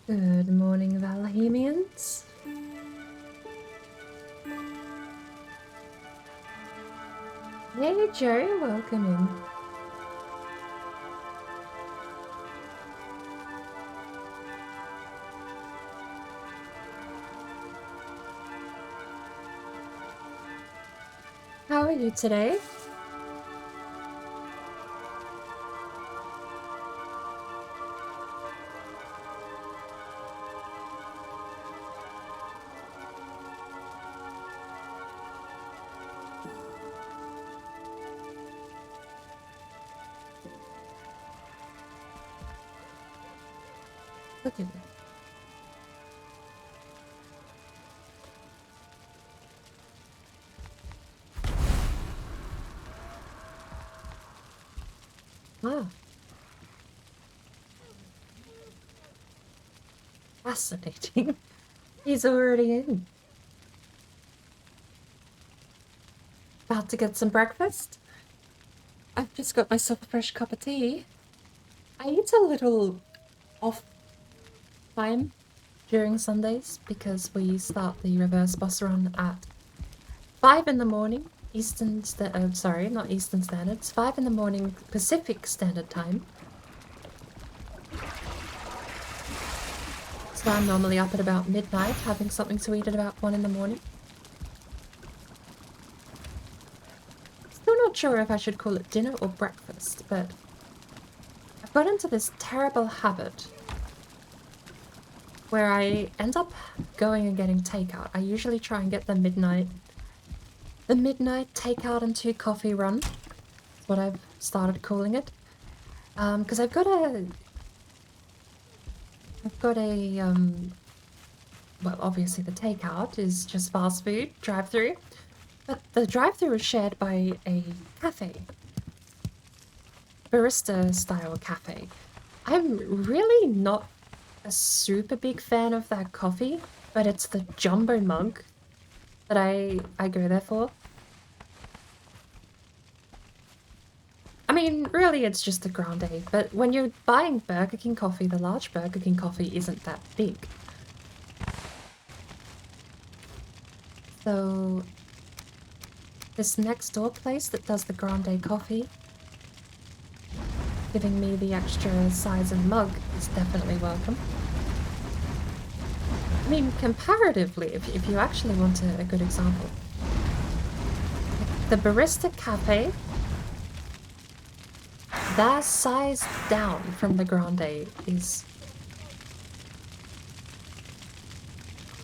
Good morning, Valheimians. Hey, Joe, welcome in. How are you today? Look at that. Ah. Fascinating. He's already in. About to get some breakfast? I've just got myself a fresh cup of tea. I eat a little off time during Sundays because we start the reverse bus run at 5 in the morning. Sorry, not Eastern Standard. It's 5 in the morning Pacific Standard Time. So I'm normally up at about midnight, having something to eat at about 1 in the morning. Still not sure if I should call it dinner or breakfast, but I've got into this terrible habit where I end up going and getting takeout. I usually try and get the midnight takeout and 2 coffee run. That's what I've started calling it. Because I've got a well, obviously the takeout is just fast food, drive-through, but the drive-through is shared by a cafe. Barista-style cafe. I'm really not a super big fan of that coffee, but it's the jumbo mug that I go there for. I mean, really it's just a grande, but when you're buying Burger King coffee, the large Burger King coffee isn't that big. So this next door place that does the grande coffee, giving me the extra size of mug, is definitely welcome. I mean, comparatively, if you actually want a good example, the Barista Cafe, their size down from the grande is...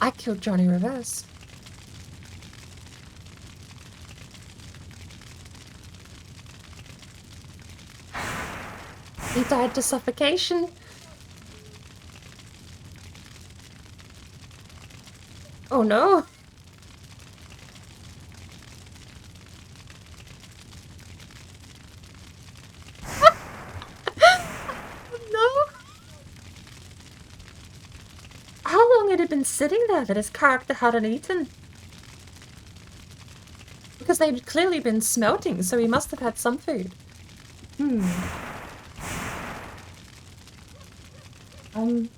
I killed Johnny Reverse. He died to suffocation. Oh no! No! How long had it been sitting there that his character hadn't eaten? Because they'd clearly been smelting, so he must have had some food. Um,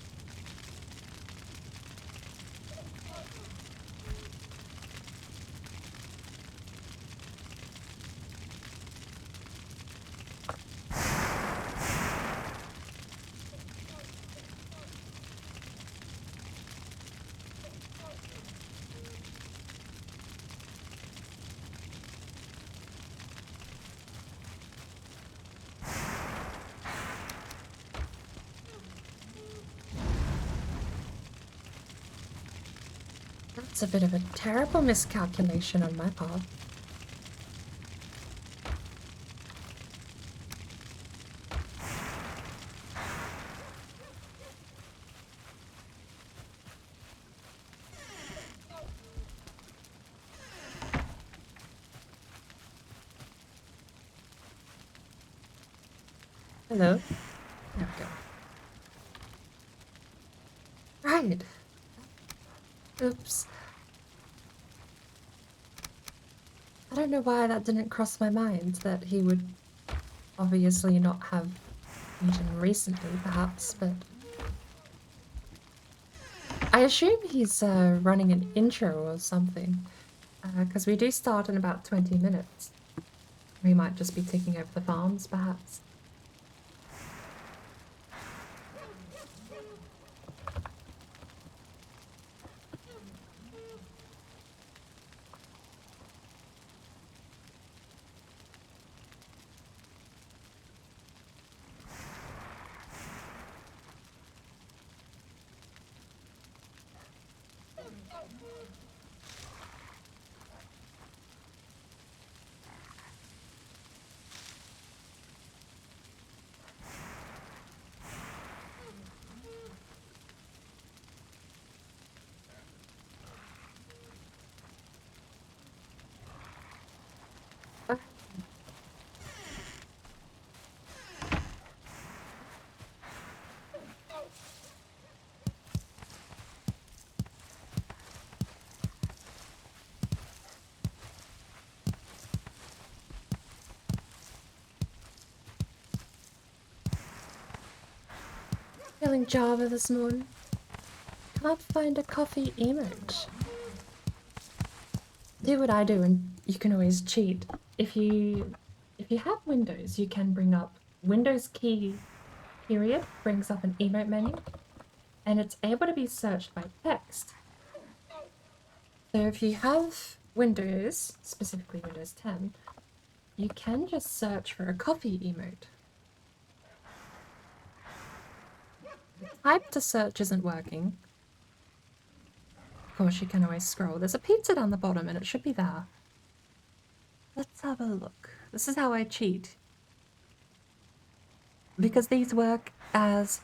that's a bit of a terrible miscalculation on my part. Hello? There we go. Right. Oops. I don't know why that didn't cross my mind that he would obviously not have eaten recently, perhaps, but I assume he's running an intro or something, because we do start in about 20 minutes. We might just be taking over the farms, perhaps. Feeling Java this morning. Can't find a coffee emote. Do what I do and you can always cheat. If you have Windows, you can bring up Windows key period, brings up an emote menu, and it's able to be searched by text. So if you have Windows, specifically Windows 10, you can just search for a coffee emote. The type to search isn't working. Of course, you can always scroll. There's a pizza down the bottom and it should be there. Let's have a look. This is how I cheat. Because these work as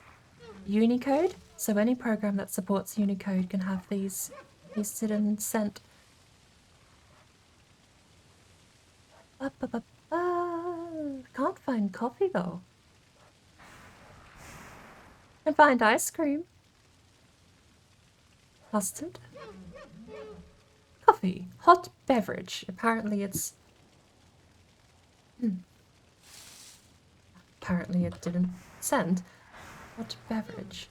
Unicode, so any program that supports Unicode can have these pasted and sent. Can't find coffee though. Can find ice cream. Custard. Coffee. Hot beverage. Apparently it's... Apparently it didn't send. Hot beverage.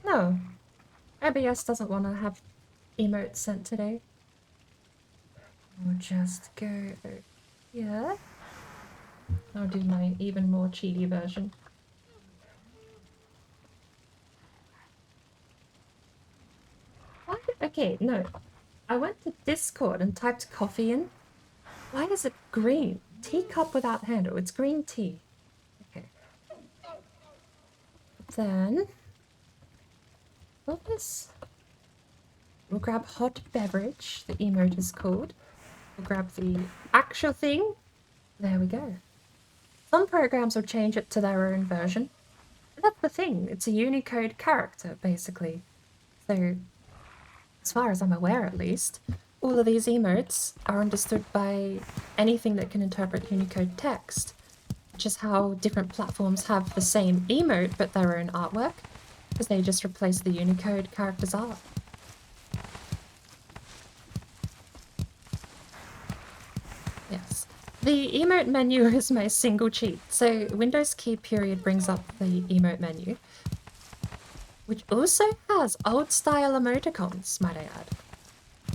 No. OBS doesn't want to have emotes sent today. We'll just go here. I'll do my even more cheaty version. Why? Okay, no. I went to Discord and typed coffee in. Why is it green? Teacup without handle. It's green tea. Okay. Then... What this? We'll grab hot beverage. The emote is called. We'll grab the actual thing. There we go. Some programs will change it to their own version. But that's the thing. It's a Unicode character, basically. So, as far as I'm aware at least, all of these emotes are understood by anything that can interpret Unicode text, which is how different platforms have the same emote but their own artwork, because they just replace the Unicode character's art. Yes. The emote menu is my single cheat. So Windows key period brings up the emote menu, which also has old style emoticons, might I add.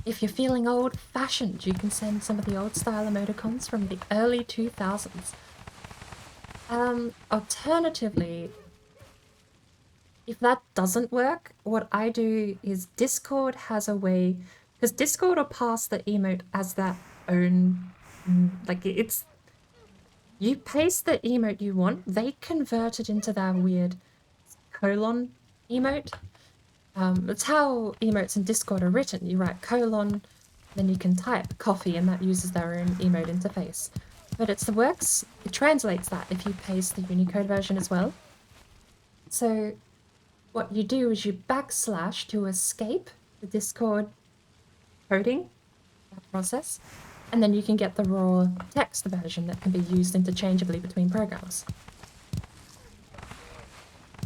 If you're feeling old fashioned, you can send some of the old style emoticons from the early 2000s. Alternatively, if that doesn't work, what I do is Discord has a way, because Discord will pass the emote as their own, like it's, you paste the emote you want, they convert it into their weird colon emote. That's how emotes in Discord are written. You write colon, then you can type coffee, and that uses their own emote interface. But it translates that if you paste the Unicode version as well. So what you do is you backslash to escape the Discord coding process, and then you can get the raw text version that can be used interchangeably between programs.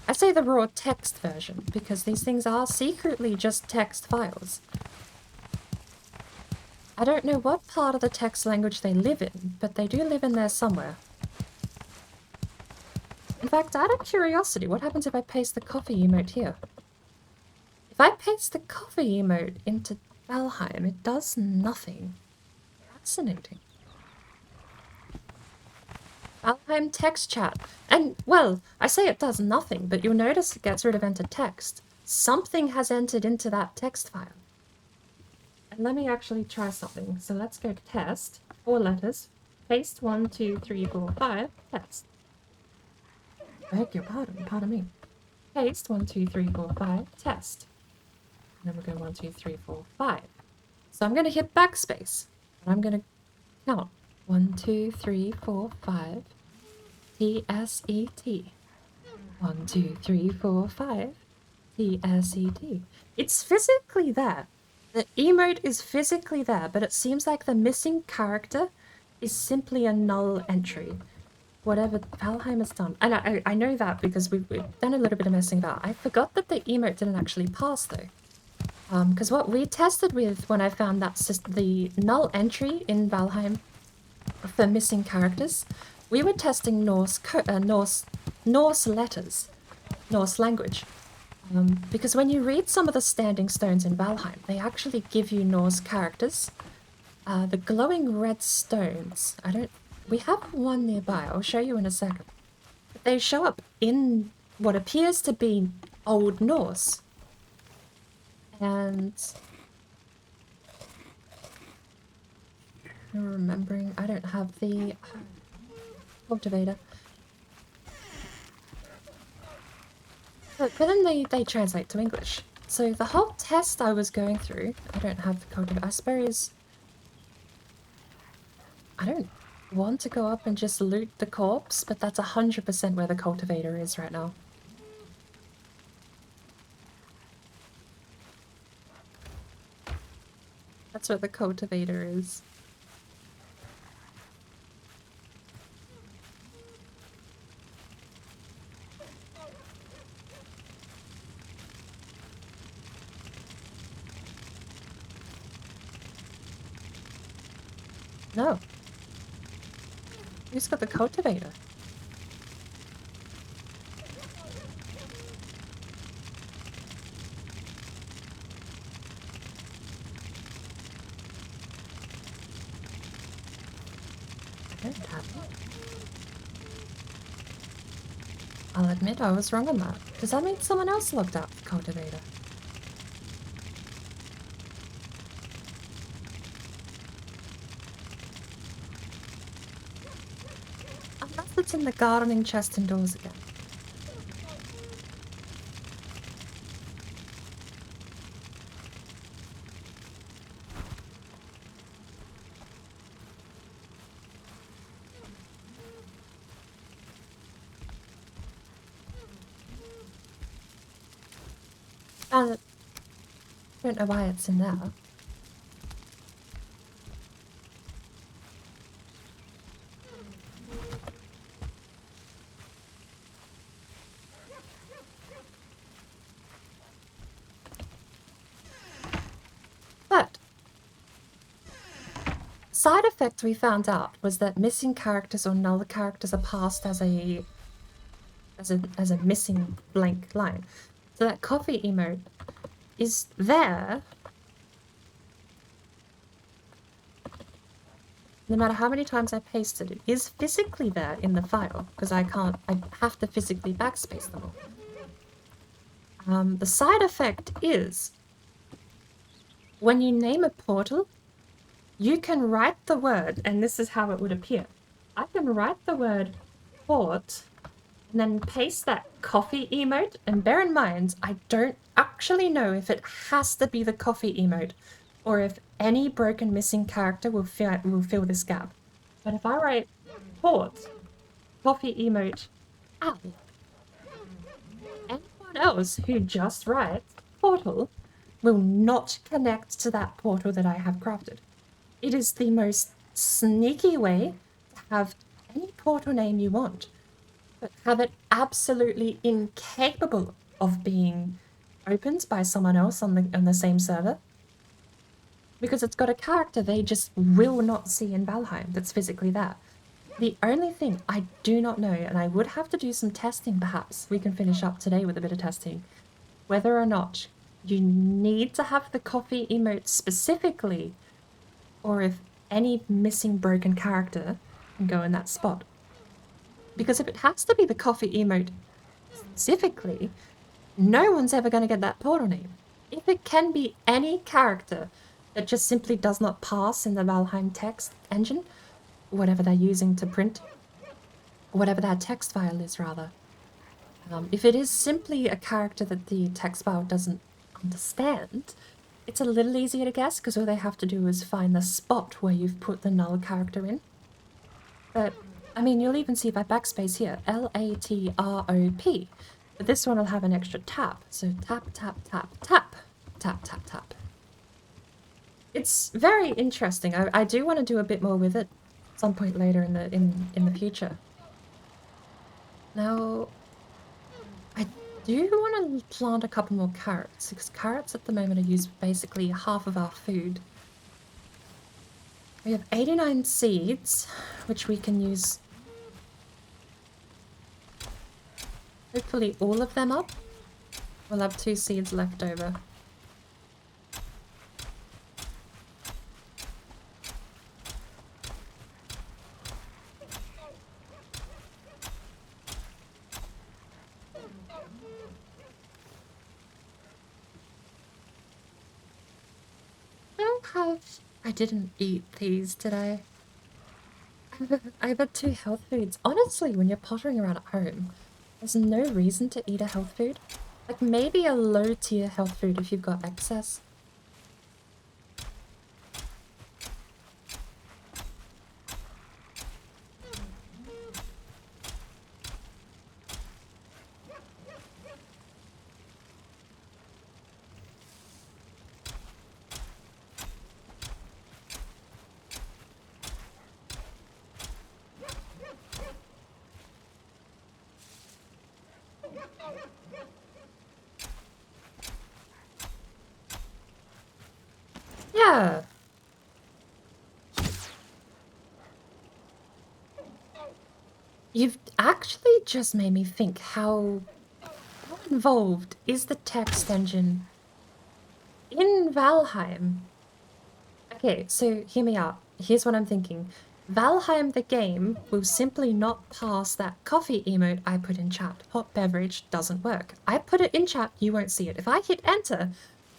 I say the raw text version because these things are secretly just text files. I don't know what part of the text language they live in, but they do live in there somewhere. In fact, out of curiosity, what happens if I paste the coffee emote here? If I paste the coffee emote into Valheim, it does nothing. Fascinating. Valheim text chat. And, well, I say it does nothing, but you'll notice it gets rid of entered text. Something has entered into that text file. And let me actually try something. So let's go to test, 4 letters, paste 1, 2, 3, 4, 5, test. I beg your pardon me. Paste 1, 2, 3, 4, 5, test. And then we're going 1, 2, 3, 4, 5. So I'm going to hit backspace. And I'm going to count 1, 2, 3, 4, 5. T-S-E-T. 1, 2, 3, 4, 5. T-S-E-T. It's physically there. The emote is physically there, but it seems like the missing character is simply a null entry. Whatever Valheim has done. And I know that because we've done a little bit of messing about. I forgot that the emote didn't actually pass though. Because what we tested with when I found that the null entry in Valheim for missing characters, we were testing Norse letters, Norse language. Because when you read some of the standing stones in Valheim, they actually give you Norse characters. The glowing red stones, we have one nearby, I'll show you in a second. But they show up in what appears to be Old Norse. And I'm remembering, I don't have the cultivator. But then they translate to English. So the whole test I was going through, I don't have the cultivator. I suppose I don't want to go up and just loot the corpse, but that's 100% where the cultivator is right now. That's where the cultivator is. No. Who's got the cultivator? I don't have it. I'll admit I was wrong on that. Does that mean someone else logged out the cultivator? Unless it's in the gardening chest indoors again. I don't know why it's in there. side effect we found out was that missing characters or null characters are passed as a missing blank line. So that coffee emote is there no matter how many times I paste it. It is physically there in the file because I have to physically backspace them all. The side effect is when you name a portal, you can write the word, and this is how it would appear. I can write the word port and then paste that coffee emote, and bear in mind, I don't actually know if it has to be the coffee emote or if any broken missing character will fill this gap. But if I write port, coffee emote, ow, anyone else who just writes portal will not connect to that portal that I have crafted. It is the most sneaky way to have any portal name you want, but have it absolutely incapable of being opened by someone else on the same server. Because it's got a character they just will not see in Valheim that's physically there. The only thing I do not know, and I would have to do some testing perhaps, we can finish up today with a bit of testing, whether or not you need to have the coffee emote specifically, or if any missing broken character can go in that spot. Because if it has to be the coffee emote specifically, no one's ever going to get that portal name. If it can be any character that just simply does not pass in the Valheim text engine, whatever they're using to print, whatever that text file is, rather. If it is simply a character that the text file doesn't understand, it's a little easier to guess because all they have to do is find the spot where you've put the null character in. But, I mean, you'll even see by backspace here, L-A-T-R-O-P. But this one will have an extra tap, so tap, tap, tap, tap, tap, tap, tap. It's very interesting. I do want to do a bit more with it at some point later in the future. Now, I do want to plant a couple more carrots, because carrots at the moment are used for basically half of our food. We have 89 seeds, which we can use hopefully all of them up. We'll have 2 seeds left over. I didn't eat these today. I've had 2 health foods. Honestly, when you're pottering around at home, there's no reason to eat a health food. Like maybe a low tier health food if you've got excess. Yeah. You've actually just made me think how involved is the text engine in Valheim? Okay, so hear me out. Here's what I'm thinking. Valheim the game will simply not pass that coffee emote I put in chat. Hot beverage doesn't work. I put it in chat, you won't see it. If I hit enter,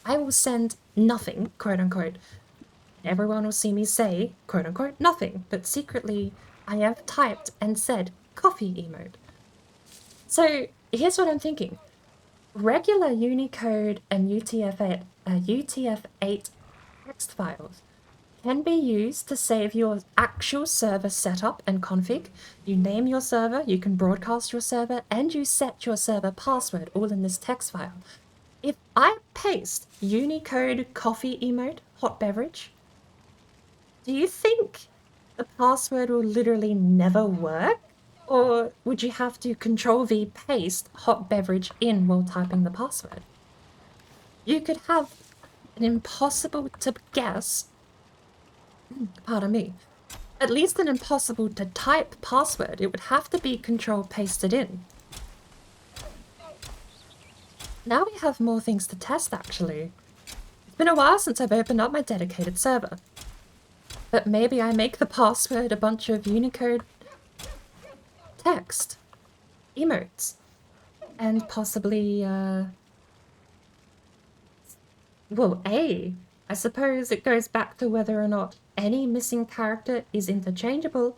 I will send nothing, quote unquote. Everyone will see me say, quote unquote, nothing. But secretly, I have typed and said coffee emote. So here's what I'm thinking. Regular Unicode and UTF-8 text files can be used to save your actual server setup and config. You name your server, you can broadcast your server, and you set your server password all in this text file. If I paste Unicode coffee emote hot beverage, do you think the password will literally never work? Or would you have to Control-V paste hot beverage in while typing the password? You could have an impossible to guess pardon me, at least an impossible to type password. It would have to be control pasted in. Now we have more things to test, actually. It's been a while since I've opened up my dedicated server. But maybe I make the password a bunch of Unicode text, emotes, and possibly, well, I suppose it goes back to whether or not any missing character is interchangeable,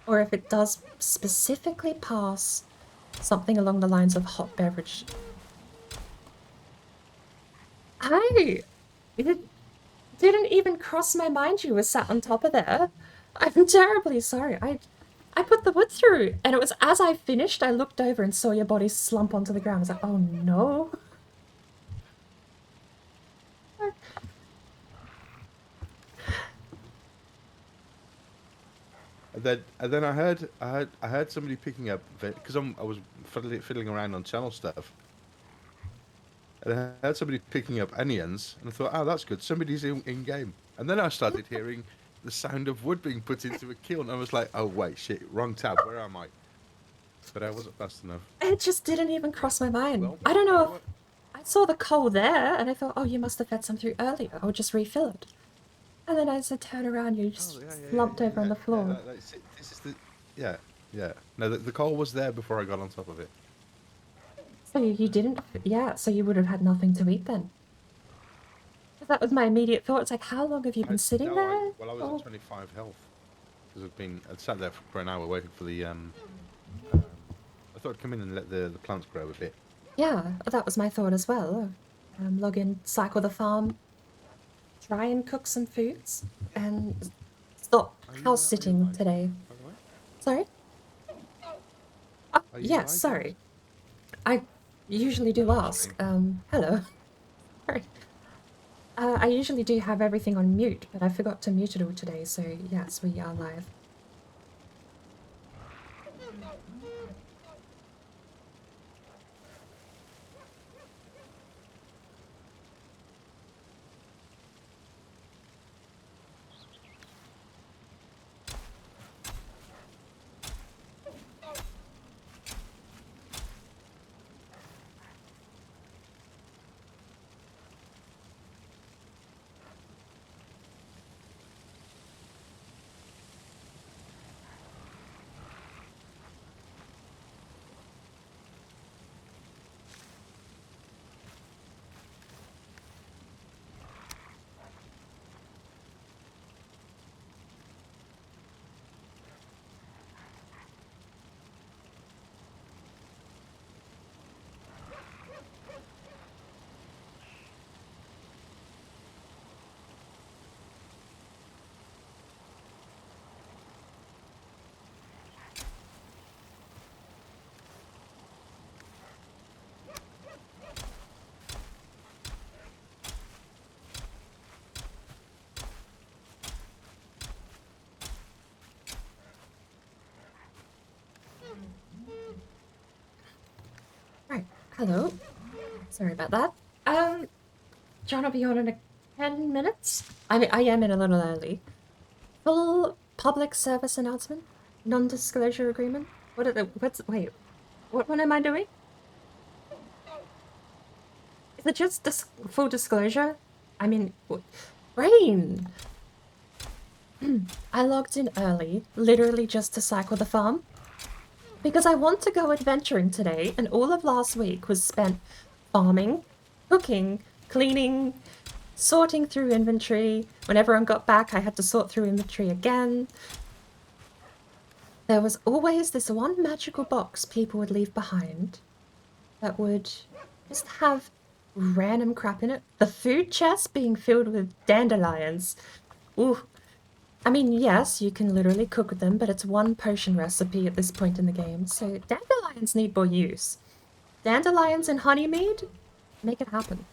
or if it does specifically pass something along the lines of hot beverage. It didn't even cross my mind you were sat on top of there. I'm terribly sorry. I put the wood through, and it was as I finished, I looked over and saw your body slump onto the ground. I was like, oh no. And then I heard somebody picking up, because I was fiddling around on channel stuff. And I heard somebody picking up onions, and I thought, oh, that's good. Somebody's in game. And then I started hearing the sound of wood being put into a kiln. I was like, oh wait, shit, wrong tab. Where am I? But I wasn't fast enough. It just didn't even cross my mind. Well, I don't know if I saw the coal there, and I thought, oh, you must have fed some through earlier. I'll just refill it. And then as I turn around, you just slumped over on the floor. This is the... Yeah. No, the coal was there before I got on top of it. So you didn't... Yeah, so you would have had nothing to eat then. That was my immediate thought. It's like, how long have you been sitting there? I was at 25 health. Because I'd sat there for an hour waiting for the... I thought I'd come in and let the plants grow a bit. Yeah, that was my thought as well. Log in, cycle the farm, try and cook some foods, and stop house sitting today. Sorry? Yeah, sorry. I usually do ask. Hello. Sorry. I usually do have everything on mute, but I forgot to mute it all today, so yes, we are live. Right, hello. Sorry about that. John will be on in 10 minutes. I am in a little early. Full public service announcement? Non-disclosure agreement? Wait, what one am I doing? Is it just full disclosure? I mean, brain! I logged in early, literally just to cycle the farm. Because I want to go adventuring today, and all of last week was spent farming, cooking, cleaning, sorting through inventory. When everyone got back, I had to sort through inventory again. There was always this one magical box people would leave behind that would just have random crap in it. The food chest being filled with dandelions. Ooh. I mean, yes, you can literally cook with them, but it's one potion recipe at this point in the game, so dandelions need more use. Dandelions and honeymead? Make it happen.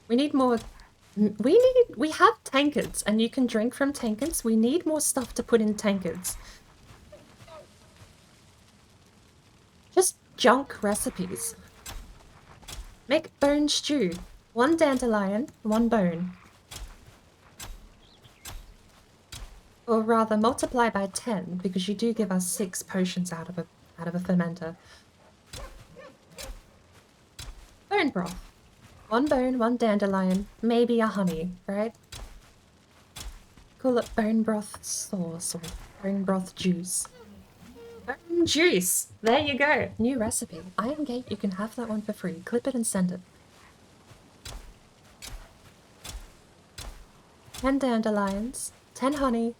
We need more... We have tankards, and you can drink from tankards. We need more stuff to put in tankards. Just junk recipes. Make bone stew. 1 dandelion, 1 bone. Or rather, multiply by 10, because you do give us 6 potions out of a fermenter. Bone broth. 1 bone, 1 dandelion, maybe a honey, right? Call it bone broth sauce or bone broth juice. Bone juice! There you go. New recipe. Iron Gate, you can have that one for free. Clip it and send it. 10 dandelions, 10 honey,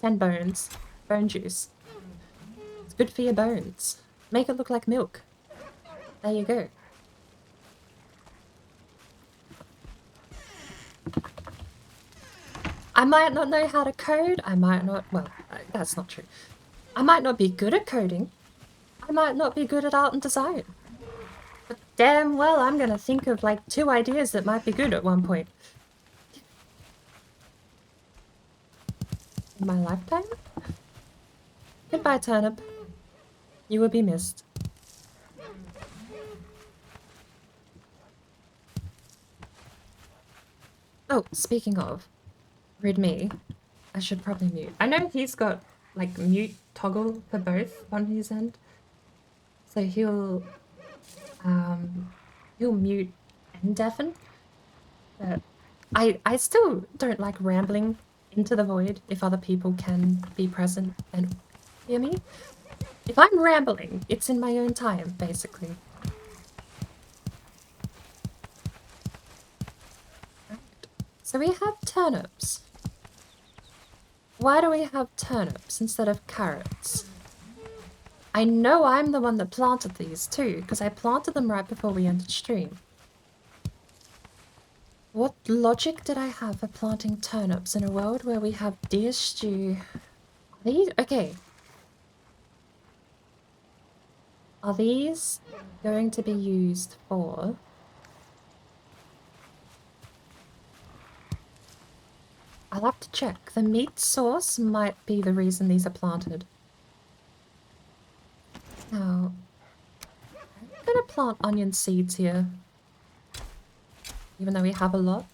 10 bones, bone juice. It's good for your bones. Make it look like milk. There you go. I might not know how to code, I might not, well, that's not true. I might not be good at coding. I might not be good at art and design. But damn well I'm gonna think of like 2 ideas that might be good at one point. In my lifetime? Goodbye, turnip. You will be missed. Oh, speaking of, read me. I should probably mute. I know he's got like mute toggle for both on his end. So he'll mute and deafen. But I still don't like rambling into the void if other people can be present and hear me. If I'm rambling, it's in my own time, basically. Right. So we have turnips. Why do we have turnips instead of carrots? I know I'm the one that planted these too, because I planted them right before we entered stream. What logic did I have for planting turnips in a world where we have deer stew? Are these... okay. Are these going to be used for... I'll have to check. The meat sauce might be the reason these are planted. Now, I'm gonna plant onion seeds here. Even though we have a lot.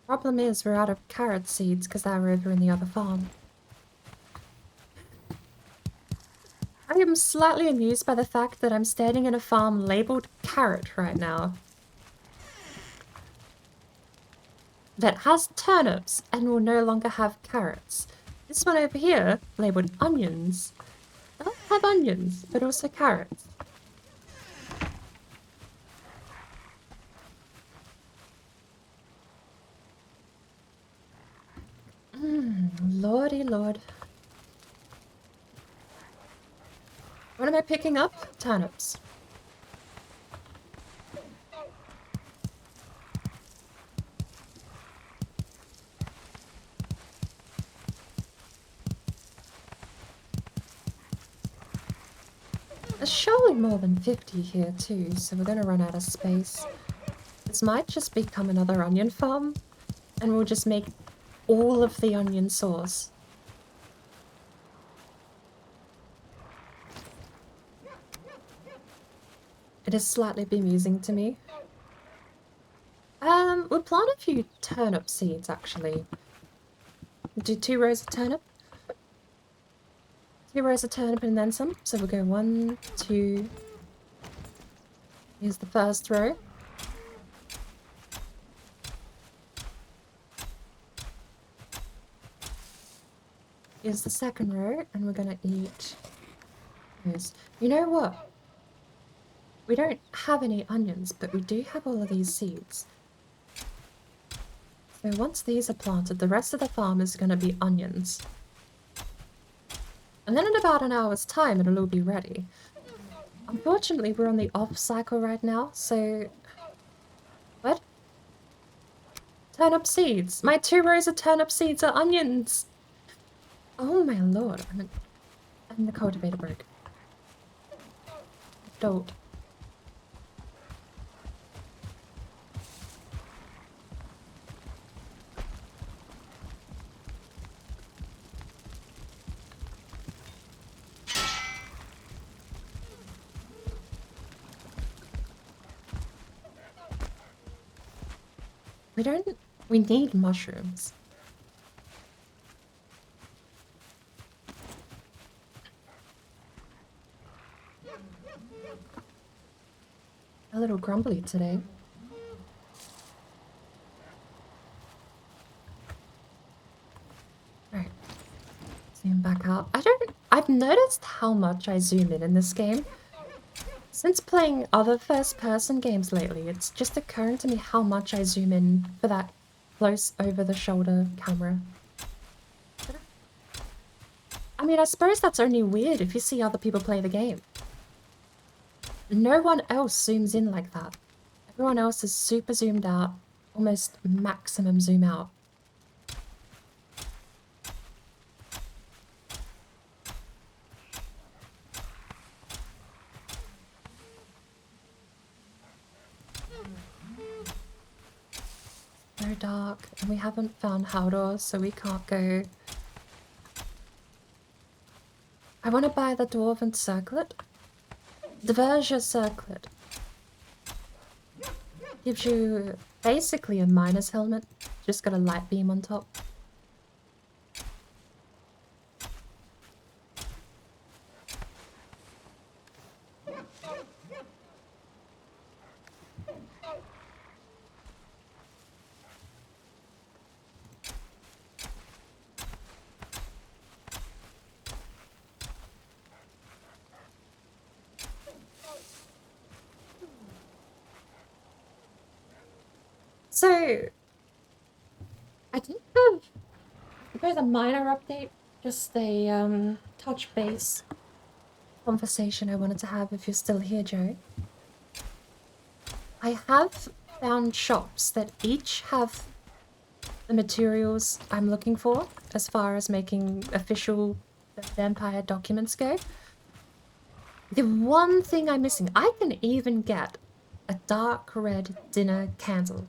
Problem is, we're out of carrot seeds because they're over in the other farm. I am slightly amused by the fact that I'm standing in a farm labeled carrot right now. That has turnips and will no longer have carrots. This one over here, labeled onions, does have onions, but also carrots. Lordy lord. What am I picking up? Turnips. There's surely more than 50 here too, so we're gonna run out of space. This might just become another onion farm, and we'll just make all of the onion sauce. It is slightly bemusing to me. We'll plant a few turnip seeds actually. Do 2 rows of turnip. 2 rows of turnip and then some. So we'll go 1, 2. Here's the first row. Here's the second row, and we're gonna eat those. You know what? We don't have any onions, but we do have all of these seeds. So once these are planted, the rest of the farm is gonna be onions. And then in about an hour's time, it'll all be ready. Unfortunately, we're on the off cycle right now, so... What? Turnip seeds! My 2 rows of turnip seeds are onions! Oh my lord, and the cultivator broke. Don't. We need mushrooms. A little grumbly today. Right. Zoom back out. I've noticed how much I zoom in this game. Since playing other first-person games lately, it's just occurring to me how much I zoom in for that close over-the-shoulder camera. I mean, I suppose that's only weird if you see other people play the game. No one else zooms in like that. Everyone else is super zoomed out, almost maximum zoom out. So dark, and we haven't found Haldor, so we can't go. I want to buy the Dwarven Circlet. The Verger Circlet gives you basically a miner's helmet, just got a light beam on top. So, I did have a bit of a minor update, just a touch base conversation I wanted to have if you're still here, Joe. I have found shops that each have the materials I'm looking for as far as making official vampire documents go. The one thing I'm missing, I can even get a dark red dinner candle.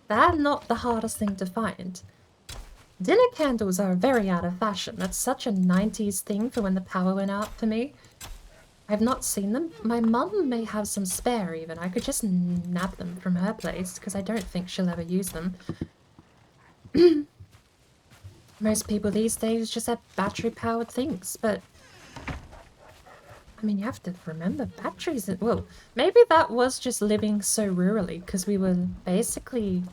That's not the hardest thing to find. Dinner candles are very out of fashion. That's such a 90s thing for when the power went out for me. I've not seen them. My mum may have some spare even. I could just nab them from her place because I don't think she'll ever use them. Most people these days just have battery-powered things, but I mean, you have to remember batteries. Well, maybe that was just living so rurally because we were basically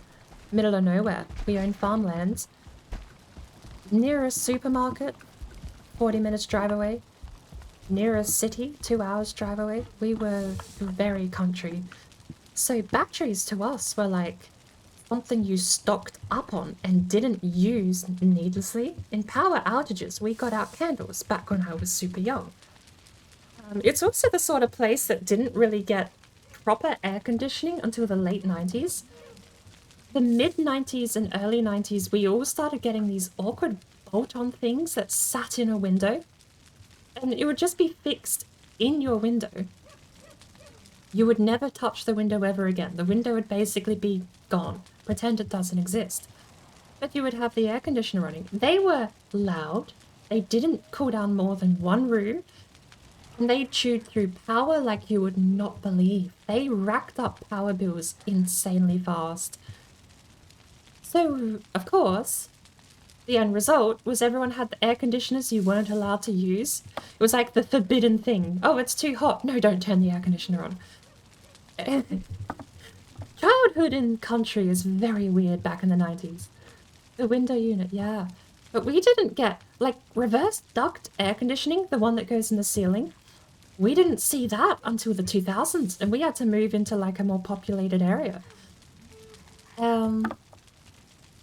middle of nowhere. We owned farmlands. Nearest supermarket, 40 minutes drive away. Nearest city, 2 hours drive away. We were very country. So batteries to us were like something you stocked up on and didn't use needlessly. In power outages, we got out candles back when I was super young. It's also the sort of place that didn't really get proper air conditioning until the late 90s. The mid-90s and early 90s, we all started getting these awkward bolt-on things that sat in a window. And it would just be fixed in your window. You would never touch the window ever again. The window would basically be gone. Pretend it doesn't exist. But you would have the air conditioner running. They were loud. They didn't cool down more than one room. And they chewed through power like you would not believe. They racked up power bills insanely fast. So, of course, the end result was everyone had the air conditioners you weren't allowed to use. It was like the forbidden thing. Oh, it's too hot. No, don't turn the air conditioner on. Childhood in country is very weird back in the 90s. The window unit, yeah. But we didn't get, like, reverse duct air conditioning, the one that goes in the ceiling. We didn't see that until the 2000s, and we had to move into, like, a more populated area.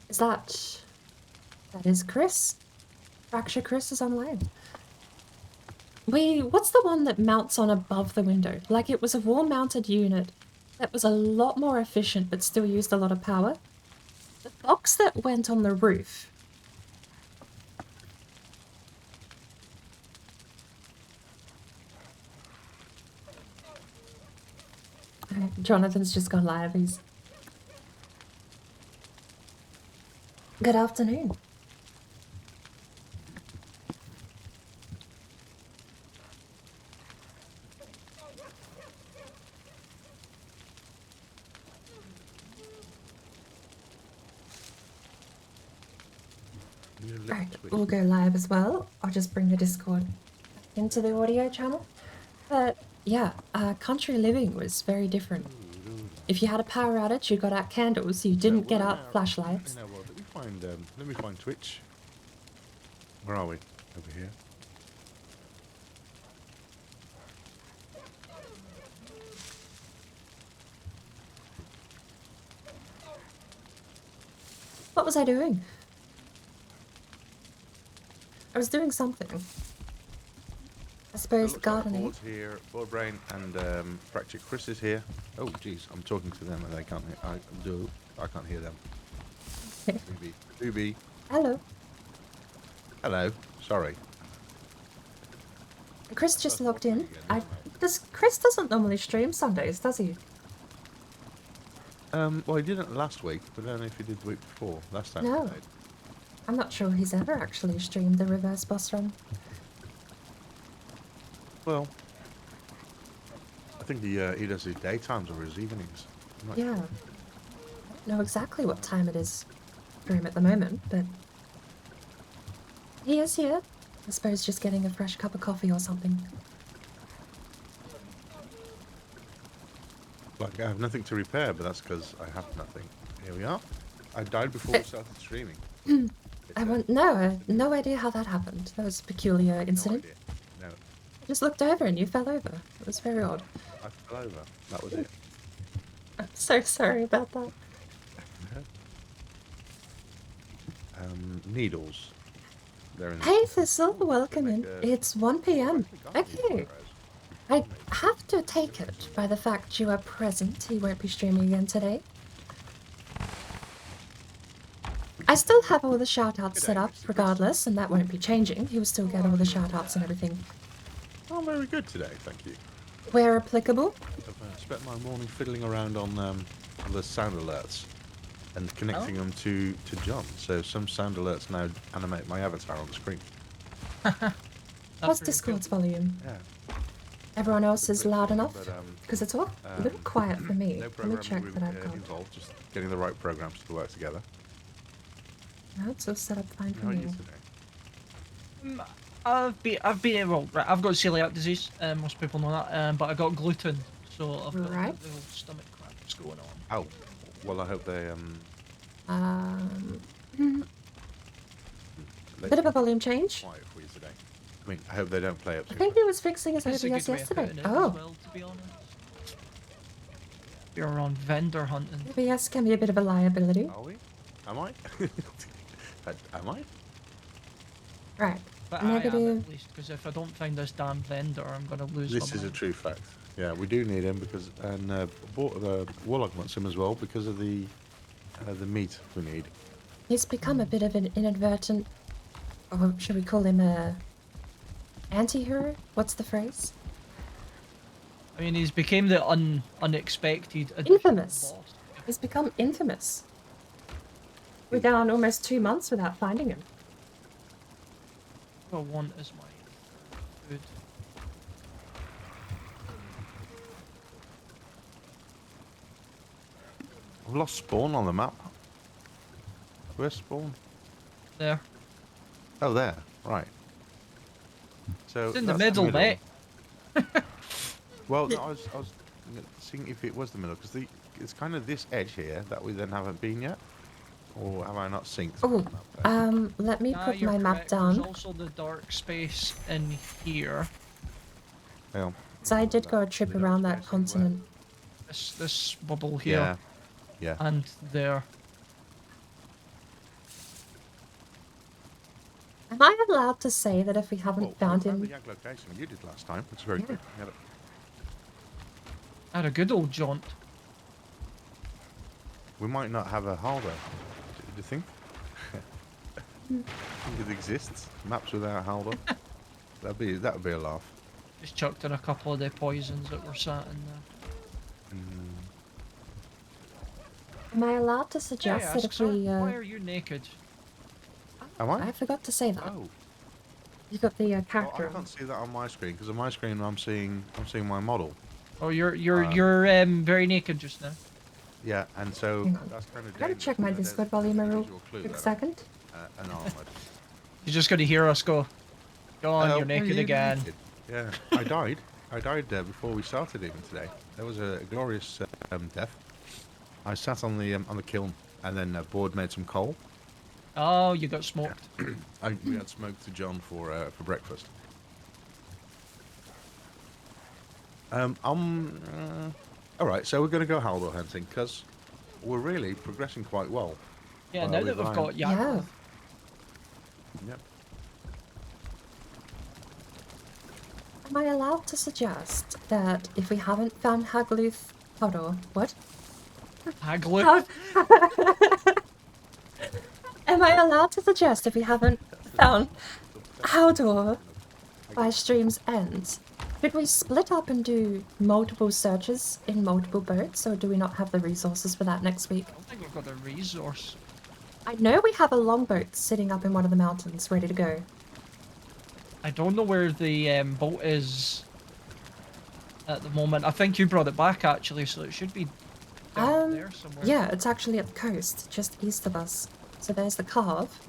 Is that... That is Chris. Fracture Chris is online. What's the one that mounts on above the window? Like it was a wall-mounted unit that was a lot more efficient but still used a lot of power. The box that went on the roof. Jonathan's just gone live. He's... Good afternoon. Right, we'll go live as well. I'll just bring the Discord into the audio channel. But yeah, country living was very different. If you had a power outage, you got out candles, you didn't get out flashlights. You know what? Let me find Twitch. Where are we? Over here. What was I doing? I was doing something. I suppose the gardening. Board's here, Board Brain, and Fractured Chris is here. Oh, jeez, I'm talking to them and they can't hear. I can't hear them. Booby. Hello. Hello. Sorry. Chris just logged in. Chris doesn't normally stream Sundays, does he? Well, he didn't last week, but I don't know if he did the week before. Last time. No. I'm not sure he's ever actually streamed the reverse boss run. Well, I think he does his daytimes or his evenings. Yeah. I don't know exactly what time it is for him at the moment, but he is here. I suppose just getting a fresh cup of coffee or something. Like, I have nothing to repair, but that's because I have nothing. Here we are. I died before we started streaming. I have no idea how that happened. That was a peculiar incident. No idea. No. I just looked over and you fell over. It was very odd. I fell over. That was it. I'm so sorry about that. Needles. They're in Hey Thistle, welcome in. It's 1 p.m. Okay. I have to take it by the fact you are present. He won't be streaming again today. I still have all the shoutouts set up regardless, and that won't be changing. He will still get all the shoutouts and everything. Oh, very good today, thank you. Where applicable. I've spent my morning fiddling around on the sound alerts and connecting them to John. So some sound alerts now animate my avatar on the screen. What's Discord's volume? Yeah. Everyone else is loud enough? But, Because it's all a little quiet for me. No Let me programming check that I've got. involved, just getting the right programs to work together. No, it's all set up fine for How are me. you today? I've been well. Right, I've got celiac disease. Most people know that. But I got gluten, so I've got Right. the whole stomach crap that's going on. Oh, well, I hope they Bit of a volume change. quiet for you today. I mean, I hope they don't play up I too think much. he was fixing his It's a OBS good way of yesterday. putting it Oh, as well, to be honest. You're on vendor hunting. OBS can be a bit of a liability. Are we? Am I? Am I? Right. But I am Negative. at least, because if I don't find this damn vendor, I'm gonna lose This my is a mind. true fact. Yeah, we do need him because, and Warlock wants him as well because of the meat we need. He's become a bit of an inadvertent, or should we call him a anti-hero? What's the phrase? I mean, he's became the unexpected additional Infamous. boss. He's become infamous. We're down almost 2 months without finding him. What I want is my food. I've lost spawn on the map. Where's spawn? There. Oh, there. Right. So It's in the that's middle, mate. Well, no, I was seeing if it was the middle because it's kind of this edge here that we then haven't been yet, or have I not synced? Oh, the map there? let me Nah, put you're my map correct. down. There's also the dark space in here. Well, So I did go a trip We don't around that space anywhere. continent. This bubble here yeah, yeah. and there. Am I allowed to say that if we haven't Well, found we found the him? Yag location you did last time. It's very Yeah. good. We had I had a good old jaunt. we might not have a Haldor. Do you think? Hmm. Think it exists? Maps without Haldor? That'd be a laugh. Just chucked in a couple of the poisons that were sat in there. Am I allowed to suggest that if we? Why are you naked? Am I? I forgot to say that. Oh, You got the well, character. I can't see that on my screen because on my screen I'm seeing my model. Oh, you're very naked just now. Yeah, and so Hang on. that's kind of. I gotta check my Discord volume a real quick second. An armored. You're just going to hear us go, go on, you're naked you're again. naked. Yeah, I died. I died before we started even today. That was a glorious death. I sat on the kiln, and then Board made some coal. Oh, you got smoked. We had smoked to John for breakfast. All right, so we're going to go Haldor hunting because we're really progressing quite well. Yeah, now that we've got Yeah. Yep. Am I allowed to suggest that if we haven't found Haldor, what? Haglu. Am I allowed to suggest if we haven't found Haldor by stream's end, should we split up and do multiple searches in multiple boats, or do we not have the resources for that next week? I don't think we've got the resource. I know we have a longboat sitting up in one of the mountains ready to go. I don't know where the boat is at the moment. I think you brought it back actually, so it should be down there somewhere. Yeah, it's actually at the coast, just east of us. So there's the Carve.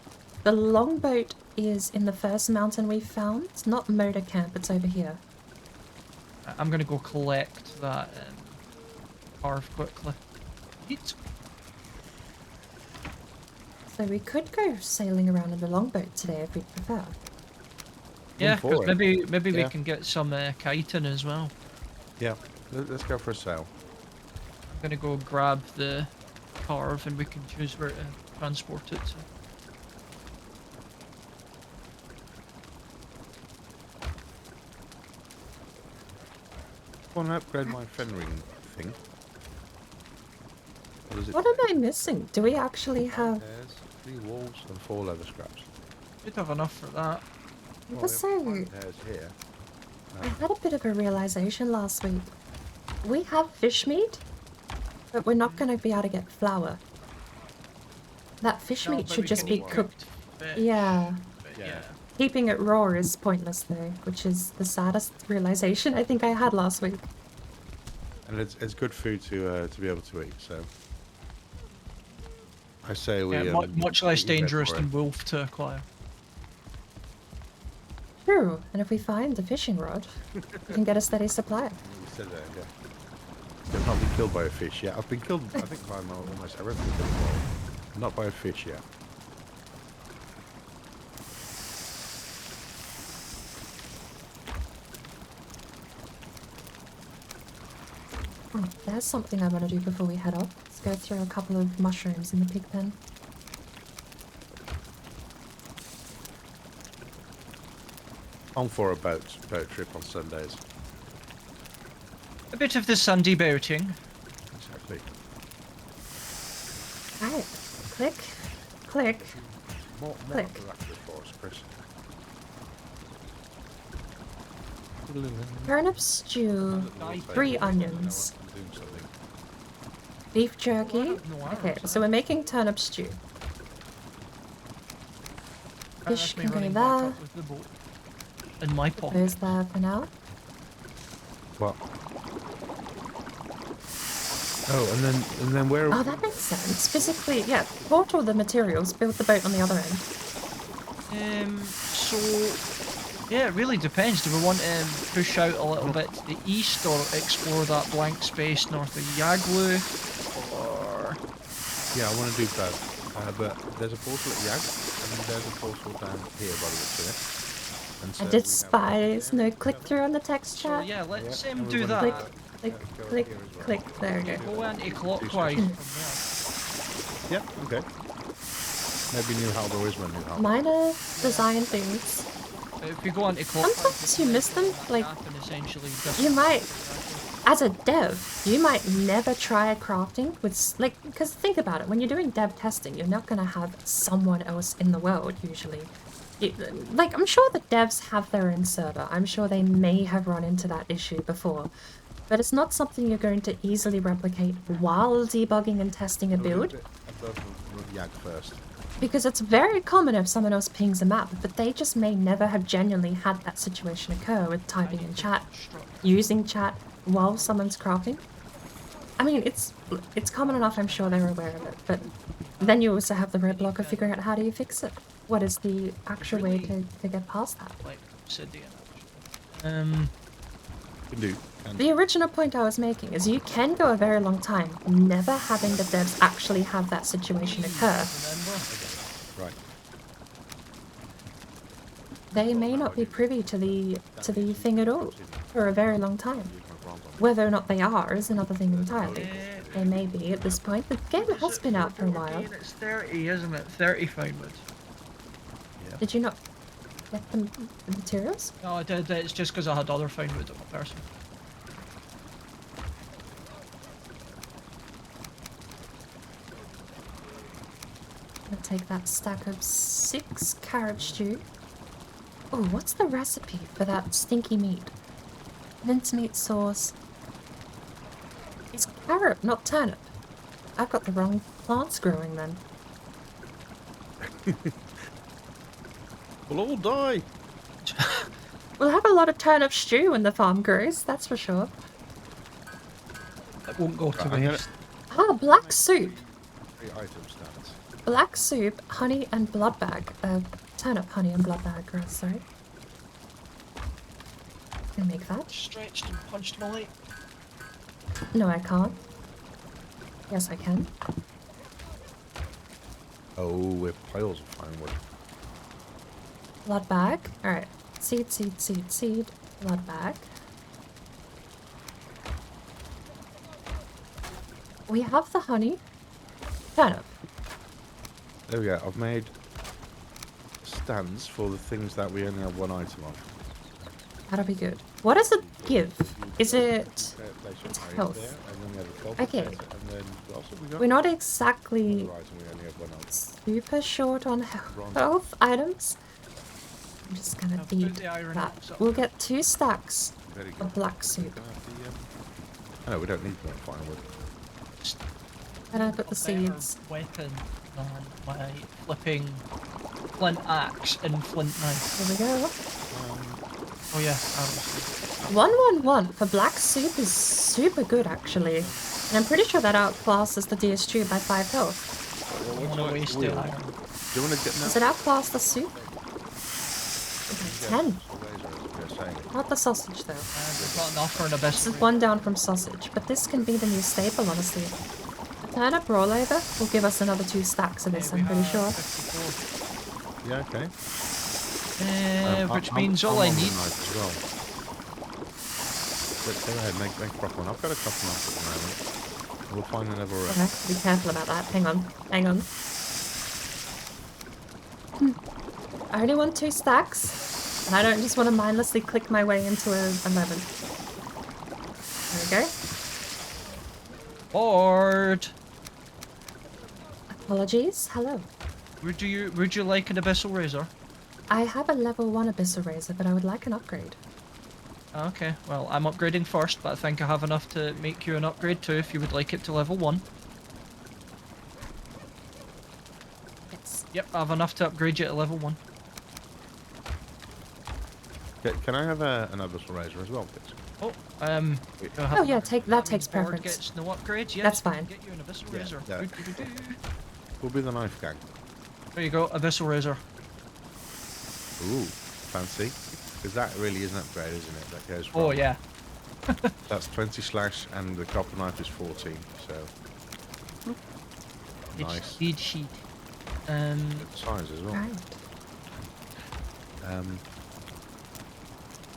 The longboat is in the first mountain we found. It's not Motor Camp, it's over here. I'm gonna go collect that carve quickly. Eat. So we could go sailing around in the longboat today if we prefer. Yeah, for because it. maybe we Yeah. can get some kiting as well. Yeah, let's go for a sail. I'm gonna go grab the carve and we can choose where to transport it to. I want to upgrade my fenring thing. What is it? What am I missing? Do we actually have... There's 3 wolves and 4 leather scraps. Should have enough for that. Well, Also, we have 5 pairs here. I had a bit of a realization last week. We have fish meat, but we're not going to be able to get flour. That fish No, meat but should we just can be eat cooked. fish, Yeah. but Yeah. yeah. Keeping it raw is pointless though, which is the saddest realization I think I had last week. And it's good food to be able to eat, so... I say we... Yeah, much less we go dangerous for than it. wolf to acquire. True, and if we find a fishing rod, we can get a steady supply. You said that, yeah. I've not been killed by a fish yet. I've been killed, I think, by almost everything. Not by a fish yet. Oh, there's something I want to do before we head off. Let's go through a couple of mushrooms in the pig pen. On for a boat trip on Sundays. A bit of the Sunday boating. Exactly. Right, click, click. More Click. interactive for us, Chris. Turnip stew, 3 onions, I'm doing something. beef jerky. No arms, Okay, huh? so we're making turnip stew. Fish That's me can go running back there. up with the boat. In my pocket. Goes there for now. What? Oh, and then where? Oh, that makes sense. Physically, yeah, bought all the materials, build the boat on the other end. So yeah, it really depends. Do we want to push out a little bit to the east or explore that blank space north of Yaglu? Or Yeah, I want to do both. But there's a portal at Yag, and there's a portal down here by the looks of it. And so I we did have- spies, no click through on the text so chat. yeah, let's Yeah, and we do wanna that. Click, go- click, go click, here as well. click. There we go. Go anti-clockwise from Yep. Okay. Maybe New Haldor is my new Haldor. Minor design things. there. If we go anti-clockwise, Sometimes you miss them, like, and essentially you might, as a dev, you might never try crafting with, like, because think about it, when you're doing dev testing, you're not going to have someone else in the world, usually. Like, I'm sure the devs have their own server. I'm sure they may have run into that issue before. But it's not something you're going to easily replicate while debugging and testing a build. Above Yag first. Because it's very common if someone else pings a map, but they just may never have genuinely had that situation occur with typing in chat, using chat while someone's crafting. I mean, it's common enough, I'm sure they're aware of it, but then you also have the roadblock of figuring out how do you fix it. What is the actual way Really? to get past that? Like obsidian. Can do. Can. The original point I was making is you can go a very long time never having the devs actually have that situation occur. Remember? Right. They may not be privy to the thing at all for a very long time. Whether or not they are is another thing entirely. Yeah. They may be at this point. The game What is has it been for out for a board while. game? It's 30, isn't it? 30 fine wood. Yeah. Did you not get the materials? No, I did. It's just because I had other fine wood on my person. I'll take that stack of 6 carrot stew. Oh, what's the recipe for that stinky meat? Mincemeat sauce. It's carrot, not turnip. I've got the wrong plants growing then. We'll all die. We'll have a lot of turnip stew when the farm grows, that's for sure. It won't go to Right, I'm gonna- waste. Ah, black soup. 3 item stats. Black soup, honey and blood bag. Turnip, honey and blood bag, sorry. Can make that. Stretched and punched my leg. No, I can't. Yes, I can. Oh, we have piles of fine wood. Blood bag. Alright. Seed, seed, seed, seed. Blood bag. We have the honey. Turnip. There we go. I've made stands for the things that we only have 1 item of. That'll be good. What does it give? Is it... Place your It's iron health. there, and then we have a gold Okay. set, and then what else have we got? We're not exactly Another item, we only have 1 item. super short on Bronze. health items. I'm just gonna I've put beat the iron that. axe up We'll there. get 2 stacks Very good. of black soup. Can I have the, no, we don't need more firewood. And I put the A better seeds. weapon than my flipping flint axe and flint knife. Here we go. Oh yeah, arrows. 111 for black soup is super good actually. And I'm pretty sure that outclasses the DSG by 5 health. Well, I what's want to like waste wheel? the iron. Do you want to get Does it outclass the soup? 10. Not the sausage though. We've got enough for an abyss. This is 1 down from sausage, but this can be the new staple honestly. The turnip rollover will give us another 2 stacks of this, I'm pretty sure. Yeah, okay. Which means all I I'm on the need. knife as well. But go ahead, make a proper one. I've got a couple knives at the moment. We'll find another Okay, be careful about that. Hang on, hang on. I only want 2 stacks, and I don't just want to mindlessly click my way into a 11. There we go. Bored. Apologies. Hello. Would you like an abyssal razor? I have a level 1 abyssal razor, but I would like an upgrade. Okay, well I'm upgrading first, but I think I have enough to make you an upgrade too if you would like it to level 1. Yes. Yep, I have enough to upgrade you to level 1. Can I have an abyssal razor as well, please? Oh, Oh yeah, that takes board preference. gets no upgrades. Yes, That's we can fine. Get you an abyssal Yeah, razor. yeah. Doo-doo-doo-doo. We'll be the knife gang. There you go, abyssal razor. Ooh, fancy. Because that really is an upgrade, isn't it? That goes from... Oh yeah. That's 20 slash, and the copper knife is 14, so... Nice. It's speed sheet. Good size as well. Right.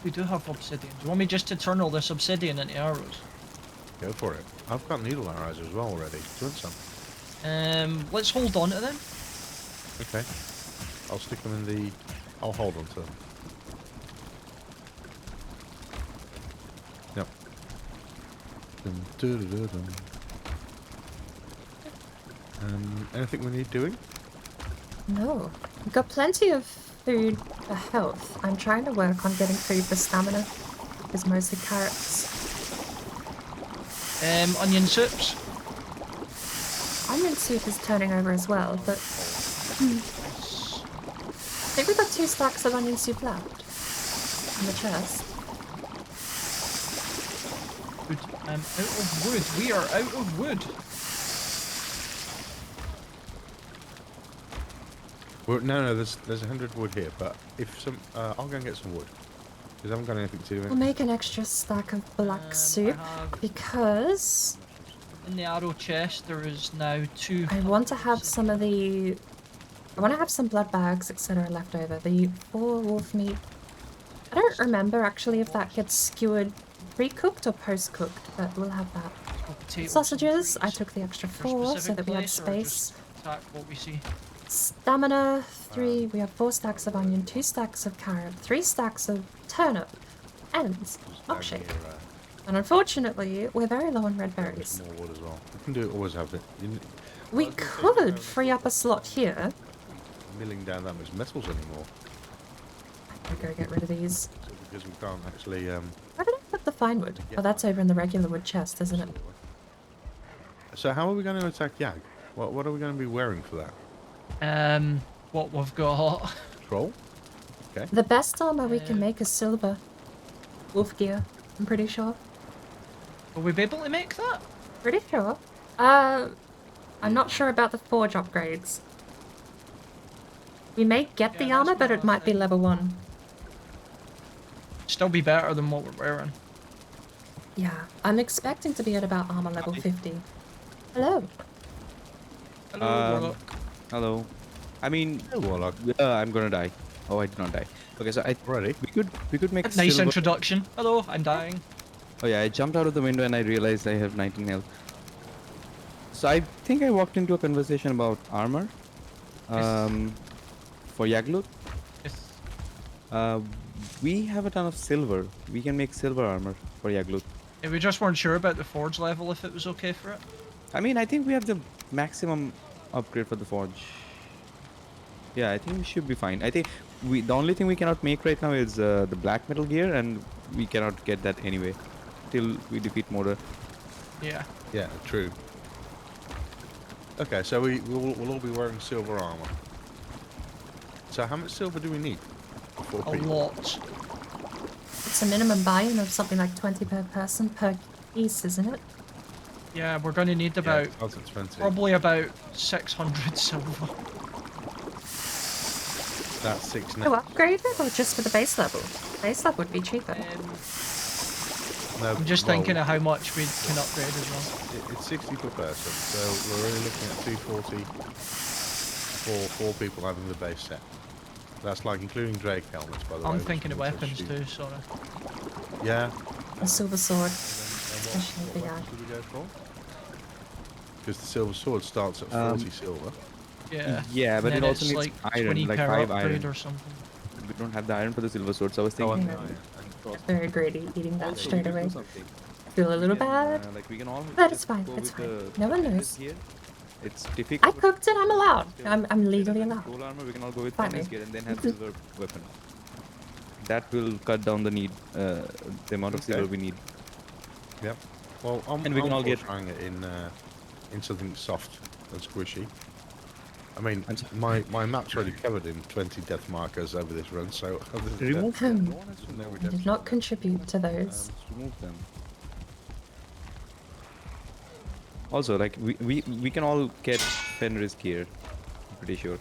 We do have obsidian. Do you want me just to turn all this obsidian into arrows? Go for it. I've got needle arrows as well already. Do you want some? Let's hold on to them. Okay. I'll stick them in the... I'll hold on to them. Yep. Dum, doo-doo-doo-dum. Anything we need doing? No. We've got plenty of food for health. I'm trying to work on getting food for stamina. It's mostly carrots. Onion soups. Onion soup is turning over as well, but I think we've got 2 stacks of onion soup left in the chest. Wood. I'm out of wood. We are out of wood. No, there's 100 wood here, but if some, I'll go and get some wood because I haven't got anything to do. I'll make an extra stack of black soup I have because in the arrow chest there is now 2. I want to have some of the. I want to have some blood bags, etc. left over. The 4 wolf meat. I don't remember actually if that gets skewered pre-cooked or post-cooked, but we'll have that. potatoes Sausages, and I trees. took the extra For 4 so specific that we had place or space. just attack what we see? Stamina, 3. We have 4 stacks of onion, 2 stacks of carrot, 3 stacks of turnip, and milkshake. And unfortunately, we're very low on red berries. More wood as well. We can always have it. We could free up a slot here. Milling down that much metals anymore. I'm gonna go get rid of these. Because we can't actually. Where did I put the fine wood? Oh, that's over in the regular wood chest, isn't it? So how are we going to attack Yag? What are we going to be wearing for that? What we've got. Troll? Okay. The best armor we can make is silver. Wolf gear, I'm pretty sure. Will we be able to make that? Pretty sure. I'm not sure about the forge upgrades. We may get the Yeah, armor, that's but what it I might be think. level 1. Still be better than what we're wearing. Yeah, I'm expecting to be at about armor level 50. Hello. Hello, Warlock. Hello. I mean, Hey, Warlock. I'm gonna die. Oh, I did not die. Okay, so Ready? we could make Nice silver. introduction. Hello, I'm dying. Oh yeah, I jumped out of the window and I realized I have 19 health. So I think I walked into a conversation about armor. For Yaglut. Yes. We have a ton of silver. We can make silver armor for Yaglut. Yeah, we just weren't sure about the forge level, if it was okay for it. I mean, I think we have the maximum upgrade for the forge. Yeah, I think we should be fine. I think the only thing we cannot make right now is the black metal gear, and we cannot get that anyway till we defeat Mordor. Yeah. Yeah, true. Okay, so we'll all be wearing silver armor. So how much silver do we need? For A lot. It's a minimum buy-in of something like 20 per person per piece, isn't it? Yeah, we're gonna need about That's expensive. probably about 600 silver. That's 6 To now. upgrade it, or just for the base level? Base level would be cheaper. No, I'm just well, thinking of how much we can upgrade as well. It's 60 per person, so we're only looking at 240 for 4 people having the base set. That's like including Drake helmets, by the way. I'm which thinking of means weapons shoot- too, sorry. Yeah. A silver sword. And Especially what the weapons Yag. do we go for? Because the silver sword starts at 40 silver. Yeah. Yeah, And but then it also it's needs like iron, 20 like per 5 upgrade iron. or something. We don't have the iron for the silver sword, so I was thinking. I'm very greedy eating that Also, straight we can do away. something. I feel a little We can, bad. like we can all But it's just fine, go it's with fine. the No one furnace knows. gear. It's difficult. I cooked it, I'm allowed. I'm legally allowed. Gold armor, we can all go with Fine. furnace gear and then have silver weapon. That will cut down the need, the amount of silver Okay. we need. Yep. Well, And we can all get- trying it in something soft and squishy. I mean, And- my map's already covered in 20 death markers over this run, so other than Remove Hmm. them. No one has to No know. I redemption. did not contribute to those. Remove them. Also, like we can all get Fenris gear. I'm pretty sure.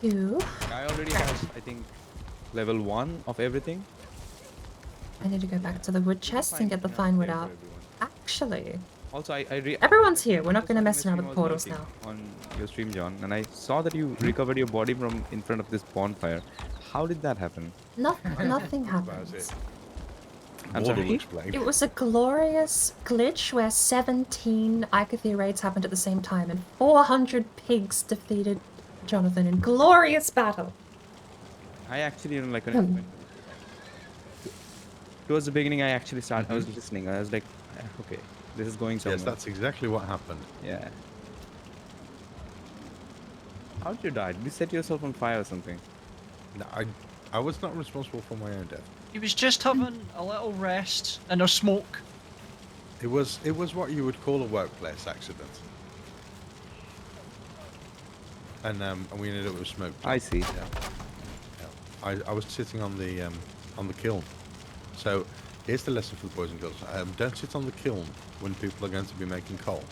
You? I already have, I think, level 1 of everything. I need to go back to the wood chest and get the fine wood out. Actually, Also, everyone's here. We're not gonna mess around with was portals working now. on your stream, John, and I saw that you recovered your body from in front of this bonfire. How did that happen? Nothing That's happens. it. I'm Mordor will sorry? explain. It was a glorious glitch where 17 Icathia raids happened at the same time and 400 pigs defeated Johnathan in glorious battle. I actually didn't like Hmm. towards the beginning. I actually started. I was listening. I was like, okay, this is going somewhere. Yes, that's exactly what happened. Yeah. How did you die? Did you set yourself on fire or something? No, I was not responsible for my own death. He was just having a little rest and a smoke. It was what you would call a workplace accident. And we ended up with smoke. I see. Yeah. I was sitting on the kiln. So here's the lesson for the boys and girls. Don't sit on the kiln when people are going to be making coal.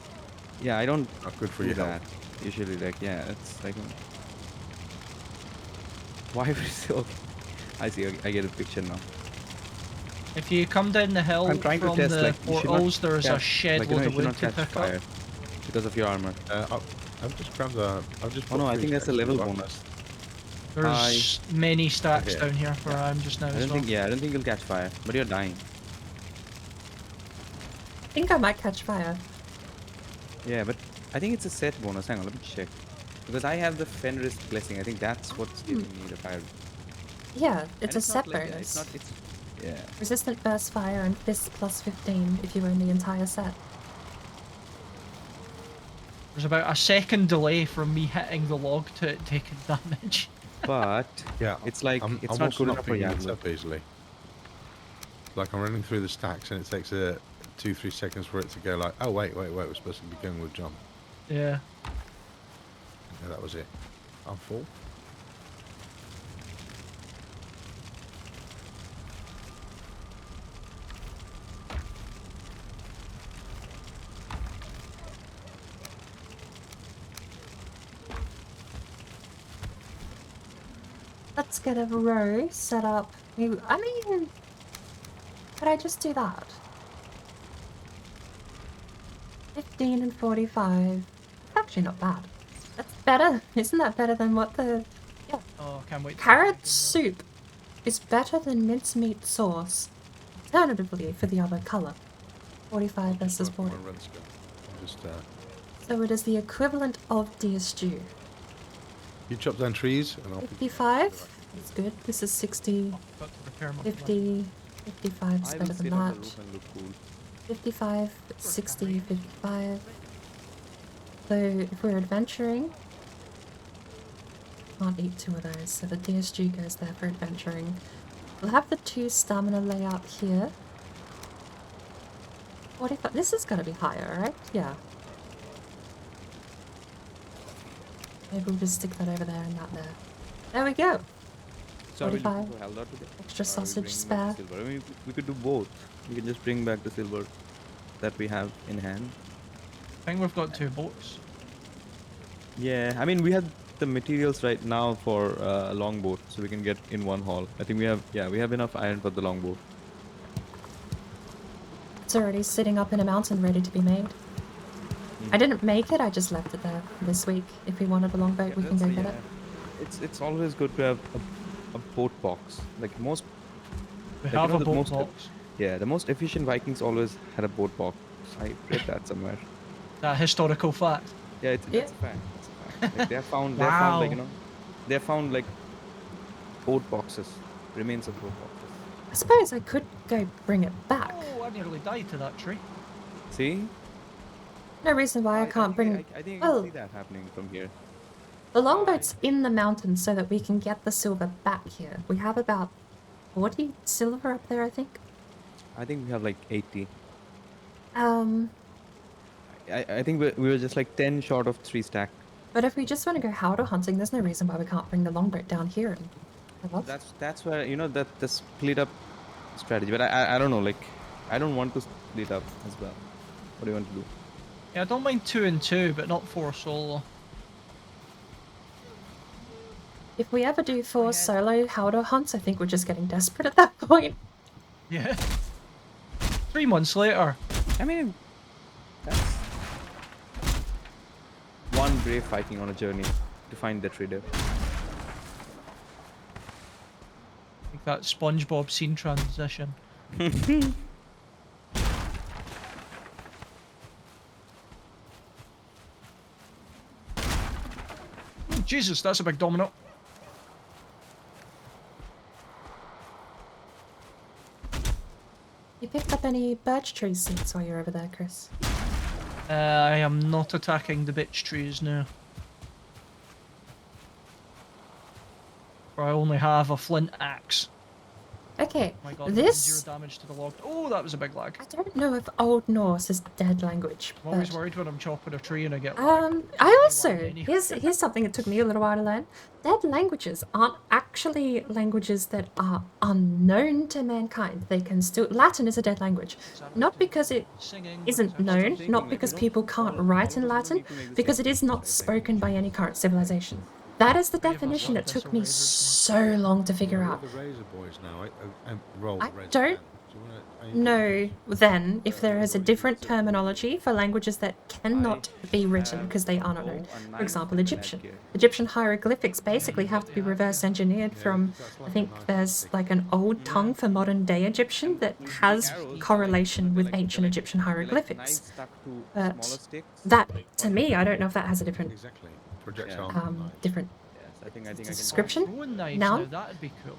Yeah, I don't Not good for do your that. health. Usually, like, yeah, it's like. Why would you say okay? I see. Okay, I get a picture now. If you come down the hill I'm trying to from test, the like, you should not portals, there's a catch- shed like, you know, load you of should wood not to catch pick fire up. because of your armor. I've just grabbed I've just. Oh no, put I 3 think that's a stacks of level rock. bonus. There's many stacks Okay. down here where I'm just now I as don't well. think. Yeah, I don't think you'll catch fire, but you're dying. I think I might catch fire. Yeah, but I think it's a set bonus. Hang on, let me check. Because I have the Fenris blessing. I think that's what's giving me the fire. Yeah, And it's a set like, bonus. It's not. It's yeah. Resistant burst fire and fist plus 15 if you own the entire set. There's about a second delay from me hitting the log to it taking damage. But Yeah, it's like I'm it's I'm not also good not enough for picking it Yaglu. up easily. Like I'm running through the stacks and it takes 2-3 seconds for it to go like, oh wait, we're supposed to be going with John. Yeah. Yeah, that was it. I'm full. Let's get a row set up. I mean, could I just do that? 15 and 45. Actually not bad. That's better. Isn't that better than what the... Yeah. Oh, can't wait. to Carrot get soup is better than mincemeat sauce. Alternatively, for the other colour. 45 versus Just working 40. my run skill. I'm just So it is the equivalent of deer stew. you chop down trees and I'll pick 55. That's good. This is 60, got to repair my 50, 55 is I will better than sit on the that. roof and look cool. 55, 60, 55. So if we're adventuring, can't eat 2 of those, so the deer stew goes there for adventuring. We'll have the 2 stamina layout here. 45, this is gonna be higher, right? Yeah. Maybe we'll just stick that over there and that there. There we go! So are we 45. looking for Haldor today? Extra Or are we sausage bringing back spare. the silver? I mean, we could do both. We can just bring back the silver that we have in hand. I think we've got 2 boats. Yeah, I mean, we have the materials right now for a longboat, so we can get in one haul. I think we have enough iron for the longboat. It's already sitting up in a mountain ready to be made. I didn't make it, I just left it there this week. If we wanted a longboat, we can go get it. It's always good to have a boat box. Like most, We Like, you have know, a the boat most- box. yeah, the most efficient Vikings always had a boat box. I read that somewhere. That historical fact. Yeah, it's Yeah. a fact. It's a fact. Like, they have found like, Wow. they have found like boat boxes, remains of boat boxes. I suppose I could go bring it back. Oh, I nearly died to that tree. See? No reason why I can't bring... I think I can Well, see that happening from here. the longboat's in the mountain so that we can get the silver back here. We have about 40 silver up there, I think. I think we have like 80. Um, I think we were just like 10 short of 3 stack. but if we just want to go Haldor hunting, there's no reason why we can't bring the longboat down here and have off. That's where that the split up strategy. But I don't know, like I don't want to split up as well. What do you want to do? Yeah, I don't mind 2 and 2, but not 4 solo. If we ever do 4 solo Haldor hunts, I think we're just getting desperate at that point. Yeah. 3 months later. I mean, that's one brave Viking on a journey to find the trader. Like that SpongeBob scene transition. Oh, Jesus, that's a big domino. You picked up any birch tree seeds while you're over there, Chris? I am not attacking the bitch trees now. For I only have a flint axe. Okay, Oh my god, this... 0 damage to the log. Oh, that was a big lag. I don't know if Old Norse is dead language, I'm always but... worried when I'm chopping a tree and I get lag. I also, Anyway. here's something that took me a little while to learn. Dead languages aren't actually languages that are unknown to mankind. They can still... Latin is a dead language. Not because it Singing, isn't known, not because people can't write in Latin, because it is not spoken by any current civilization. That is the Three of us definition. got It this took already, me there's so long to figure We're out. the Razor Boys now. I roll I the Razor don't Can. Do you wanna- are you doing know then if there is a different terminology for languages that cannot be written have because they a are not bow, known. a For knife, example, and Egyptian. headgear. Egyptian hieroglyphics basically you've have got to be the reverse idea. engineered Yeah, from, that's I like a think nice there's thick- like an old Yeah. tongue for modern day Egyptian that The has arrows are like- correlation they're with like- ancient they're Egyptian like hieroglyphics. knives stuck to But smaller sticks. that, to me, I don't know if that has a different Exactly. Projectile Yeah. knives. different Yes, I think I can. description. Throwing knives Noun? now, that'd be cool.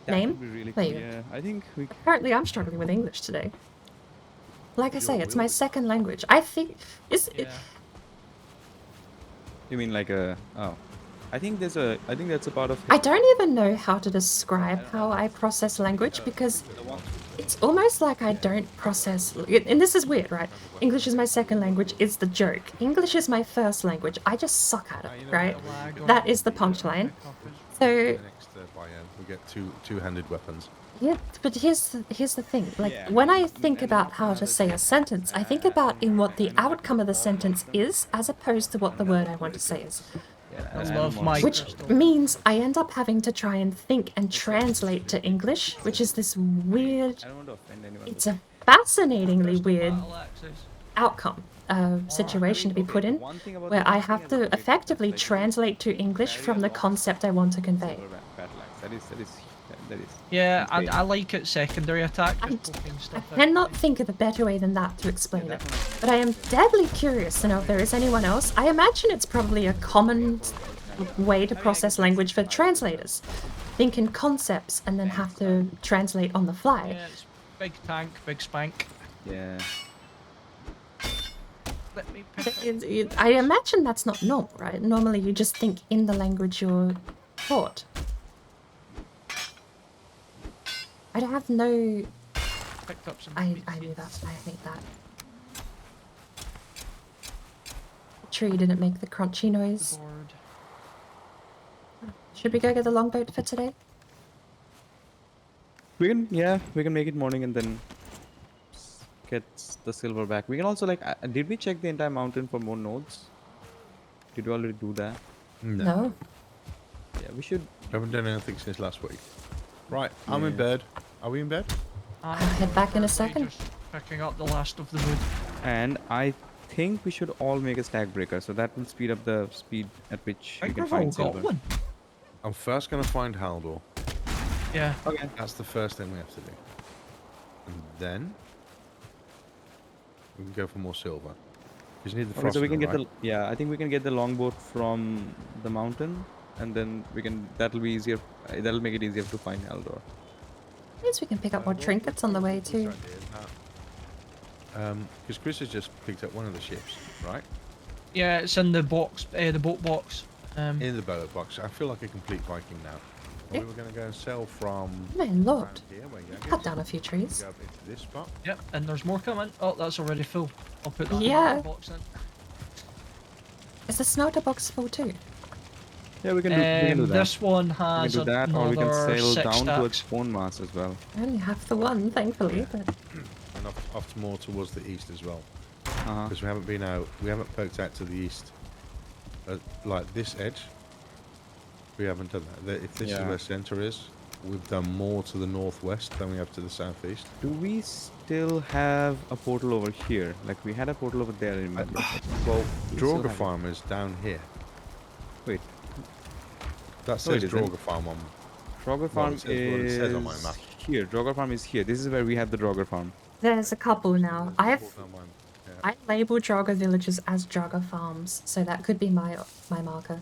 That Name? would be really There cool. you go. Yeah, I think we. Apparently, I'm struggling with English today. Like I say, Sure, it's we'll my be. second language. I think is it, Yeah. You mean like a? Oh, I think there's a. I think that's a part of. I don't even know how to describe how I process language because it's almost like I don't process. And this is weird, right? English is my second language. Is the joke. English is my first language. I just suck at it, right? Lag on That it. is the punchline. Pick up is- So The next biome, we get two-handed weapons. yeah, but here's the thing. Like Yeah, when I and- think and about not how to another say a thing. sentence, I think about in what the and not outcome of the all sentence of them. is, as opposed to what the word I want to say is. Yeah, I and love more- my Which crystal. means I end up having to try and think and translate to English, which is this weird. I don't want to offend anyone. It's a fascinatingly Crystal weird battle axes. outcome situation to be put in, where I have to effectively translate to English from the concept I want to convey. Battle axe. That is. Yeah, insane. I like it secondary attack, I just poking I stuff out. cannot think of a better way than that to explain it. But I am deadly curious to know if there is anyone else. I imagine it's probably a common way to process language for translators. Think in concepts and then have to translate on the fly. Yeah, it's big tank, big spank. Yeah. Let me pick up. I imagine that's not normal, right? Normally you just think in the language you're taught. I don't have no... Picked up some I meat knew seeds. that. I hate that. The tree didn't make the crunchy The noise. board. Should we go get the longboat for today? We can make it morning and then get the silver back. We can also like did we check the entire mountain for more nodes? Did we already do that? No. Yeah, we should. Haven't done anything since last week. Right, I'm in Yeah. bed. Are we in bed? I'm head back in a currently second. just picking up the last of the wood. And I think we should all make a stack breaker, so that will speed up the speed at which I you think can we've all find got silver. one. I'm first going to find Haldor. Yeah. Okay. That's the first thing we have to do. And then we can go for more silver. Because you need the Okay, frost. so we can get right? the I think we can get the longboat from the mountain, and then we can that'll be easier. That'll make it easier to find Haldor. Means we can pick up more trinkets on the way too. Because Chris has just picked up one of the ships, right? Yeah, it's in the box, the boat box. In the boat box. I feel like a complete Viking now. And Yeah. we were going to go and sell from My lord. around here, where you Cut down a few trees. go up into this spot. Yep, and there's more coming. Oh, that's already full. I'll put that Yeah. in the box then. Is the smelter box full too? Yeah, we can do that. This one We can has do that, or we can another sail 6 down towards stacks. Bone Mass as well. I only have the one, thankfully, but And off more towards the east as well. Uh-huh. Because we haven't been out, we haven't poked out to the east. Like this edge. We haven't done that. If this is Yeah. where center is, we've done more to the northwest than we have to the southeast. Do we still have a portal over here? Like we had a portal over there, remember? Well, We still Draugr have Farm is down here. Wait, That No, says it isn't. Draugr Farm on. Draugr Well, Farm it says what it is says on my map. here. Draugr Farm is here. This is where we have the Draugr Farm. there's a couple now. On mine. Yeah. I label Draugr villages as Draugr farms, so that could be my marker.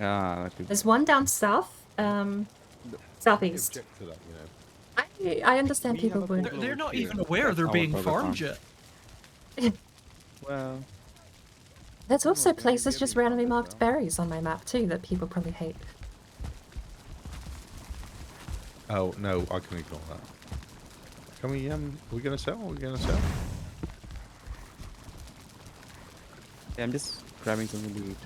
Ah, that could- There's one down south, southeast. Object to that, you know. I understand We people have a would. portal They're over not here. even aware That's they're our being Draugr farmed Farm. yet. Well, There's also they places are just being randomly farmed as marked well. berries on my map too that people probably hate. Oh no, I can ignore that. Can we? Are we gonna sell? Are we gonna sell? yeah, I'm just grabbing something to eat.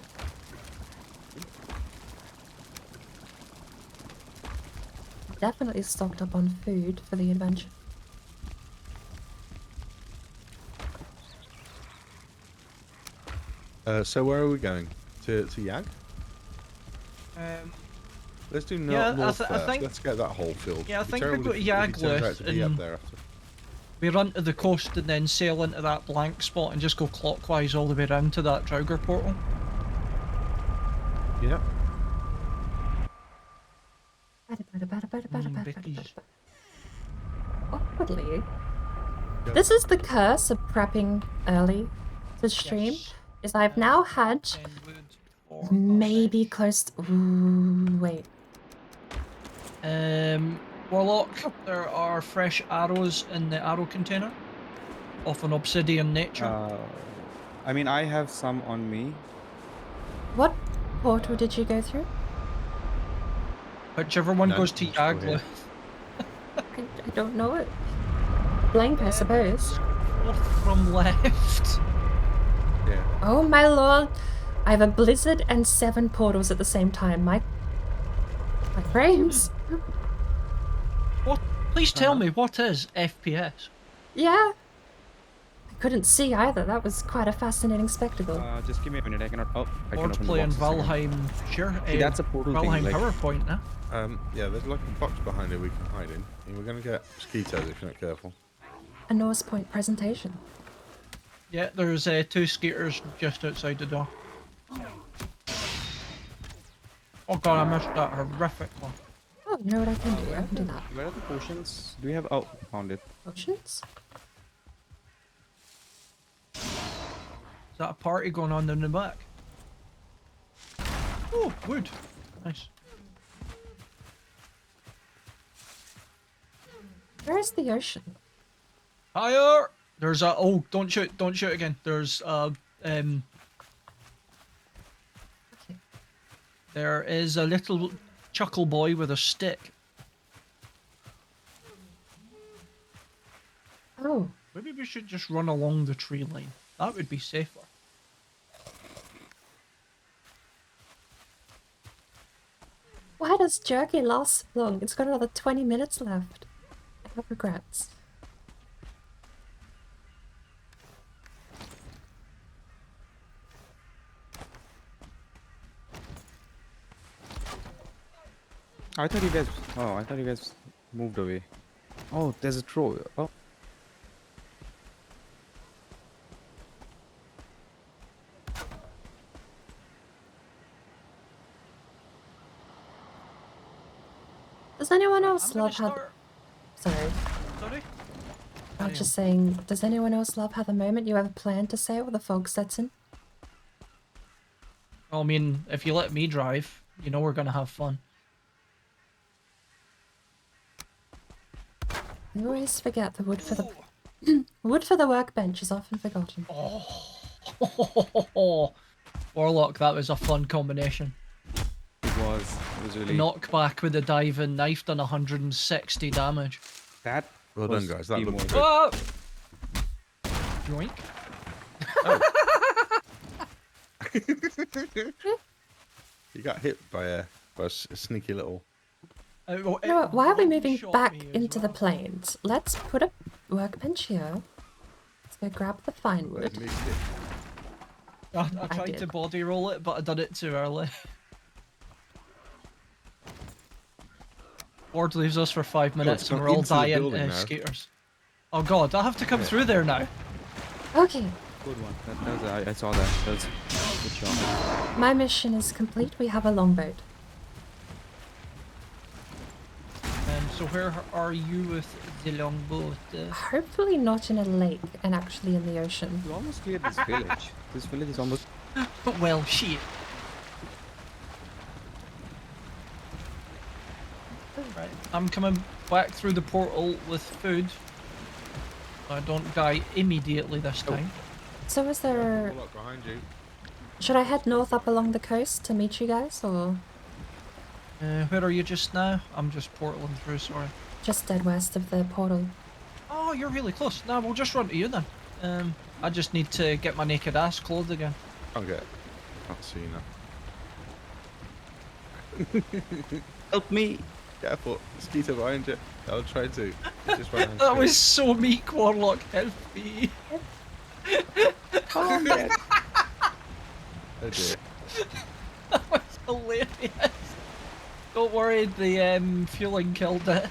Definitely stocked up on food for the adventure. So where are we going? To Yag? Let's do Yeah, north I first. think- Let's get that whole filled. Yeah, I It'd be think we terrible go to if it turns out Yagluth to be up and- there after. We run to the coast and then sail into that blank spot and just go clockwise all the way around to that Draugr portal. Yeah. Vicky's. Awkwardly. Yep. This is the curse of prepping early to stream. Yes. Is I've now had 10 wood for a maybe bench. close to, ooh, wait. Warlock, there are fresh arrows in the arrow container of an obsidian nature. I mean, I have some on me. What portal did you go through? Whichever one None, goes to I'm still here. Yagluth. I don't know it. Blank, I suppose. Fourth from left. Yeah. Oh my lord. I have a blizzard and 7 portals at the same time. My frames. What? Please tell me, what is FPS? Yeah. I couldn't see either. That was quite a fascinating spectacle. Just give me a minute. I cannot. Oh, I can open the Roleplay and box a second. Valheim. Sure. See, that's a portal thing, Valheim like- PowerPoint now. Yeah, there's like a box behind it we can hide in. And we're gonna get mosquitoes if you're not careful. A Norse Point presentation. Yeah, there's 2 skaters just outside the door. Oh god, I missed that horrific one. Oh, you know what I can do? I can do that. Where are the potions? Do we have? Oh, found it. Potions? Is that a party going on in the back? Oh, wood. Nice. Where is the ocean? Higher! There's a... Oh, don't shoot again. There's Okay. There is a little chuckle boy with a stick. Oh, Maybe we should just run along the tree line. That would be safer. why does jerky last so long? It's got another 20 minutes left. I have regrets. I thought you guys. Oh, I thought you guys moved away. Oh, there's a troll. Oh. Does anyone I'm else gonna love how... start... Sorry. Sorry? I was just saying, does anyone else love how the moment you have a plan to say it when the fog sets in? I mean, if you let me drive, you know we're gonna have fun. I always forget the wood for the... wood for the workbench is often forgotten. Oh, Warlock, that was a fun combination. It was really. Knockback with the diving knife done 160 damage. That. Well was done, guys. That looks teamwork. good. Joink. You got hit by a sneaky little. You know what, why are we moving back into the plains? Let's put a workbench here. Let's go grab the fine wood. Missed it. I I tried to did. body roll it, but I did it too early. Ward leaves us for 5 minutes gone and we're all into the dying building now. skaters. Oh god, I have to come Yeah. through there now. Okay, Good one. That was, I saw that. That was good shot. my mission is complete. We have a longboat. So where are you with the longboat? Hopefully not in a lake and actually in the ocean. You almost cleared this village. This village is almost. Well, shit. Right, I'm coming back through the portal with food. I don't die immediately this time. So is there... Warlock behind you. Should I head north up along the coast to meet you guys, or Where are you just now? I'm just portaling through, sorry. just dead west of the portal? Oh, you're really close. Nah, we'll just run to you then. I just need to get my naked ass clothed again. Can't get it. Can't see now. Help me! Careful. Mosquito behind you. I'll try to. It just ran That straight. was so meek, Warlock. Help me. Oh, man. Oh dear. That was hilarious. Don't worry, the fueling killed it.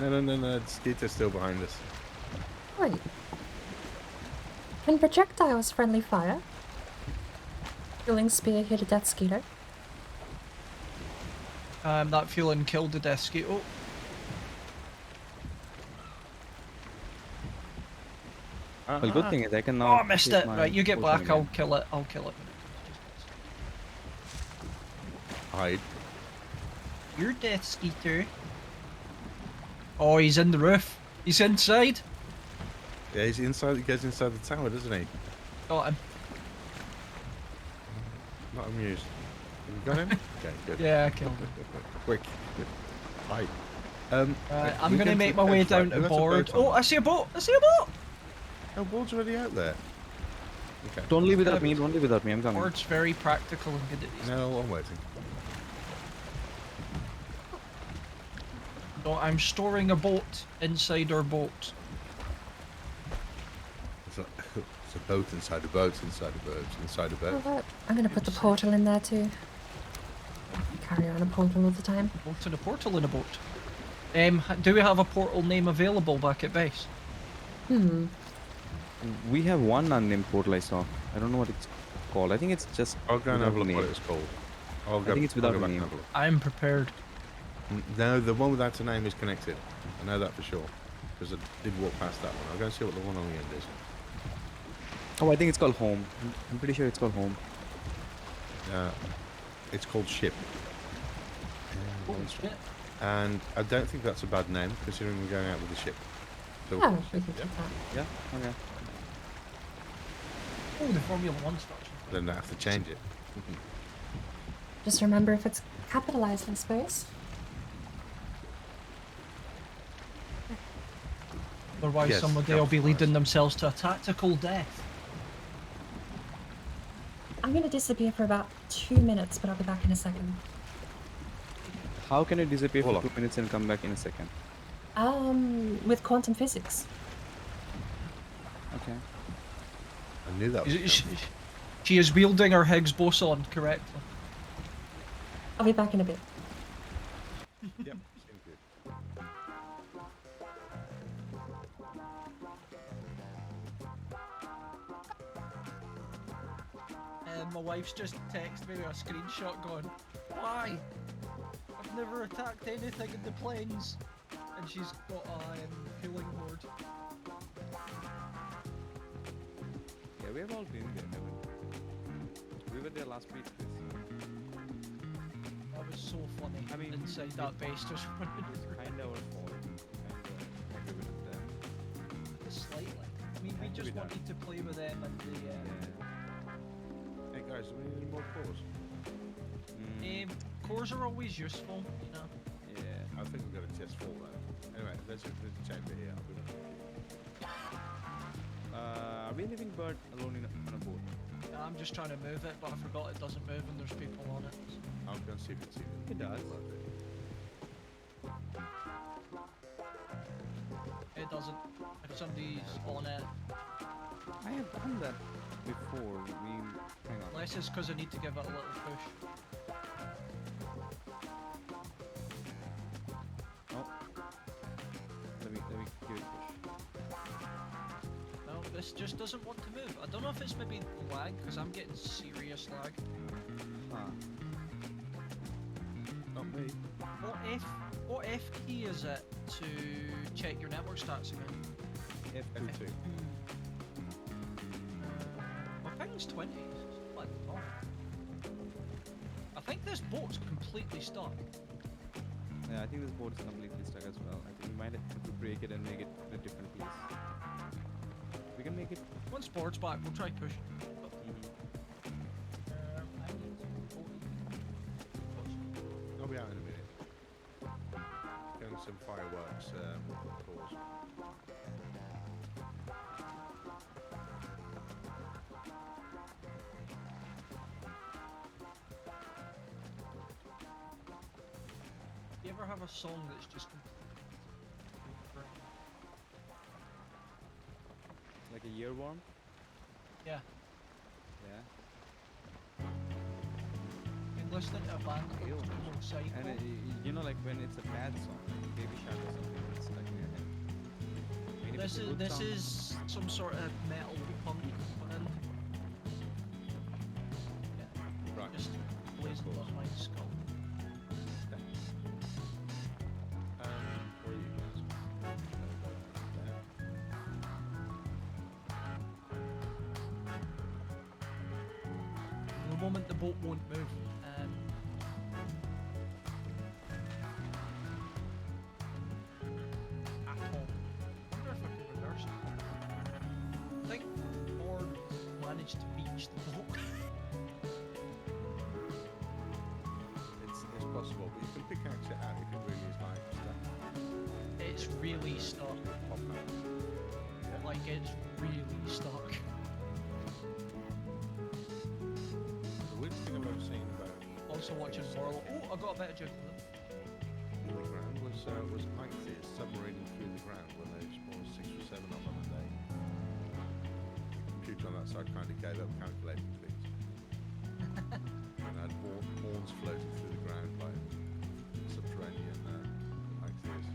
No. Skeeter's still behind us. Wait. Can projectiles friendly fire? Killing spear hit a death skeeter. That fueling killed the death skeet. Oh, Well, good thing is I can oh, now. I missed take it. my Right, you get potion back. I'll again. kill it. I'll kill it. Hide. Your death skeeter. Oh, he's in the roof. He's inside. Yeah, he's inside. He goes inside the tower, doesn't he? Got him. Not amused. Have you got him? Okay, good. Yeah, I killed him. Quick. Good. Hide. Right, I'm we gonna go make to my the way coast, down right? to That's a board. boat on Oh, there. I see a boat. I see a boat. Oh, board's already out there. Okay. Don't leave without me. Don't leave without me. I'm coming. Board's very practical and good at these. No, I'm waiting. So I'm storing a boat inside our boat. It's a boat inside a boat inside a boat inside a Oh, boat. look. I'm gonna put the portal in there too. Carry on a portal all the time. Boat in a portal in a boat. Do we have a portal name available back at base? We have one unnamed portal I saw. I don't know what it's called. I think it's just. I'll go and have a without look a what name. it's called. I'll I go, think it's I'll without go a back and name. have a look. I'm prepared. No, the one without a name is connected. I know that for sure. Because I did walk past that one. I'll go and see what the one on the end is. Oh, I think it's called home. I'm pretty sure it's called home. It's called Ship. Oh, shit. And I don't think that's a bad name, considering we're going out with the ship. So Oh, we can yeah. keep that. Yeah. Okay. Oh, the Formula One structure. Then I have to change it. Just remember if it's capitalized, I suppose. Otherwise, Yes, somebody will be capitalised. leading themselves to a tactical death. I'm gonna disappear for about 2 minutes, but I'll be back in a second. How can it disappear Hold for on. 2 minutes and come back in a second? With quantum physics. Okay. I knew that was She, coming. she is wielding her Higgs boson correctly. I'll be back in a bit. Yep, seems good. My wife's just texted me with a screenshot going, "Why? I've never attacked anything in the plains." And she's got a fueling board. Yeah, we have all been there, haven't we? We were there last week. That was so funny. I mean, inside that base just running through. Kind of our fault. Kind of agree with them. Slightly. I mean, we Had to just be done. wanted to play with them and the Hey guys, do we need any more cores? Mm, cores are always useful, you know. yeah. I think we've got a test full though. Anyway, let's just check it here. I'll be back. Are we leaving Bird alone on a boat? I'm just trying to move it, but I forgot it doesn't move when there's people on it. I'll go and see if it's even. It does. It doesn't. If somebody's on it, I have done that before. Hang on. unless it's because I need to give it a little push. Oh. Let me give it a push. No, this just doesn't want to move. I don't know if it's maybe lag, because I'm getting serious lag. Huh. Not me. What F key is it to check your network stats again? F2. My ping's 20. What? Oh. I think this boat's completely stuck. Yeah, I think this boat is completely stuck as well. I think we might have to break it and make it in a different place. We can make it. Once board's back, we'll try push. I'll be out in a minute. Getting some fireworks cores. You ever have a song that's just Like a yearworm? yeah? Yeah. listening to a band called Ew. Emo Psycho. And you know, like when it's a bad song, like Baby Shark or something, it's stuck in your head. I mean, if it's a good This song- is some sort of metal punk band. Yeah, Right. just blazing above my skull. Where are you guys? The moment the boat won't move. At all. I wonder if I could reverse it. I think Ford managed to beach the boat. It's possible, but you can pickaxe it out if it really is like stuck. It's really stuck. Pop out. Yeah. Like, it's really stuck. The weirdest thing I've ever seen about Also watching Warlock. Oh, I got a bit of Johnathan. in the ground was Ichthys submarining through the ground when they spawned 6 or 7 of them a day. The computer on that side kind of gave up calculating things. And had horns floating through the ground like subterranean Ichthys.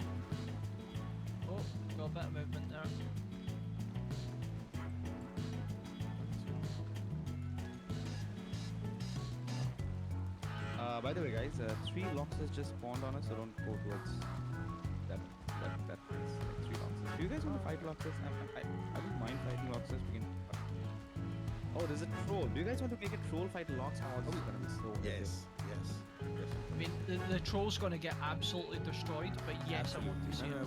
Oh, got a bit of movement there. By the way, guys, 3 loxes just spawned on us, so don't go towards that place. Like 3 loxes. Do you guys want to fight loxes? I don't mind fighting loxes. We can. Oh, there's a troll. Do you guys want to make a troll fight lox? Oh, this is gonna be so. Yes. I mean, the troll's gonna get absolutely destroyed, but yes, I want to see No, it.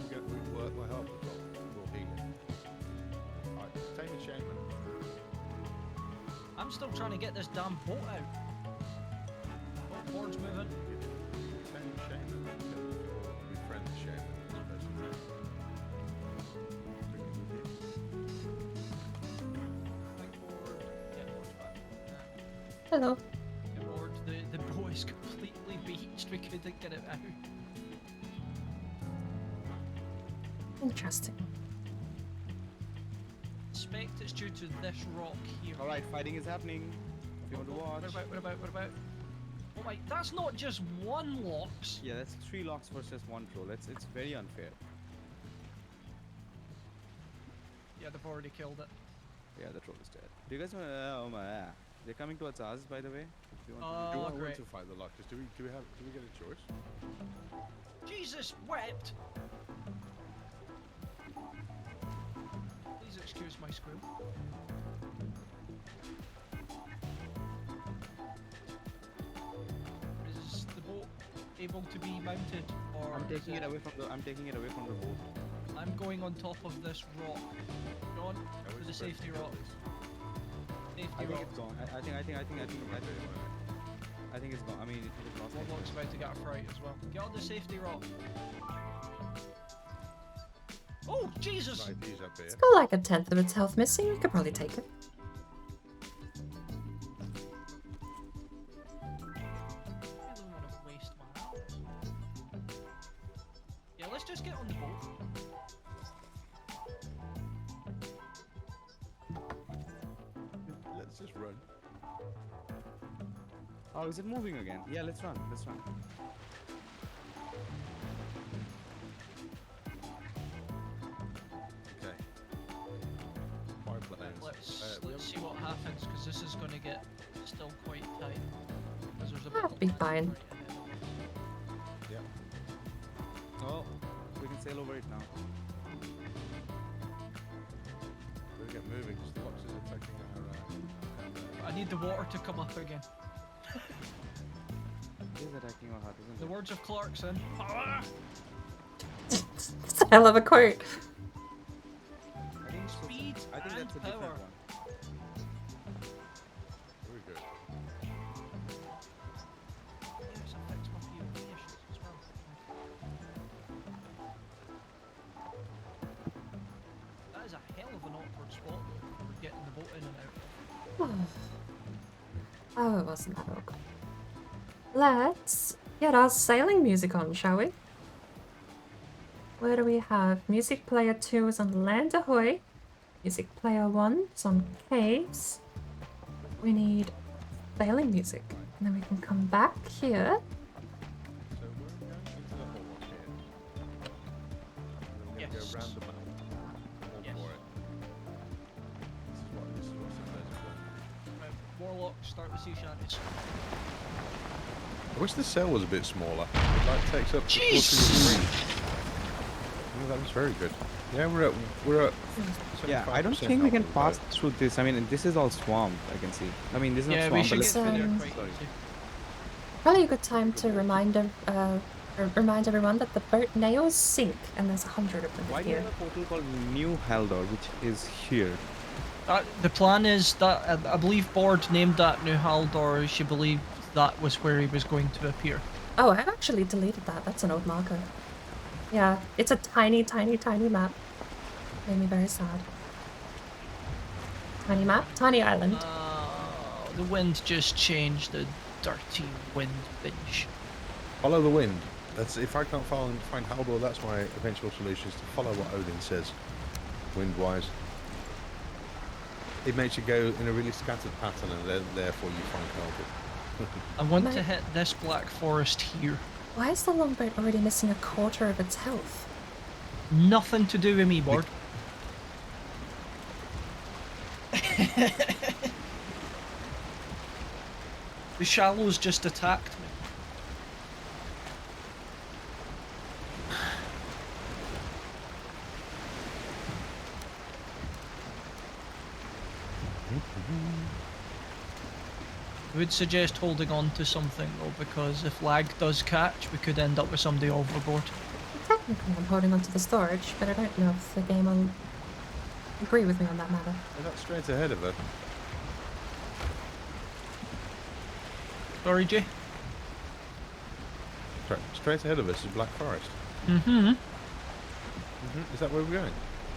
we'll help the troll. We'll heal it. Alright, tame the shaman. I'm still trying to get this damn boat out. Oh, Ford's moving. Tame the shaman. Or befriend the shaman. As opposed to bring it with you. Like Ford. Yeah, Ford's back. Hello. Yeah, Ford. The boat is completely beached. We couldn't get it out. Interesting. Suspect it's due to this rock here. All right, fighting is happening. If you want to watch. What about? Oh my, that's not just one lox. Yeah, that's 3 locks versus 1 troll. It's very unfair. Yeah, they've already killed it. Yeah, the troll is dead. Do you guys want? Oh my. They're coming towards us, by the way. If you want Oh, Do I want great. to fight the lockers? Do we get a choice? Jesus wept. Please excuse my scream. Is the boat able to be mounted, or I'm is taking it away from the. I'm taking it away from the boat. I'm going on top of this rock. John, How to is the it safety supposed to rock. do this? Safety I think rock. it's gone. I think it's gone. I mean, it lost. Warlock's about to get a fright as well. Get on the safety rock. Oh, Jesus! Right, he's up here. It's got like a tenth of its health missing. We could probably take it. I don't want to waste my health. Yeah, let's just get on the boat. Let's just run. Oh, is it moving again? Yeah, let's run. Let's run. Okay. Fire planes. Let's we see haven't- what happens, because this is going to get still quite tight. Because there's a That'll bit be of fine. right ahead of us. Yeah. Oh, we can sail over it now. Better get moving because the boxes are taking our. I need the water to come up again. It is attacking our heart, isn't The it? words of Clarkson. Ah! It's a hell of a quote. I think it's Speed I think and that's a different power. one. Very good. Yes, it fixed my POV issues as well. That is a hell of an awkward spot for getting the boat in and out. Oh, it wasn't that awkward. Let's get our sailing music on, shall we? Where do we have? Music player 2 is on Land Ahoy. Music player 1 is on Caves. We need sailing music. And then we can come back here. So we're going into the hole up here. And then we're going to Yes. go round the mountain. All Yes. for it. This is what sometimes Warlock, start with sea shanties. I wish the cell was a bit smaller. It like takes up the quarter of the Jesus! screen. Oh, that was very good. Yeah, we're at Yeah, I don't 75% think we can now, pass but- through this. I mean, this is all swamp, I can see. I mean, this is Yeah, not we swamp, should but get through there Um, quite Sorry. easy. Probably a good time to remind everyone that the boat nails sink, and there's 100 of them why do you here. have a portal called New Haldor, which is here? The plan is that I believe Bord named that New Haldor. She believed that was where he was going to appear. Oh, I've actually deleted that. That's an old marker. Yeah, it's a tiny, tiny, tiny map. Made me very sad. Tiny map, tiny island. The wind just changed. The dirty wind binge. Follow the wind. That's if I can't find Haldor, that's my eventual solution is to follow what Odin says, wind-wise. It makes you go in a really scattered pattern, and then therefore you find Haldor. I want My- to hit this black forest here. Why is the longboat already missing a quarter of its health? Nothing to do with me, Bord. The shallows just attacked me. I would suggest holding on to something though, because if lag does catch, we could end up with somebody overboard. Technically, I'm holding onto the storage, but I don't know if the game will agree with me on that matter. And that's straight ahead of her. Sorry, Jay? Straight ahead of us is Black Forest. Mm-hmm. Is that where we're going?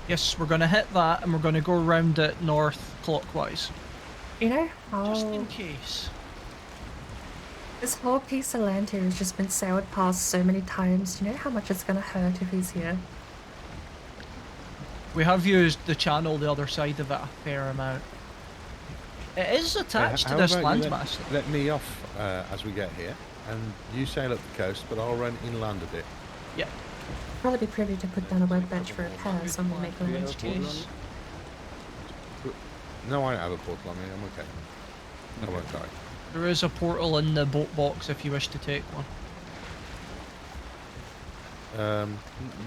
Yes, we're gonna hit that and we're gonna go around it north clockwise. You know Just in how case. this whole piece of land here has just been sailed past so many times. Do you know how much it's gonna hurt if he's here? We have used the channel the other side of it a fair amount. It is attached to How this about you landmass. let me off as we get here, and you sail up the coast, but I'll run inland a bit. Yeah. Probably be privy to put down a workbench for repairs when we make In land. which case, No, I don't have a portal on me. I'm okay. I won't die. there is a portal in the boat box if you wish to take one.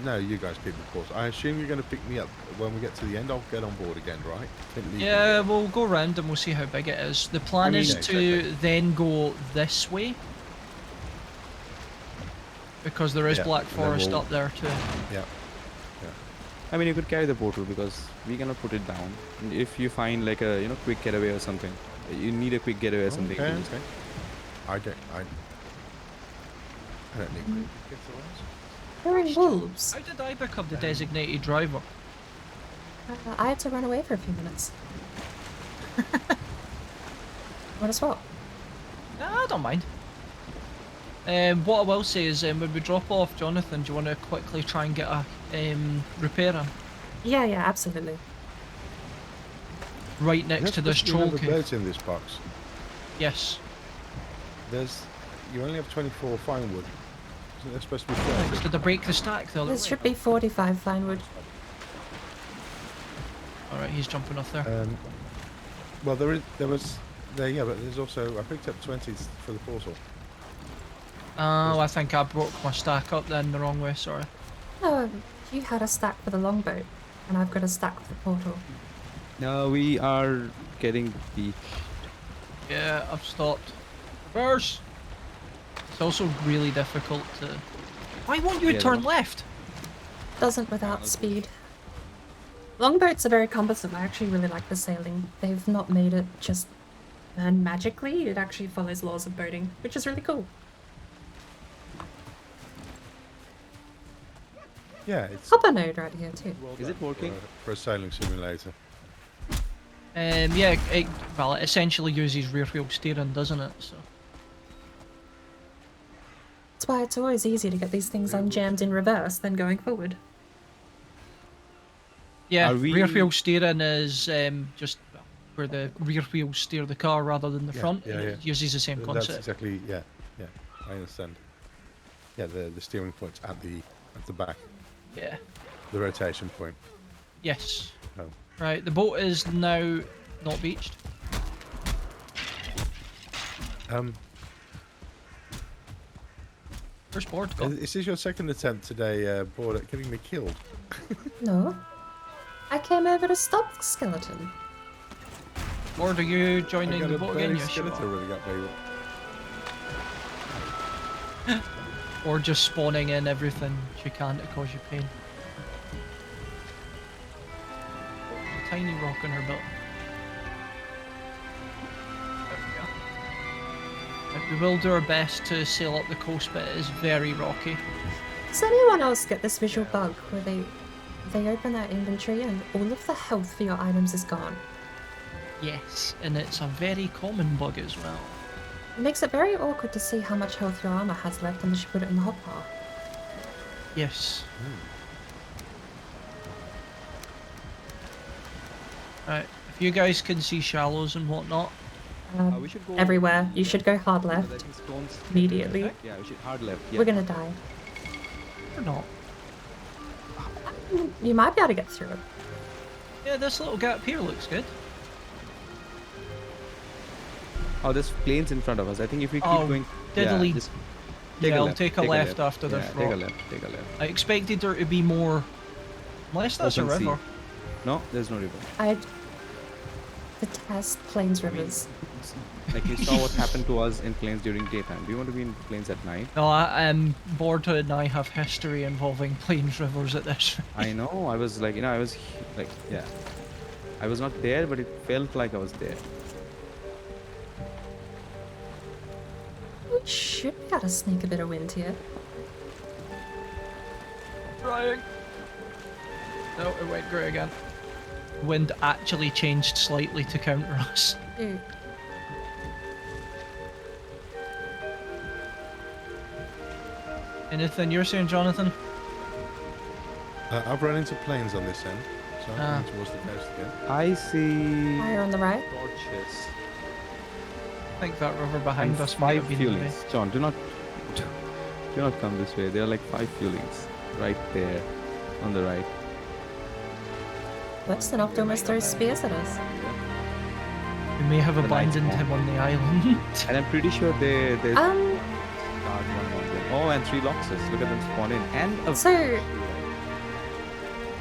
No, you guys keep the course. I assume you're going to pick me up when we get to the end. I'll get on board again, right? Don't leave me Yeah, here. we'll go round and we'll see how big it is. The plan mean, is yeah, to exactly. then go this way. Because there is Yeah, Black and then Forest we'll- up there too. Yeah. I mean, you could carry the portal because we cannot put it down. If you find like a quick getaway or something, you need a quick getaway or something. Okay, to use. okay. I don't need quick getaways. There are wolves. How did I become the designated driver? I had to run away for a few minutes. Want to swap? Nah, I don't mind. What I will say is when we drop off Johnathan, do you want to quickly try and get a repair in? Yeah, yeah, absolutely. Right next There's to this supposed to be troll another cave. boat in this box. Yes. You only have 24 fine wood. Isn't there supposed to be Thanks. 30? Did I break the stack the other There way? should be 45 fine wood. Alright, he's jumping off there. Well, yeah, but there's also I picked up 20 for the portal. Oh, I think I broke my stack up then the wrong way, sorry. No, you had a stack for the longboat, and I've got a stack for the portal. No, we are getting beached. Yeah, I've stopped. Reverse! It's also really difficult to... Why won't you Yeah, turn no. left? Doesn't without speed. Longboats are very cumbersome. I actually really like the sailing. They've not made it just burn magically. It actually follows laws of boating, which is really cool. Yeah, it's Hopper node right here too. Is it working? for a sailing simulator. Yeah, well, it essentially uses rear wheel steering, doesn't it? So That's why it's always easier to get these things unjammed in reverse than going forward. yeah, Are we- rear wheel steering is just well, where the rear wheels steer the car rather than the Yeah, front. yeah, and yeah. It uses the same That's concept. exactly, yeah, yeah. I understand. Yeah, the steering point's at the back, Yeah. the rotation point. Yes. Oh. Right, the boat is now not beached. Where's Board gone? Is this your second attempt today, Board, at getting me killed? No. I came over to stop the skeleton. Board, are you I joining got the a boat again? bloody Yes, you skeleton are. running at me. Or just spawning in everything she can to cause you pain. A tiny rock in her butt. There we go. Right, we will do our best to sail up the coast, but it is very rocky. Does anyone else get this visual bug where they open their inventory and all of the health for your items is gone? Yes, and it's a very common bug as well. It makes it very awkward to see how much health your armor has left unless you put it in the hotbar. Yes. Right, if you guys can see shallows and whatnot, We should go Everywhere. You should go hard I left. think stones. Immediately. Yeah, we should hard left. Yeah. We're gonna die. or not. You might be able to get through it. Yeah, this little gap here looks good. Oh, there's planes in front of us. I think if we keep Oh, going, diddly. yeah, just Yeah, a I'll left, take a left after yeah, this Take a rock. left. Take a left. I expected there to be more. Unless that's Open a sea. river. No, there's no river. I detest plains rivers. Like you saw what happened to us in planes during daytime. Do you want to be in planes at night? No, Borta and I have history involving plains rivers at this rate. I know. I was like, I was like, yeah. I was not there, but it felt like I was there. We should be able to sneak a bit of wind here. Trying. No, it went grey again. Wind actually changed slightly to counter us. Ooh. Anything you're saying, Jonathan? I've run into planes on this end, so I'm Ah. going towards the coast again. I see Fire on the right. torches. I think that river behind And us might 5 have been the way. fuelings. John, do not come this way. There are like 5 fuelings right there on the right. Worse than often almost throws spears at us. We may have The lights abandoned on. him on the island. And I'm pretty sure there's Um, start one more there. Oh, and 3 loxes. Look at them spawn in. And a so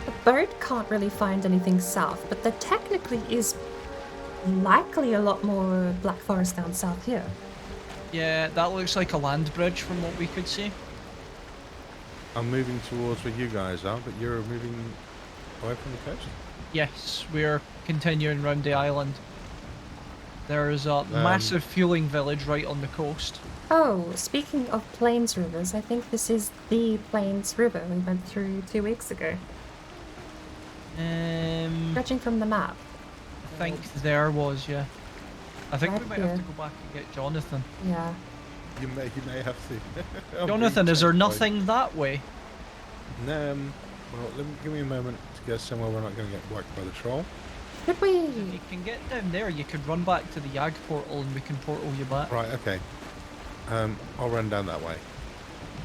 the boat can't really find anything south, but there technically is likely a lot more black forest down south here. Yeah, that looks like a land bridge from what we could see. I'm moving towards where you guys are, but you're moving away from the coast. Yes, we're continuing round the island. There is a massive fueling village right on the coast. Oh, speaking of Plains rivers, I think this is the Plains River we went through 2 weeks ago. Judging from the map. I think there was, yeah. I think we Right might have to here. go back and get Jonathan. Yeah. You may have to. I'm Jonathan, being is there chased by- nothing that way? No, well, give me a moment to get somewhere we're not going to get whacked by the troll. Could If we? you can get down there, you could run back to the Yag portal and we can portal you back. Right, okay. I'll run down that way.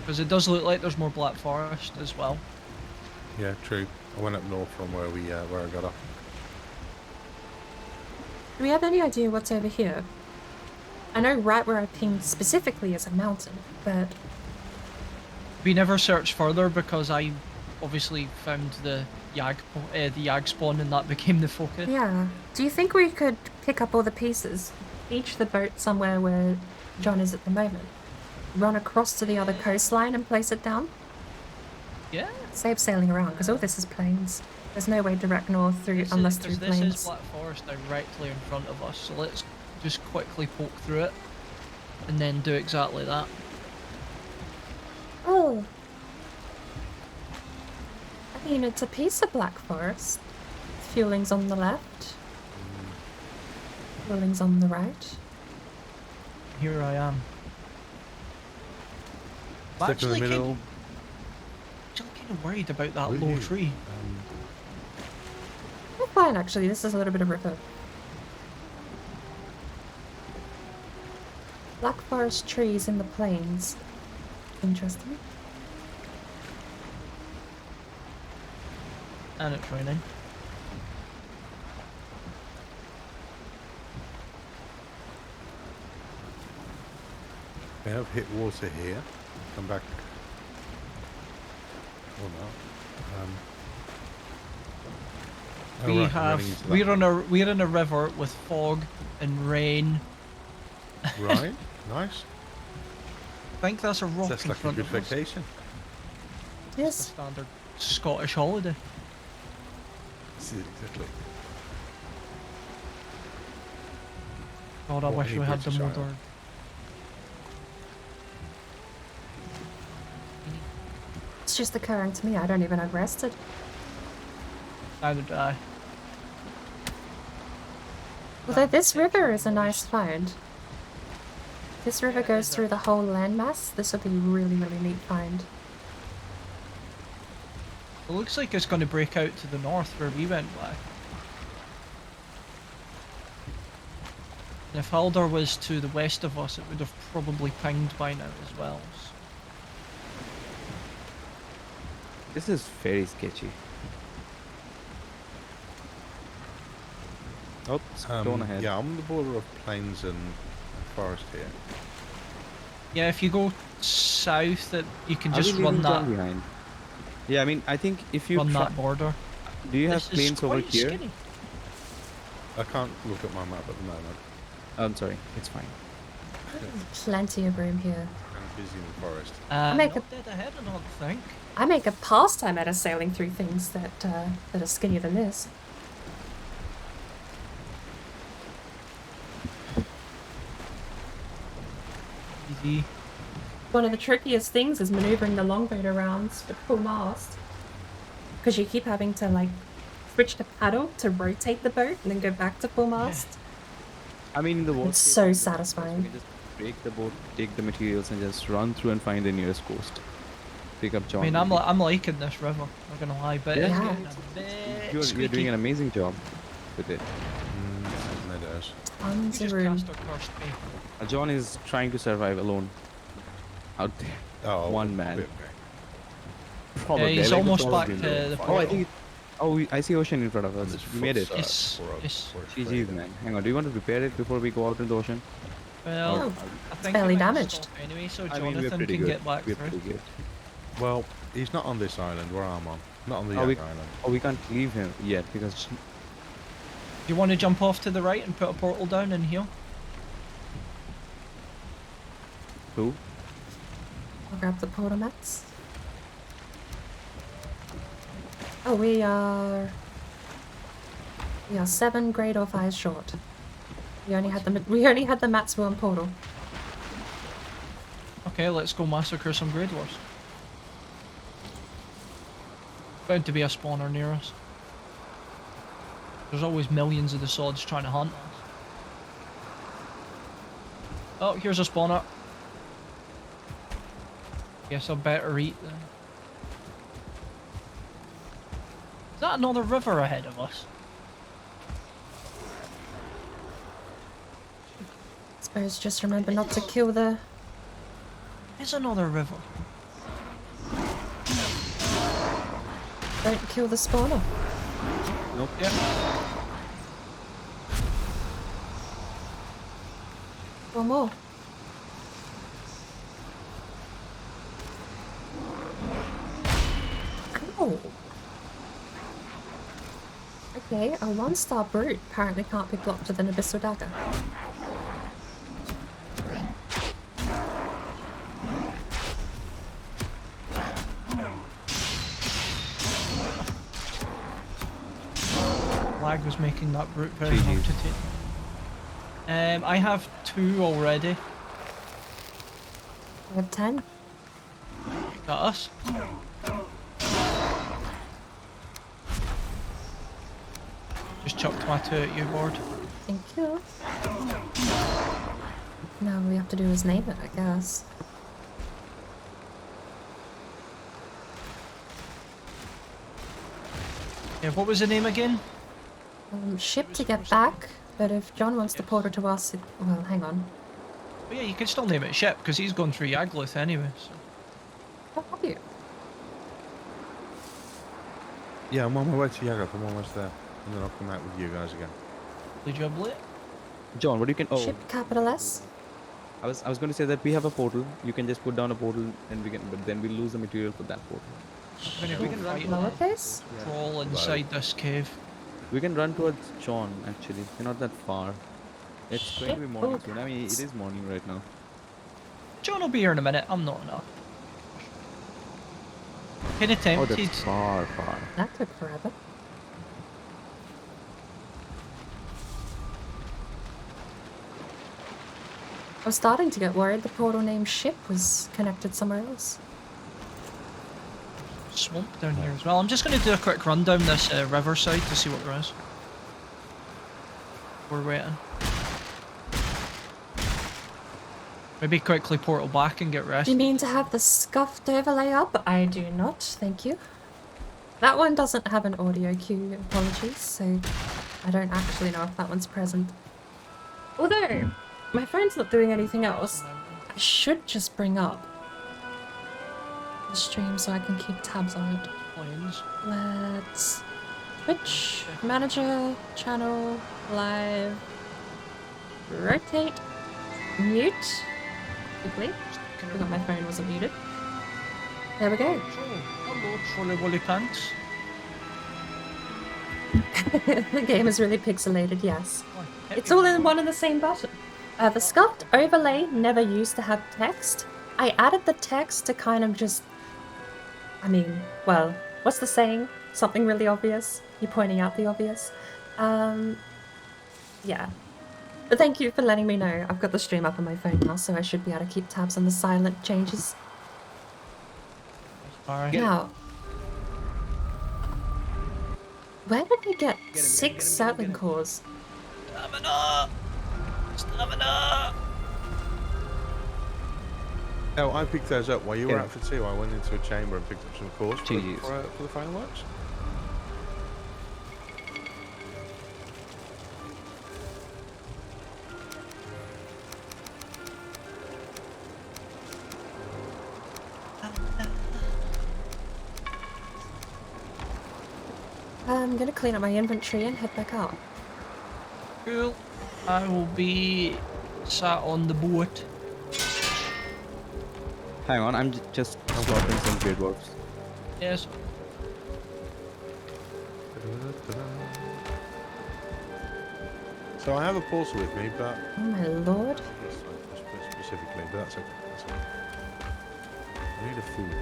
Because it does look like there's more black forest as well. Yeah, true. I went up north from where I got off. Do we have any idea what's over here? I know right where I pinged specifically is a mountain, but We never searched further because I obviously found the Yag spawn and that became the focus. yeah. Do you think we could pick up all the pieces, beach the boat somewhere where John is at the moment, run across to the other coastline and place it down? Yeah. Save sailing around, because all this is plains. There's no way direct north through unless through Because this is plains. black forest directly in front of us, so let's just quickly poke through it and then do exactly that. Oh. I mean, it's a piece of black forest. Fueling's on the left. Fueling's on the right. Here I am. I'm Stuck in the actually middle. kind of worried about that low Really? tree. We're fine, actually. This is a little bit of river. Black forest trees in the plains. Interesting. And it's raining. We have hit water here. Come back. Or not. Oh, We right, I'm have running into that we're in a river with fog and rain. one. Right, nice. I think that's a rock That's in like a front good of us. vacation. It's a Yes. standard Scottish holiday. Exactly. God, I What wish any we had the British modern. island. It's just occurring to me. I don't even have rested. Neither did I. Although this river is a nice find. This river Yeah, it goes is through the whole landmass. This would be really, really neat find. It looks like it's going to break out to the north where we went by. And if Haldor was to the west of us, it would have probably pinged by now as well. This is very sketchy. Oh, stone ahead. Yeah, I'm on the border of plains and forest here. Yeah, if you go south, you can Are we just leaving run John that, behind? Yeah, I mean, I think if you run try, that border. do you have This is planes over quite here? skinny. I can't look at my map at the moment. I'm sorry, it's fine. Plenty of room here. I'm busy in the forest. make Not dead ahead, I don't think. I make a pastime out of sailing through things that are skinnier than this. Easy. One of the trickiest things is maneuvering the longboat around at full mast. Because you keep having to like switch to paddle to rotate the boat and then go back to full mast. I mean, in the worst It's case, so we can just- satisfying. We can just break the boat, take the materials, and just run through and find the nearest coast. Pick up John. I mean, I'm liking this river, not gonna lie, but it's Yeah. getting a bit You're squeaky. doing an amazing job with it. Meadows. We Tons of just room. cast our cursed fate. John is trying to survive alone out there. Oh, One man. okay. Probably. he's like, almost probably back in to the Oh, I portal. think. I see ocean in front of On us. this We made it. foot Yes, side, we're- yes. we're GG's, free. man. Hang on. Do you want to repair it before we go out in the ocean? Well, Oh, I think barely it might damaged. stop anyway, so I mean, we're Jonathan pretty can good. get back We're through. pretty good. Well, he's not on this island where I'm on. Not on the Oh, we- Yak island. Oh, we can't leave him yet because. Do you want to jump off to the right and put a portal down in here? Who? I'll grab the portal mats. Oh, we are 7 grade or 5 short. We only had the mats for one portal. Okay, let's go massacre some Grey Dwarfs. Bound to be a spawner near us. There's always millions of the sods trying to hunt us. Oh, here's a spawner. Guess I better eat then. Is that another river ahead of us? Suppose just remember not to kill the. There's another river. Don't kill the spawner. Nope. Yeah. One more. Cool. Okay, a 1-star brute apparently can't be blocked with an abyssal dagger. Lag was making that brute very hard GG. to take. I have 2 already. I have 10. Got us. Just chucked my 2 at you, board. Thank you. Now all we have to do is name it, I guess. Yeah, what was the name again? Ship to get back, but if John wants to port it to us, well, hang on. But yeah, you can still name it ship because he's going through Yagluth anyway. So. Oh, have you? Yeah, I'm on my way to Yagluth. I'm almost there, and then I'll come out with you guys again. Did you have it? John, what you can? Oh, Ship capital S. I was going to say that we have a portal. You can just put down a portal, and we can. But then we lose the material for that portal. I'm gonna We go can run fight to Lowercase? crawl inside this cave. We can run towards John. Actually, we're not that far. It's going to be morning soon. I mean, it is morning right now. John will be here in a minute. I'm not enough. Kind of Oh, tempted. that's far. That took forever. I was starting to get worried the portal named Ship was connected somewhere else. Swamp down here as well. I'm just going to do a quick run down this riverside to see what there is. We're waiting. Maybe quickly portal back and get rest. Do you mean to have the scuffed overlay up? I do not, thank you. That one doesn't have an audio cue, apologies, so I don't actually know if that one's present. Although, my phone's not doing anything else, I should just bring up the stream so I can keep tabs on it. Planes. Let's Twitch, manager, channel, live, rotate, mute. Quickly. Forgot my phone wasn't muted. There we go. Hello, trolley woolly pants. The game is really pixelated, yes. It's all in one and the same button. The scuffed overlay never used to have text. I added the text to kind of just... I mean, well, what's the saying? Something really obvious. You're pointing out the obvious. Yeah. But thank you for letting me know. I've got the stream up on my phone now, so I should be able to keep tabs on the silent changes. Alright. Now, where did we get 6 Serpent cores? Stamina! Stamina! Oh, I picked those up while you were out for tea. I went into a chamber and picked up some cores for Jeez. the fireworks. I'm gonna clean up my inventory and head back out. Cool. I will be sat on the boat. Hang on, I'm just dropping some great dwarfs. Yes. So I have a portal with me, but Oh my lord. specifically, but that's okay. That's okay. I need a food.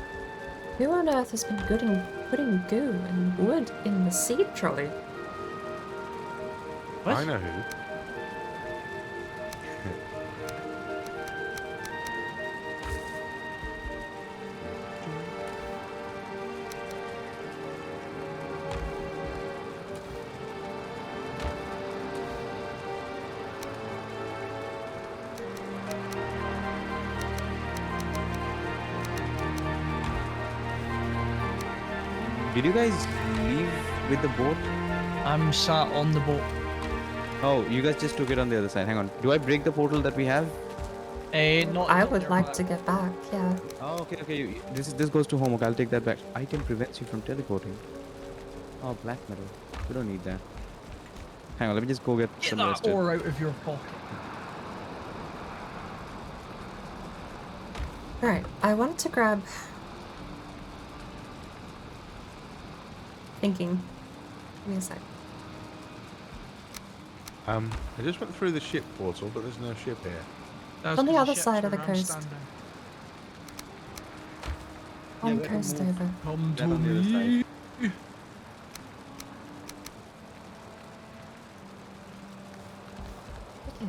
Who on earth has been putting goo and wood in the seed trolley? What? I know who. Did you guys leave with the boat? I'm sat on the boat. Oh, you guys just took it on the other side. Hang on. Do I break the portal that we have? Not I would like to get back, yeah. Oh, okay. This goes to home. Okay, I'll take that back. Item prevents you from teleporting. Oh, black metal. We don't need that. Hang on, let me just go get Get some that rest. ore out of your pocket. Alright, I wanted to grab... Thinking. Give me a sec. I just went through the ship portal, but there's no ship here. That's On the 'cause other ships side are of the around coast. standing. On we can coast move. over. Come to That on the other me. side. Okay.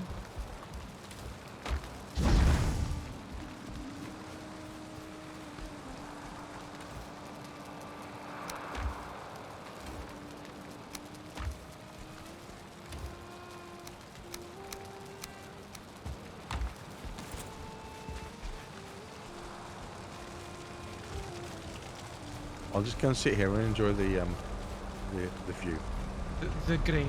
I'll just go and sit here and enjoy the view. The grey.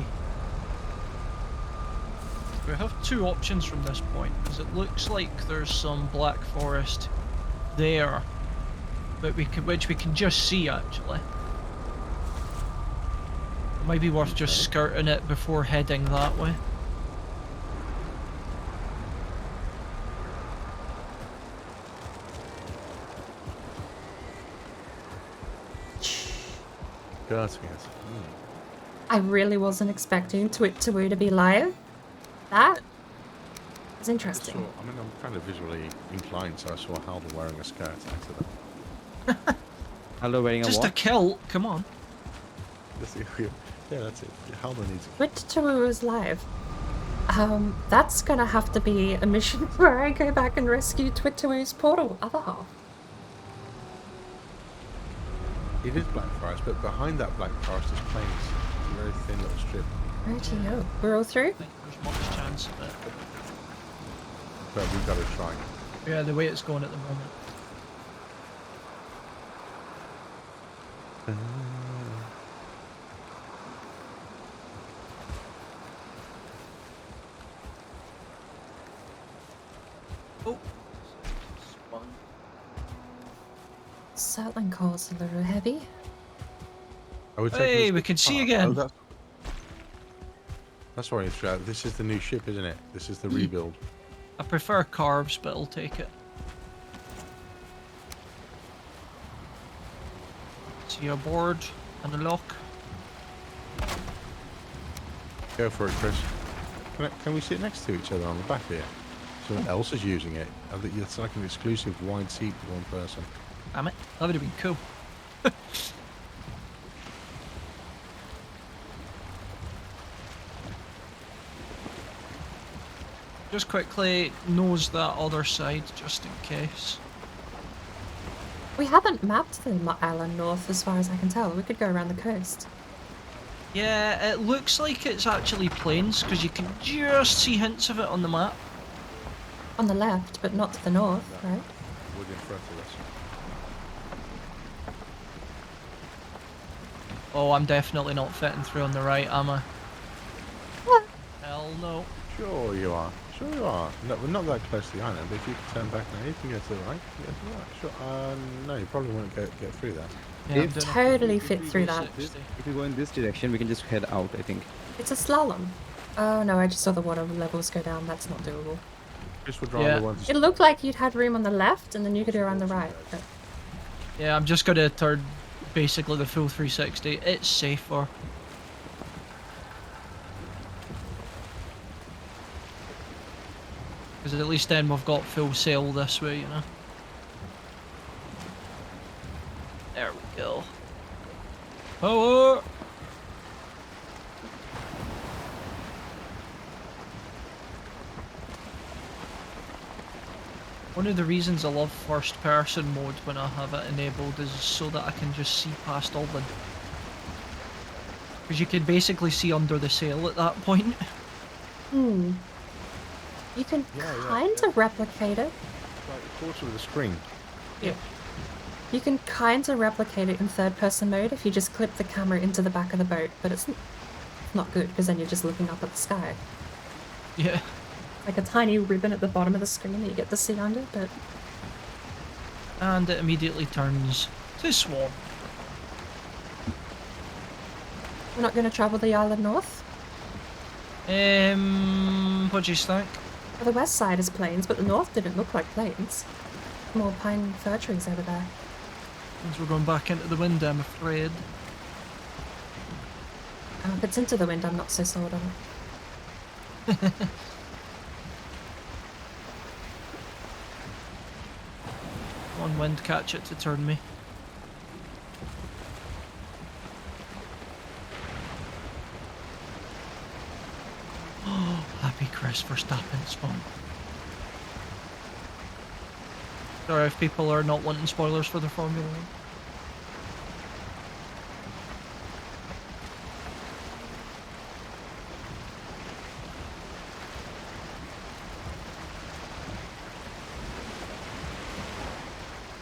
We have two options from this point, because it looks like there's some black forest there, but which we can just see actually. It might be worth just skirting it before heading that way. Yes. I really wasn't expecting Twitteroo to be live. That is interesting. I mean, I'm kind of visually inclined, so I saw Haldor wearing a skirt accident. Hello, wearing a Just a what? kilt, come on. Yeah, that's it. Haldor needs a Twitteroo is live. That's gonna have to be a mission where I go back and rescue Twitteroo's portal other half. It is Black Forest, but behind that Black Forest is plains. It's a very thin little strip. Rightio. We're all through? I think there's much chance of it. But we've got to try. Yeah, the way it's going at the moment. Oh. Spun. Settling coal's a little heavy. Are we Hey, taking we this- can see Oh, again. that's why it's right. This is the new ship, isn't it? This is the rebuild. I prefer carbs, but I'll take it. See a board and a lock. Go for it, Chris. Can we sit next to each other on the back here? Someone else is using it. I think it's like an exclusive wide seat for one person. Damn it, that would have been cool. Just quickly nose that other side, just in case. We haven't mapped the island north as far as I can tell. We could go around the coast. Yeah, it looks like it's actually plains, because you can just see hints of it on the map. On the left, but not to the north, right? Wood in front of us. Oh, I'm definitely not fitting through on the right, am I? What? Hell no. Sure you are. Sure you are. No, we're not that close to the island, but if you can turn back now, you can go to the right. You can go to the right. Sure. No, you probably won't get through that. Yeah, I'm If- doing a Totally If fit we through go that. this- If we go in this direction, we can just head out, I think. It's a slalom. Oh no, I just saw the water levels go down. That's not doable. Chris would rather Yeah. want to It looked like you'd had room on the left and then you could go around the right. But Yeah, I'm just gonna turn basically the full 360. It's safer. Because at least then we've got full sail this way, you know. There we go. Power! One of the reasons I love first person mode when I have it enabled is so that I can just see past all the... Because you can basically see under the sail at that point. you can Yeah, kind of replicate it. like quarter of the screen. Yeah. You can kind of replicate it in third person mode if you just clip the camera into the back of the boat, but it's not good because then you're just looking up at the sky. Yeah. Like a tiny ribbon at the bottom of the screen that you get to see under, but And it immediately turns to swarm. we're not going to travel the island north. What do you think? Well, the west side is plains, but the north didn't look like plains. More pine fir trees over there. Means we're going back into the wind, I'm afraid. If it's into the wind, I'm not so sold on it. One wind, catch it to turn me. Oh, happy Chris for stopping spawn. Sorry if people are not wanting spoilers for the Formula 1.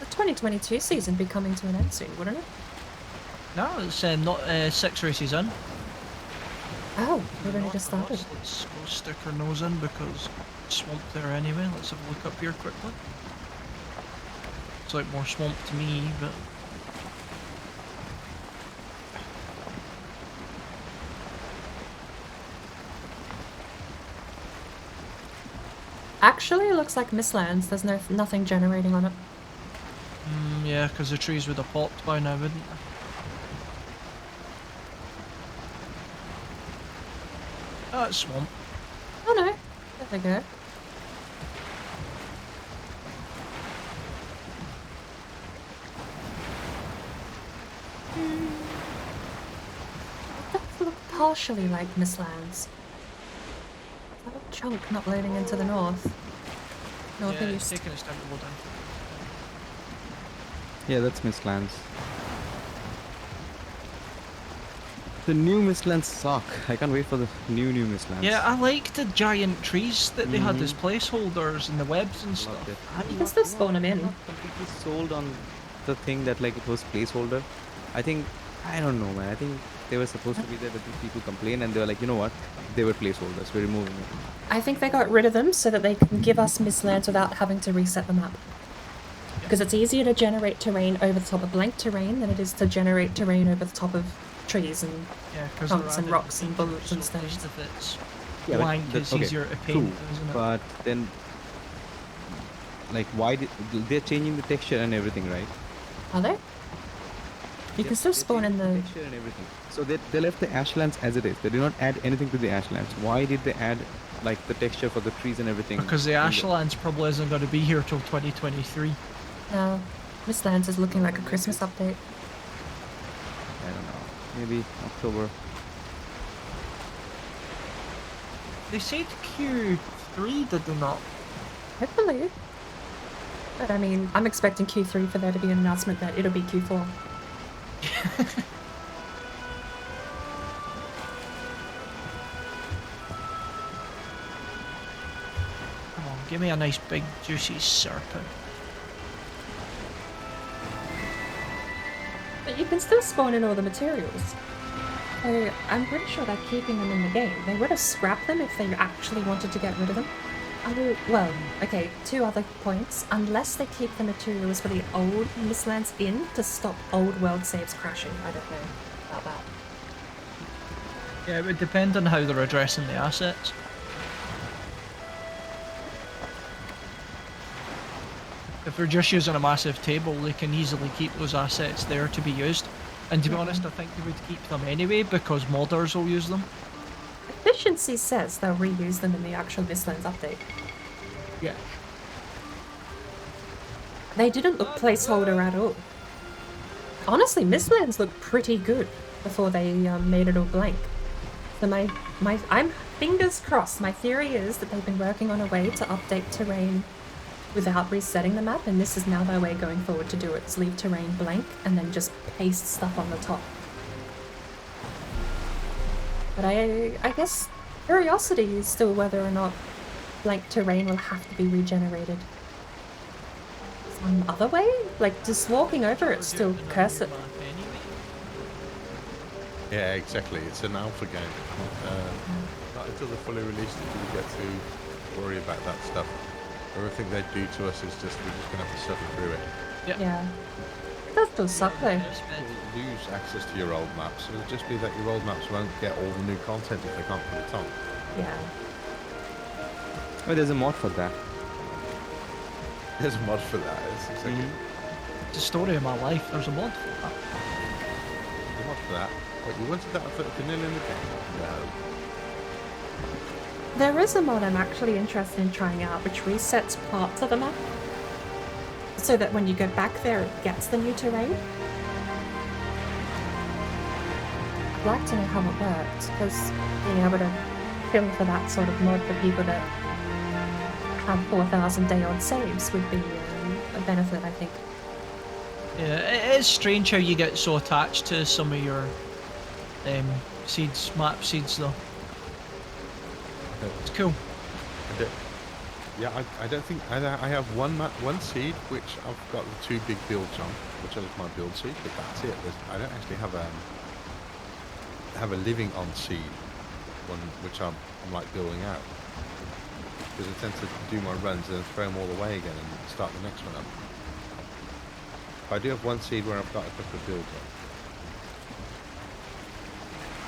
The 2022 season be coming to an end soon, wouldn't it? No, it's not 6 races in. Oh, we've only Not just for us. started. Let's go stick our nose in because it's swamp there anyway. Let's have a look up here quickly. It's like more swamp to me, but Actually, it looks like Mistlands. There's nothing generating on it. yeah, because the trees would have popped by now, wouldn't they? Oh, it's swamp. Oh no, there we go. It does look partially like Mistlands. That little chunk not loading into the north. Yeah, it's Northeast. taking its time to load in. Yeah, that's Mistlands. The new Mistlands suck. I can't wait for the new Mistlands. Yeah, I like the giant trees that they had as placeholders and the webs and Loved stuff. it. You can still spawn them in. I'm not completely sold on the thing that like it was placeholder. I think, I don't know, man. I think they were supposed to be there, but people complain and they were like, you know what? They were placeholders. We're removing it. I think they got rid of them so that they can give us Mistlands without having to reset the map. Because it's easier to generate terrain over the top of blank terrain than it is to generate terrain over the top of trees and Yeah, because Trunks and rocks and bullets and stones. If it's Yeah, but blank, it's okay, easier to true, paint, isn't it? But then, like, why did they're changing the texture and everything, right? are they? You can still They're spawn in changing the. texture and everything. So they left the ashlands as it is. They did not add anything to the ashlands. Why did they add like the texture for the trees and everything? Because the in Ashlands probably isn't going to be here till 2023. No, Mistlands is looking like a Christmas update. I don't know. Maybe October. They said Q3, did they not? Hopefully. But I mean, I'm expecting Q3 for there to be an announcement that it'll be Q4. Come on, give me a nice big juicy serpent. But you can still spawn in all the materials. So I'm pretty sure they're keeping them in the game. They would have scrapped them if they actually wanted to get rid of them. Well, okay, two other points. Unless they keep the materials for the old Mistlands in to stop old world saves crashing. I don't know about that. Yeah, it would depend on how they're addressing the assets. If they're just using a massive table, they can easily keep those assets there to be used. And to be honest, I think they would keep them anyway because modders will use them. Efficiency says they'll reuse them in the actual Mistlands update. Yeah. They didn't look placeholder at all. Honestly, Mistlands looked pretty good before they made it all blank. So I'm fingers crossed. My theory is that they've been working on a way to update terrain without resetting the map, and this is now their way going forward to do it, is leave terrain blank and then just paste stuff on the top. But I guess curiosity is still whether or not blank terrain will have to be regenerated some other way? Like, just walking over it still curse it. Yeah, exactly. It's an alpha game. Not until they're fully released do we get to worry about that stuff. Everything they do to us is just, we're just going to have to suffer through it. Yeah. It does still suck though. You'll lose access to your old maps. It'll just be that your old maps won't get all the new content if they can't put it on. Yeah. Oh, there's a mod for that. There's a mod for that. It's exactly It's the story of my life. There's a mod for that. there's a mod for that. What, you wanted that for vanilla in the game? No. There is a mod I'm actually interested in trying out which resets parts of the map so that when you go back there it gets the new terrain. I'd like to know how it works because being able to fill for that sort of mod for people that have 4,000 day odd saves would be a benefit, I think. Yeah, it is strange how you get so attached to some of your seeds, map seeds though. It's cool. Yeah, I don't think I have one seed which I've got the two big builds on, which is my build seed, but that's it. I don't actually have a living on seed. one which I'm like building out. Because I tend to do my runs and then throw them all away again and start the next one up. But I do have one seed where I've got a couple of builds on.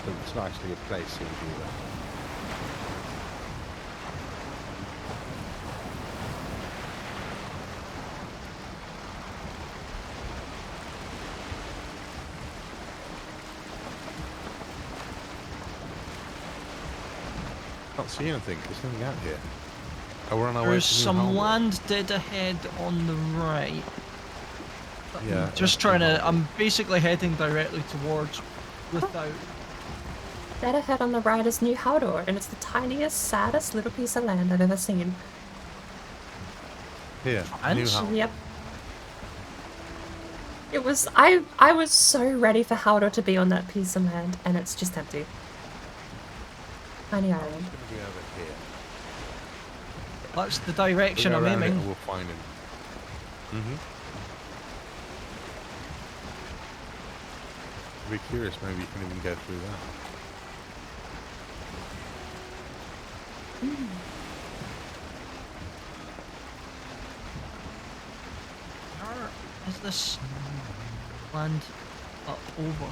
But it's not actually a place seed either. Can't see anything. There's nothing out here. Oh, we're on our way to There's New some Haldor. land dead ahead on the right. Yeah, Just that's trying New to. Haldor. I'm basically heading directly towards without. Dead ahead on the right is New Haldor, and it's the tiniest, saddest little piece of land I've ever seen. Here, And- New Haldor. Yep. It was I was so ready for Haldor to be on that piece of land, and it's just empty. Tiny island. It's going to be over here. That's the We'll direction go I'm around it aiming. and we'll find him. I'd be curious, maybe you can even go through that. Where is this land up over?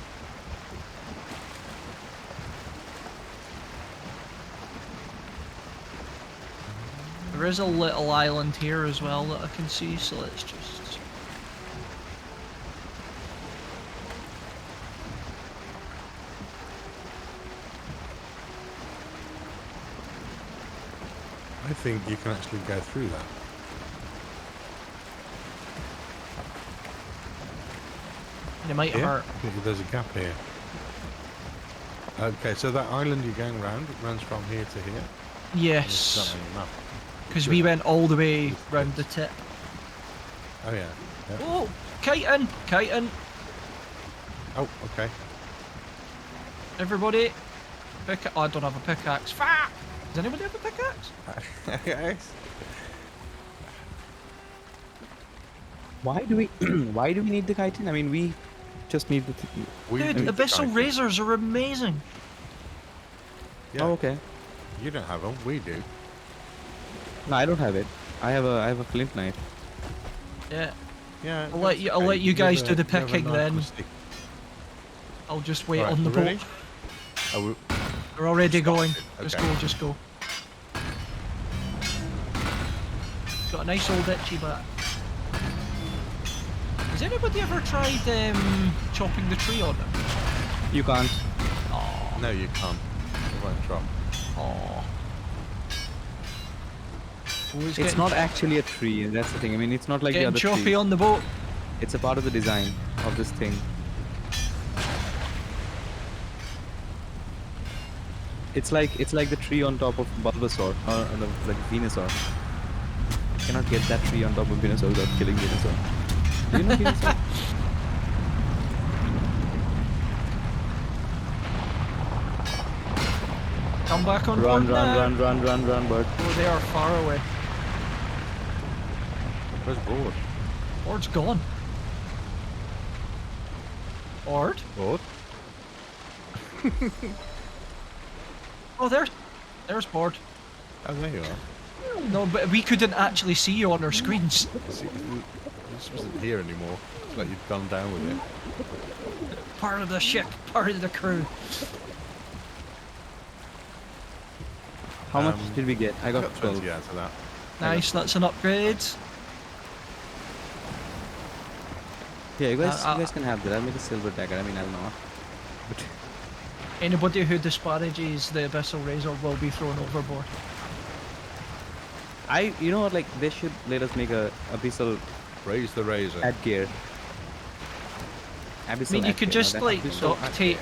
There is a little island here as well that I can see, so let's just... I think you can actually go through that. It might Yeah, hurt. there's a gap here. Okay, so that island you're going round, it runs from here to here. It's Yes, not on your map. because we went all the way round the tip. Oh yeah. Yeah. Oh, kiting! Kiting! Oh, okay. Everybody! Oh, I don't have a pickaxe. Fuck! Does anybody have a pickaxe? Why do we why do we need the chitin? I mean, we just need the. Dude, need the abyssal chitin. razors are amazing. Yeah. Oh, okay. You don't have them. We do. No, I don't have it. I have a flint knife. Yeah, Yeah. I'll let that's you- I'll okay. let you guys have do the a- you have a picking knife then. and a stick. I'll just wait Alright, on the you ready? boat. Oh, We're already Stop going. it, Just okay. go, just go. Got a nice old itchy back. Has anybody ever tried chopping the tree on it? You can't. no, you can't. It won't drop. Oh. It's not actually a tree, and that's the thing. I mean, it's not like the getting other choppy trees. on the boat. It's a part of the design of this thing. It's like the tree on top of Bulbasaur or like Venusaur. You cannot get that tree on top of Venusaur without killing Venusaur. Do you know Venusaur? Come back on Run, board now. run, bird. Oh, they are far away. Where's Broad? Ord's gone. Ord? Broad? Oh, there's Board. Oh, there you are. No, but we couldn't actually see you on our screens. See, this wasn't here anymore. It's like you'd gone down with it. Part of the ship, part of the crew. How much Um, did we get? I got 12. 20 out of that. Nice, that's an upgrade. Yeah, you guys Uh, can have that. I'll make a silver dagger. I mean, I'll not. But Anybody who disparages the Abyssal Razor will be thrown overboard. you know what? Like, they should let us make a abyssal Raise the razor. headgear. I Abyssal mean, you could headgear, just now like that's duct tape.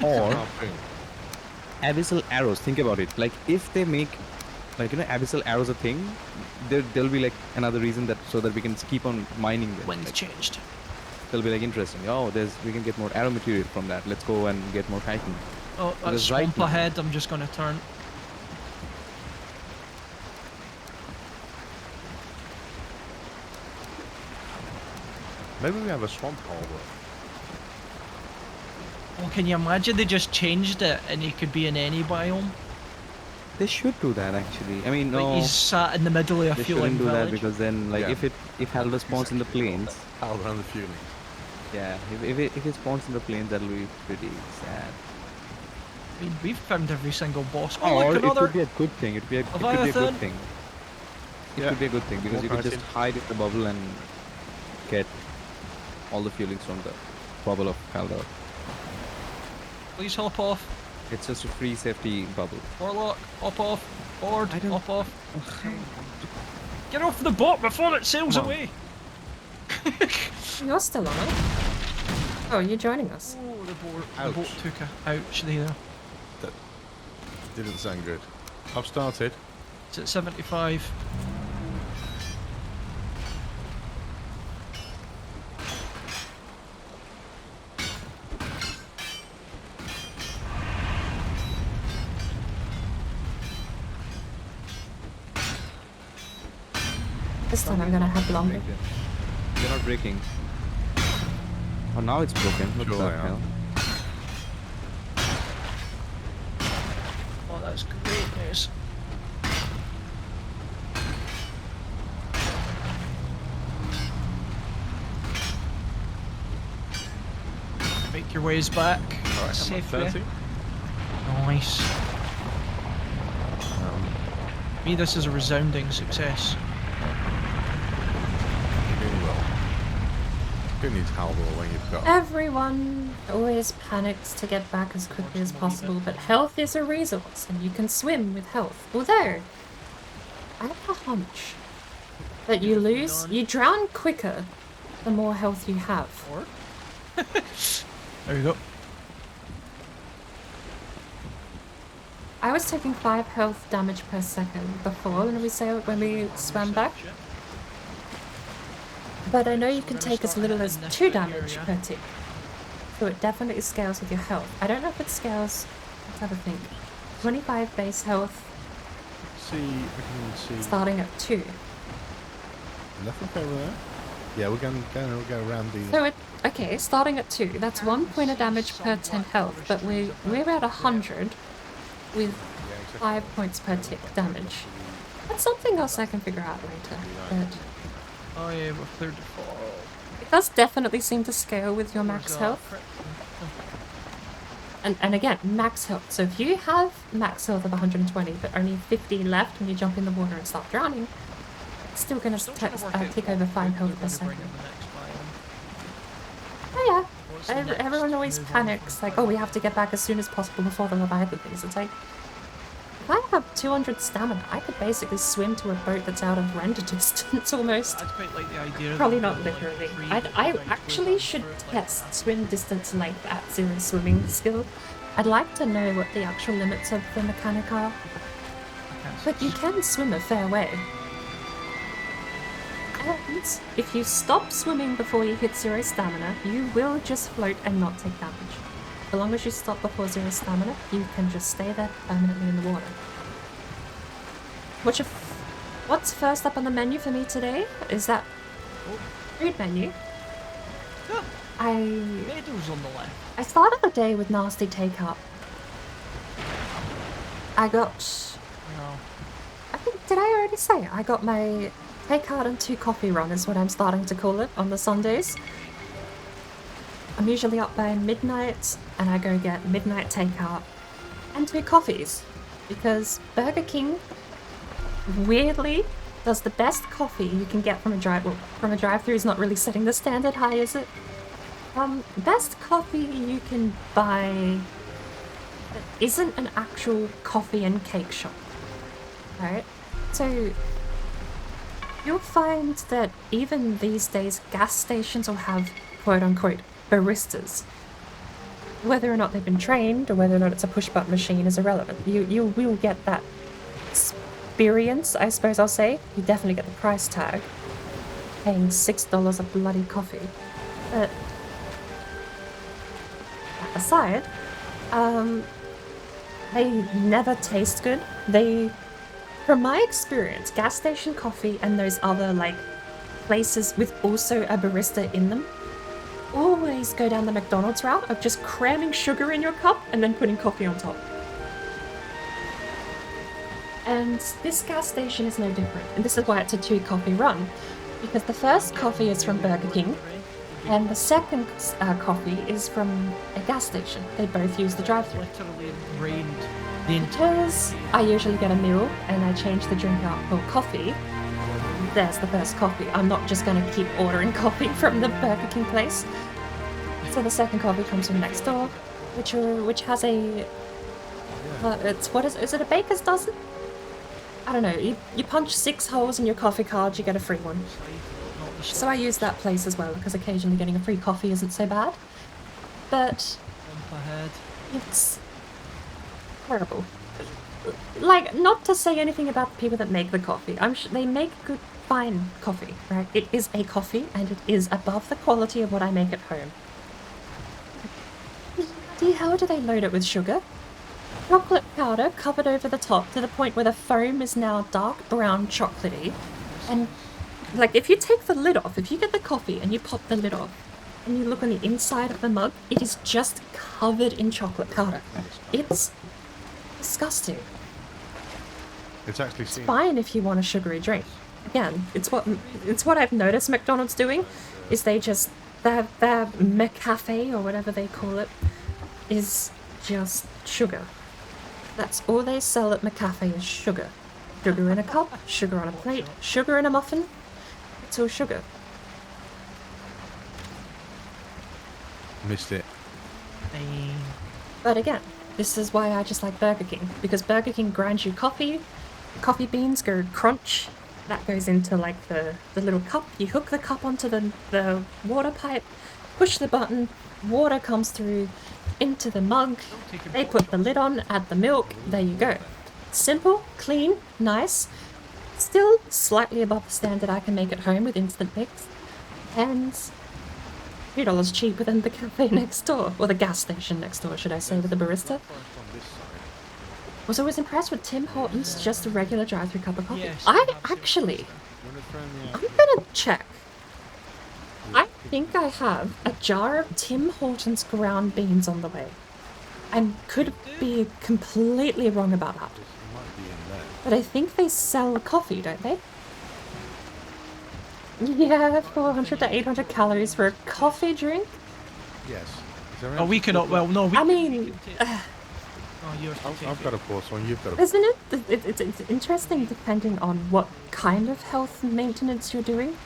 Or Harpoon. abyssal arrows. Think about it. Like, if they make, like, abyssal arrows a thing, there'll be like another reason that so that we can keep on mining them. Wind's Like, changed. they'll be like interesting. Oh, we can get more arrow material from that. Let's go and get more chitin. Oh, that's Because right swamp now- ahead. I'm just gonna turn. Maybe we have a swamp harbor. Oh, can you imagine they just changed it and he could be in any biome? They should do that actually. I mean, Like no, he's sat in the middle of a they fueling shouldn't do that village. because then, like, Yeah. if Haldor spawns in the plains, Haldor on the fueling. yeah, if it spawns in the plains, that'll be pretty sad. I mean, we've found every single boss. Oh, Or look, it another could be a good thing. It could be a good Leviathan. thing. It Yeah. could be a good thing because More you could power just team. hide in the bubble and get all the fuelings from the bubble of Haldor. Please hop off. It's just a free safety bubble. Warlock, hop off. Board, I don't- hop off. Get off the boat before it sails Come on. away. You're still on it. Oh, you're joining us. Oh, the boat Ouch. took a ouch there. That didn't sound good. I've started. It's at 75. This time I'm gonna have longer. They're not breaking. Oh, now it's broken. What Sure the they are. hell? Oh, that's great news. Make your ways back. Alright, I'm at Safely. 30. Nice. Me, this is a resounding success. Doing well. Who needs Haldor when you've got? Everyone always panics to get back as quickly as possible, but health is a resource, and you can swim with health. Although, I have a hunch that you drown quicker the more health you have. Or? There we go. I was taking 5 health damage per second before when we swam back, but I know you can take as little as 2 damage per tick. So it definitely scales with your health. I don't know if it scales. Let's have a think. 25 base health, See, I can see starting at 2. nothing over there. Yeah, we're going to go around the. So okay, starting at 2. That's 1 point of damage per 10 health, but we're at 100 with 5 points per tick damage. That's something else I can figure out later. But Oh yeah, we're cleared the fall. it does definitely seem to scale with your max health. And again, max health. So if you have max health of 120 but only 50 left when you jump in the water and start drowning, it's still going to take over 5 health per second. Oh yeah, everyone always panics, like, oh, we have to get back as soon as possible before the Leviathan things. It's like, if I have 200 stamina, I could basically swim to a boat that's out of render distance almost. I'd quite like the idea. Probably not literally. I actually should test swim distance length at 0 swimming skill. I'd like to know what the actual limits of the mechanic are. But you can swim a fair way. And if you stop swimming before you hit 0 stamina, you will just float and not take damage. As long as you stop before 0 stamina, you can just stay there permanently in the water. What's first up on the menu for me today is that food menu. Tomatoes on the left. I started the day with nasty takeout. I got... No. I think, did I already say? I got my takeout and 2 coffee run is what I'm starting to call it on the Sundays. I'm usually up by midnight and I go get midnight takeout and 2 coffees because Burger King weirdly does the best coffee you can get from a drive-thru is not really setting the standard high, is it? Best coffee you can buy that isn't an actual coffee and cake shop. Alright? So you'll find that even these days gas stations will have quote-unquote baristas. Whether or not they've been trained or whether or not it's a push-button machine is irrelevant. You will get that experience, I suppose I'll say. You definitely get the price tag. Paying $6 a bloody coffee. But that aside, they never taste good. From my experience, gas station coffee and those other like places with also a barista in them, always go down the McDonald's route of just cramming sugar in your cup and then putting coffee on top. And this gas station is no different. And this is why it's a 2-coffee run. Because the first coffee is from Burger King, and the second coffee is from a gas station. They both use the drive-thru. Literally rained the entire Because I usually get a meal and I change the drink out for coffee, there's the first coffee. I'm not just going to keep ordering coffee from the Burger King place. So the second coffee comes from next door, which has a... is it a baker's dozen? I don't know. You punch 6 holes in your coffee card, you get a free one. So I use that place as well, because occasionally getting a free coffee isn't so bad. But it's terrible. Like, not to say anything about the people that make the coffee. They make good, fine coffee, right? It is a coffee, and it is above the quality of what I make at home. How do they load it with sugar? Chocolate powder covered over the top to the point where the foam is now dark brown chocolatey. And, like, if you take the lid off, if you get the coffee and you pop the lid off, and you look on the inside of the mug, it is just covered in chocolate powder. It's disgusting. It's actually It's fine if you want a sugary drink. Again, it's what I've noticed McDonald's doing, is their McCafe, or whatever they call it, is just sugar. That's all they sell at McCafe is sugar. Sugar in a cup, sugar on a plate, sugar in a muffin. It's all sugar. Missed it. But again, this is why I just like Burger King. Because Burger King grinds you coffee. Coffee beans go crunch. That goes into like the little cup. You hook the cup onto the water pipe, push the button, water comes through into the mug. They put the lid on, add the milk, there you go. Simple, clean, nice. Still slightly above the standard I can make at home with instant mix. And $2 cheaper than the cafe next door. Or the gas station next door, should I say, with the barista. Was always impressed with Tim Hortons, just a regular drive-thru cup of coffee. Yes, I'm absolutely. gonna check. I think I have a jar of Tim Hortons ground beans on the way. I could be completely wrong about that. But I think they sell coffee, don't they? Yeah, 400 to 800 calories for a coffee drink? Yes. Is there Oh, we cannot. Well, no. I mean, I've got a pause one. You've got a. isn't it? It's interesting depending on what kind of health maintenance you're doing.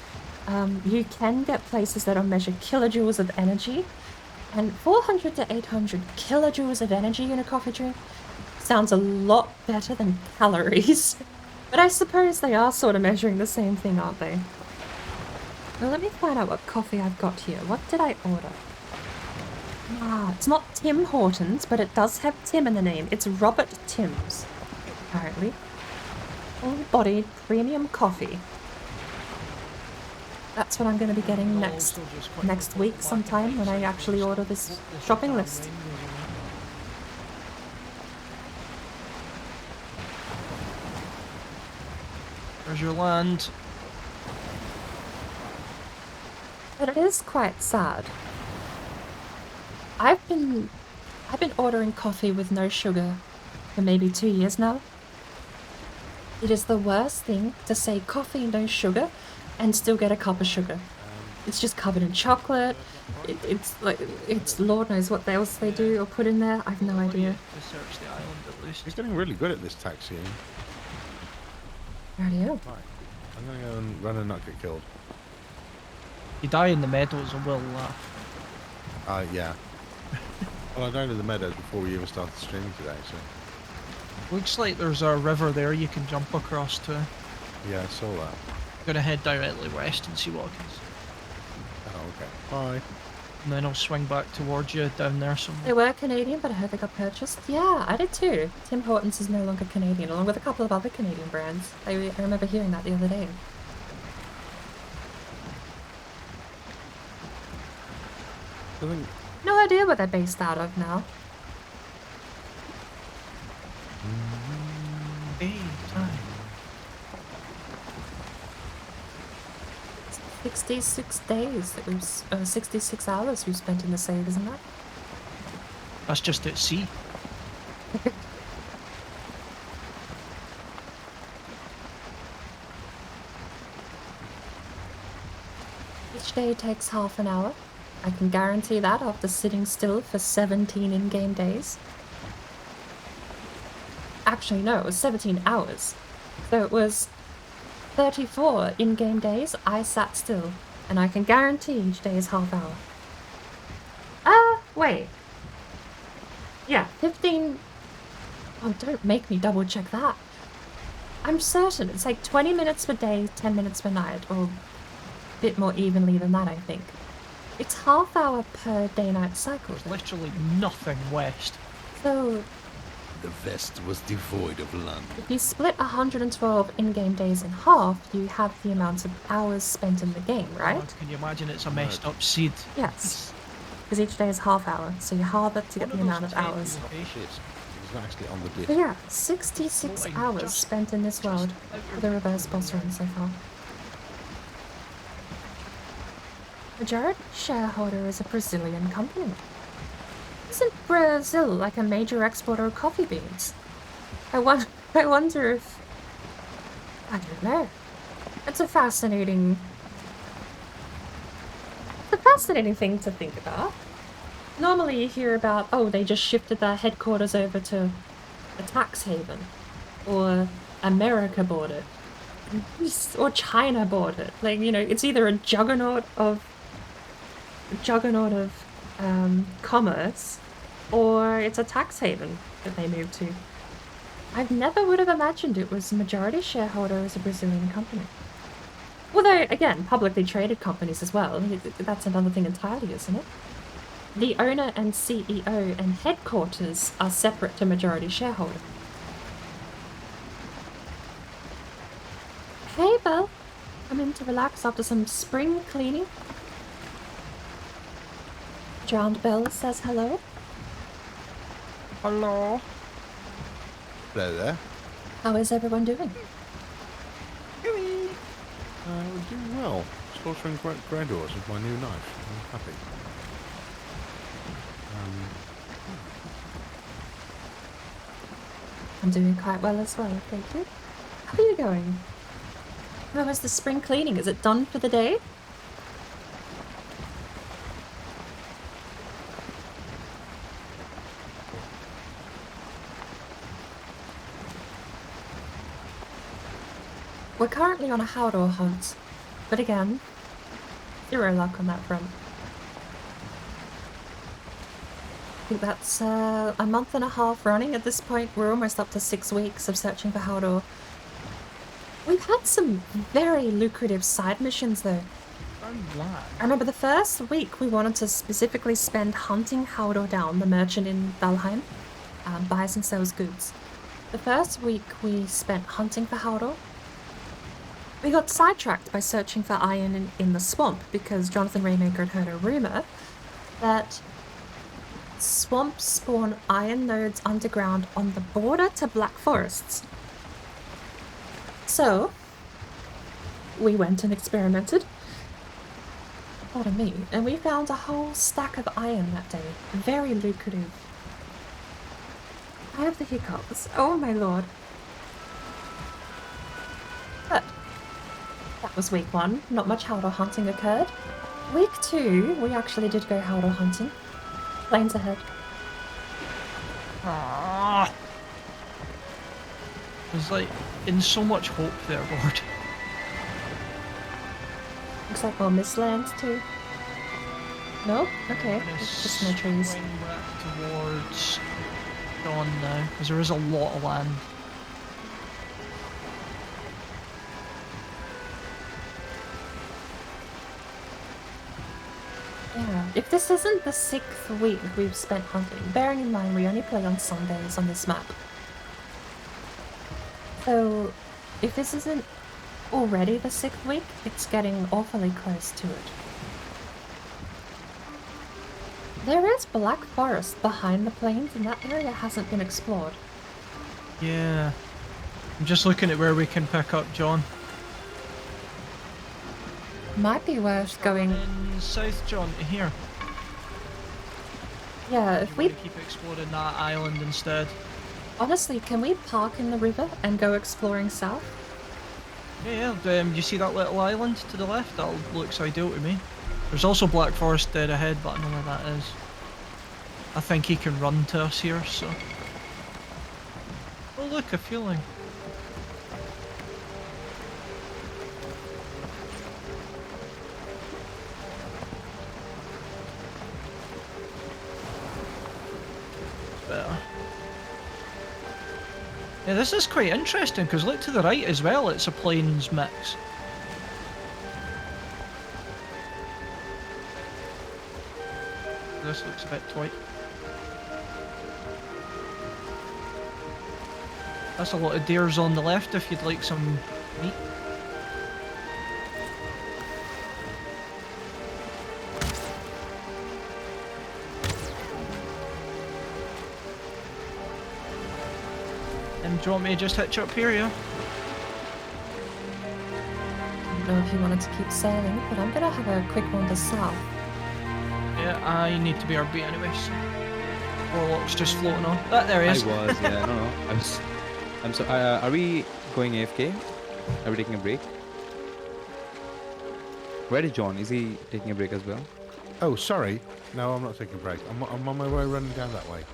You can get places that'll measure kilojoules of energy, and 400 to 800 kilojoules of energy in a coffee drink sounds a lot better than calories. But I suppose they are sort of measuring the same thing, aren't they? Well, let me find out what coffee I've got here. What did I order? Ah, it's not Tim Hortons, but it does have Tim in the name. It's Robert Tim's, apparently. Full-bodied premium coffee. That's what I'm going to be getting next week sometime when I actually order this shopping list. There's your land. But it is quite sad. I've been ordering coffee with no sugar for maybe 2 years now. It is the worst thing to say coffee, no sugar, and still get a cup of sugar. It's just covered in chocolate. It's Lord knows what else they do or put in there. I have no idea. Research the island at least. He's getting really good at this taxiing. Radio. Right. I'm gonna go and run and not get killed. You die in the meadows and we'll laugh. Yeah. Well, I died in the meadows before we even started streaming today, so. Looks like there's a river there you can jump across to. Yeah, I saw that. Gonna head directly west and see what I can see. Oh, okay. Bye. And then I'll swing back towards you down there somewhere. They were Canadian, but I heard they got purchased. Yeah, I did too. Tim Hortons is no longer Canadian, along with a couple of other Canadian brands. I remember hearing that the other day. I think. No idea where they're based out of now. Hey, time. 66 days that 66 hours we've spent in the save, isn't that? That's just at sea. Each day takes half an hour. I can guarantee that after sitting still for 17 in-game days. Actually, no, it was 17 hours. So it was 34 in-game days I sat still, and I can guarantee each day is half hour. Wait. Yeah, 15... Oh, don't make me double check that. I'm certain it's like 20 minutes per day, 10 minutes per night, or a bit more evenly than that, I think. It's half hour per day-night cycle. There's literally nothing west. So, The vest was devoid of land. if you split 112 in-game days in half, you have the amount of hours spent in the game, right? God, can you imagine it's a messed up seed? Yes. Because each day is half hour, so you halve it to get the amount of hours. It's not actually on the disc. But yeah, 66 Like, hours just- spent in this world for the reverse boss run so far. Majority shareholder is a Brazilian company. Isn't Brazil like a major exporter of coffee beans? I wonder if... I don't know. It's a fascinating thing to think about. Normally you hear about, oh, they just shifted their headquarters over to a tax haven. Or America bought it. Or China bought it. Like, you know, it's either a juggernaut of commerce, or it's a tax haven that they moved to. I've never would have imagined it was majority shareholder as a Brazilian company. Although, again, publicly traded companies as well. That's another thing entirely, isn't it? The owner and CEO and headquarters are separate to majority shareholder. Hey, Belle. I'm in to relax after some spring cleaning. Drowned Belle says hello. Hello. Hello there. How is everyone doing? We're doing well. Slaughtering granddaughters with my new knife. I'm happy. I'm doing quite well as well, thank you. How are you going? How is the spring cleaning? Is it done for the day? We're currently on a Haldor hunt, but again, zero luck on that front. I think that's a month and a half running at this point. We're almost up to 6 weeks of searching for Haldor. We've had some very lucrative side missions though. I'm glad. I remember the first week we wanted to specifically spend hunting Haldor down, the merchant in Valheim, buys and sells goods. The first week we spent hunting for Haldor. We got sidetracked by searching for iron in the swamp because Johnathan Raymaker had heard a rumour that swamps spawn iron nodes underground on the border to Black Forests. So, we went and experimented. Pardon me. And we found a whole stack of iron that day. Very lucrative. I have the hiccups. Oh my lord. But that was week 1. Not much Haldor hunting occurred. Week 2, we actually did go Haldor hunting. Planes ahead. Ah. There's like, in so much hope there, Lord. Looks like more mistlands too. Nope? Okay. I'm gonna It's just more trees. swing back towards dawn now, because there is a lot of land. Yeah. If this isn't the 6th week we've spent hunting, bearing in mind we only play on Sundays on this map. So, if this isn't already the 6th week, it's getting awfully close to it. There is Black Forest behind the plains, and that area hasn't been explored. Yeah. I'm just looking at where we can pick up John. Might be worth going. In South John to here. Yeah, You if we want to keep exploring that island instead. honestly, can we park in the river and go exploring south? Yeah, you see that little island to the left? That looks ideal to me. There's also Black Forest dead ahead, but I don't know where that is. I think he can run to us here, so... Oh look, a fueling. Better. Yeah, this is quite interesting, because look to the right as well, it's a plains mix. This looks a bit tight. That's a lot of deers on the left if you'd like some meat. Do you want me to just hitch up here, yeah? I don't know if you wanted to keep sailing, but I'm gonna have a quick wander south. Yeah, I need to BRB anyway, so... Warlock's just floating on. There he is. I was, yeah, no. I'm so. Are we going AFK? Are we taking a break? Where is John? Is he taking a break as well? Oh, sorry. No, I'm not taking a break. I'm on my way running down that way.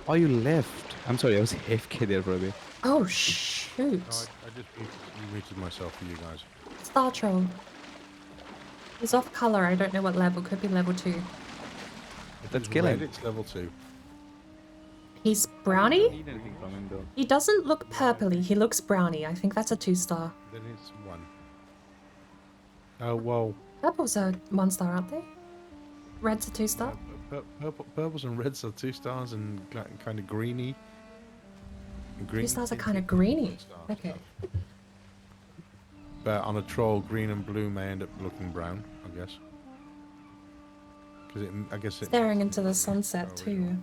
Oh, you left. I'm sorry, I was AFK there for a bit. Oh shoot! No, I just muted myself for you guys. Star Troll. He's off color. I don't know what level. Could be level 2. Let's It's kill red, him. It's level 2. He's I don't brownie. need anything from him though. He doesn't look purpley. He looks brownie. I think that's a 2-star. Then it's 1. Oh, well. Purples are 1-star, aren't they? Red's a 2-star. Purples and reds are 2 stars and kind of greeny. Green, 2 stars are kind of greeny. 1 star Okay. stuff. But on a troll, green and blue may end up looking brown, I guess. Because I guess it. Staring into the sunset too.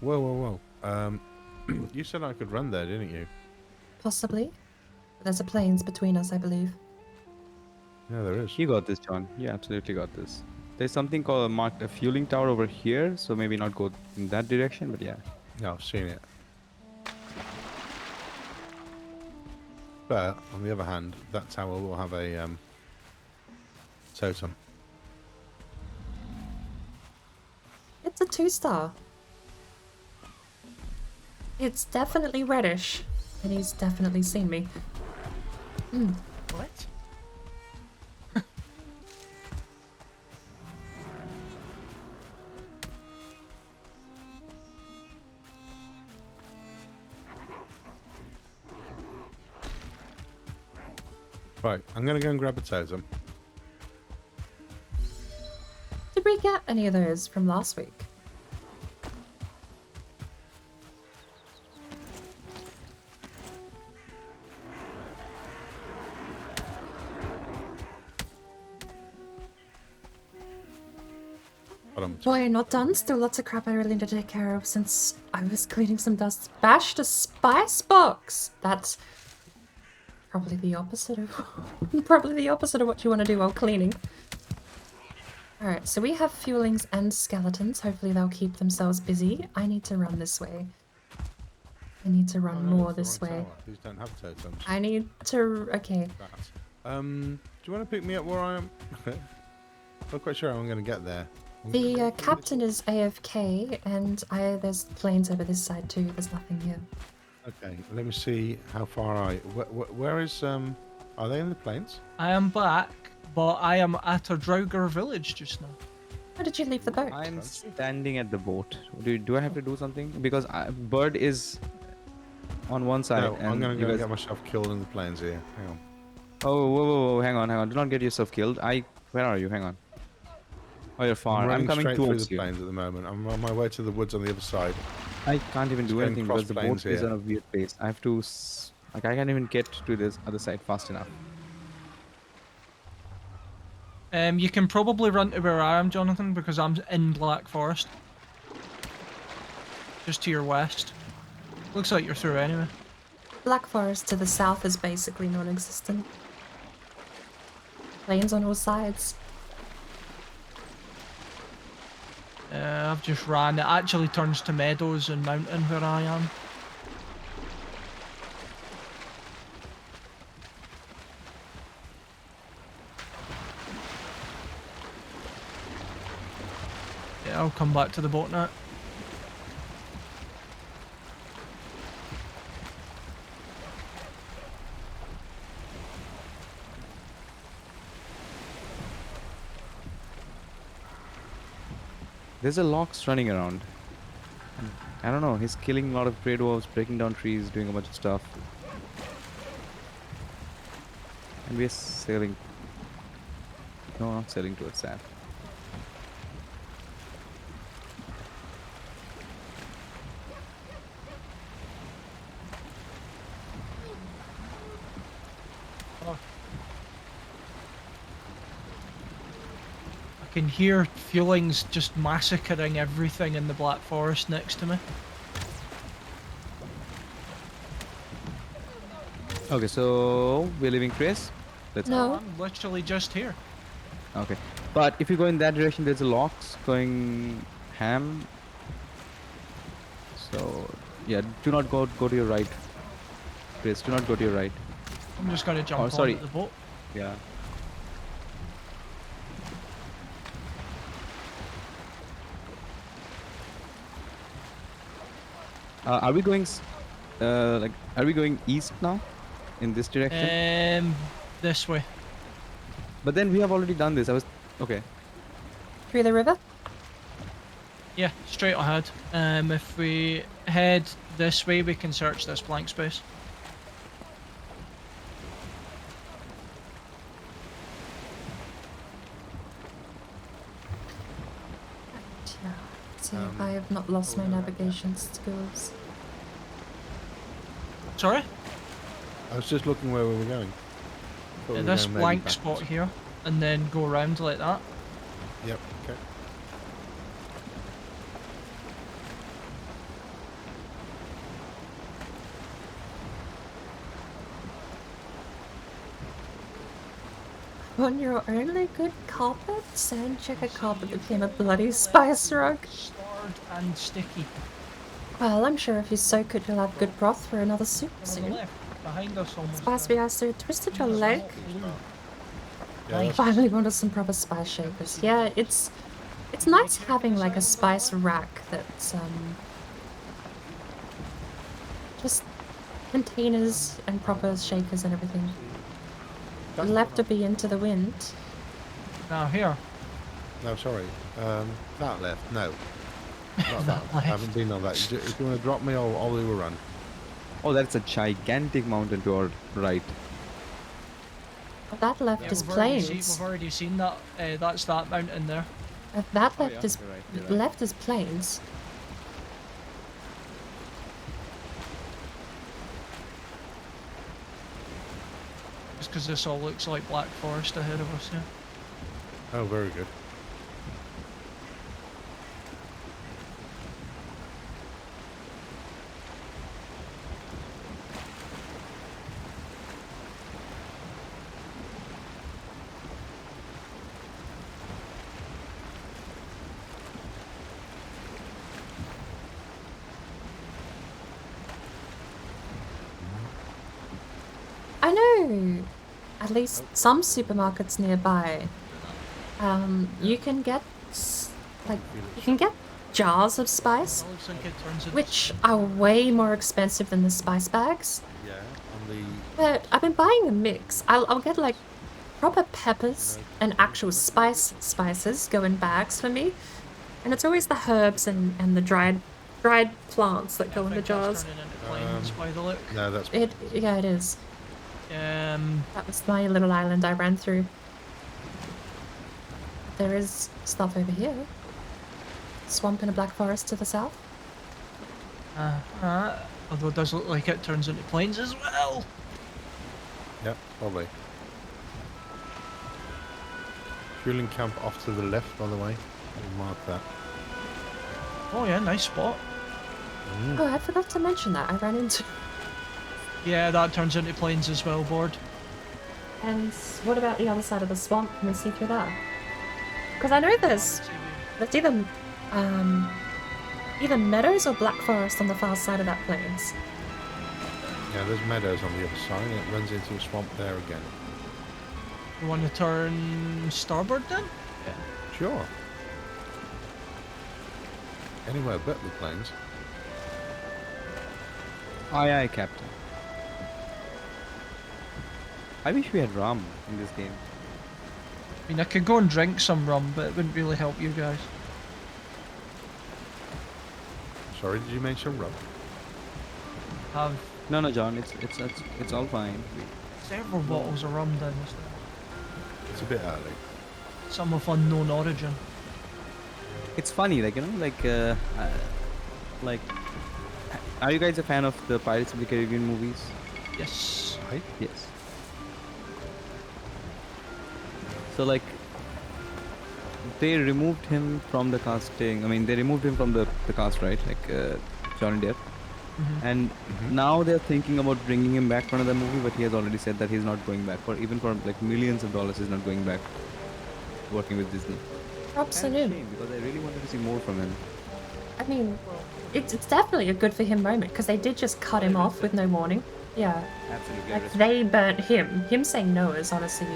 Whoa, whoa, whoa! You said I could run there, didn't you? Possibly. There's a plains between us, I believe. Yeah, there is. You got this, John. You absolutely got this. There's something called marked a fueling tower over here, so maybe not go in that direction, but yeah. No, I've seen it. But on the other hand, that tower will have a totem. It's a 2-star. It's definitely reddish. And he's definitely seen me. What? Right, I'm gonna go and grab a totem. Did we get any of those from last week? Boy, not done. Still lots of crap I really need to take care of since I was cleaning some dust. Bashed a spice box! That's probably the opposite of what you want to do while cleaning. Alright, so we have fuelings and skeletons. Hopefully they'll keep themselves busy. I need to run this way. I need to run more this way. These don't have totems. I need to... Okay. Do you want to pick me up where I am? Not quite sure how I'm going to get there. The captain is AFK, and there's planes over this side too. There's nothing here. Okay, let me see how far where is are they in the plains? I am back, but I am at a Draugr village just now. Why did you leave the boat? I'm standing at the boat. Do I have to do something? Because bird is on one side. No, and I'm going to you go guys... get myself killed in the plains here. Hang on. Oh, whoa, hang on. Do not get yourself killed. Where are you? Hang on. Oh, you're far. I'm running coming straight through towards the you. plains at the moment. I'm on my way to the woods on the other side. I can't even do going anything cross because the plains boat is here. on a weird pace. I have to... I can't even get to this other side fast enough. You can probably run to where I am, Jonathan, because I'm in Black Forest. Just to your west. Looks like you're through anyway. Black Forest to the south is basically non-existent. Plains on all sides. I've just ran. It actually turns to meadows and mountain where I am. Yeah, I'll come back to the boat now. There's a Lox running around. I don't know, he's killing a lot of trade dwarves, breaking down trees, doing a bunch of stuff. And we're sailing. No, not sailing towards that. I can hear feelings just massacring everything in the Black Forest next to me. Okay, so we're leaving Chris. Let's go. No. I'm literally just here. Okay. But if you go in that direction, there's a Lox going ham. So, yeah, do not go to your right. Chris, do not go to your right. I'm just gonna jump sorry. on the boat. Yeah. Are we going, are we going east now? In this direction? This way. But then we have already done this. Okay. Through the river? Yeah, straight ahead. If we head this way, we can search this blank space. Yeah. See if I have not lost my navigation skills. Sorry? I was just looking where we were going. Thought we Yeah, were this going maybe blank backwards. spot here, and then go around like that. Yep. Okay. On your only good carpet? Sand checker carpet became a bloody spice rug. Starred and sticky. Well, I'm sure if you soak it, you'll have good broth for another soup On the soon. left, behind us almost. Spice be asked, twisted your leg? Yeah, I that's- finally wanted some proper spice shakers. Yeah, it's nice having like a spice rack that's just containers and proper shakers and everything. Left to be into the wind. Now here. No, sorry. That left. No. Not that. That I left. haven't been on that. If you want to drop me, I'll do a run. Oh, that's a gigantic mountain to our right. That left Yeah, is we've already plains. we've already seen that. That's that mountain there. That Oh, left yeah, is you're right, you're right. left is plains. Just because this all looks like Black Forest ahead of us. Yeah. Oh, very good. I know at least some supermarkets nearby. You can get you can get jars of spice, It looks like it turns into which are way more expensive than the spice bags. Yeah, on the But I've been buying a mix. I'll get like proper peppers and actual spices go in bags for me, and it's always the herbs and the dried plants that go in the jars. Turning into plains by the look. no, that's Yeah, it is. That was my little island I ran through. There is stuff over here. Swamp in a black forest to the south. Although it does look like it turns into plains as well. Yep, probably. Fueling camp off to the left, by the way. We'll mark that. Oh yeah, nice spot. Oh, I forgot to mention that. I ran into. Yeah, that turns into plains as well, board. And what about the other side of the swamp? Can we see through that? Because I know there's either meadows or black forest on the far side of that plains. Yeah, there's meadows on the other side, and it runs into a swamp there again. You want to turn starboard then? Sure. Anywhere but the plains. Aye, aye, Captain. I wish we had rum in this game. I mean, I could go and drink some rum, but it wouldn't really help you guys. Sorry, did you mention rum? Have No, no, John. It's all fine. several bottles of rum down this way. It's a bit early. Some of unknown origin. It's funny, like like. Are you guys a fan of the Pirates of the Caribbean movies? Yes. Right? Yes. So like, they removed him from the casting. I mean, they removed him from the cast, right? Like Johnny Depp. And now they're thinking about bringing him back for another movie, but he has already said that he's not going back. For even for like millions of dollars, he's not going back working with Disney. Props on Kind of him. shame, because I really wanted to see more from him. I mean, it's definitely a good for him moment because they did just cut him off with no warning. Yeah. Absolutely. Like they burnt him. Him saying no is honestly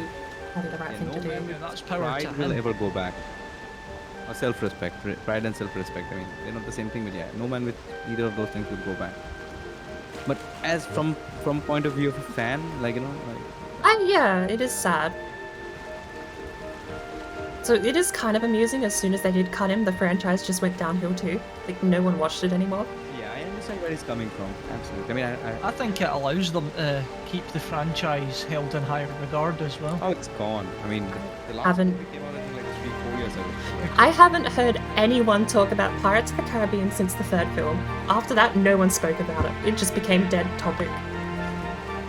probably the right thing to do. Yeah, that's power to Pride will him. ever go back. Or self-respect, pride and self-respect. I mean, they're not the same thing, but yeah, no man with either of those things would go back. But as from point of view of a fan, like Yeah, it is sad. So it is kind of amusing. As soon as they did cut him, the franchise just went downhill too. Like no one watched it anymore. yeah, I understand where he's coming from. Absolutely. I mean, I think it allows them to keep the franchise held in higher regard as well. oh, it's gone. I mean, the last Haven't- movie came out I think like 3-4 years ago. I haven't heard anyone talk about Pirates of the Caribbean since the third film. After that, no one spoke about it. It just became dead topic.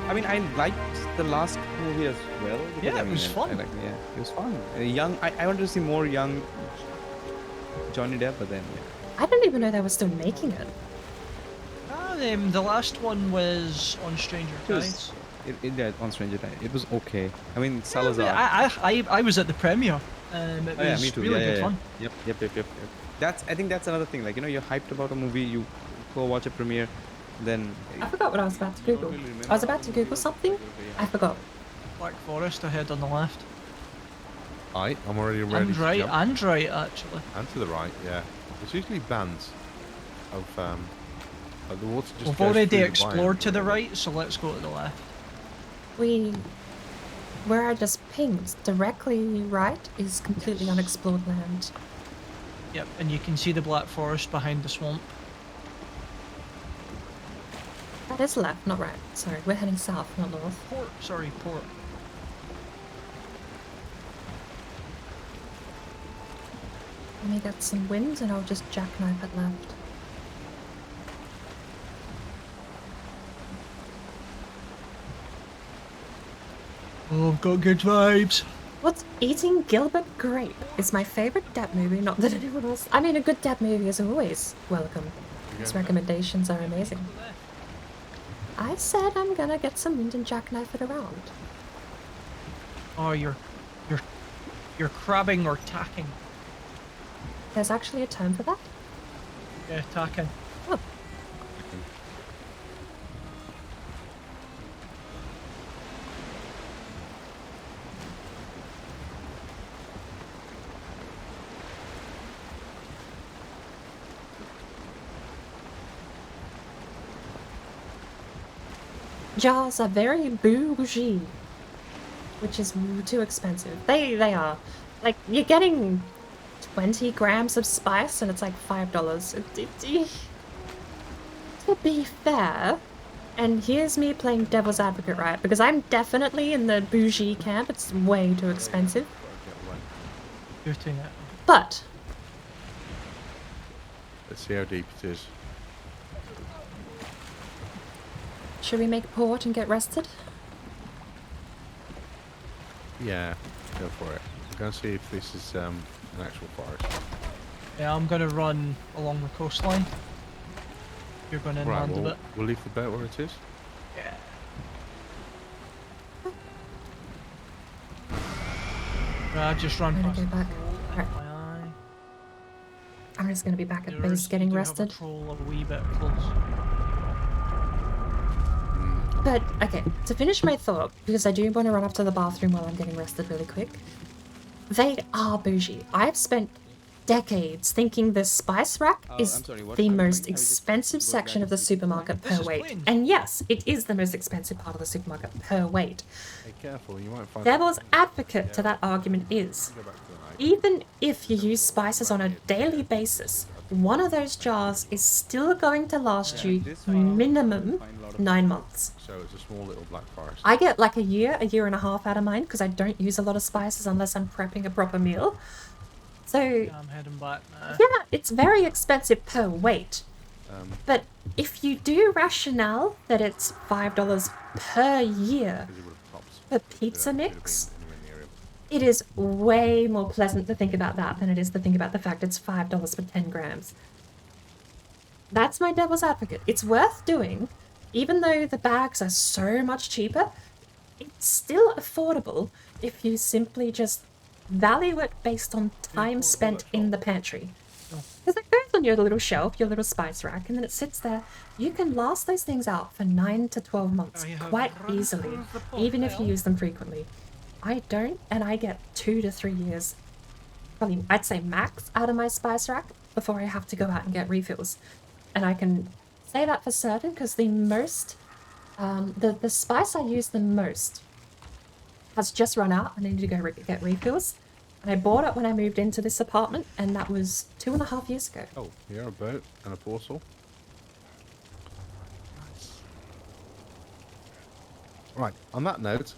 I mean, I liked the last movie as well. because, Yeah, I it mean, was fun. yeah, it was fun. Young. I wanted to see more young Johnny Depp, but then yeah. I didn't even know they were still making it. The last one was on Stranger It was- Tides. Yeah, on Stranger Tides. It was okay. I mean, Yeah, Salazar. I was at the premiere. It was Oh, yeah, me too. really yeah, good yeah, fun. Yep. I think that's another thing. Like, you're hyped about a movie, you go watch a premiere, then. I forgot what I was about to Google. I was about to Google something. I forgot. Black Forest ahead on the left. Right, I'm already ready And to right, jump. and right actually. And to the right, yeah. It's usually bands of the water just We've goes already through the explored biome. to the right, so let's go to the left. Where I just pinged, directly right is completely unexplored land. Yep, and you can see the Black Forest behind the swamp. That is left, not right. Sorry, we're heading south, not north. Port. Let me get some wind and I'll just jackknife it left. Oh, I've got good vibes. What's Eating Gilbert Grape is my favorite Depp movie, not that anyone else. I mean, a good Depp movie is always welcome. His recommendations are amazing. I said I'm gonna get some wind and jackknife it around. Oh, you're crabbing or tacking. There's actually a term for that? Yeah, tacking. Oh, jars are very bougie, which is too expensive. They are. Like, you're getting 20 grams of spice and it's like $5. To be fair, and here's me playing devil's advocate, right? Because I'm definitely in the bougie camp. It's way too expensive. Shooting it. But Let's see how deep it is. should we make port and get rested? Yeah, go for it. I'm going to see if this is an actual forest. Yeah, I'm gonna run along the coastline. You're going Right, inland a bit. we'll leave the boat where it is. Yeah. I just run I'm gonna past go back. the Alright. troll, FYI. I'm just gonna be back at Yours, base getting you do rested. have a troll a wee bit close. But, okay, to finish my thought, because I do want to run up to the bathroom while I'm getting rested really quick. They are bougie. I've spent decades thinking the spice rack I'm is sorry, what the are we most doing? Are we just expensive going section back of the to sleep? supermarket This per is weight. clean. And yes, it is the most expensive part of the supermarket per weight. Hey, careful, you might find. Devil's advocate to that argument is, Go back to the night. even if you use spices on a daily basis, one of those jars is still going to last Yeah, you this one, minimum find a lot of 9 months. So it's a small little black forest. I get like a year and a half out of mine because I don't use a lot of spices unless I'm prepping a proper meal. So, Yeah, I'm heading back now. yeah, it's very expensive per weight. Um, But if you do rationale that it's $5 per year because it would have tops. for pizza It would have mix, been anywhere near it. it is way more pleasant to think about that than it is to think about the fact it's $5 for 10 grams. That's my devil's advocate. It's worth doing, even though the bags are so much cheaper. It's still affordable if you simply just value it based on time spent in the pantry. Because it goes on your little shelf, your little spice rack, and then it sits there. You can last those things out for 9 to 12 months I have quite run easily, through the even if you portal. use them frequently. I don't, and I get 2 to 3 years, probably I'd say max, out of my spice rack before I have to go out and get refills. And I can say that for certain because the most, the spice I use the most has just run out and I need to go get refills. And I bought it when I moved into this apartment, and that was 2.5 years ago. Oh, here a boat and a portal. Nice. Right. On that note,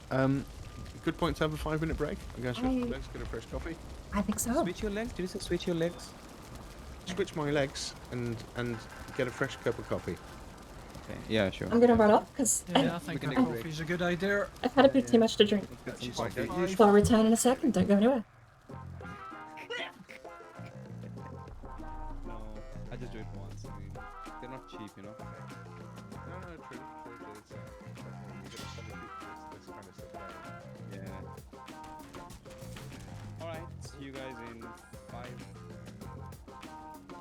good point to have a 5-minute break. I'm going to switch my legs, get a fresh coffee. I think so. Switch your legs? Did you say switch your legs? Switch my legs and get a fresh cup of coffee. Okay. Yeah, sure. I'm gonna run off because Yeah, I think a can take a break. coffee's a good idea. I've had a bit too much to drink. Let's get She's some like coffee. five. So I'll return in a second. Don't go anywhere. No, I just do it once. I mean, they're not cheap, you know. No, true. It's, you get a this kind of stuff there. Yeah. Alright, see you guys in 5.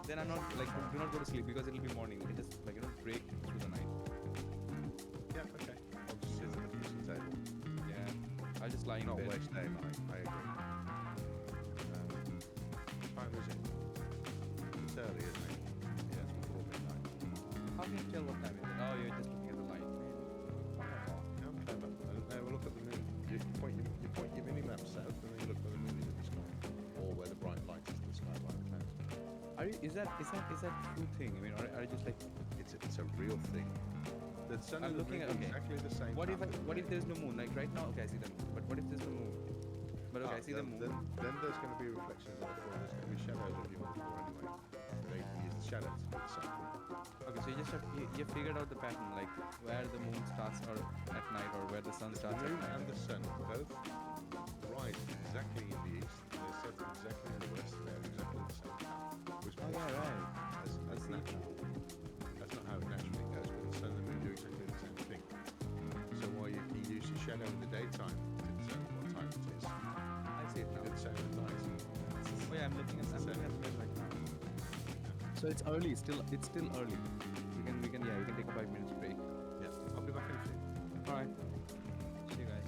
Then I'm not, like, do not go to sleep because it'll be morning. We can just, like, break through the night. Yeah, okay. I'll just sit at the kitchen table. Yeah. I'll just lie in Not bed. waste daylight, I agree. Time is it? It's early, isn't it? Yeah, it's before midnight. How can you tell what time it is? Oh, you're just looking at the light. Yeah, I'm clever. We'll look at the moon. You point your mini-map south and then you look where the moon is in the sky. Or where the bright light is in the sky by the clouds. Is that true thing? I mean, or are you just like, It's a real thing. The sun I'm and the looking moon at- do okay. exactly the same. what time if there's no moon? Like right now, okay, I see the moon. But what if there's no moon? But okay, I see the moon. Then there's going to be reflections on the floor. There's going to be shadows of you on the floor anyway. They use the shadows to make the sun through. Okay, so you just you figured out the pattern, like where the moon starts or at night or where the sun The starts at moon night. and the sun both rise exactly in the east, and they set exactly in the west. They're exactly the same time. Which Oh yeah, right. That's natural. That's not how it naturally goes, but the sun and the moon do exactly the same thing. So while you use your shadow in the daytime to determine what time it is, I see it you now. do the same at night. Oh yeah, I'm looking at the bed right now. So it's early. It's still early. We can take a 5 minutes break. Yeah, I'll be back in a few. All right. See you guys.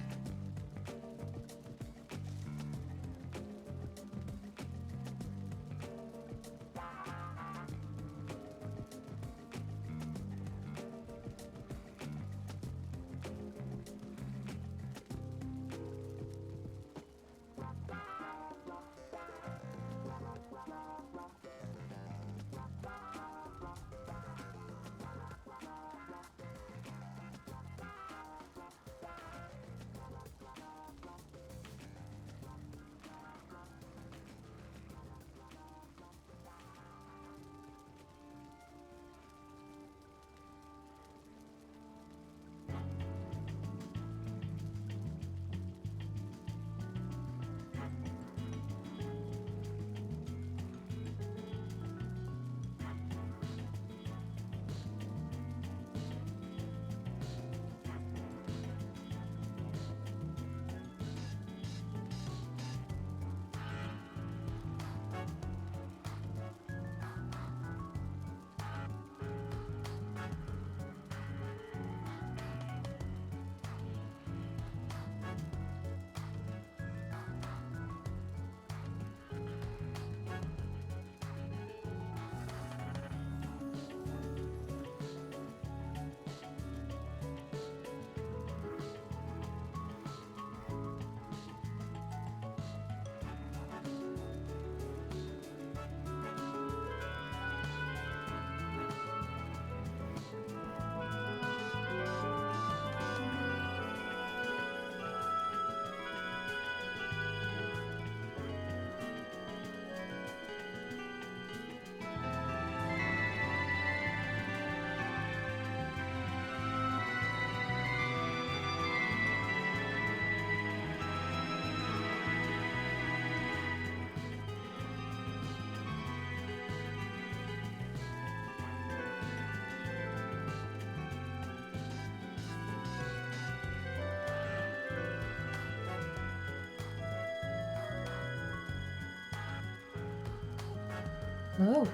Hello.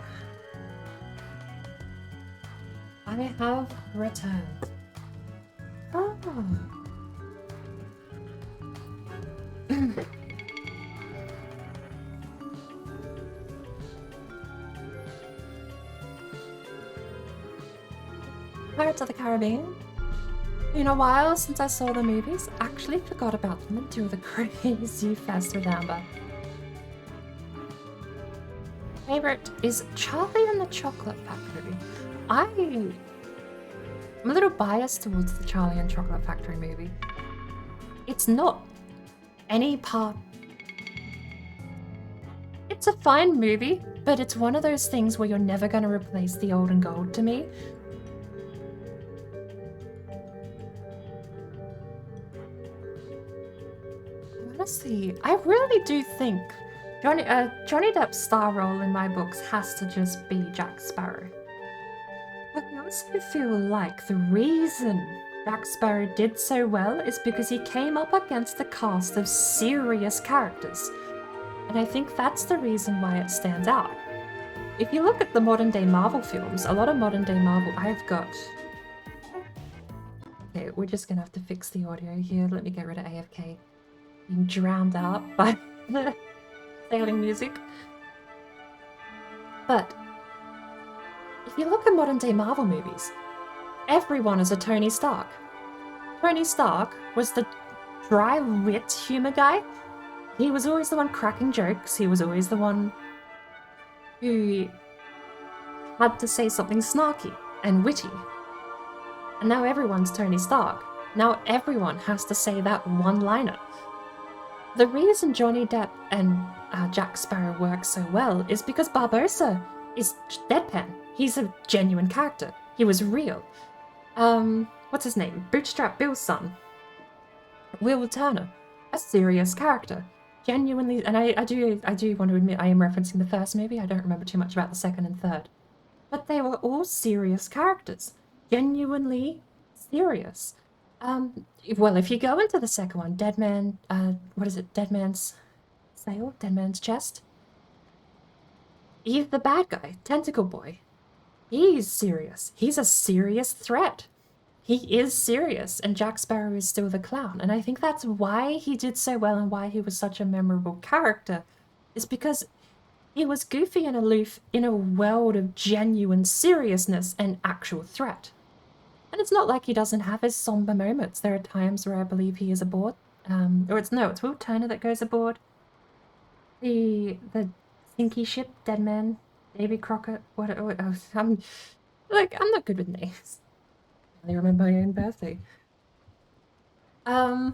I have returned. Oh. Pirates of the Caribbean. Been a while since I saw the movies. Actually forgot about them until the crazy fest with Amber. Favorite is Charlie and the Chocolate Factory. I'm a little biased towards the Charlie and Chocolate Factory movie. It's not any part. It's a fine movie, but it's one of those things where you're never going to replace the old and gold to me. Honestly, I really do think Johnny Depp's star role in my books has to just be Jack Sparrow. But I also feel like the reason Jack Sparrow did so well is because he came up against a cast of serious characters. And I think that's the reason why it stands out. If you look at the modern day Marvel films, a lot of modern day Marvel, I've got... Okay, we're just gonna have to fix the audio here. Let me get rid of AFK. Being drowned out by the sailing music. But if you look at modern day Marvel movies, everyone is a Tony Stark. Tony Stark was the dry wit humor guy. He was always the one cracking jokes. He was always the one who had to say something snarky and witty. And now everyone's Tony Stark. Now everyone has to say that one-liner. The reason Johnny Depp and Jack Sparrow work so well is because Barbossa is deadpan. He's a genuine character. He was real. What's his name? Bootstrap Bill's son. Will Turner. A serious character. Genuinely, and I do want to admit I am referencing the first movie. I don't remember too much about the second and third. But they were all serious characters. Genuinely serious. Well, if you go into the second one, Dead Man, what is it? Dead Man's Sail? Dead Man's Chest? He's the bad guy, Tentacle Boy. He's serious. He's a serious threat. He is serious, and Jack Sparrow is still the clown. And I think that's why he did so well and why he was such a memorable character, is because he was goofy and aloof in a world of genuine seriousness and actual threat. And it's not like he doesn't have his somber moments. There are times where I believe he is aboard. It's Will Turner that goes aboard. The sinky ship, Dead Man, Davy Crockett, I'm not good with names. I only remember my own birthday. I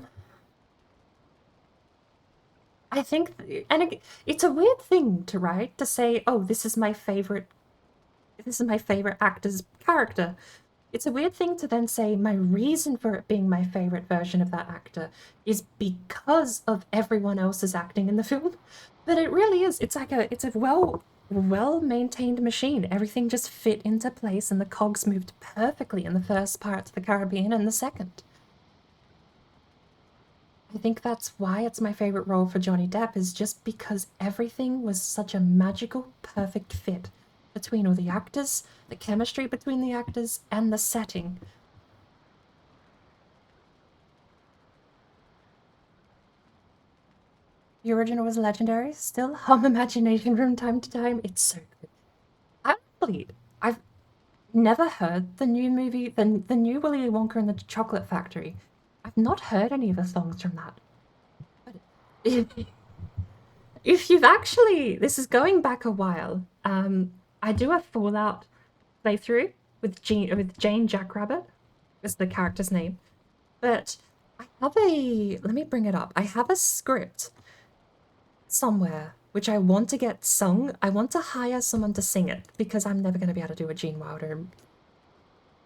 think, it's a weird thing to write, to say, oh, this is my favorite actor's character. It's a weird thing to then say my reason for it being my favorite version of that actor is because of everyone else's acting in the film. But it really is. It's a well-maintained machine. Everything just fit into place and the cogs moved perfectly in the first Pirates of the Caribbean and the second. I think that's why it's my favorite role for Johnny Depp, is just because everything was such a magical, perfect fit between all the actors, the chemistry between the actors, and the setting. The original was legendary, still hum imagination from time to time. It's so good. I've never heard the new movie, the new Willy Wonka and the Chocolate Factory. I've not heard any of the songs from that. But if you've actually, this is going back a while, I do a Fallout playthrough with Jane Jackrabbit, is the character's name. But I have let me bring it up. I have a script somewhere which I want to get sung. I want to hire someone to sing it because I'm never going to be able to do a Gene Wilder.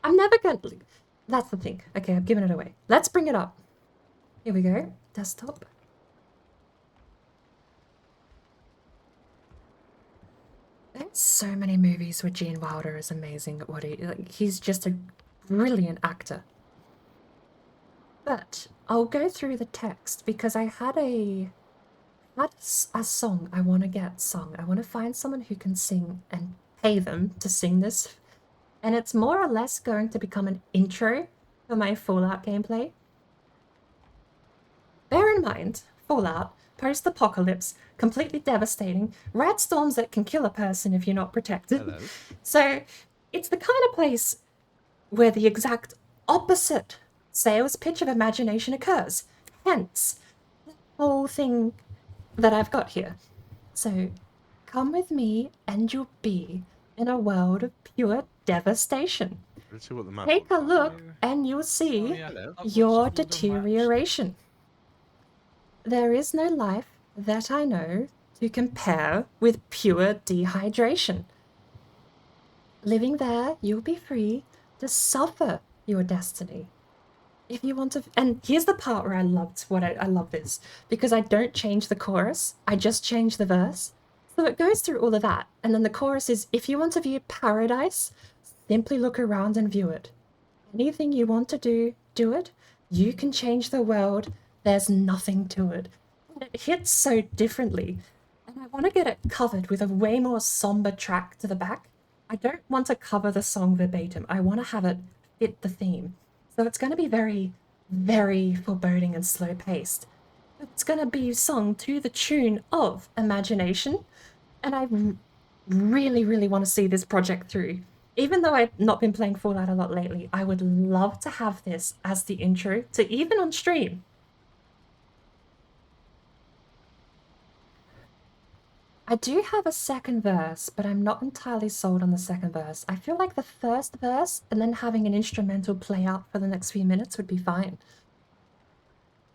I'm never going to... That's the thing. Okay, I've given it away. Let's bring it up. Here we go. Desktop. There's so many movies where Gene Wilder is amazing at what he's just a brilliant actor. But I'll go through the text because I had had a song I want to get sung. I want to find someone who can sing and pay them to sing this. And it's more or less going to become an intro for my Fallout gameplay. Bear in mind, Fallout, post-apocalypse, completely devastating, red storms that can kill a person if you're not protected. Hello. So it's the kind of place where the exact opposite sales pitch of imagination occurs. Hence, the whole thing that I've got here. So come with me and you'll be in a world of pure devastation. Let's see what the map Take a looks like. look and you'll see Oh, yeah. Hello. Upload your some Google Maps. deterioration. There is no life that I know to compare with pure dehydration. Living there, you'll be free to suffer your destiny. If you want to, and here's the part where I love this, because I don't change the chorus, I just change the verse. So it goes through all of that, and then the chorus is, if you want to view paradise, simply look around and view it. Anything you want to do, do it. You can change the world, there's nothing to it. And it hits so differently, and I want to get it covered with a way more somber track to the back. I don't want to cover the song verbatim, I want to have it fit the theme. So it's going to be very, very foreboding and slow paced. It's going to be sung to the tune of Imagination. And I really, really want to see this project through. Even though I've not been playing Fallout a lot lately, I would love to have this as the intro to even on stream. I do have a second verse, but I'm not entirely sold on the second verse. I feel like the first verse and then having an instrumental play out for the next few minutes would be fine.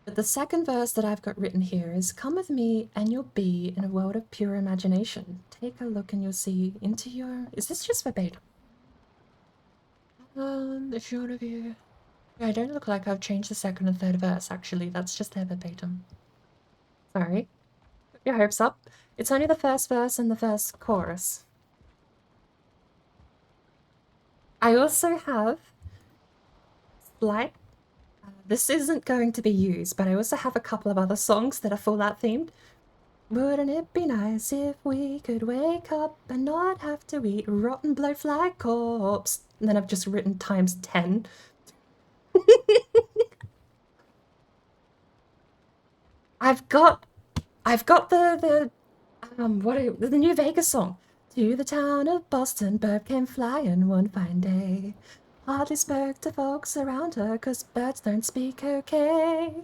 But the second verse that I've got written here is, come with me and you'll be in a world of pure imagination. Take a look and you'll see into your... Is this just verbatim? If you want to view... Yeah, I don't look like I've changed the second and third verse, actually. That's just their verbatim. Sorry. Put your hopes up. It's only the first verse and the first chorus. I also have slight... this isn't going to be used, but I also have a couple of other songs that are Fallout themed. Wouldn't it be nice if we could wake up and not have to eat rotten blowfly corpse? And then I've just written times 10. I've got the New Vegas song. To the town of Boston, bird came flying one fine day. Hardly spoke to folks around her, 'cause birds don't speak okay.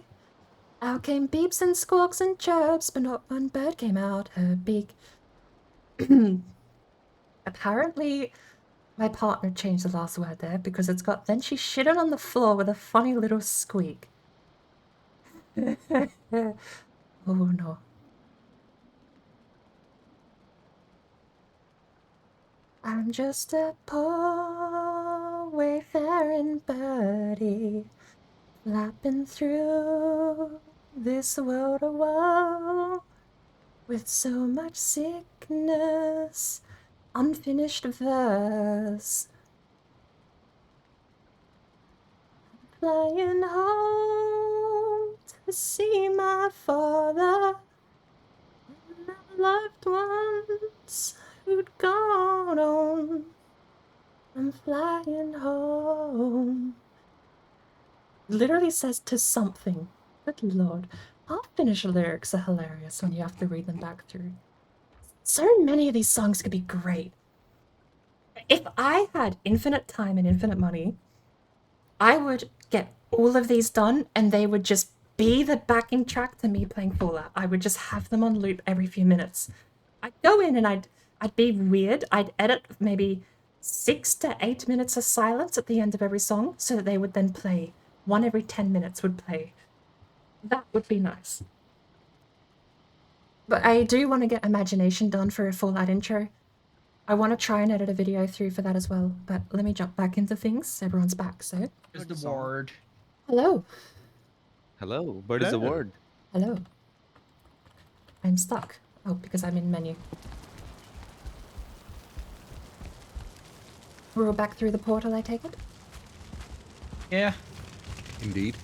Out came beeps and squawks and chirps, but not one bird came out her beak. Apparently, my partner changed the last word there, because it's got, then she shitted on the floor with a funny little squeak. Oh no. I'm just a poor wayfaring birdie, flapping through this world of woe, with so much sickness, unfinished verse. I'm flying home to see my father and my loved ones who'd gone on. I'm flying home. Literally says to something. Good lord. Half-finished lyrics are hilarious when you have to read them back through. So many of these songs could be great. If I had infinite time and infinite money, I would get all of these done and they would just be the backing track to me playing Fallout. I would just have them on loop every few minutes. I'd go in and I'd be weird. I'd edit maybe 6 to 8 minutes of silence at the end of every song so that they would then play. One every 10 minutes would play. That would be nice. But I do want to get Imagination done for a Fallout intro. I want to try and edit a video through for that as well. But let me jump back into things. Everyone's back, so... Is the word. Hello. Hello, bird is a Hello. word. Hello. I'm stuck. Oh, because I'm in menu. We're all back through the portal, I take it? Yeah. Indeed.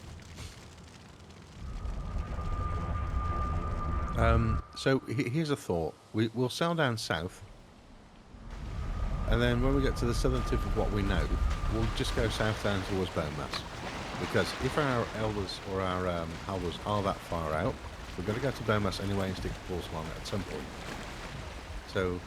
So here's a thought. We'll sail down south, and then when we get to the southern tip of what we know, we'll just go south down towards Bonemass. Because if our elders or our Haldors are that far out, we're going to go to Bonemass anyway and stick the balls along at some point. So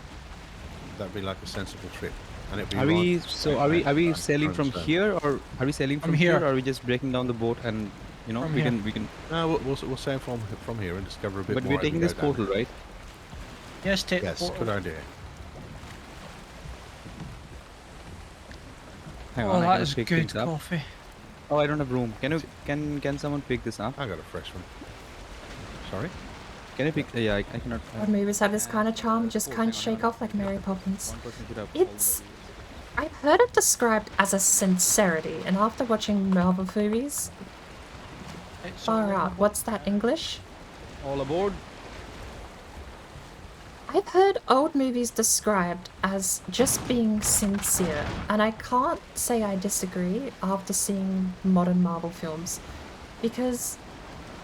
that'd be like a sensible trip. And it'd be Are we right so? right Are we back sailing from stone. here, or are we sailing from here. here, or are we just breaking down the boat and From we here. can? No, we'll sail from here and discover a bit But more. we're as we taking go this down. portal, right? Yes, take Yes, the good portal. idea. Hang Oh, on, I that cannot is pick good things up. coffee. Oh, I don't have room. Can someone pick this up? I got a fresh one. Sorry. Can you pick? Yeah, I cannot. Old movies have this kind of charm, just Oh, can't hang on, shake hang on. off like Mary Poppins. One person should have It's- all I've heard it described as a sincerity, and after watching Marvel movies, It's far all out. What's that English? all aboard. I've heard old movies described as just being sincere, and I can't say I disagree after seeing modern Marvel films, because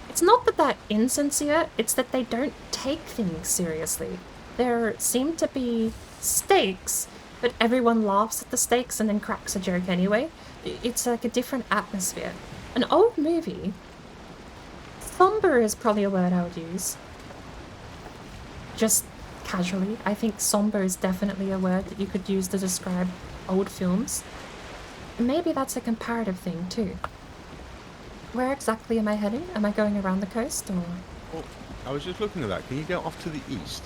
it's not that they're insincere, it's that they don't take things seriously. There seem to be stakes, but everyone laughs at the stakes and then cracks a joke anyway. It's like a different atmosphere. An old movie, somber is probably a word I would use. Just casually. I think somber is definitely a word that you could use to describe old films. Maybe that's a comparative thing too. Where exactly am I heading? Am I going around the coast or? Well, I was just looking at that. Can you go off to the east?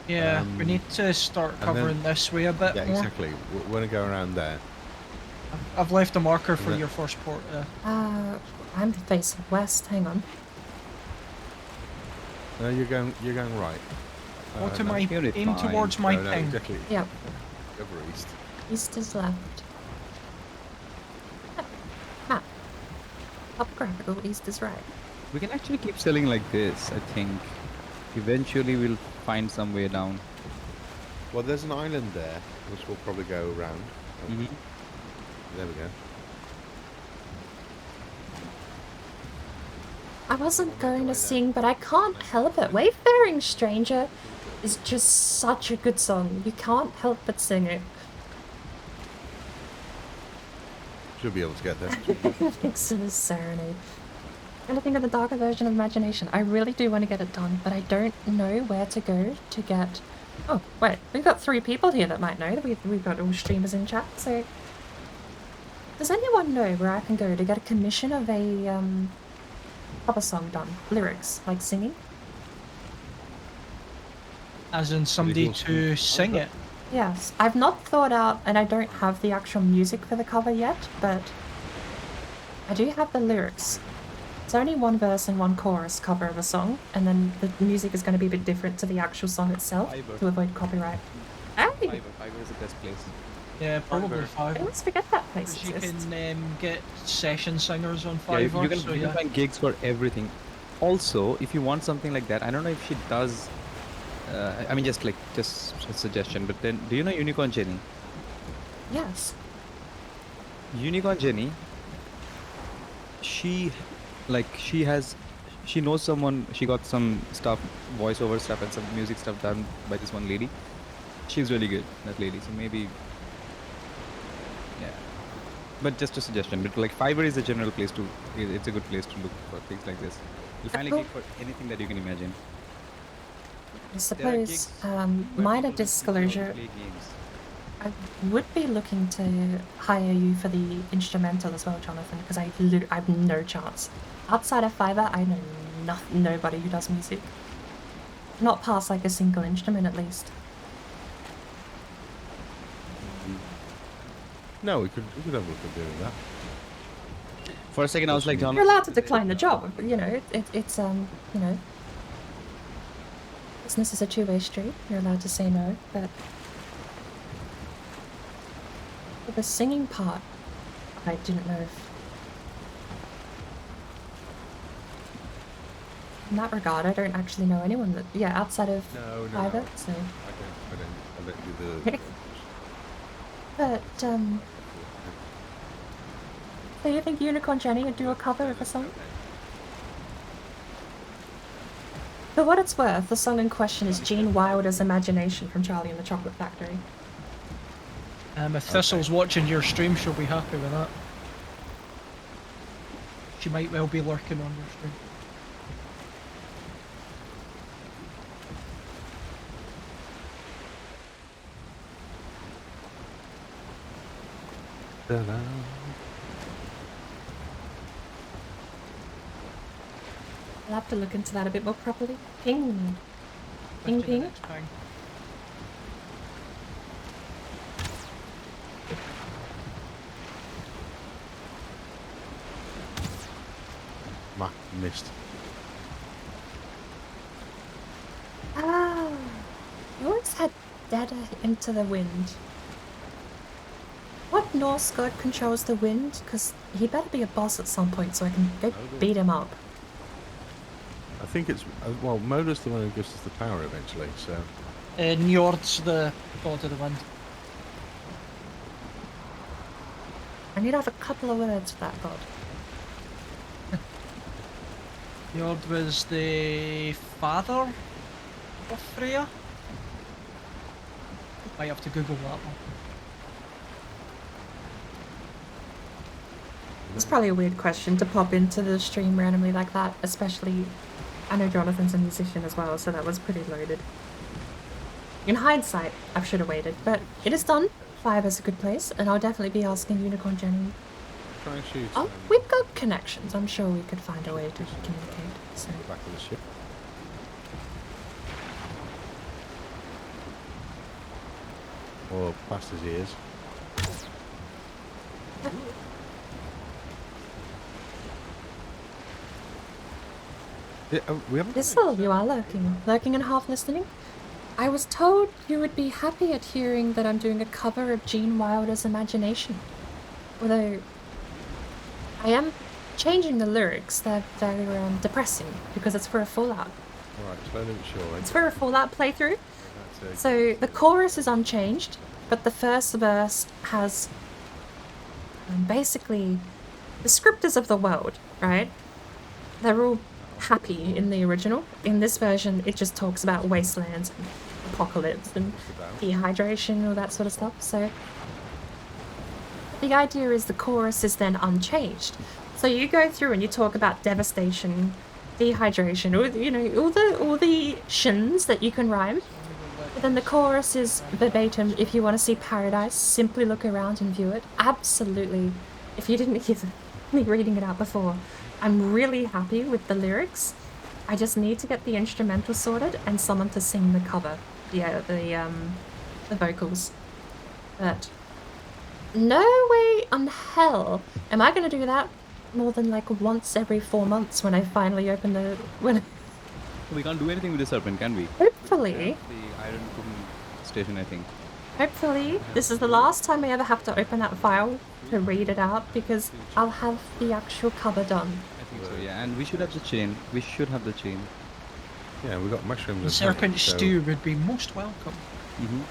Yeah, we Um, need to start and then- covering this way a bit Yeah, more. exactly. We're going to go around there. I've left a marker for Yeah. your first port. I'm facing west. Hang on. No, you're going right. Go to no. my You're aim fine. towards my No, ping. exactly. Yep. Over east. East is left. Map. Topographical east is right. We can actually keep selling like this. I think. Eventually, we'll find some way down. Well, there's an island there, which we'll probably go around. Oh, Mhm. There we go. I wasn't going to sing, but I can't help it. Wayfaring Stranger is just such a good song. You can't help but sing it. Should be able to get there. Thanks to the serenade. And I think of the darker version of Imagination. I really do want to get it done, but I don't know where to go to get... Oh, wait. We've got 3 people here that might know. We've got all streamers in chat, so... Does anyone know where I can go to get a commission of a, cover song done? Lyrics, like singing? As in somebody also- to sing it. Yes. I've not thought out, and I don't have the actual music for the cover yet, but... I do have the lyrics. It's only 1 verse and 1 chorus cover of a song, and then the music is going to be a bit different to the actual song itself Fiverr. to avoid copyright. Hey! Fiverr is the best place. Yeah, probably I five. always forget that place Because you exists. can get session singers on Yeah, Fiverr. you can, so you yeah. can find gigs for everything. Also, if you want something like that, I don't know if she does. I mean, just a suggestion. But then, do you know Unicorn Jenny? Yes. Unicorn Jenny. She knows someone. She got some stuff, voiceover stuff, and some music stuff done by this one lady. She's really good, that lady. So maybe, yeah. But just a suggestion. But like Fiverr is a general place to. It's a good place to look for things like this. You'll find a Cool. gig for anything that you can imagine. I suppose, gigs where minor people just sit down and disclosure, play games. I would be looking to hire you for the instrumental as well, Jonathan, because I have no chance. Outside of Fiverr, I know nobody who does music. Not past like a single instrument, at least. No, we could have a look at doing that. For a second, I was like, John. You're allowed to decline the job, you know. It's you know, business is a two-way street. You're allowed to say no, but for the singing part, I didn't know if. In that regard, I don't actually know anyone that, yeah, outside of No. Fiverr, so. I let you the. But, so you think Unicorn Jenny would do a cover of a song? For what it's worth, the song in question is Gene Wilder's Imagination from Charlie and the Chocolate Factory. If Thistle's watching your stream, she'll be happy with that. She might well be lurking on your stream. Ta-da. I'll have to look into that a bit more properly. Ping. Ping ping. Next ping. Missed. Ah. You always had data into the wind. What Norse god controls the wind? Because he better be a boss at some point so I can go beat him up. I think it's well, Moda's the one who gives us the power eventually. So Njord's the god of the wind. I need to have a couple of words for that god. Njord was the father of Freya. Might have to Google that one. It's probably a weird question to pop into the stream randomly like that, especially I know Jonathan's a musician as well, so that was pretty loaded. In hindsight, I should have waited, but it is done. 5 is a good place, and I'll definitely be asking Unicorn Jenny. try and shoot. Oh, we've got connections. I'm sure we could find a way to communicate. So. Go back to the ship. Or past his ears. Yeah, we haven't. Thistle, you are lurking and half listening. I was told you would be happy at hearing that I'm doing a cover of Gene Wilder's Imagination. Although, I am changing the lyrics. They're depressing because it's for a Fallout. Alright, slowly but surely. It's for a Fallout playthrough. That's it. So the chorus is unchanged, but the first verse has basically descriptors of the world, right? They're all happy in the original. In this version, it just talks about wastelands and apocalypse and dehydration, all that sort of stuff. So the idea is the chorus is then unchanged. So you go through and you talk about devastation, dehydration, all the shins that you can rhyme. But then the chorus is verbatim. If you want to see paradise, simply look around and view it. Absolutely. If you didn't hear me reading it out before, I'm really happy with the lyrics. I just need to get the instrumental sorted and someone to sing the cover. Yeah, the vocals. But no way on hell am I gonna do that more than like once every 4 months when I finally open the We can't do anything with the serpent, can we? hopefully The iron cooking station, I think. Hopefully, this is the last time I ever have to open that file to read it out because I'll have the actual cover done. I think so, yeah. And we should have the chain. We should have the chain. Yeah, we've got mushrooms. The and serpent honey, so- stew would be most welcome. Mm-hmm.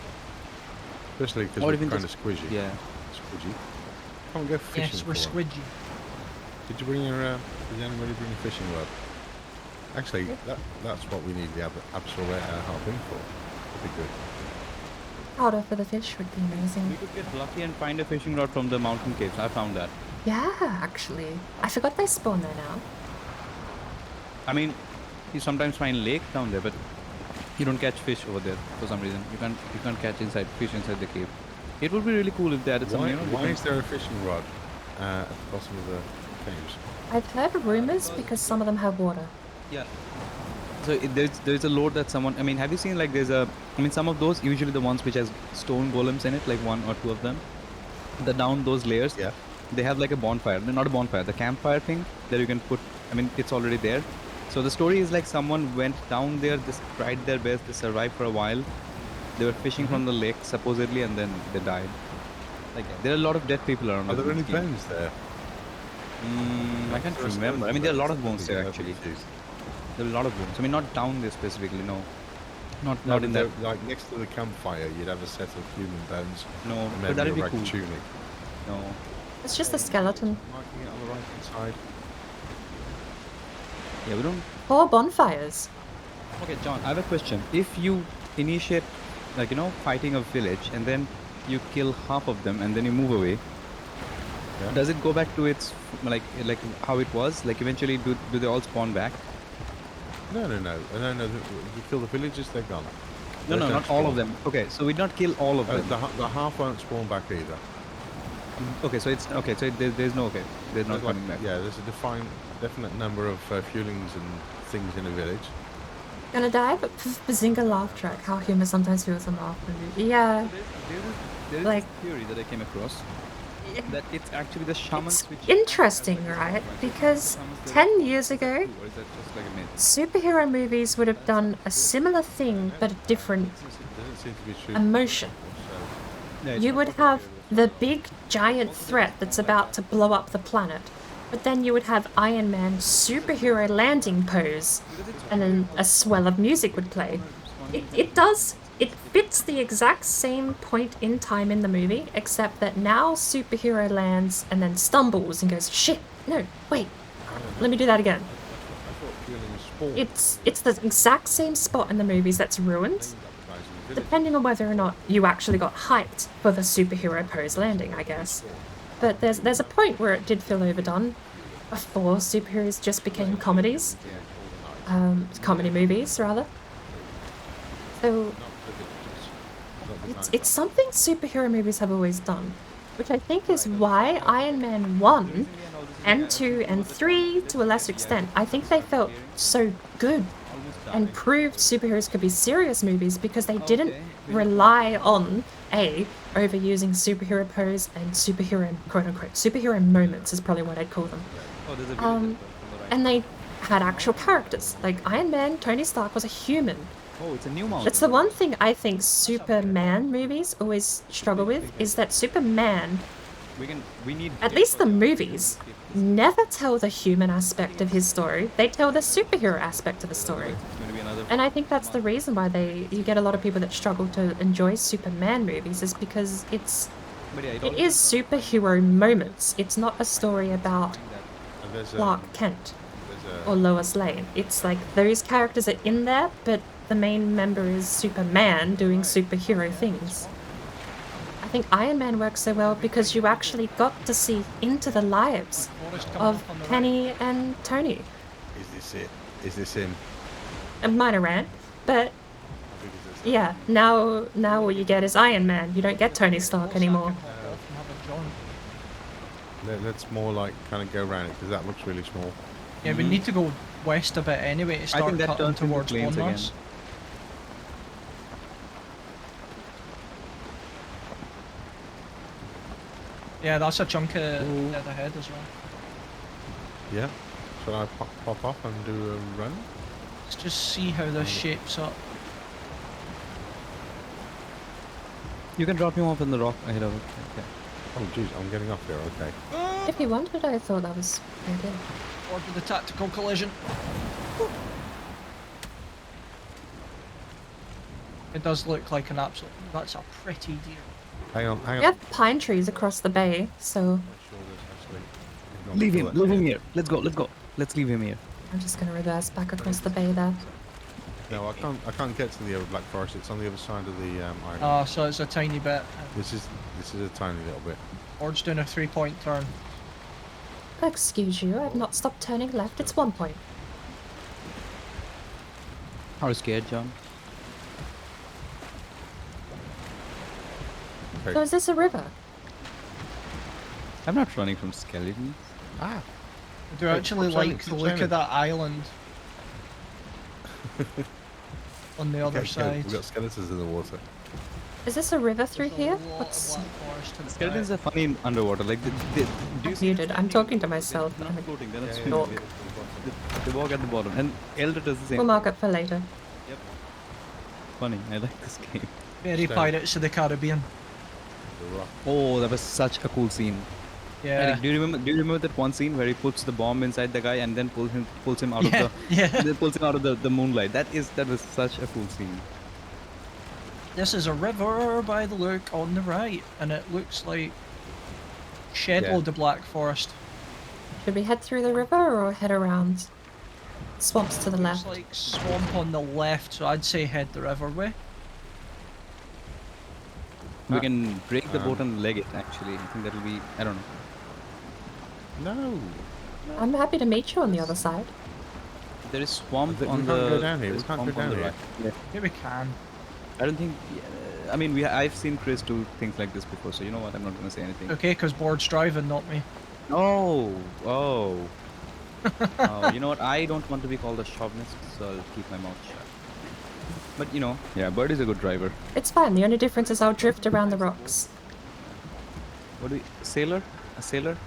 Especially because Or we're even kind of just- squidgy. Yeah. Squidgy. Come on, go fishing. Yes, we're for one. squidgy. Did you bring your? Did anybody bring a fishing rod? Actually, that's what we need the absolute harpoon for. That'd be good. Powder for the fish would be We amazing. could get lucky and find a fishing rod from the mountain caves. I found that. Yeah, actually. I forgot they spawn there now. I mean, you sometimes find lake down there, but you don't catch fish over there for some reason. You can't catch fish inside the cave. It would be really cool if they added some. Why is there a fishing rod at the bottom of the caves? I've heard rumors because some of them have water. Yeah. So there's a lore that someone. I mean, have you seen like there's a? I mean, some of those usually the ones which has stone golems in it, like 1 or 2 of them. Down those layers. Yeah. They have like a bonfire. No, not a bonfire. The campfire thing that you can put. I mean, it's already there. So the story is like someone went down there, just tried their best, they survived for a while. They were fishing from the lake supposedly, and then they died. Like there are a lot of dead people around. Are there any this game. bones there? I can't There are remember. I mean, there are a lot of bones there Yeah, actually. confused. There are a lot of bones. I mean, not down there specifically. No. No, Not in that. Like next to the campfire, you'd have a set of human bones. No, And but maybe that'd a be ragged cool. tunic. No. It's just a skeleton. Marking it on the right hand side. Yeah, we don't. 4 bonfires. Okay, John, I have a question. If you initiate, like, fighting a village and then you kill half of them and then you move away, Yeah. does it go back to its, like how it was? Like, eventually, do they all spawn back? No. You kill the villagers, they're gone. No, They no, don't not all of spawn. them. Okay, so we not kill all of them. The half won't spawn back either. Okay, so it's okay. So there's no okay. There's not There's like, coming back. yeah, there's a definite number of fuelings and things in a village. Gonna die, but Bazinga laugh track. How humor sometimes feels an laugh movie. Yeah, There is Like- this theory that I came across that it's actually the shamans it's which. interesting, right? Because 10 years ago, Or is that just like a myth? superhero movies would have done a similar thing, but a different Doesn't seem to be true. emotion. You would have the big giant threat that's about to blow up the planet, but then you would have Iron Man superhero landing pose, and then a swell of music would play. It fits the exact same point in time in the movie, except that now superhero lands and then stumbles and goes, shit, no, wait, let me do that again. It's the exact same spot in the movies that's ruined, depending on whether or not you actually got hyped for the superhero pose landing, I guess. But there's a point where it did feel overdone, before superheroes just became comedies. Comedy movies, rather. So, it's something superhero movies have always done, which I think is why Iron Man 1 and 2 and 3, to a lesser extent, I think they felt so good and proved superheroes could be serious movies because they didn't rely on overusing superhero pose and superhero, quote unquote, superhero moments is probably what I'd call them. Oh, there's a village Um, on the right. And they had actual characters. Like Iron Man, Tony Stark was a human. Oh, it's a new mountain. That's the one thing I think Superman movies always struggle with, is that Superman, We need. at least the movies, never tell the human aspect of his story. They tell the superhero aspect of the story. It's going to be another. And I think that's the reason why you get a lot of people that struggle to enjoy Superman movies, is because But yeah, it is superhero moments. It's not a story about And there's Clark Kent there's or Lois Lane. It's like those characters are in there, but the main member is Superman doing superhero things. I think Iron Man works so well because you actually got to see into the lives Forest coming of up on the right. Penny and Tony. Is this it? Is this him? A minor rant, but How big is this? yeah, now all you get is Iron Man. You don't get Tony Stark anymore. Let's more like kind of go around it because that looks really small. Yeah, we need to go west a bit anyway to start think that cutting turns into towards plains again. Bonmars. Yeah, that's a chunk of dead ahead as well. Yeah. Shall I pop off and do a run? Let's just see how this shapes up. You can drop him off in the rock ahead of it. Okay. Oh, jeez, I'm getting off here. Okay. If you wanted, I thought that was pretty good. Forward with the tactical collision. It does look like an absolute. That's a pretty deer. Hang on. We have pine trees across the bay, so Make sure there's actually not Leave him. people Leave him that- here. Let's go. Let's go. Let's leave him here. I'm just gonna reverse back across the bay there. No, I can't get to the other Black Forest. It's on the other side of the island. Ah, so it's a tiny bit. This is a tiny little bit. Ford's doing a 3-point turn. Excuse you, I've not stopped turning left. It's 1 point. Are you scared, John? So Okay. is this a river? I'm not running from skeletons. Ah. I do Wait, actually stop like the signing, look stop of that island on the other Okay, side. We've got skeletons in the water. Is this a river through There's a here? lot What's... of black forest to the Skeletons back. are funny in underwater. Like do you I'm see muted. I'm talking to myself. They're not floating. They're not Yeah, swimming. yeah. They walk at the bottom. And Elder does the same. We'll mark it for later. Yep. Funny. I like this game. Very So- Pirates of the Caribbean. The rock. Oh, that was such a cool scene. Yeah. Eric, do you remember that one scene where he puts the bomb inside the guy and then pulls him out Yeah, of the yeah. then pulls him out of the moonlight? That was such a cool scene. This is a river by the look on the right, and it looks like shed Yeah. load of black forest. Should we head through the river or head around? Swamps to the Looks left. like swamp on the left, so I'd say head the river way. We can break the boat and leg it, actually. I think that'll be... I don't know. No. I'm happy to meet you on the other side. There is swamp We on can't the... go down here, there we is can't go swamp on down the here. right. Yeah. Yeah, we can. I don't think... I mean, I've seen Chris do things like this before, so you know what? I'm not going to say anything. Okay, because Board's driving, not me. Oh! Oh! Oh, you know what? I don't want to be called a chauvinist, so I'll keep my mouth shut. But, you know, yeah, Bird is a good driver. It's fine. The only difference is I'll drift around the rocks. What do we... Sailor? A sailor?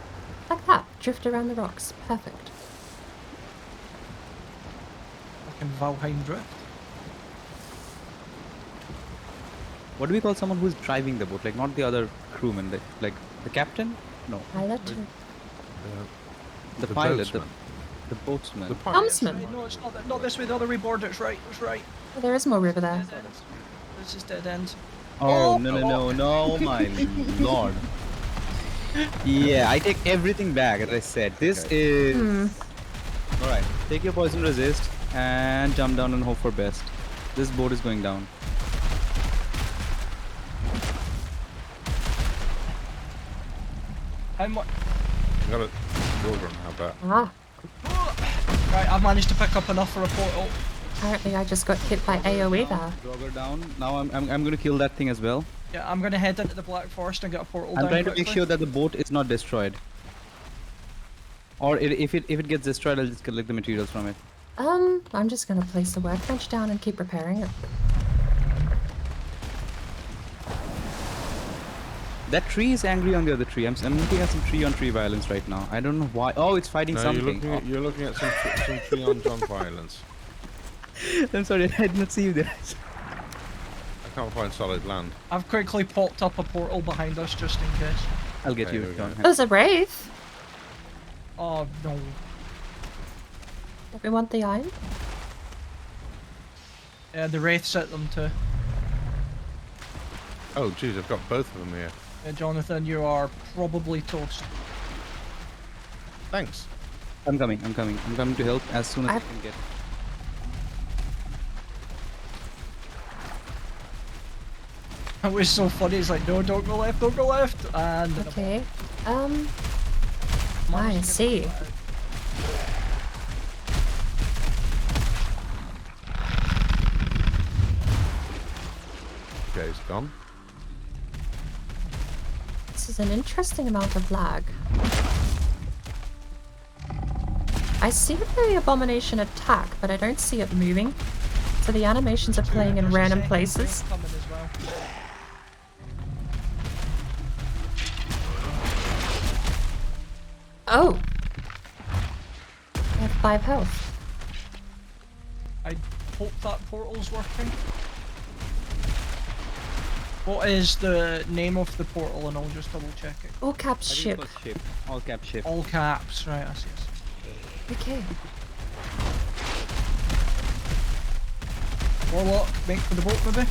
Like that. Drift around the rocks. Perfect. Fucking Valheim drift. What do we call someone who's driving the boat? Like, not the other crewman, like the captain? No. Pilot. The pilot, boatsman. the boatsman. The pilot. Helmsman. Right, no, it's not this way, the other way, Board, it's right, it's right. Oh, there is more river there. Dead end. This is dead end. Oh, no, my lord. Yeah, I take everything back, as I said. This is... Alright, take your poison resist and jump down and hope for best. This boat is going down. How much? Got it. Children, how about? Ah. Right, I've managed to pick up enough for a portal. Apparently I just got hit by AoE there. Dogger down. Now I'm gonna kill that thing as well. Yeah, I'm gonna head into the Black Forest and get a portal I'm down trying to quickly. make sure that the boat is not destroyed. Or if it gets destroyed, I'll just collect the materials from it. I'm just gonna place the workbench down and keep repairing it. That tree is angry on the other tree. I'm looking at some tree-on-tree violence right now. I don't know why. Oh, it's fighting No, something. you're looking at some tree on John violence. I'm sorry, I did not see you there. I can't find solid land. I've quickly popped up a portal behind us just in case. I'll get Okay, you, here we go. John. There's a wraith. Oh no. Don't we want the iron? Yeah, the Wraiths at them too. Oh, jeez, I've got both of them here. Yeah, Johnathan, you are probably toast. Thanks. I'm coming to help as soon as I can get. It was so funny, it's like, no, don't go left, and... then Okay. I I managed to get see. that out. Okay, it's gone. This is an interesting amount of lag. I see the abomination attack, but I don't see it moving. So the animations are playing in There's a random second places. Wraith coming as well. Oh! I have 5 health. I hope that portal's working. What is the name of the portal, and I'll just double check it. All caps I think ship. it was ship. All cap ship. All caps, right, I see. Okay. Warlock, make for the boat maybe?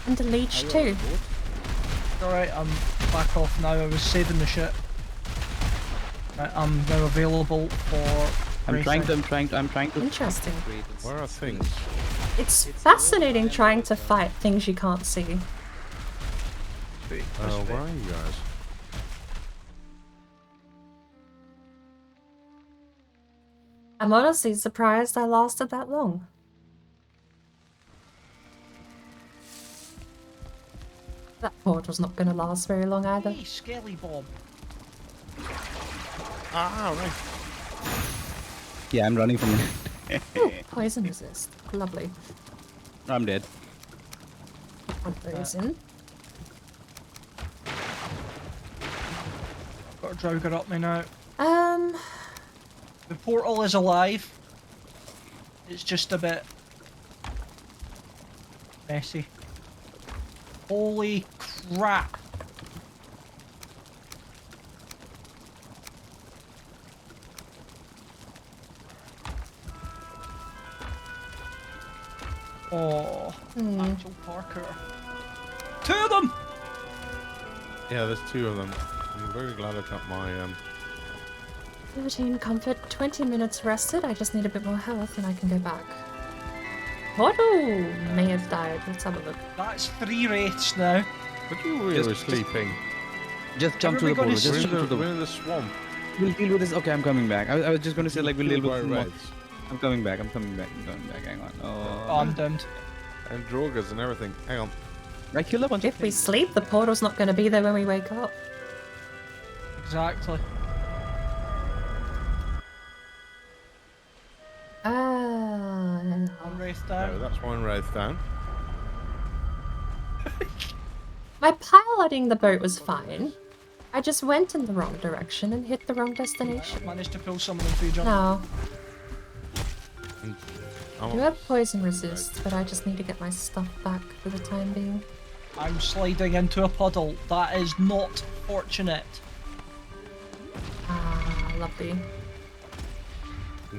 And a leech too. Alright, I'm back off now, I was saving the ship. Right, I'm now available for I'm trying racing. to. Interesting. Where are things? It's fascinating trying to fight things you can't see. Sweet, this Oh, way. where are you guys? I'm honestly surprised I lasted that long. That portal's not gonna last very long either. Hey, Skelly Bob. Ah, right. Yeah, I'm running from it. Ooh, poison resist. Lovely. I'm dead. Put those in. Got a Draugr up me now. The portal is alive. It's just a bit messy. Holy crap. Oh, Angel Parker. 2 of them! Yeah, there's 2 of them. I'm very glad I got my 13 comfort, 20 minutes rested. I just need a bit more health and I can go back. Portal may have died. Let's have a look. That's 3 wraiths now. But you were Just- sleeping. Just jump to the portal. Everybody's Just We're jump to in the. the swamp. We'll deal with this. Okay, I'm coming back. I was just going to say like we'll deal with Killed this by more. reds I'm coming back. I'm coming back. Hang on. Oh, I'm doomed. and drogas and everything. Hang on. I killed a bunch of If we things. sleep, the portal's not going to be there when we wake up. Exactly. Ah. One wraith No, down. that's one wraith down. My piloting the boat was fine. I just went in the wrong direction and hit the wrong destination. Managed to pull some of them through, John. No. Oh, I do have poison resist, but I just need to get my stuff back for the time being. I'm sliding into a puddle. That is not fortunate. Ah, lovely.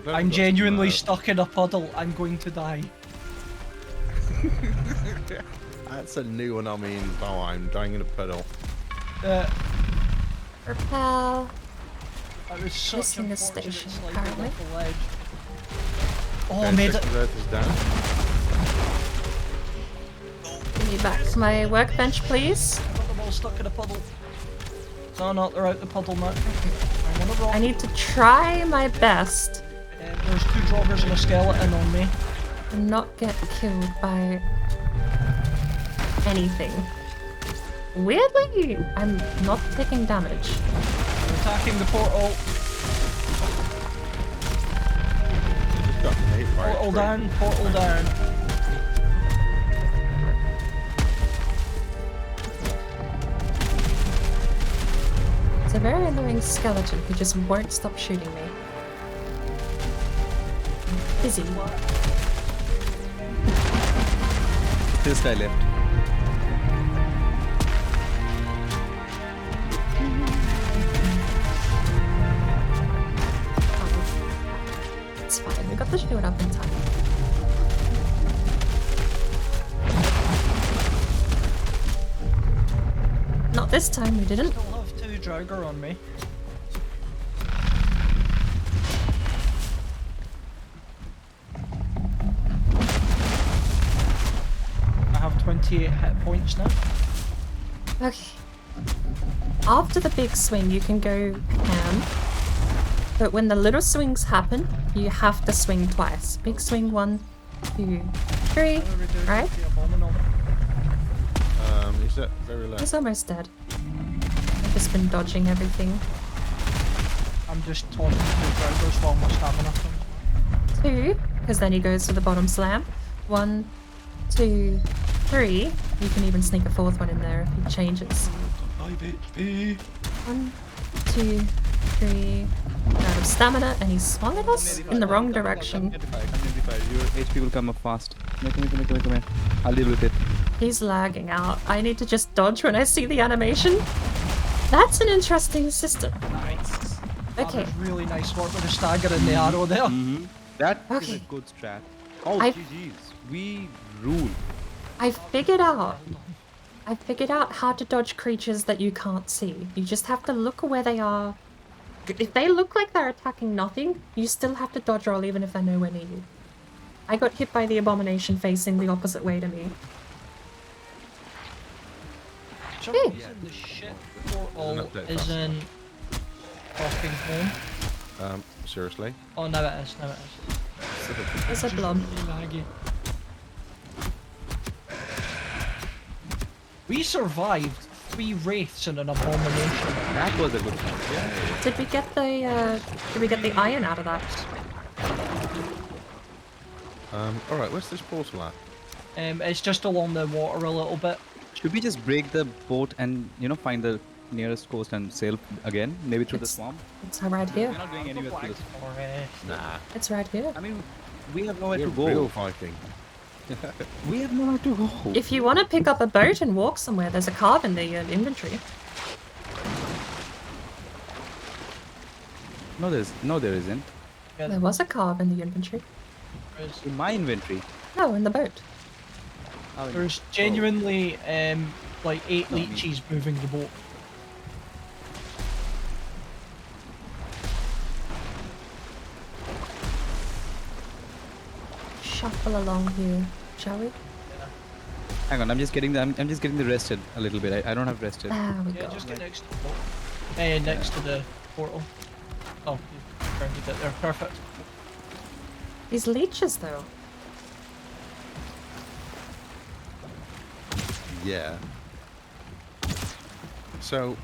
glad I'm we got genuinely some, stuck in a puddle. I'm going to die. That's a new one. I mean, Valheim, dying in a puddle. Repel. That was such Missing a the fortunate station, sliding apparently. off the ledge. Oh, Okay, I made it. second wraith is down. Give me back my workbench, please. I got them all stuck in a puddle. No, no, they're out the puddle now. I'm on a rock. I need to try my best There's 2 joggers and a skeleton on me. to not get killed by anything. Weirdly, I'm not taking damage. They're attacking the portal. Got hit by a Portal tree. down, portal down. It's a very annoying skeleton who just won't stop shooting me. I'm busy. This guy left. It's fine, we got the shield up in time. Not this time, we didn't. Still have 2 Draugr on me. I have 28 hit points now. Okay. After the big swing, you can go ham. But when the little swings happen, you have to swing twice. Big swing, 1, 2, 3. Right? The abominable. Is that very low? He's almost dead. I've just been dodging everything. I'm just taunting 2 Draugrs while my stamina comes. 2, because then he goes to the bottom slam. 1, 2, 3. You can even sneak a 4th one in there if he changes. 5 HP. 1, 2, 3. Out of stamina, and he swung at us in the wrong direction. Come 95. Your HP will come up fast. Come here. I'll deal with it. He's lagging out. I need to just dodge when I see the animation. That's an interesting system. Nice. That Okay. was really nice work with the stagger and the arrow there. That is Okay. a good strat. Oh, I- GG's. We rule. I figured out how to dodge creatures that you can't see. You just have to look where they are. If they look like they're attacking nothing, you still have to dodge roll even if they're nowhere near you. I got hit by the abomination facing the opposite way to me. Some Hey. reason the shit portal There's an update is in fucking home. Seriously? Oh, now it is, now it is. There's a blob. Really laggy. We survived 3 wraiths and an abomination. That was a good one. Yeah. Did we get the iron out of that? Alright, where's this portal at? It's just along the water a little bit. Should we just break the boat and find the nearest coast and sail again? Maybe through the It's- swamp? It's right We're here. not going anywhere through the swamp. Forest. Nah. It's right here. I mean, we have nowhere We're to go. real Viking. We have nowhere to go. If you want to pick up a boat and walk somewhere, there's a carve in the inventory. No, there isn't. Yeah, There was a carve in the inventory. there's- In my inventory. No, in the boat. Oh, There's genuinely like 8 No, me. leeches moving the boat. shuffle along here, shall we? Hang on, I'm just getting the rested a little bit. I don't have rested. There we Yeah, go. just get next to the portal. Next to the portal. Oh, you turned a bit there. Perfect. These leeches, though. Yeah. So,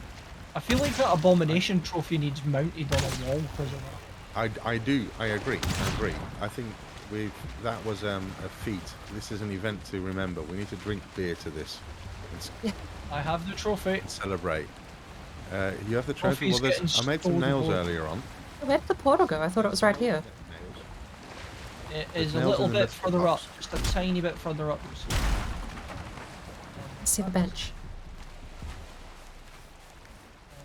I feel like that abomination trophy needs mounted on a wall because of that. I agree. I think that was a feat. This is an event to remember. We need to drink beer to this and I have the trophy. celebrate. You have the trophy. Trophy's Well, getting I made some nails stolen. earlier on. Where'd the portal go? I thought it was right here. It There's is a nails little in the bit list further up, box. just a tiny bit further up. I see the bench.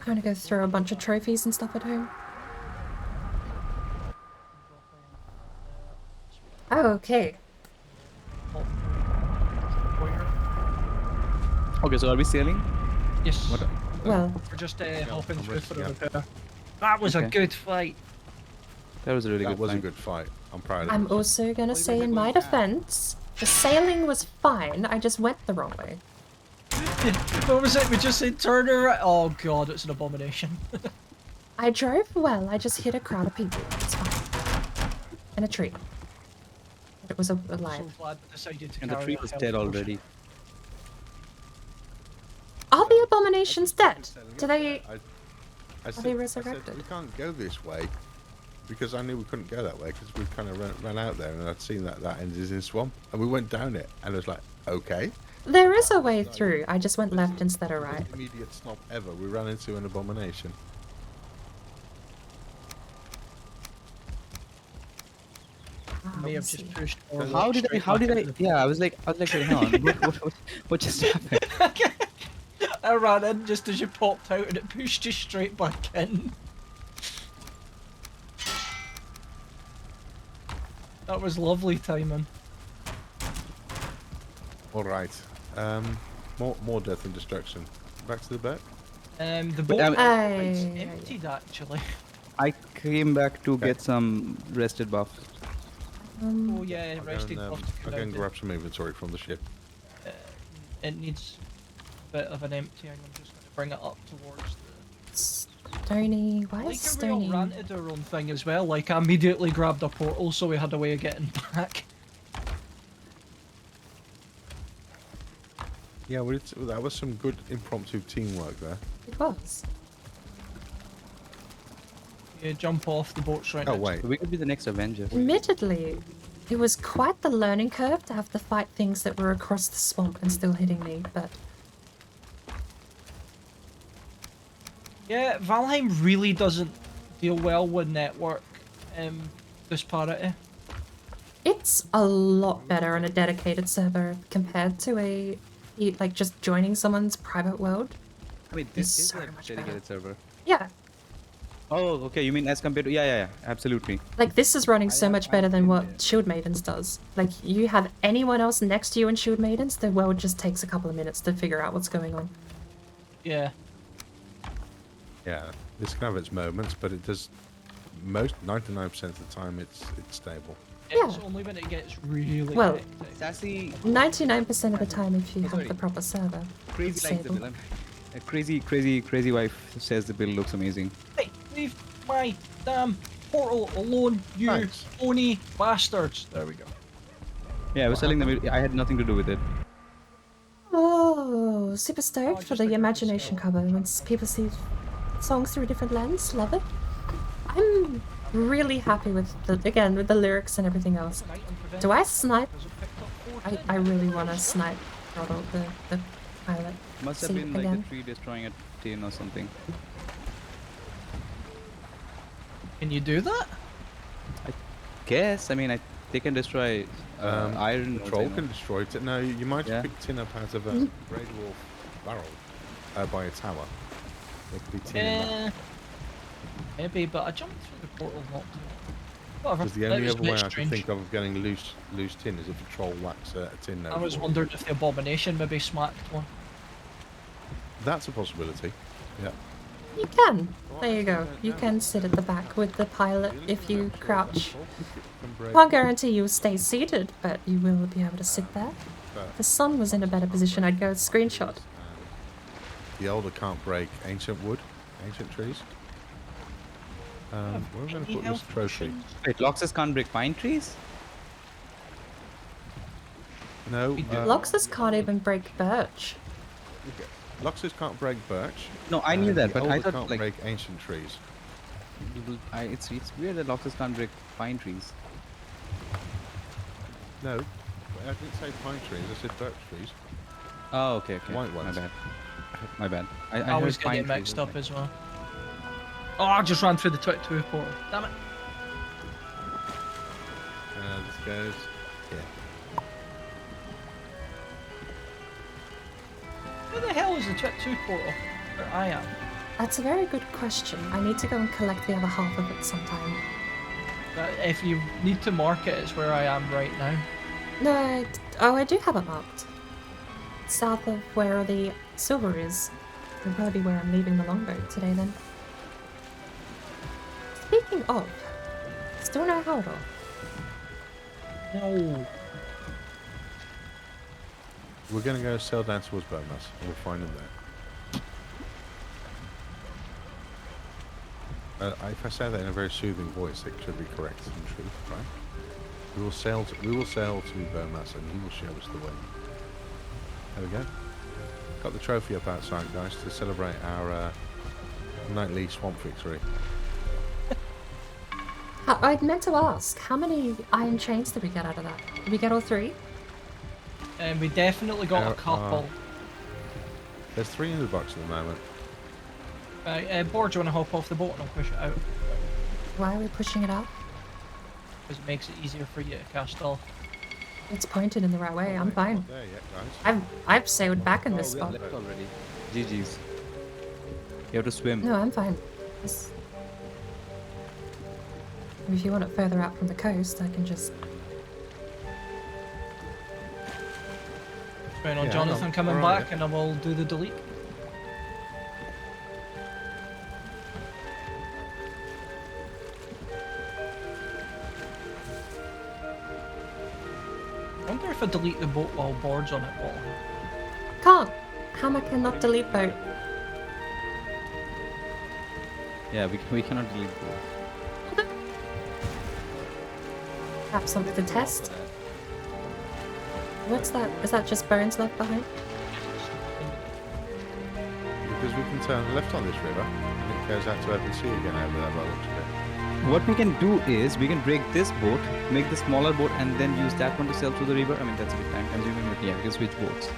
Trying to go through a bunch of trophies and stuff at home. Oh, okay. Okay, so are we sailing? Yes. What? Well, We're just hopping I'm through with for you. a repair. That was a Okay. good fight. That was a really That good was a fight. good fight. I'm proud of I'm it. also gonna say in my defense, the sailing was fine, I just went the wrong way. What was it? We just said turn around. Oh god, it's an abomination. I drove well, I just hit a crowd of people. It's fine. And a tree. But it was So alive. glad we decided to And the carry tree a was health dead potion. already. Are the abominations dead? Do they... I they said, resurrected? we can't go this way because I knew we couldn't go that way because we kind of ran out there and I'd seen that ended in swamp and we went down it and I was like, okay. There is a way through, I just went left instead of right. Most immediate stop ever. We ran into an abomination. May have let's just see. pushed How did I? Yeah, I was like, hang on, what just happened? I ran in just as you popped out and it pushed you straight back in. That was lovely timing. All right. More death and destruction. Back to the boat. The boat um, is Aye. emptied actually. I came back to Okay. get some rested buff. Oh yeah, I'll go rested and, buff to I'll come go out. and grab some inventory from the ship. It needs a bit of an emptying. I'm just going to bring it up towards the... Stony, I why like is how we all Stony? ranted our own thing as well. Like I immediately grabbed a portal so we had a way of getting back. Yeah, well, that was some good impromptu teamwork there. It was. You jump off the boat's right Oh next wait, So we could be the next Avengers. Admittedly, it was quite the learning curve to have to fight things that were across the swamp and still hitting me, but Yeah, Valheim really doesn't deal well with network disparity. it's a lot better on a dedicated server compared to like just joining someone's private world. I mean, It's this is so a much dedicated better. server. Yeah, Oh, okay. You mean as compared to? Yeah, absolutely. like this is running so much better than what Shield Maidens does. Like you have anyone else next to you in Shield Maidens, the world just takes a couple of minutes to figure out what's going on. Yeah. yeah, this can have its moments, but it does. Most 99% of the time, it's stable. It's Yeah. only when it gets really Well, hectic. Sassy, 99% of the time if you have sorry. the proper server. crazy it's likes the stable. bill. A crazy wife says the bill looks amazing. Hey, leave my damn portal alone, you Thanks. phony bastards. There we go. Yeah, I was telling them I had nothing to do with it. Oh, super Oh, stoked for just the like imagination cover when people see songs through a different lens. Love it. I'm really happy with with the lyrics and everything else. Do I snipe? I really want to snipe Rodel, the pilot. Must have See been like again. the tree destroying a tin or something. Can you do that? Guess. I mean, they can destroy iron. The troll can destroy it. No, you might Yeah. have picked tin up out of a Grey Dwarf barrel by a tower. There could be tin in that. Maybe, but I jumped through the portal not too long. Whatever. Because the that only was other a bit way I could strange. think of getting loose tin is if a troll whacks a tin. I was over. wondering if the abomination maybe smacked one. That's a possibility. Yeah. You can. There you go. You can sit at the back with the pilot if you crouch break. Can't guarantee you'll stay seated, but you will be able to sit there. But If the sun was in a better position, I'd go screenshot. the older can't break ancient wood, ancient trees. Where are we going to Any put this health trophy? potions? Wait, Loxus can't break pine trees? No, We do. Loxus can't even break birch. Loxus can't break birch. No, I knew and that, the but I older thought can't like break ancient trees. it's weird that Loxus can't break pine trees. No, I didn't say pine trees. I said birch trees. Oh, okay, okay. White My ones. bad. My bad. I I always heard get pine it mixed trees, up as well. Oh, I just ran through the Twit2 portal. Damn it. This goes here. Where the hell is the Twit2 portal? Where I am. That's a very good question. I need to go and collect the other half of it sometime. But if you need to mark it, it's where I am right now. No, I do have it marked. South of where the silver is. It'll probably be where I'm leaving the longboat today then. Speaking of, still no Haldor. No. We're going to go sail down towards Bomas. We'll find him there. If I say that in a very soothing voice, it should be correct in truth, right? We will sail to Bomas, and he will show us the way. There we go. Got the trophy up outside, guys, to celebrate our nightly swamp victory. I meant to ask, how many iron chains did we get out of that? Did we get all 3? And we definitely got a couple. There's 3 in the box at the moment. Board, do you want to hop off the boat and I'll push it out? Why are we pushing it out? Because it makes it easier for you to cast off. It's pointed in the right way, I'm fine. Not there yet, guys. I've sailed back in this we spot. left already. GG's. You have to swim. No, I'm fine. Just... If you want it further out from the coast, I can just... Going on Yeah, Johnathan I'm coming alright, back and I will do the delete. I wonder if I delete the boat while Board's on it. What? Can't! Hammer cannot delete boat. Yeah, we cannot delete both. Perhaps something to test. What's that? Is that just bones left behind? Because we can turn left on this river, and it goes out to open sea again over there by the looks of it. What we can do is we can break this boat, make the smaller boat, and then use that one to sail through the river. I mean, that's a bit time consuming, but yeah, we can switch boats.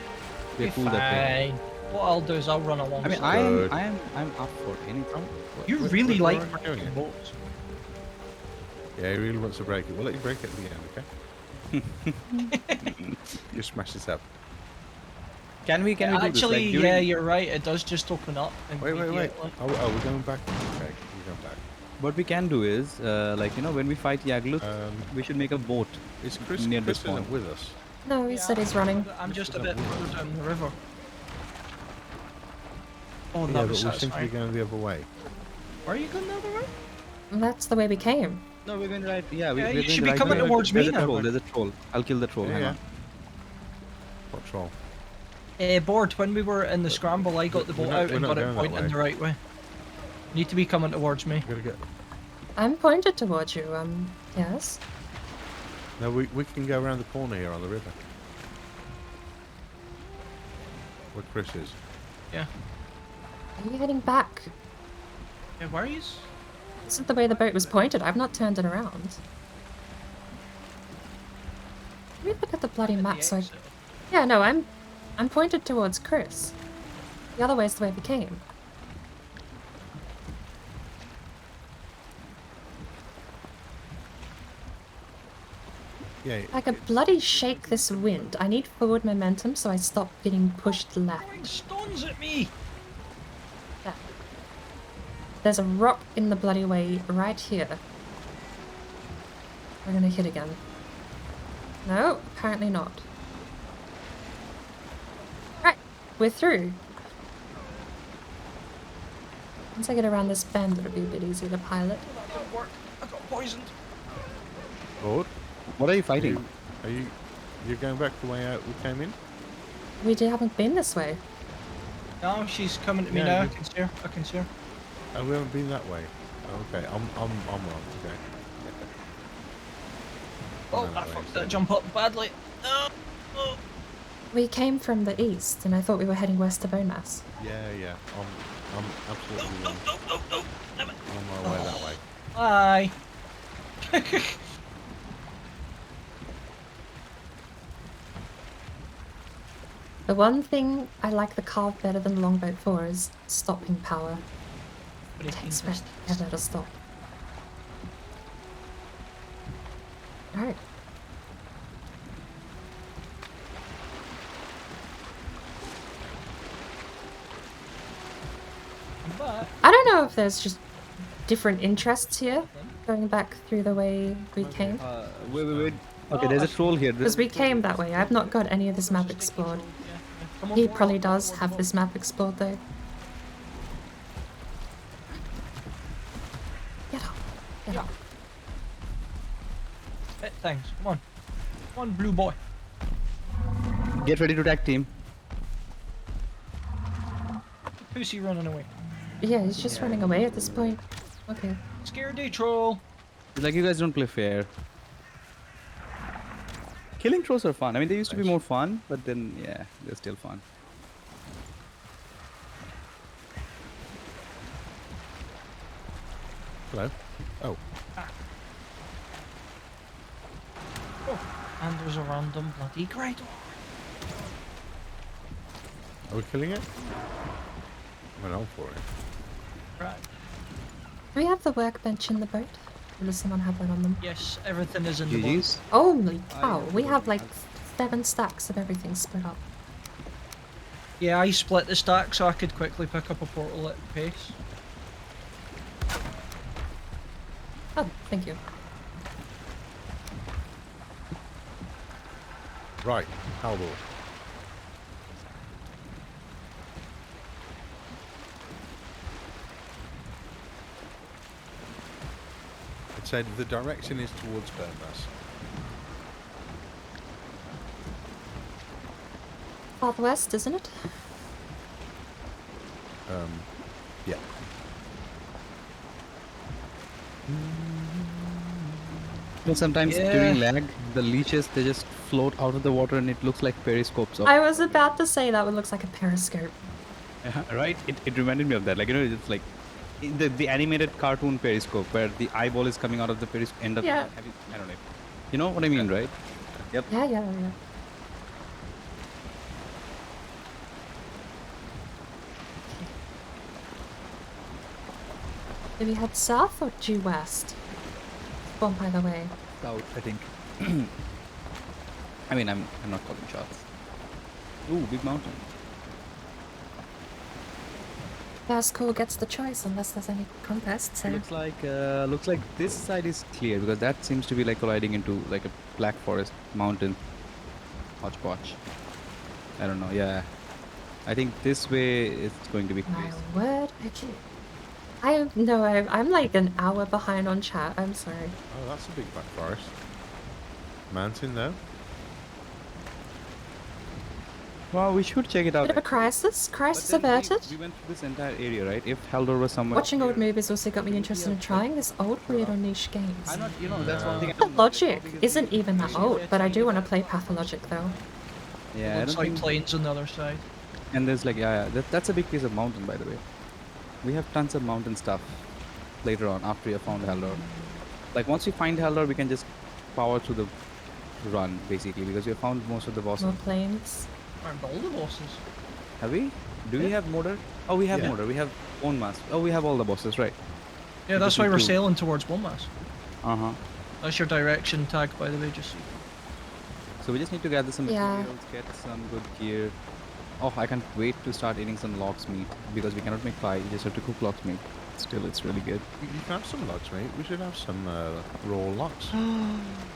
We're cool that way. Fine. What I'll do is I'll run along. I mean, Good. I'm up for anything. You We're- really we're like already doing breaking it. boats. Yeah, he really wants to break it. We'll let you break it at the end, okay? Just smash this up. Can we do this? Actually, Like, during... yeah, you're right. It does just open up. Wait. immediately. Oh, we're going back. Okay, we're going back. What we can do is, like, you know, when we fight Yagluth, we should make a boat. Is Chris, Near the Chris spawn. isn't with us? No, he Yeah, said he's running. I'm just a This bit is further down the river. Oh, Yeah, that but was we seem to be satisfying. going the other way. Where are you going the other way? That's the way we came. No, we're going right. Yeah, Yeah, we're you going should the be right coming way. towards me There's a now. troll. There's a troll. I'll kill the troll. Hang Yeah. on. What troll? Board, when we were in the scramble, I got the We're boat not- out we're and not got it going that pointing way. the right way. You need to be coming towards me. We gotta get. I'm pointed towards you, yes. No, we can go around the corner here on the river. Where Chris is. Yeah. Are you heading back? Yeah, where are you? This is the way the boat was pointed. I've not turned it around. Let me look at the bloody map so I... Yeah, no, I'm pointed towards Chris. The other way's the way we came. Yeah. I could bloody shake this wind. I need forward momentum so I stop getting pushed Throwing left. stones at me! Yeah. There's a rock in the bloody way right here. We're gonna hit again. No, apparently not. Right, we're through. Once I get around this bend, it'll be a bit easier to pilot. That didn't work. I got poisoned. Lord, What are you are fighting? you're going back the way out we came in? haven't been this way. No, she's coming to me Yeah, now. I you- can see her. I can see her. Oh, we haven't been that way. Okay, I'm wrong. Okay. Oh, No, I wait, fucked so- that jump up badly. No. Oh. We came from the east, and I thought we were heading west to Bone Mass. Yeah. I'm absolutely wrong. No. Damn it. I'm on my way that way. Bye. The one thing I like the carve better than the longboat for is stopping power. It takes forever to stop. Alright. But I don't know if there's just different interests here, going back through the way we came. Wait. Okay, there's a troll here. Because we came that way. I've not got any of this map explored. He probably does have this map explored though. Get up. Get up. Thanks. Come on, blue boy. Get ready to tag team. Pussy running away. Yeah, he's just running away at this point. Okay. Scaredy troll. It's like you guys don't play fair. Killing trolls are fun. I mean, they used to be more fun, but then, yeah, they're still fun. Hello. Oh, Oh, and there's a random bloody great. are we killing it? Went on for it. Right. Do we have the workbench in the boat? Or does someone have that on them? Yes, everything is in the box. GG's. Holy cow, we have like 7 stacks of everything split up. Yeah, I split the stack so I could quickly pick up a portal at pace. Oh, thank you. Right, Haldor. It said the direction is towards Burnmass. Southwest, isn't it? Yeah. You know, sometimes Yeah. during lag, the leeches, they just float out of the water and it looks like periscopes. I was about to say that one looks like a periscope. Right? It reminded me of that. Like, you know, it's like the animated cartoon periscope where the eyeball is coming out of the periscope. End up, Yeah. I don't know. You know what I mean, right? Yep. Yeah. Do we head south or due west? One by the way. South, I think. I mean, I'm not calling shots. Ooh, big mountain. First call gets the choice unless there's any contests. So. Looks like this side is clear because that seems to be like colliding into like a black forest mountain. Hodgepodge. I don't know. Yeah, I think this way it's going to be My crazy. word. Okay. I'm like an hour behind on chat. I'm sorry. Oh, that's a big black forest. Mountain though. Wow, we should check it out. Bit of a crisis. Crisis But then averted. we went through this entire area, right? If Haldor was somewhere. Watching old here- movies also got me interested in trying this old weird or niche games. I'm not, you know, that's one thing. I The don't know. logic isn't even that old, but I do want to play Pathologic though. Yeah, I Looks don't like think. planes on the other side. And there's like, yeah, that's a big piece of mountain, by the way. We have tons of mountain stuff later on after we have found Haldor. Like once we find Haldor, we can just power through the run basically because we have found most of the bosses. More planes. Aren't all the bosses? Have we? Do we have Modder? Oh, we have Yeah. Modder. We have Bone Mask. Oh, we have all the bosses, right? Yeah, We that's just why need we're to- sailing towards One Mass. Uh huh. That's your direction tag, by the way, just so you So we just need to gather some Yeah. materials, get some good gear. Oh, I can't wait to start eating some lox meat because we cannot make pie. We just have to cook lox meat. Still, it's really good. You can have some logs, mate. We should have some raw logs.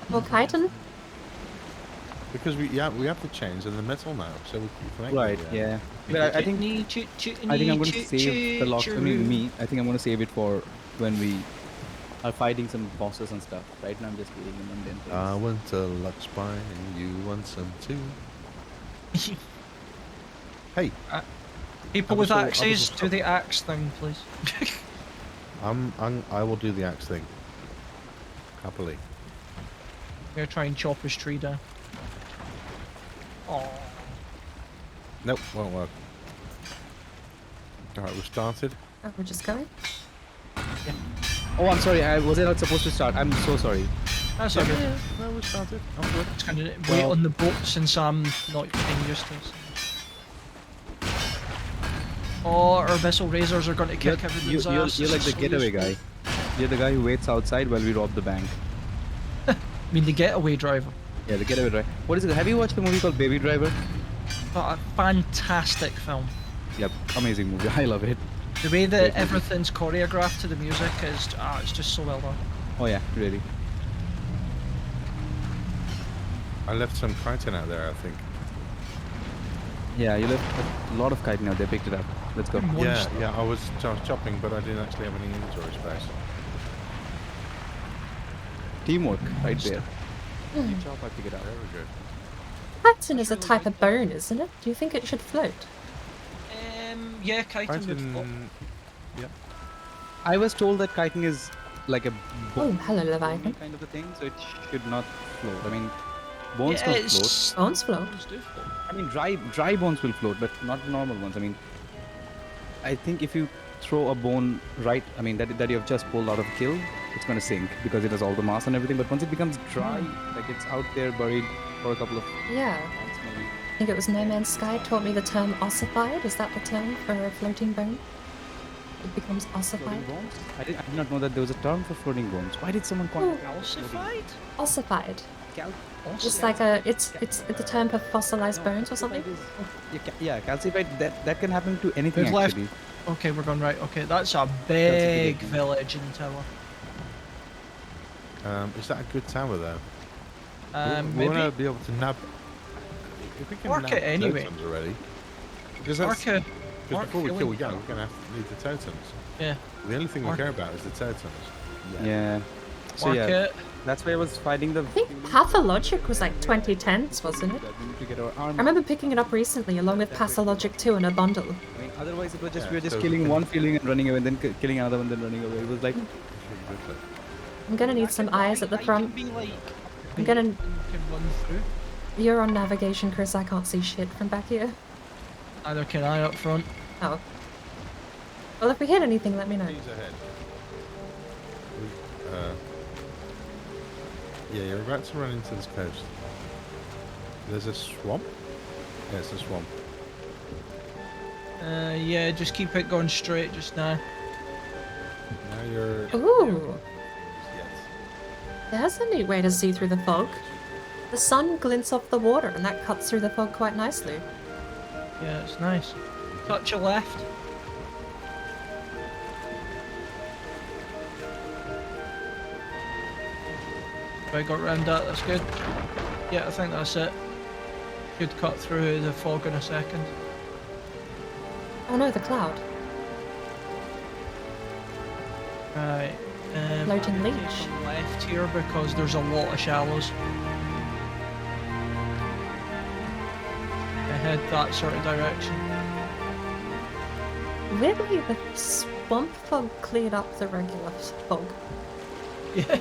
Well, chitin? Because we have the chains and the metal now, so we can make Right. the, Yeah. But I think I'm going to save the lox. I mean, meat. I think I'm going to save it for when we are fighting some bosses and stuff. Right now I'm just eating them and then I went to Lux Pine and you want some too. Hey, People I with was all- I axes, was do the axe thing, please. I will do the axe thing. Happily. I'm gonna try and chop his tree down. Oh. Nope, won't work. Alright, we've started. Oh, we're just going? Oh, I'm sorry. I was not supposed to start. I'm so sorry. That's okay. Yeah, no, we started. I'm good. Just gonna wait Well- on the boat since I'm not getting used to it. Oh, our Abyssal Razors are gonna kick everyone's ass. You're like This the is so getaway useful. guy. You're the guy who waits outside while we rob the bank. I mean, the getaway driver. Yeah, the getaway driver. What is it? Have you watched the movie called Baby Driver? But a fantastic film. Yep, amazing movie. I love it. The way that Definitely. everything's choreographed to the music is, it's just so well done. Oh yeah, really. I left some chitin out there, I think. Yeah, you left a lot of chitin out there. Picked it up. Let's go. Mm. Yeah, Monster. yeah, I was chopping, but I didn't actually have any inventory space. Teamwork, right there. Hmm. You chop, I pick it up. Very good. Chitin is a type of bone, isn't it? Do you think it should float? Yeah, chitin would float. Chitin, yeah. I was told that chitin is like a Oh, bone hello, Leviathan. kind of a thing, so it should not float. I mean, bones Yeah, don't it's- float. Bones float. Bones do float. I mean, dry bones will float, but not normal ones. I mean, I think if you throw a bone right, I mean that you have just pulled out of a kiln, it's gonna sink because it has all the mass and everything. But once it becomes dry, like it's out there buried for a couple of Yeah. months maybe. I think it was No Man's Sky taught me the term ossified. Is that the term for a floating bone? It becomes Floating ossified. bones? I did not know that there was a term for floating bones. Why did someone call it Calcified? Ossified. Cal- It's like it's the term for fossilized bones or something. Yeah, calcified. That can happen to anything Who's left? actually. Okay, we're going right. Okay, that's a big thing. village in Tower. Is that a good tower though? we Maybe. want to be able to nab. If we can Mark nab it anyway. totems already. Because that's, Mark because Mark before we kill killing Young, tower. we're gonna have to need the totems. Yeah. The only thing we Mark- care about is the totems. Yeah. So Mark yeah, it. that's why I was fighting the. I think Pathologic was like 2010s, wasn't it? We need to get our I armor. remember picking it up recently along with Pathologic 2 in a bundle. I mean, otherwise it was just Yeah, we were just so killing we one can- feeling and running away, and then killing another one, then running away. It was like I'm gonna need some eyes at the I front. can be like, I'm gonna. you can run through. You're on navigation, Chris. I can't see shit from back here. Neither can I up front. Oh. Well, if we hit anything, let me know. He's ahead. Yeah, you're about to run into this coast. There's a swamp? Yeah, it's a swamp. Yeah, just keep it going straight just now. Now you're... Ooh. Yes. There's a neat way to see through the fog. The sun glints off the water, and that cuts through the fog quite nicely. Yeah, it's nice. Touch your left. I got round that, that's good. Yeah, I think that's it. Should cut through the fog in a second. Oh no, the cloud. Right. Floating I'm gonna leech. take a left here because there's a lot of shallows. I head that sort of direction. Weirdly, the swamp fog cleared up the regular fog. Yeah.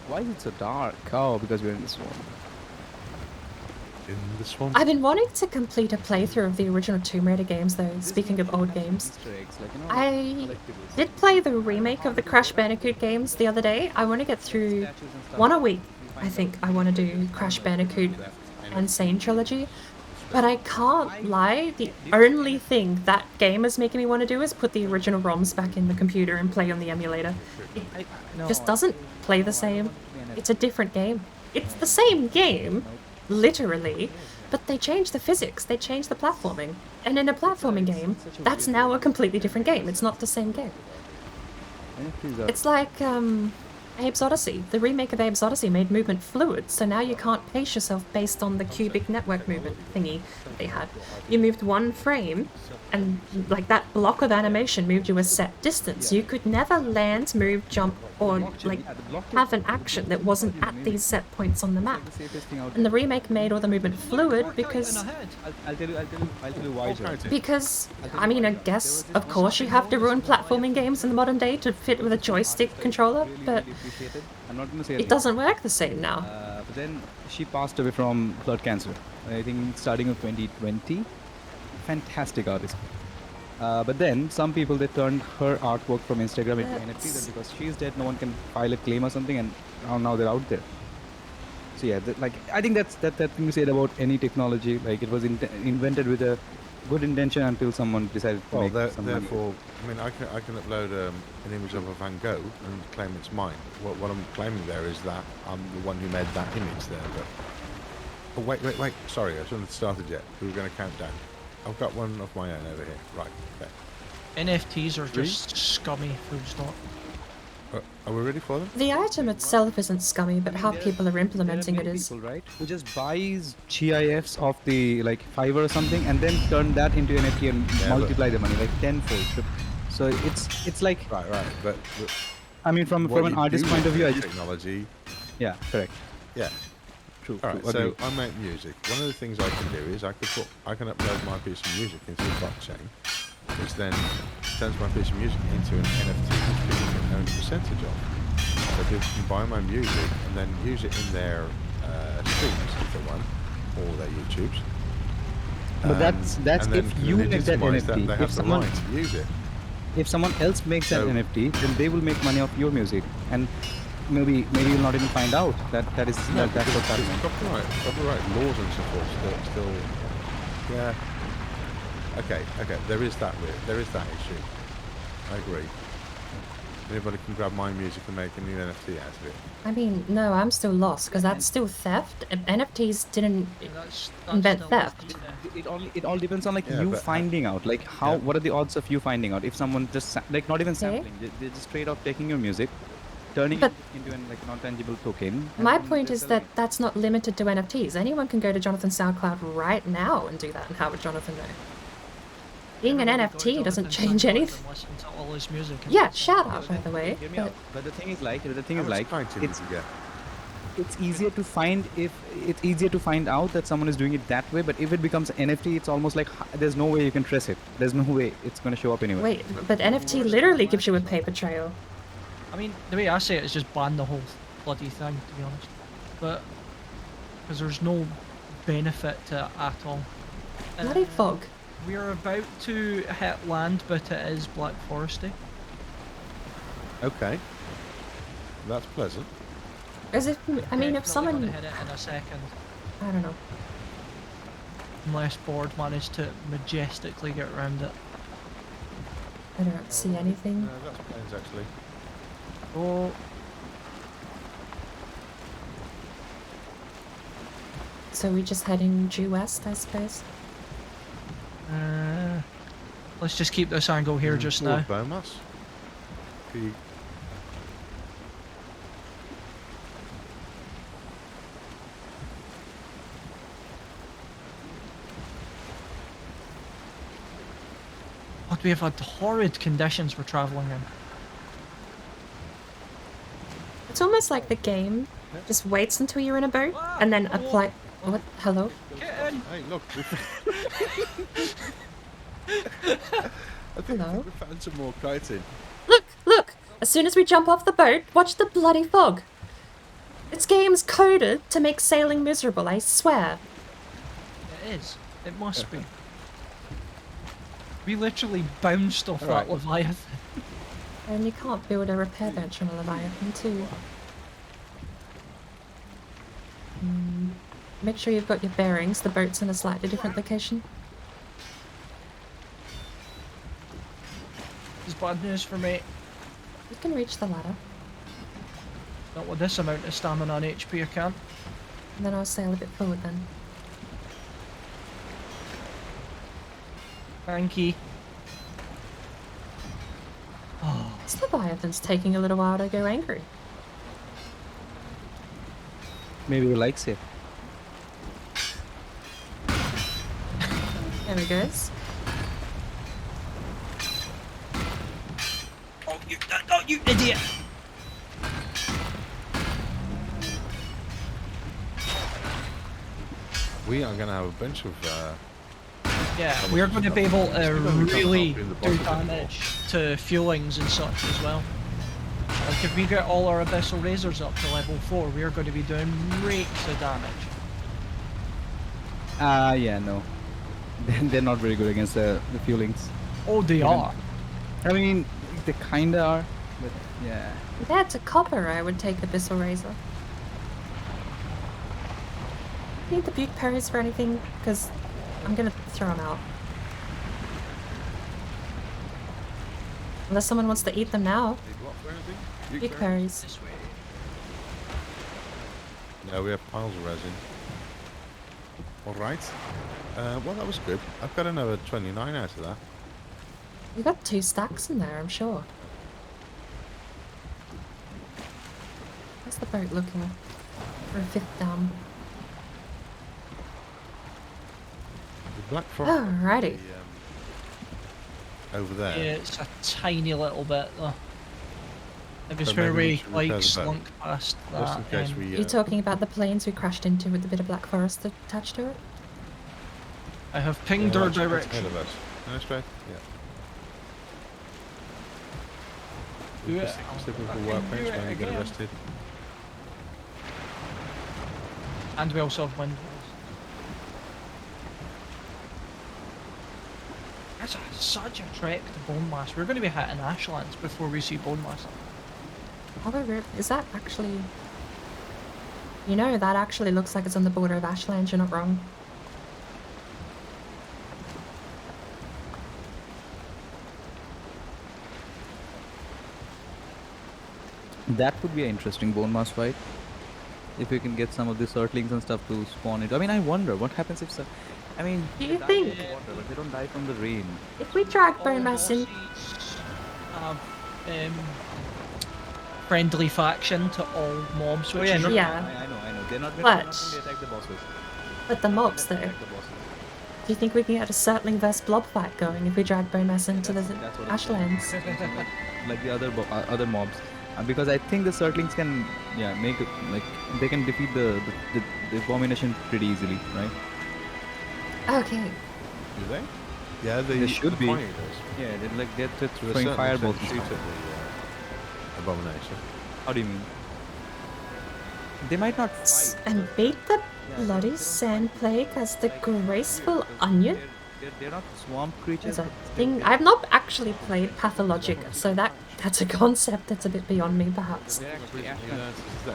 why is it so dark? Oh, because we're in the swamp. In the swamp. I've been wanting to complete a playthrough of the original Tomb Raider games, though, speaking of old games. Easter eggs, like, you know, I collectibles. did play the remake of the Crash Bandicoot games the other day. I want to get through Statues and stuff. one a week. I think I want to do Crash Bandicoot and Sane Trilogy. But I can't lie, the only thing that game is making me want to do is put the original ROMs back in the computer and play on the emulator. It just doesn't play the same. It's a different game. It's the same game, literally, but they changed the physics, they changed the platforming. And in a platforming game, that's now a completely different game. It's not the same game. NFTs are- It's like, Abe's Odyssey. The remake of Abe's Odyssey made movement fluid, so now you can't pace yourself based on the cubic network movement thingy that they had. You moved one frame, and like that block of animation moved you a set distance. You could never land, move, jump, or like have an action that wasn't at these set points on the map. And the remake made all the movement fluid because I'll tell you why. Johnathan. because, I mean, I guess, of course, you have to ruin platforming games in the modern day to fit with a joystick controller, but I'm not gonna say it doesn't work the same now. But then she passed away from blood cancer. I think starting of 2020. Fantastic artist. But then some people they turned her artwork from Instagram into NFT then because she's dead. No one can file a claim or something, and now they're out there. So yeah, like I think that's that thing you said about any technology. Like it was invented with a good intention until someone decided to make some money. therefore, I mean, I can upload an image of a Van Gogh and claim it's mine. What I'm claiming there is that I'm the one who made that image there. But oh, wait. Sorry, I shouldn't have started yet. We were going to count down. I've got one of my own over here. Right. Okay. NFTs are just scummy, full stop. Are we ready for them? The item itself isn't scummy, but how people are implementing it is. People, right? Who just buys GIFs of the like Fiverr or something and then turn that into NFT and multiply the money like tenfold. So it's like Right. But I mean from what an you artist do point of with view, I that just technology. yeah, correct. Yeah. True. All right. true, So agreed. I make music. One of the things I can do is I can upload my piece of music into the blockchain, which then turns my piece of music into an NFT which people can own a percentage of. So people can buy my music and then use it in their streams if they want, or their YouTubes. But that's and then if you make that legitimise NFT. they If have the someone right to use it. if someone else makes that So- NFT, then they will make money off your music, and maybe you'll not even find out that's Because what's happening. copyright laws and so forth still yeah. Okay. There is that issue. I agree. Anybody can grab my music and make a new NFT out of it. I mean, no, I'm still lost, because that's still theft. NFTs didn't That's invent still theft. It all depends on like Yeah, you but- finding out like how Yeah. what are the odds of you finding out if someone just like not even Okay. sampling they're just straight up taking your music turning But- it into an like non-tangible token and My then point they're is selling that that's not limited to NFTs. Anyone can go to Johnathan's SoundCloud right now and do that, and how would Johnathan know? Being an Everybody go NFT doesn't Johnathan's change SoundCloud anything. and listen to all his music and Yeah, stuff. shout out, by the way. Hear me But out. But the thing is like It's it's easier to find out that someone is doing it that way, but if it becomes NFT it's almost like there's no way you can trace it. There's no way it's going to show up anywhere. wait, but NFT literally gives you a paper trail. I mean, the way I say it is just ban the whole bloody thing, to be honest. But because there's no benefit to it at all. Bloody Uh, fog. We're about to hit land, but it is Black Foresty. Okay. That's pleasant. As if, I mean, if Definitely someone, gonna hit it in a second, I don't know. unless Board managed to majestically get around it. I don't see anything. No, that's plains actually. Oh, So we're just heading due west, I suppose. let's just keep this angle here just now. Towards Bomas. Can you- But we have had horrid conditions we're travelling in. It's almost like the game just waits until you're in a boat and then apply. What? Hello? Get in! Hey, look. I think Hello? we found some more kiting. Look! As soon as we jump off the boat, watch the bloody fog. This game's coded to make sailing miserable, I swear. It is. It must be. We literally bounced off that Alright. Leviathan. And you can't build a repair bench on a Leviathan, too. Make sure you've got your bearings. The boat's in a slightly different location. It's bad news for me. You can reach the ladder, Not with this amount of stamina and HP I can. and then I'll sail a bit forward then. Thank you. Oh, This Leviathan's taking a little while to go angry. Maybe he likes it. There he goes. Oh, you idiot! We are going to have a bunch of. Yeah, we're going to be able to really in the do bosses anymore. damage to fuelings and such as well. Like if we get all our abyssal razors up to level 4, we're going to be doing rakes of damage. Yeah, no. They're not very good against the fuelings. Oh, they Even- are. I mean, they kinda are, but yeah. Yeah, to copper, I would take Abyssal Razor. Need the Buke Parries for anything? Because I'm gonna throw them out. Unless someone wants to eat them now. Need what for anything? Buke Parries. This way. No, we have piles of resin. Alright. Well, that was good. I've got another 29 out of that. You got 2 stacks in there, I'm sure. Where's the boat looking? For a 5th dam. The black forest. Alrighty. Over there. Yeah, it's a tiny little bit though. It was But where maybe we we should repair like the boat. slunk past Just in that. case we. You talking about the planes we crashed into with the bit of Black Forest attached to it? I have pinged our that's ahead direction. of us. No, straight. Yeah. Do it. Typical I'll work fucking bench do it when you get again. arrested. And we also have windows. That's such a trek to Bone Mass. We're going to be hitting Ashlands before we see Bone Mass. However, is that actually... You know, that actually looks like it's on the border of Ashlands, you're not wrong. That would be an interesting bone mass fight. If we can get some of the Surtlings and stuff to spawn it. I mean, I wonder what happens if... I mean, Do they you die think- from the water, but they don't die from the rain. If we drag Bone Mass in... Have friendly faction to all mobs, which is Yeah. I know. They're not But- going to attack the bosses. But the mobs, though. Attack the bosses. Do you think we can get a Surtling vs Blob fight going if we drag Bone Mass into the That's what I'm saying. Ashlands? Like the other mobs. Because I think the Surtlings can, make it, like, they can defeat the abomination pretty easily, right? Okay. Do they? Yeah, They should be. Fire does. Yeah, they're To a throwing certain fireballs. extent, shoot at the abomination. How do you mean? They might not S- fight. And beat the bloody sand plague as the graceful onion? They're not swamp creatures. There's a thing... I've not actually played Pathologic, so that's a concept that's a bit beyond me, perhaps.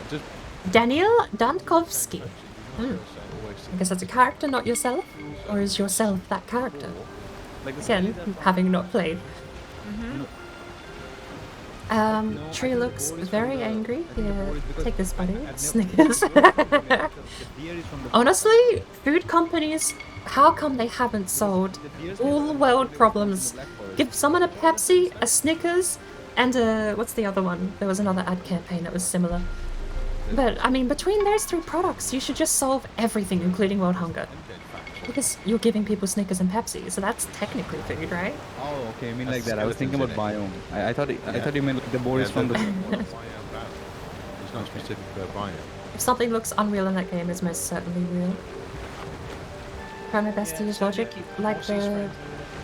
Just Daniel Dankovsky. I guess that's a character, not yourself? Or is yourself that character? Like the Again, having not played. Tree looks very angry. Here, take this, buddy. Snickers. Honestly, food companies, how come they haven't sold all world problems? Give someone a Pepsi, a Snickers, and a... what's the other one? There was another ad campaign that was similar. But, I mean, between those 3 products, you should just solve everything, including world hunger. Because you're giving people Snickers and Pepsi, so that's technically food, right? Oh, okay. I mean That's like that. I was thinking about skeletons biome. I thought you meant like the board is from the. It's not specific to biome. If something looks unreal in that game, it's most certainly real. Try my best to use logic like the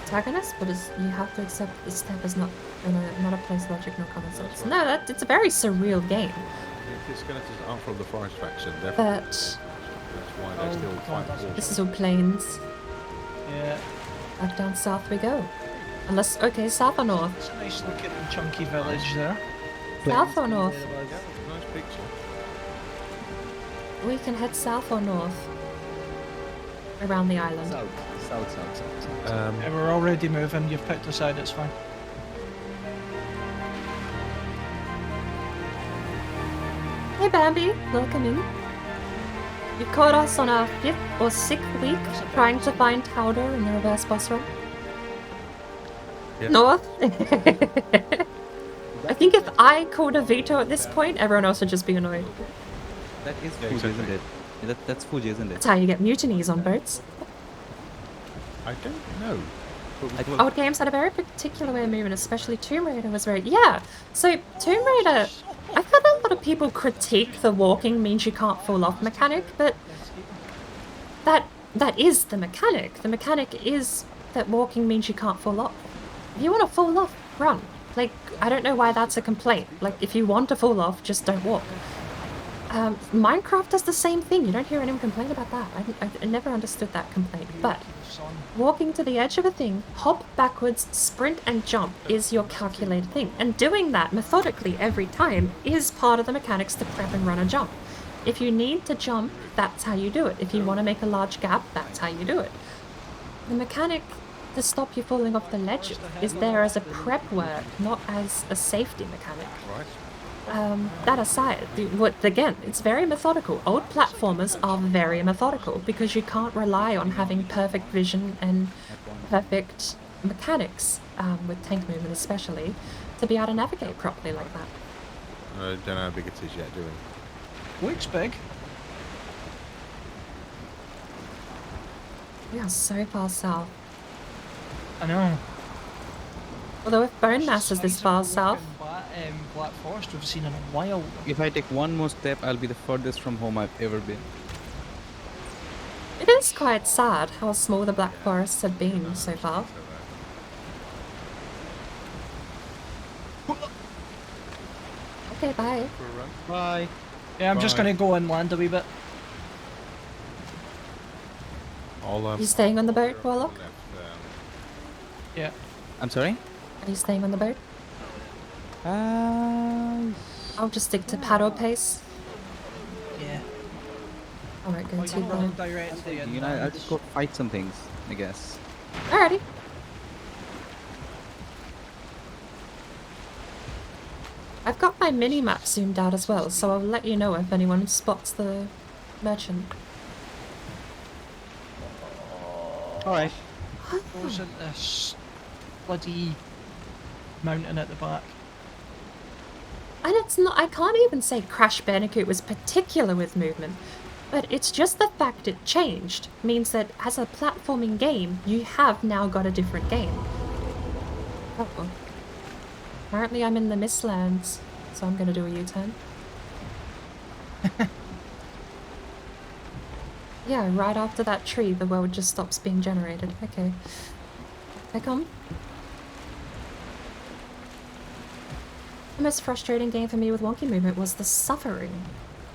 protagonist, but you have to accept this step is not a place logic, no common sense. No, it's a very surreal game, The skeletons aren't from the forest faction. They're but that's why they still fight wolves. this is all plains. Yeah, Back down south we go. Unless, okay, south or north? it's a nice looking chunky village there. South or north? Nice picture. We can head south or north. Around the island. South. Yeah, we're already moving. You've picked a side. It's fine. Hey Bambi, welcome in. You caught us on our 5th or 6th week trying to find Haldor in the reverse boss run. Yeah. North? I think if I called a veto at this point, everyone else would just be annoyed. That is Yeah, Fuji, exactly. isn't it? That's Fuji, isn't it? That's how you get mutinies on boats. I don't know. But Old games had a very particular way of moving, especially Tomb Raider was very... Yeah, so Tomb Raider... I've had a lot of people critique the walking means you can't fall off mechanic, but that is the mechanic. The mechanic is that walking means you can't fall off. If you want to fall off, run. Like, I don't know why that's a complaint. Like, if you want to fall off, just don't walk. Minecraft does the same thing. You don't hear anyone complain about that. I never understood that complaint. But walking to the edge of a thing, hop backwards, sprint and jump is your calculated thing. And doing that methodically every time is part of the mechanics to prep and run a jump. If you need to jump, that's how you do it. If you want to make a large gap, that's how you do it. The mechanic to stop you falling off the ledge is there as a prep work, not as a safety mechanic. That aside, again, it's very methodical. Old platformers are very methodical because you can't rely on having perfect vision and perfect mechanics, with tank movement especially, to be able to navigate properly like that. I don't know how big it is yet, do we? Looks big. We are so far south. I know. Although if Bone Mass is this far south, Black Forest we've seen in a while. If I take one more step, I'll be the furthest from home I've ever been. it is quite sad how small the Black Forests have been so far. Okay, bye. Bye. Yeah, I'm just Bye. gonna go and land a wee bit. Are you staying on the boat, Warlock? Yeah. I'm sorry? Are you staying on the boat? I'll just stick to paddle pace. Yeah. I won't go too Like, low. directly in You know, I'll just go fight some things, I guess. Alrighty. I've got my mini-map zoomed out as well, so I'll let you know if anyone spots the merchant. Alright. goes into this bloody mountain at the back. And it's not, I can't even say Crash Bandicoot was particular with movement, but it's just the fact it changed means that as a platforming game, you have now got a different game. Uh-oh. Apparently I'm in the Mistlands, so I'm gonna do a U-turn. Yeah, right after that tree, the world just stops being generated. Okay. I come. The most frustrating game for me with wonky movement was The Suffering.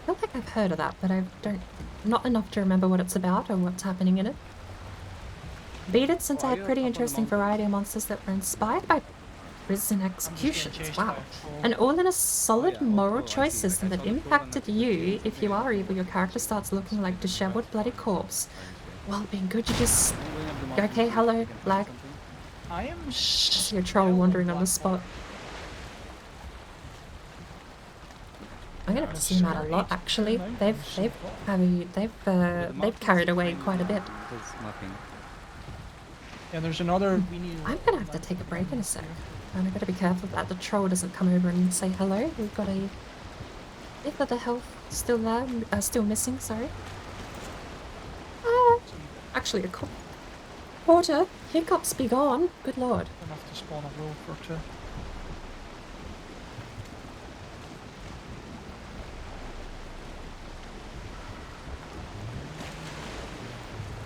I feel like I've heard of that, but I don't... not enough to remember what it's about or what's happening in it. Beat it since I had pretty interesting variety of monsters that were inspired by prison executions. Wow. And all in a solid moral choice system that impacted you. If you are evil, your character starts looking like disheveled bloody corpse. Well, being good, you just... Okay, hello, lag. I am See a troll wandering on the spot. I'm gonna have to see them out a lot, actually. They've carried away quite a bit. There's nothing. Yeah, there's another. I'm gonna have to take a break in a sec. And I've got to be careful that the troll doesn't come over and say hello. We've got a... If the health still there, still missing, sorry. Actually a quarter. Hiccups be gone. Good lord. Enough to spawn a wolf or two.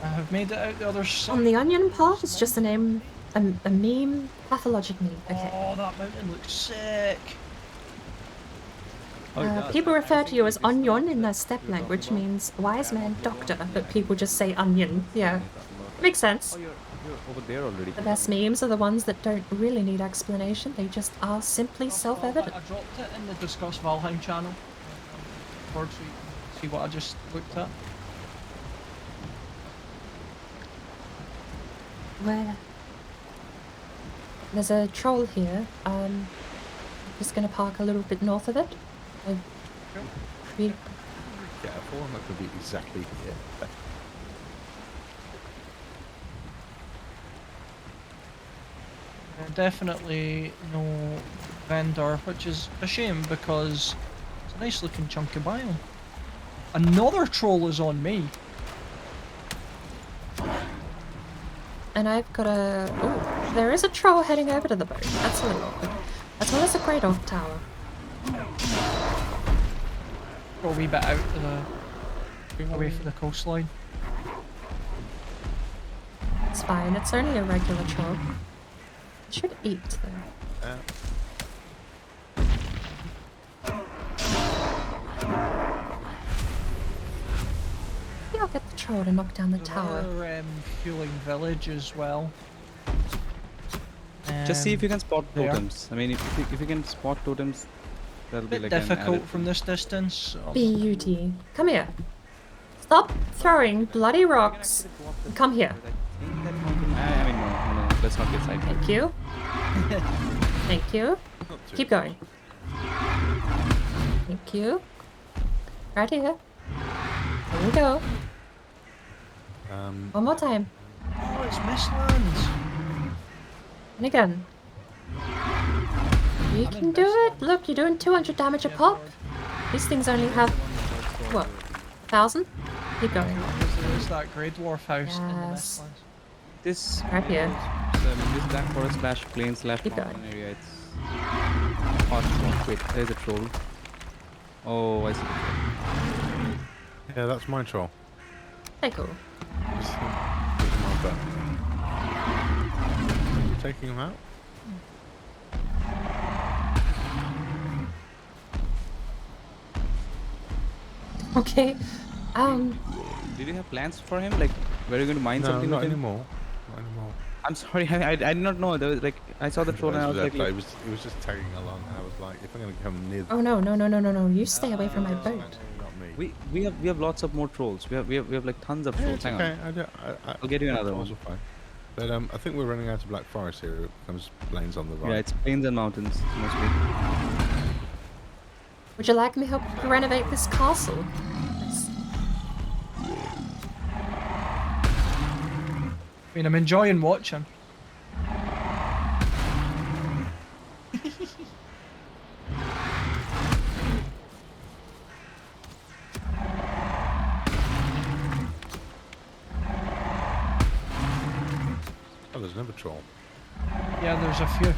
I have made it out the other side. On the onion part, it's just a name, a meme, pathologic meme. Okay. Oh, that mountain looks sick. People refer to you as onion in their step language, means wise man doctor, but people just say onion. Yeah, makes sense. Oh, you're over there already. The best memes are the ones that don't really need explanation, they just are simply self-evident. I dropped it in the Discuss Valheim channel. Forward so you can see what I just looked at. Where? There's a troll here. I'm just gonna park a little bit north of it. Careful, I'm not going to be exactly here. Definitely no vendor, which is a shame because it's a nice looking chunky biome. Another troll is on me. And I've got a... Oh, there is a troll heading over to the boat. That's a little awkward. As well as a great old tower. Go a wee bit out to the... away from the coastline. It's fine, it's only a regular troll. It should eat, though. Maybe I'll get the troll to knock down the tower. Another fueling village as well. Just see if you can spot there. totems. I mean, if you can spot totems, that'll be Bit like an difficult added from this distance. Beauty. Come here. Stop throwing bloody rocks. Come here. I mean, no. Let's not get sidetracked. Thank you. Thank you. Keep going. Thank you. Right here. There we go. One more time. Oh, it's Mistlands. And again. You can do it. Look, you're doing 200 damage a pop. These things only have, what, 1,000? Keep going. There's that Grey Dwarf house in the Yes. Mistlands. This Right here. this Black Forest slash plain slash Keep mountain going. area. It's hot. Wait, there's a troll. Oh, I see. Yeah, that's my troll. Hey, cool. Just put him on back. You taking him out? Okay. Did you have plans for him? Like, were you going to mine No, something not with him? anymore. Not anymore. I'm sorry, I did not know. There was like, I saw the troll and I was like, he was just tagging along. And I was like, if I'm going to come near, Oh no, no, no, no, no, no. You stay away from my boat. not me. we have lots of more trolls. We have like tons of Yeah, trolls. it's Hang okay. on. I'll get you another trolls one. are fine. But I think we're running out of Black Forest here. It comes plains on the right. Yeah, it's plains and mountains mostly. Would you like me to help you renovate this castle? Yes. I mean, I'm enjoying watching. Oh, there's another troll. Yeah, there's a few.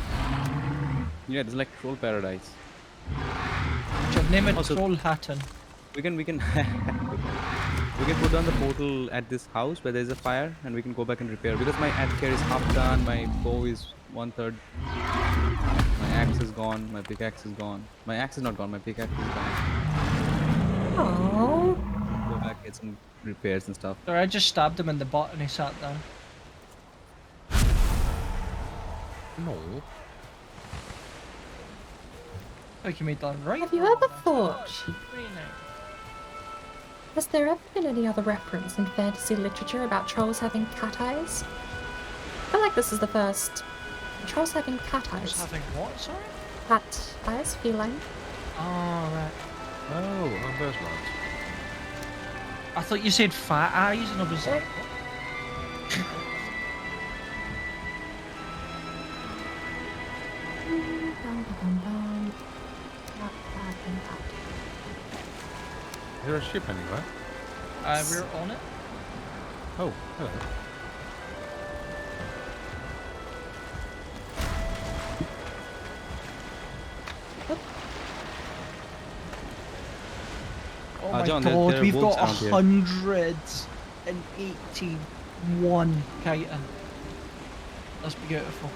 Yeah, it's like troll paradise. Should name it Also- Trollhättan. We can we can put down the portal at this house where there's a fire, and we can go back and repair. Because my ad care is half done, my bow is 1/3, my axe is gone, my pickaxe is gone. My axe is not gone, my pickaxe is gone. Oh. Go back, get some repairs and stuff. Sorry, I just stabbed him in the butt and he sat down. No. Like you made that right. Have you ever thought, Very nice. has there ever been any other reference in fantasy literature about trolls having cat eyes? I feel like this is the first. Trolls having cat Just eyes. having what, sorry? Cat eyes, feline. Oh, right. Oh, on those lines. I thought you said fat eyes and I was like, Is there a ship anywhere? we're on it. Oh, hello. Oh my John, god, there are we've wolves got around here. 181 chitin. That's beautiful.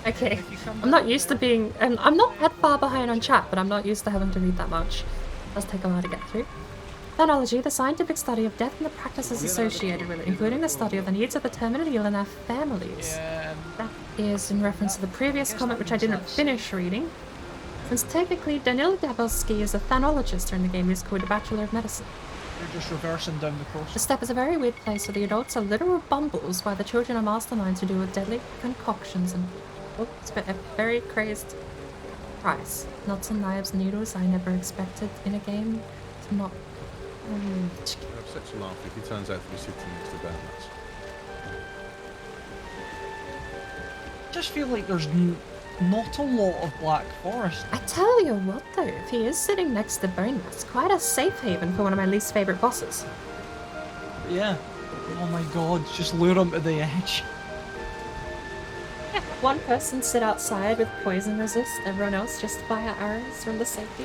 Okay. If you come I'm not used to being. I'm not that far behind on chat, but I'm not used to having to read that much. It does take a while to get through. Phenology, the scientific study of death and the practices associated with it, including the study of the needs of the terminally ill and their families. Yeah, That is in reference to the previous comment, which I didn't finish reading. Since technically Danil Dabelski is a phenologist in the game, he's called a Bachelor of Medicine. you're just reversing down the The coast. step is a very weird place where the adults are literal bumbles while the children are masterminds who do with deadly concoctions and spent a very crazed price. Nuts and knives, needles I never expected in a game to not. I have such a laugh if he turns out to be sitting next to donuts. Just feel like there's not a lot of Black Forest. I tell you what though, if he is sitting next to Bone, that's quite a safe haven for one of my least favourite bosses. Yeah. Oh my god, just lure him to the edge. One person sit outside with poison resist, everyone else just fire arrows from the safety.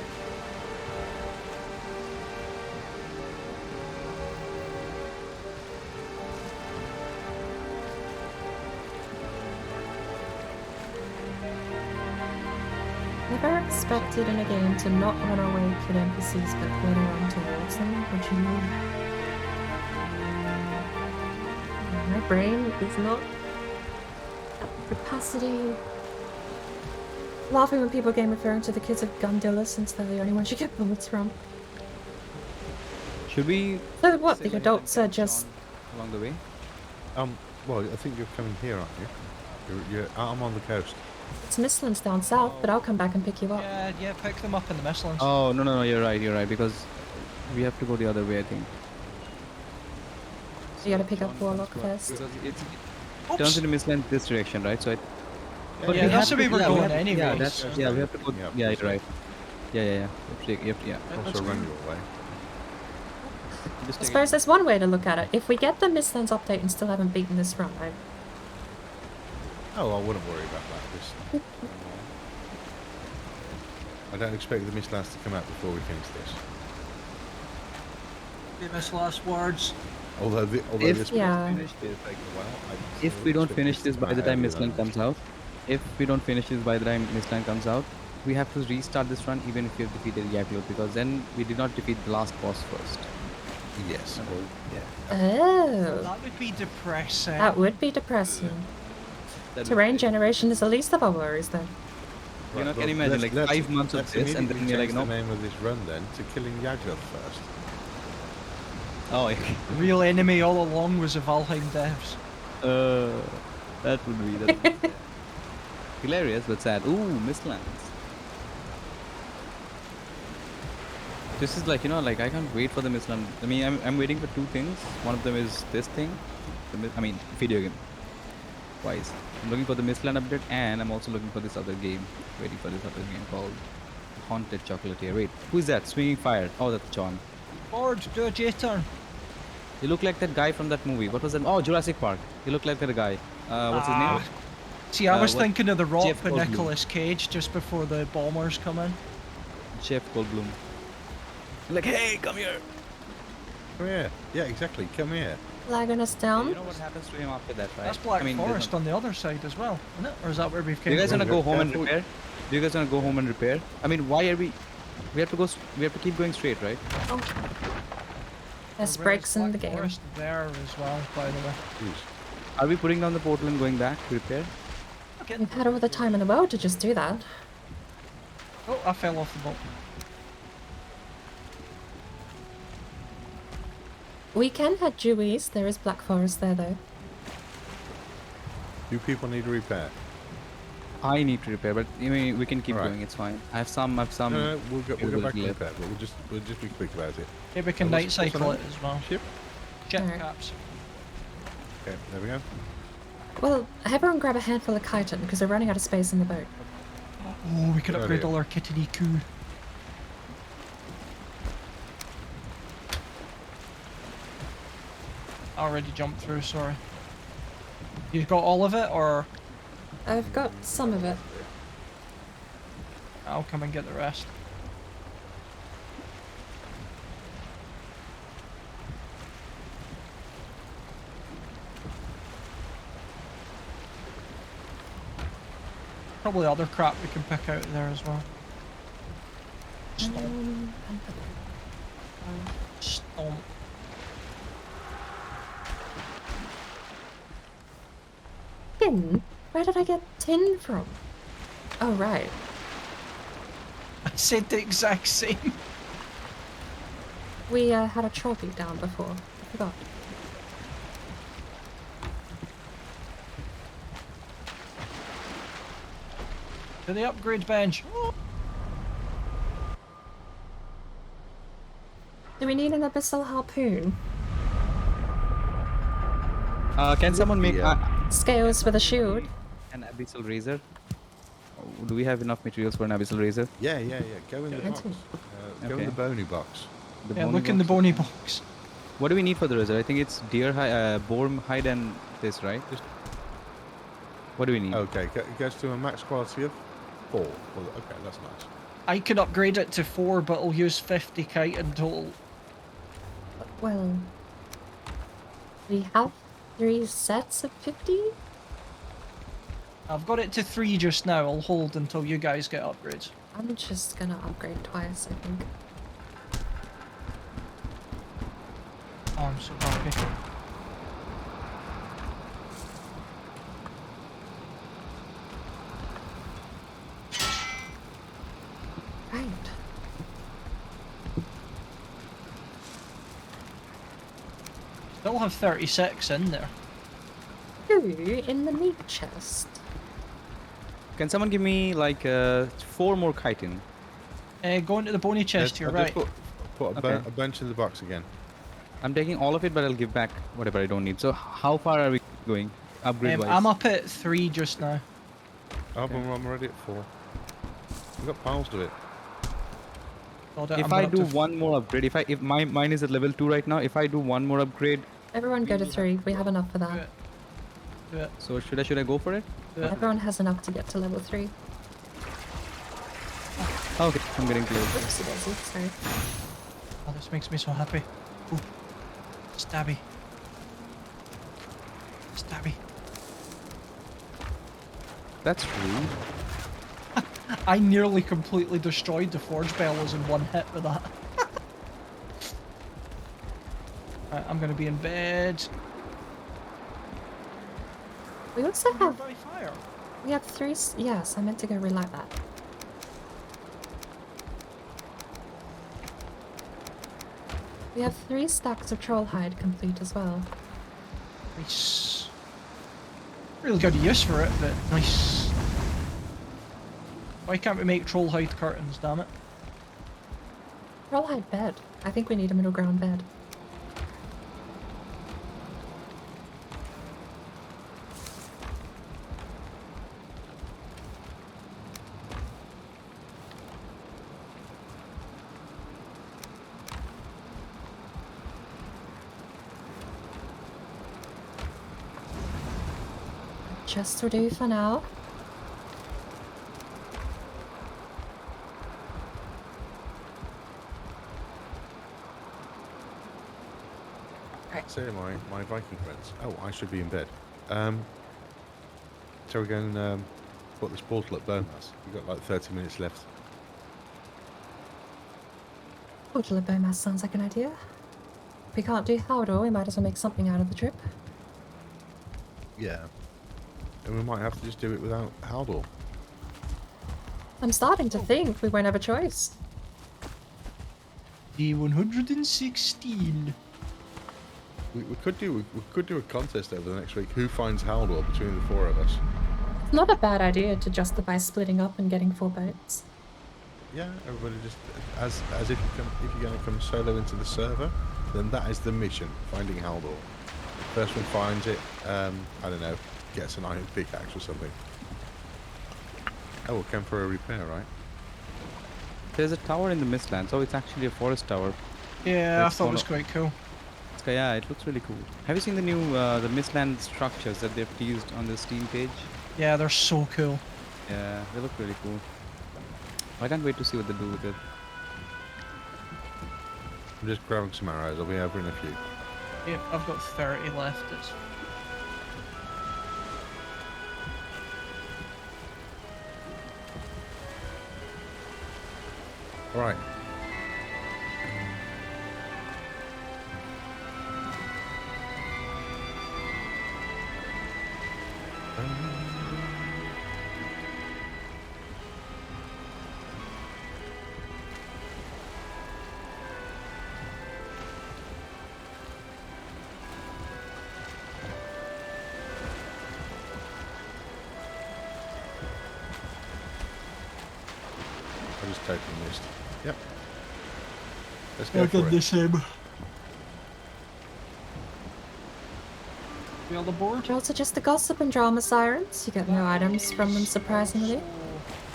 Never expected in a game to not run away kid NPCs but go to run towards them. What do you mean? My brain is not at capacity. Laughing when people game referring to the kids of Gundilla since they're the only ones you get bullets from. Should we? So what, say the when adults it are comes just... on along the way. Well, I think you're coming here, aren't you? I'm on the coast. It's Mistlands down south, but I'll come back and pick you up. Yeah, pick them up in the Mistlands. Oh no, you're right because we have to go the other way, I think. You gotta pick up Warlock first. Because it Oops. turns into Mistland this direction, right? So I. But Yeah, we that's have the way to- we're yeah, we going have- anyways. Yeah, that's, yeah, we have to go. Yeah, Yeah, that's you're right. Yeah. Yeah. Also run your way. Just I take suppose it. there's one way to look at it. If we get the Mistlands update and still haven't beaten this run, Oh, I wouldn't worry about that. I don't expect the Mistlands to come out before we finish this. Famous last words. Although If- this Yeah. will finish this take a while. If we don't finish this by the time Mistland comes out, we have to restart this run even if we have defeated Yaklot, because then we did not defeat the last boss first. Yes. Well, yeah. Oh, That would be depressing. that would be depressing. That Terrain would- generation is the least of our worries then. You know, Right, can you well, imagine let's- like let's- 5 months of let's this and then immediately you're like, change no. the name of this run then to Killing Yagloth first. Oh, okay. The real enemy all along was the Valheim devs. That would be hilarious but sad. Ooh, Mistlands. This is like, like I can't wait for the Mistland. I mean, I'm waiting for 2 things. One of them is this thing. Video game. Wise. I'm looking for the Mistland update, and I'm also looking for this other game. Waiting for this other game called Haunted Chocolatier. Wait, who is that? Swinging Fire. Oh, that's John. Ford, do a J-turn. You look like that guy from that movie. What was that? Oh, Jurassic Park. You look like that guy. What's his name? See, I was what- thinking of The Rock Jeff with Goldblum. Nicolas Cage just before the bombers come in. Jeff Goldblum. Like, hey, come here. Come here. Yeah, exactly. Come here. Lagging us You down. know what happens to him after that, right? That's Black there's Forest no- on the other side as well, isn't it? Or is that where we've Do came you guys from? wanna go home and Careful. repair? Do you guys wanna go home and repair? I mean, why are we? We have to go. We have to keep going straight, right? Oh. There's Where breaks is in the Black game. Forest there as well, by the way. Jeez. Are we putting down the portal and going back to repair? We've had all the time in the world to just do that. Oh, I fell off the boat. We can head due east. There is Black Forest there though. You people need a repair. I need to repair, but I mean, we can keep Alright. going. It's fine. I have some. No, we'll go back to capability repair, left. but we'll just be quick about it. Maybe we can What's- night cycle what's it the as well. Ship. Jet Alright. caps. Okay, there we go. Well, everyone grab a handful of chitin because we're running out of space in the boat. Oh, we could Good upgrade idea. all our kitty coup. I already jumped through, sorry. You got all of it, or I've got some of it. I'll come and get the rest? Probably other crap we can pick out there as well. Stomp. Stomp. Tin? Where did I get tin from? Oh, right. I said the exact same. We had a trophy down before. I forgot. To the upgrade bench. Do we need an abyssal harpoon? Can someone make Yeah. Scales with a shield. an abyssal razor? Oh, do we have enough materials for an abyssal razor? Yeah. Go in the Yeah. box. Go in Okay. the bony box. The Yeah, bony look in the box? bony Okay. box. What do we need for the razor? I think it's deer hide, boar hide, and this, right? Just- What do we need? Okay, it goes to a max quality of 4. Well, okay, that's nice. I could upgrade it to 4, but I'll use 50 kite in total. Well, we have 3 sets of 50? I've got it to 3 just now. I'll hold until you guys get upgrades. I'm just gonna upgrade twice, I think. Oh, I'm so happy. Right. Still have 36 in there. 2 in the meat chest. Can someone give me like 4 more chitin? Go into the bony chest here, I'll right? just put Okay. a bunch in the box again. I'm taking all of it, but I'll give back whatever I don't need. So how far are we going? Upgrade wise. I'm up at 3 just now. Oh, Okay. I'm already at 4. We've got piles of it. Hold it, If I'm I up do to one more upgrade, if mine is at level 2 right now, if I do one more upgrade, Everyone go to 3. We have enough for Do that. it. Do it. so should I go for it? Do it. Everyone has enough to get to level 3. Okay, I'm getting close. Oopsie daisy, sorry. Oh, this makes me so happy. Ooh. Stabby. Stabby. That's rude. I nearly completely destroyed the forge bellows in 1 hit with that. Right, I'm gonna be in bed. We also have By fire. We have 3 yes, I meant to go relight that. We have 3 stacks of troll hide complete as well. Nice. Really good use for it, but nice. Why can't we make troll hide curtains, damn it? Troll hide bed. I think we need a middle ground bed. Just will do for now. Say my Viking friends. Oh, I should be in bed. So we're going put this portal at Bowmass. We've got like 30 minutes left. Portal of Bowmass sounds like an idea. If we can't do Haldor, we might as well make something out of the trip. Yeah. And we might have to just do it without Haldor. I'm starting to think we won't have a choice. D116. We could do a contest over the next week. Who finds Haldor between the 4 of us? It's not a bad idea to justify splitting up and getting 4 boats. Yeah, everybody just as if you're going to come solo into the server, then that is the mission: finding Haldor. First one finds it. I don't know, gets an iron pickaxe or something. Oh, we'll come for a repair, right? There's a tower in the Mistlands. Oh, it's actually a forest tower. Yeah, That's I thought it one was of- quite cool. Yeah, it looks really cool. Have you seen the new the Mistland structures that they've teased on the Steam page? Yeah, they're so cool. Yeah, they look really cool. I can't wait to see what they do with it. I'm just grabbing some arrows. I'll be over in a few. Yep, I've got 30 left. It's All right. I just totally missed. Yep. Let's go for it. same. We all aboard? They're also just the gossip and drama sirens. You get no items from them, surprisingly.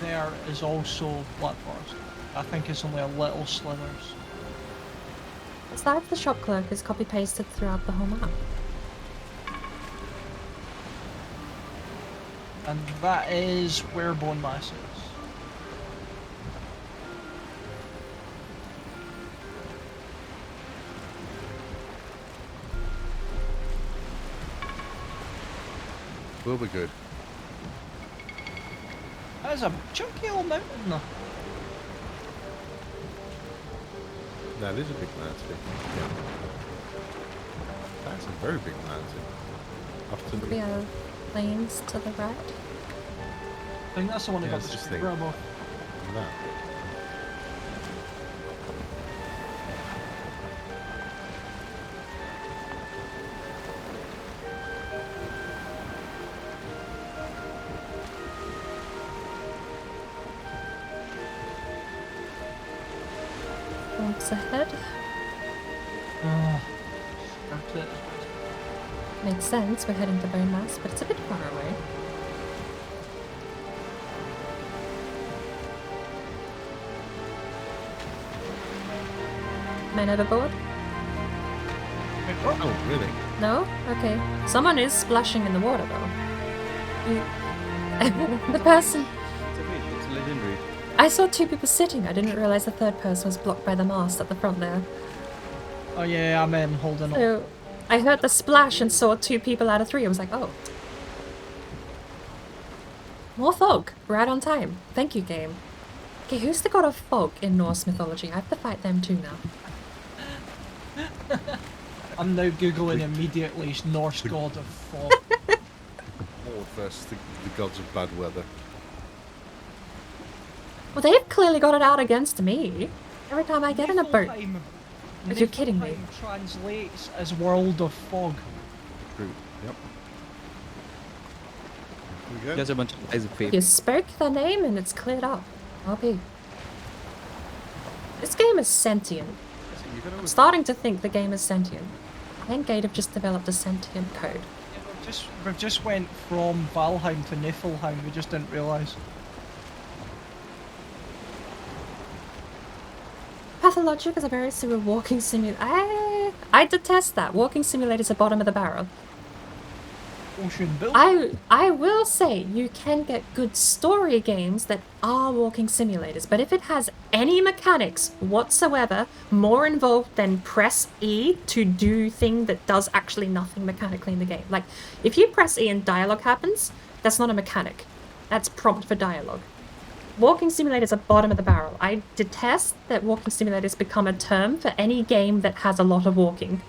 there is also Black Forest. I think it's only a little slithers. Is that if the shop clerk is copy pasted throughout the whole map? And that is where Bone Mass is. We'll be good. That is a chunky old mountain though. That is a big mountain. Yeah. That's a very big mountain. Often. We have planes to the right. I think that's the one that Yeah, got it's the just speed thing. rebel. That. Bumps ahead. Oh, that's it. Makes sense, we're heading to Bone Mass, but it's a bit far away. Man overboard? Oh, really? No? Okay. Someone is splashing in the water though. The person... It's a fish. It's legendary. I saw two people sitting. I didn't realize the third person was blocked by the mast at the front there. Oh yeah, I'm holding on. So I heard the splash and saw two people out of three. I was like, oh. More fog. Right on time. Thank you, game. Okay, who's the god of fog in Norse mythology? I have to fight them too now. I'm now googling immediately Norse god of fog. Or versus the gods of bad weather. Well, they've clearly got it out against me. Every time I get in a boat. Are you kidding me? Niflheim translates as world of fog. True. Yep. Here we go. Just a bunch of lies of faith. You spoke their name and it's cleared up. RP. This game is sentient. Listen, you gotta I'm starting to think the game is sentient. I think Gate have just developed a sentient code. Yeah, we've just went from Valheim to Niflheim. We just didn't realise. Pathologic is a very similar walking simulator. I detest that. Walking simulator is the bottom of the barrel. Ocean Bill. I will say you can get good story games that are walking simulators, but if it has any mechanics whatsoever more involved than press E to do thing that does actually nothing mechanically in the game. Like, if you press E and dialogue happens, that's not a mechanic. That's prompt for dialogue. Walking simulators are bottom of the barrel. I detest that walking simulators become a term for any game that has a lot of walking.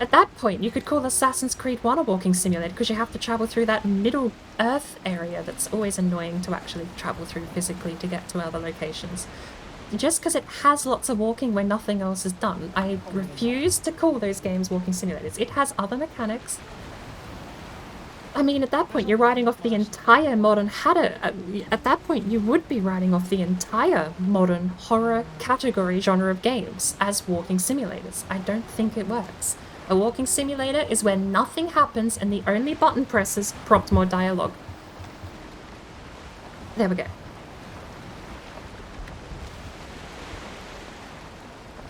At that point, you could call Assassin's Creed 1 a walking simulator because you have to travel through that middle Earth area that's always annoying to actually travel through physically to get to other locations. Just because it has lots of walking where nothing else is done, I refuse to call those games walking simulators. It has other mechanics. I mean, at that point, you're writing off the entire modern at that point, you would be writing off the entire modern horror category genre of games as walking simulators. I don't think it works. A walking simulator is where nothing happens and the only button presses prompt more dialogue. There we go.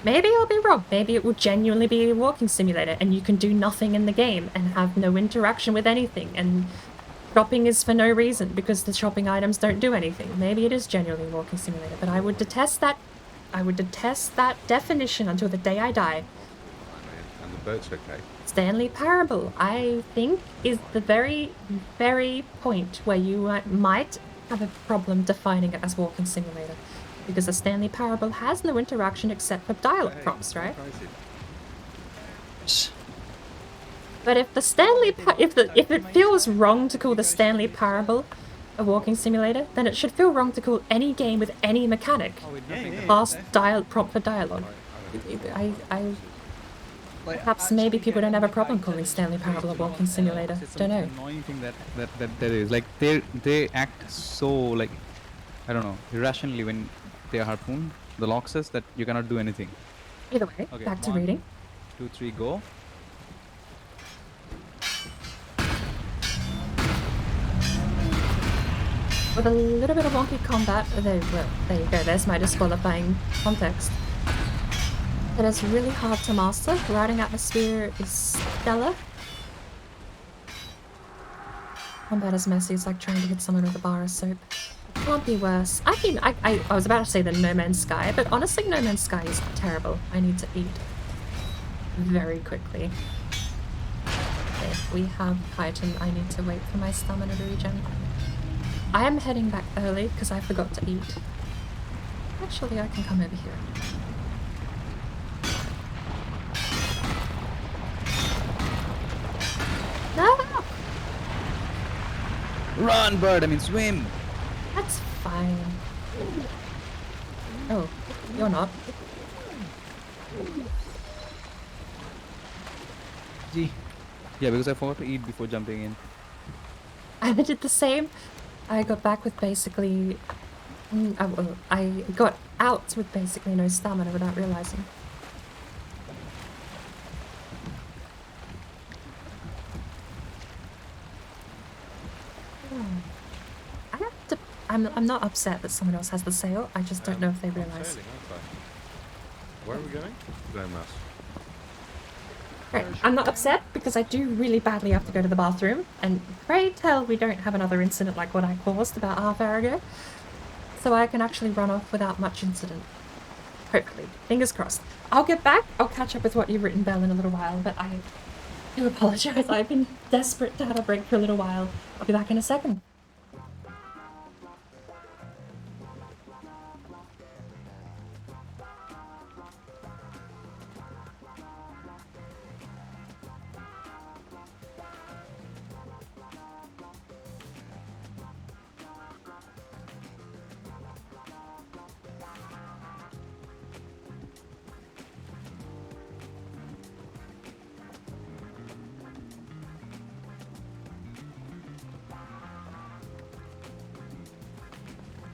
Maybe I'll be wrong. Maybe it will genuinely be a walking simulator and you can do nothing in the game and have no interaction with anything, and shopping is for no reason because the shopping items don't do anything. Maybe it is genuinely a walking simulator, but I would detest that. I would detest that definition until the day I die. And the boat's okay. Stanley Parable, I think, is the very, very point where you might have a problem defining it as walking simulator. Because the Stanley Parable has no interaction except for dialogue prompts, right? But if the if it feels wrong to call the Stanley Parable a walking simulator, then it should feel wrong to call any game with any mechanic past prompt for dialogue. Perhaps maybe people don't have a problem calling Stanley Parable a walking simulator. Don't know. Annoying thing that is like they act so like, I don't know, irrationally when they harpoon. The lock says that you cannot do anything. Either way, Okay, back to 1, reading. 2, 3, go. with a little bit of wonky combat. There you go. There's my disqualifying context. It is really hard to master. Riding Atmosphere is stellar. Combat is messy. It's like trying to hit someone with a bar of soap. It can't be worse. I mean, I was about to say the No Man's Sky, but honestly, No Man's Sky is terrible. I need to eat very quickly. Okay, we have chitin. I need to wait for my stamina to regen. I am heading back early because I forgot to eat. Actually, I can come over here. No! Run, bird. I mean, swim. That's fine. Oh, you're not. D. Yeah, because I forgot to eat before jumping in. I did the same. I got back with basically... I got out with basically no stamina without realizing. I have to... I'm not upset that someone else has the sail. I just don't know if they I'm realize. sailing, aren't I? Where are we going? Glenmass. Right, I'm not upset because I do really badly have to go to the bathroom, and pray tell we don't have another incident like what I caused about half hour ago, so I can actually run off without much incident. Hopefully. Fingers crossed. I'll get back, I'll catch up with what you've written, Belle, in a little while, but I do apologise. I've been desperate to have a break for a little while. I'll be back in a second.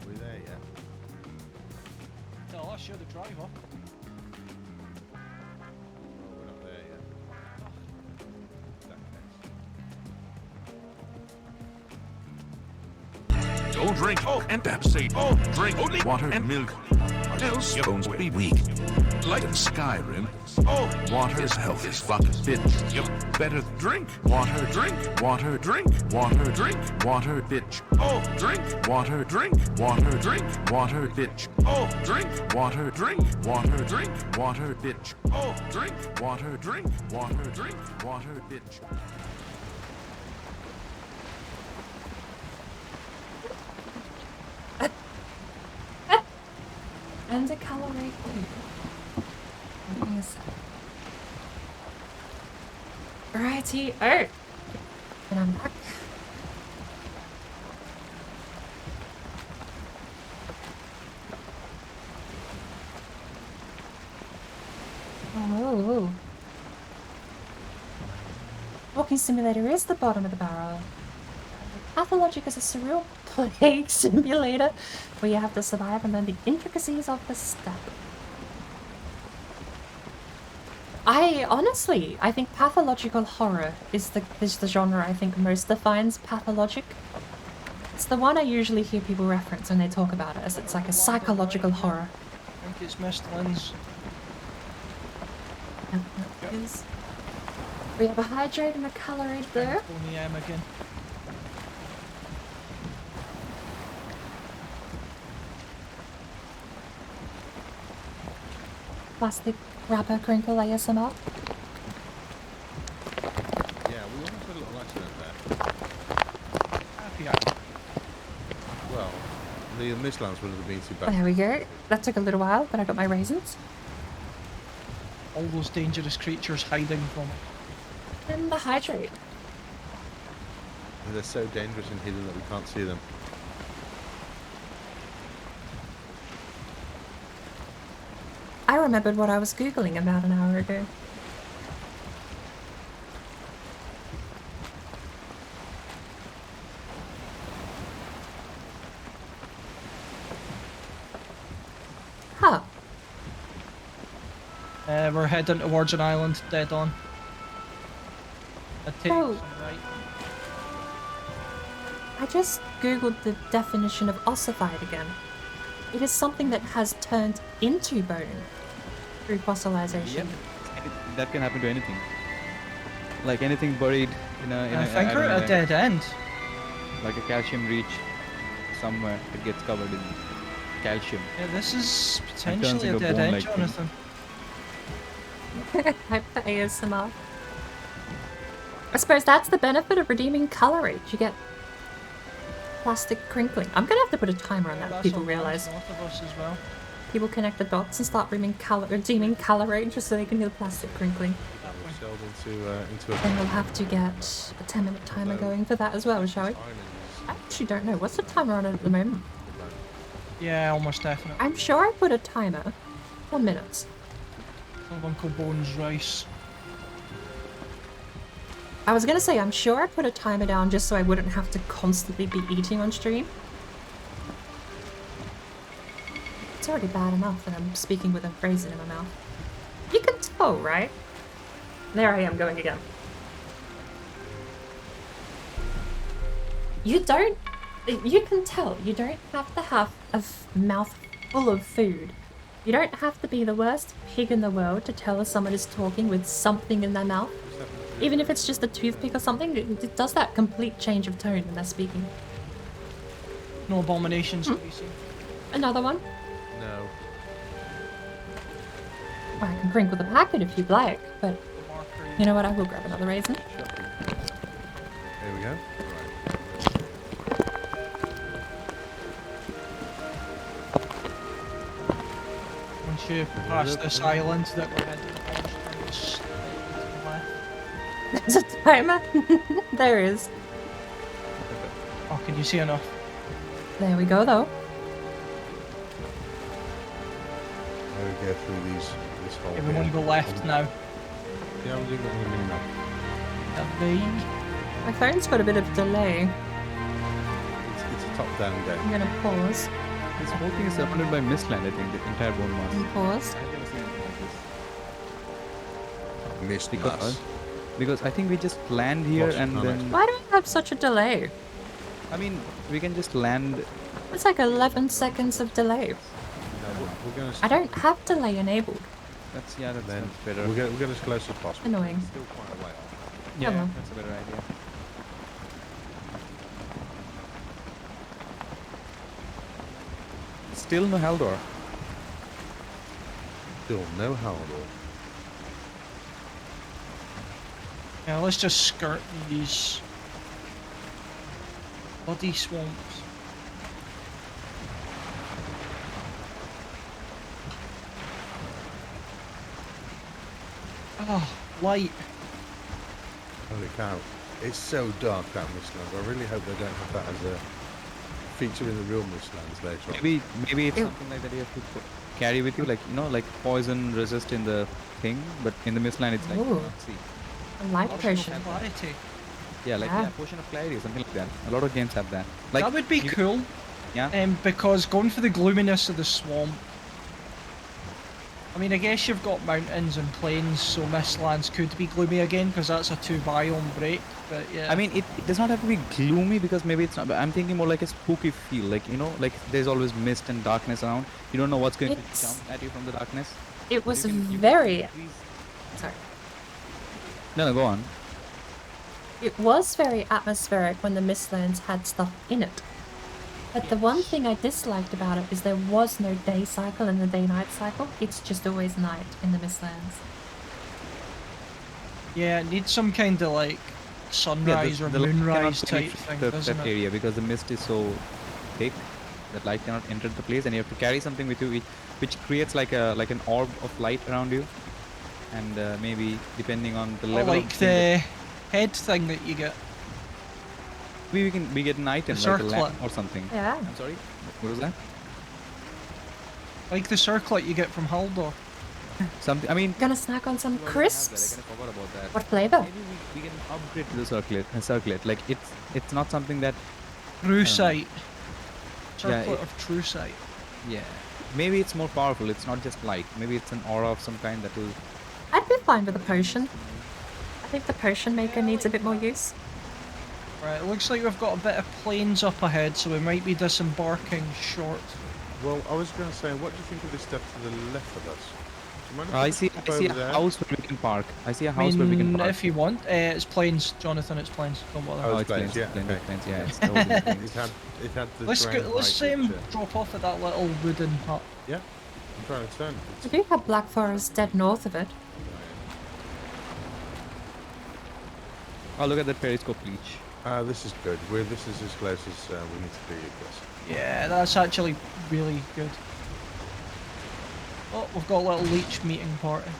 Are we there yet? No, I'll show the driver. Oh, we're not there yet. That Don't drink and say drink only water and milk. Else your bones will be weak. Like in Skyrim, water is health is fuck bitch. You better drink water, drink water, drink water, drink water, bitch. Drink water, drink water, drink water, bitch. Drink water, drink water, drink water, bitch. Drink water, drink water, drink water, bitch. And a calorie. Give me a sec. Righty, oh! And I'm back. Oh. Walking simulator is the bottom of the barrel. Pathologic is a surreal plague simulator where you have to survive and learn the intricacies of the step. I think pathological horror is the genre I think most defines pathologic. It's the one I usually hear people reference when they talk about it, as it's like a psychological horror. I think it's Mist Lynn's. We have a hydrate and a calorie there. Tony M again. Plastic wrapper crinkle ASMR. Yeah, we almost had a little accident there. Happy hour. Well, the Mistlands would have been too bad. There we go. That took a little while, but I got my raisins. All those dangerous creatures hiding from it. And the hydrate. They're so dangerous and hidden that we can't see them. I remembered what I was Googling about an hour ago. Huh. We're heading towards an island, dead on. I take Oh. some right. I just googled the definition of ossified again. It is something that has turned into bone through fossilization. Yep. That can happen to anything. Like anything buried in a. I think we're at a dead end. Like a calcium reach somewhere, it gets covered in calcium. Yeah, this is And turns potentially a into a dead end, bone-like thing. Jonathan. Hype for ASMR. I suppose that's the benefit of redeeming colorage. You get plastic crinkling. I'm gonna have to put a timer on that. That's People on realize. north of us as well. People connect the dots and start redeeming colorage just so they can do the plastic crinkling. Sailed into a Then we'll have to get a 10-minute timer going for that as well, shall we? I actually don't know. What's the timer on it at the moment? Yeah, almost definitely. I'm sure I put a timer. 1 minute. Of Uncle Bones rice. I was gonna say, I'm sure I put a timer down just so I wouldn't have to constantly be eating on stream. It's already bad enough that I'm speaking with a raisin in my mouth. You can tell, right? There I am going again. You can tell, you don't have to have a mouth full of food. You don't have to be the worst pig in the world to tell if someone is talking with something in their mouth. Even if it's just a toothpick or something, it does that complete change of tone when they're speaking. No abominations to be seen. Another one? no. Well, I can drink with a packet if you'd like, but you know what, I will grab another raisin. There we go. Once you pass this island that we're heading towards, to the left. There's a timer. There is. Oh, can you see enough? There we go, though. There we go through this whole. Yeah, we want to go left now. Yeah, I'm doing that now. My phone's got a bit of delay. It's a top-down I'm game. gonna pause This whole thing is surrounded by mistland, I think, the entire bone mass. and pause. I've never seen anything like this. Missed Because, because I think we just land here Lost and planet. then. Why do I have such a delay? I mean, we can just land. It's like 11 seconds of delay. No, we're going I don't have delay enabled. That's that's Then better. we'll get as close as possible. Annoying. Still quite a way off. Yeah, well. that's a better idea. Still no Haldor. Still no Haldor. Yeah, let's just skirt these bloody swamps. Oh, light. Holy cow. It's so dark, that Mistlands. I really hope they don't have that as a feature in the real Mistlands later on. Maybe it's Ew. something like that you have to carry with you, like like poison resist in the thing, but in the mistland it's like you Ooh. cannot see. A light Potion potion. of clarity. Yeah, like Yeah. potion of clarity or something like that. A lot of games have that. Like That would be you- cool. Yeah. Because going for the gloominess of the swamp. I mean, I guess you've got mountains and plains, so Mistlands could be gloomy again, because that's a 2 biome break. But yeah. I mean, it does not have to be gloomy because maybe it's not. But I'm thinking more like a spooky feel, like like there's always mist and darkness around. You don't know what's going It's- to jump at you from the darkness. It was You can very... increase- Sorry. No, go on. It was very atmospheric when the Mistlands had stuff in it. But the one thing I disliked about it is there was no day cycle and the day-night cycle. It's just always night in the Mistlands. yeah, it needs some kind of like sunrise or the light cannot moonrise type penetrate thing, that doesn't it? area because the mist is so thick that light cannot enter the place, and you have to carry something with you, which creates like an orb of light around you, and maybe depending on the Or level. like of thing that- the head thing that you get. maybe we get an item The like a lamp circlet. or something. Yeah. I'm sorry. What was that? Like the circlet you get from Haldor. Something. I mean. Gonna snack on some we already have that, crisps. I kind of forgot about that. What flavor? Maybe we can upgrade to the circlet. Like it's not something that. True sight. Yeah, Circlet it- of true sight. Yeah. Maybe it's more powerful. It's not just light. Maybe it's an aura of some kind that will. I'd be fine with a potion. I think the potion maker needs a bit more use. Right, it looks like we've got a bit of plains up ahead, so we might be disembarking short. Well, I was going to say, what do you think of this step to the left of us? Do you mind if I we see. step I see a over there? house where we can park. I see a I house where we can mean, park. if you want, it's plains, Jonathan. It's plains. Don't bother. Oh, Oh, it's it's plains, plains. yeah, Plains, okay. plains, yeah, it's totally plains. It had the Let's terrain go. Let's height, which, drop off at that little wooden hut. yeah, I'm trying to turn. We do have Black Forest dead north of it. Oh, look at that periscope leech. This is good. This is as close as we need to be, I guess. Yeah, that's actually really good. Oh, we've got a little leech meeting party.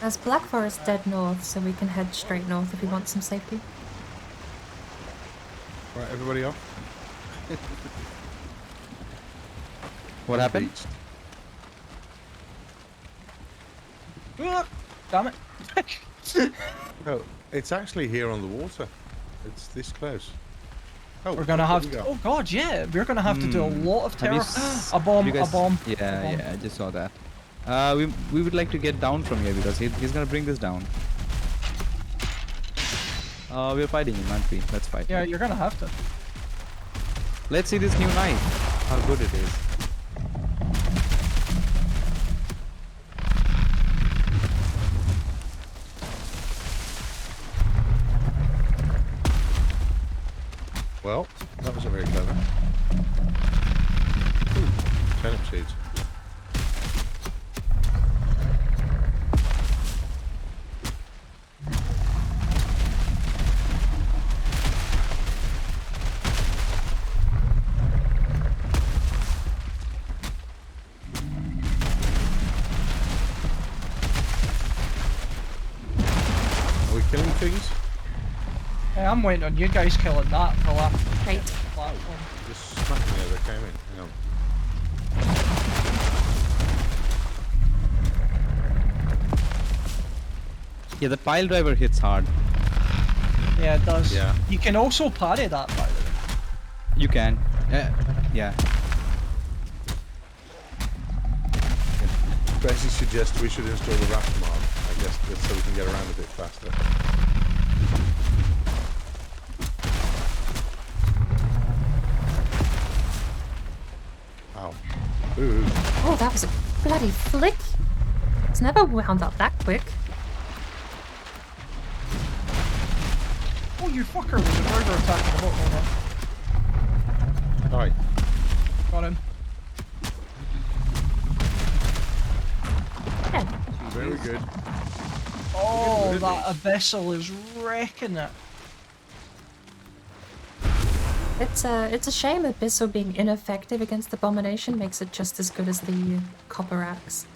There's Black Forest dead north, so we can head straight north if we want some safety. Right, everybody off. What happened? Ah, damn it. Oh, it's actually here on the water. It's this close. Oh, We're gonna have we to. go. Oh god, yeah, we're gonna have to do a lot of Have you terror. s- A bomb, you guys- a bomb. Yeah, a bomb. yeah, I just saw that. We would like to get down from here because he's gonna bring this down. We're fighting him, aren't we? Let's fight. Yeah, you're gonna have to. Let's see this new knife. How good it is. Well, that wasn't very clever. Ooh, turnip seeds. Are we killing things? Hey, I'm waiting on you guys killing that for that Right. platform. Just smacked me as I came in. Hang on. Yeah, the pile driver hits hard. Yeah, it does. Yeah. You can also parry that, by the way. You can. Yeah. Bessie suggests we should install the raft mod, I guess, just so we can get around a bit faster. Ow. Ooh. Oh, that was a bloody flick. It's never wound up that quick. Oh, you fucker! There's a burger attacking the boat over. Right. Got him. Yeah. Very good. Oh, Look at that abyssal is wrecking it. It's a shame Abyssal being ineffective against Abomination makes it just as good as the Copper Axe.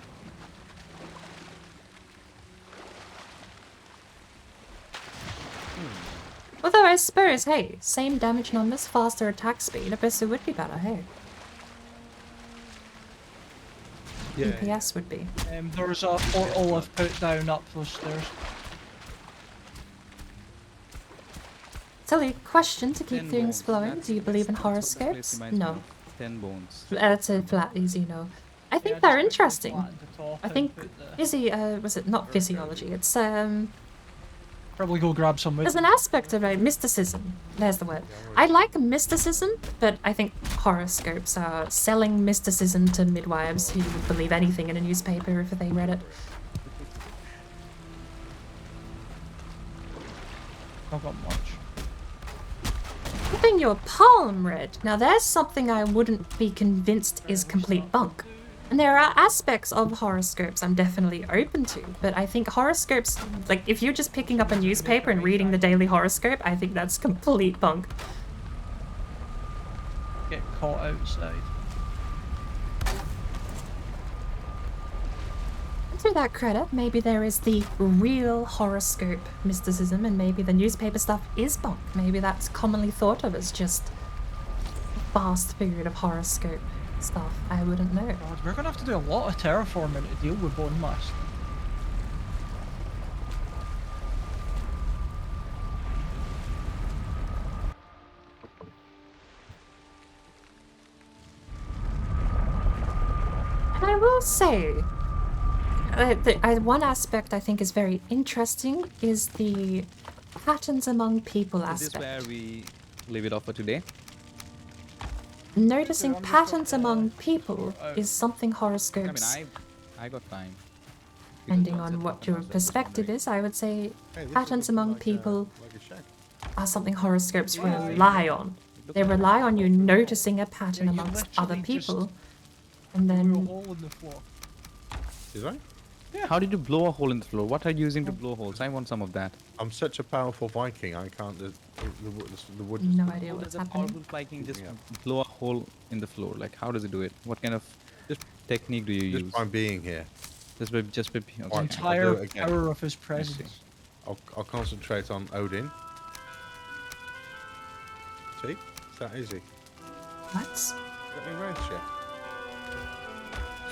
Although I suppose, hey, same damage numbers, faster attack speed, Abyssal would be better, hey. Yeah. DPS would be. There's a portal I've put down up those stairs. Silly question to keep 10 things bones. flowing. That's- Do you believe in that's what the place horoscopes? reminds me No. of. 10 bones. That's a flat easy no. I think Yeah, they're just put interesting. flat at the top I and think put the- was it not physiology? It's Probably go grab some wood. there's an aspect of mysticism. There's the word. I like mysticism, but I think horoscopes are selling mysticism to midwives who would believe anything in a newspaper if they read it. Not got much. Keeping your palm red. Now there's something I wouldn't be convinced is complete bunk. And there are aspects of horoscopes I'm definitely open to, but I think horoscopes, like if you're just picking up a newspaper and reading the daily horoscope, I think that's complete bunk. Get caught outside. And to that credit, maybe there is the real horoscope mysticism and maybe the newspaper stuff is bunk. Maybe that's commonly thought of as just fast food of horoscope stuff. I wouldn't know. God, we're gonna have to do a lot of terraforming to deal with Bone Mast. And I will say, one aspect I think is very interesting is the patterns among people Is this aspect. where we leave it off for today? Noticing I'm just patterns gonna- among people is something horoscopes. I got time. Because Depending John said on what nothing your was, I was perspective wondering. is, I would say Hey, this patterns is looking among like people like a shed. are something horoscopes Yeah. rely on. It looks They like a rely on you hospital. noticing a pattern Yeah, you amongst other literally just people, and Blew a then hole in the floor. Is right? How did you blow a hole in the floor? What are you using to blow holes? I want some of that. I'm such a powerful Viking. I can't. The wood. no idea How what's does a happening. powerful Viking just Yeah. blow a hole in the floor? Like, how does it do it? What kind of Just- technique do you Just use? by being here, Just by The Right, okay. I'll entire do it again. power of his presence. I'll concentrate on Odin. See, it's that easy. What? Got any red shit?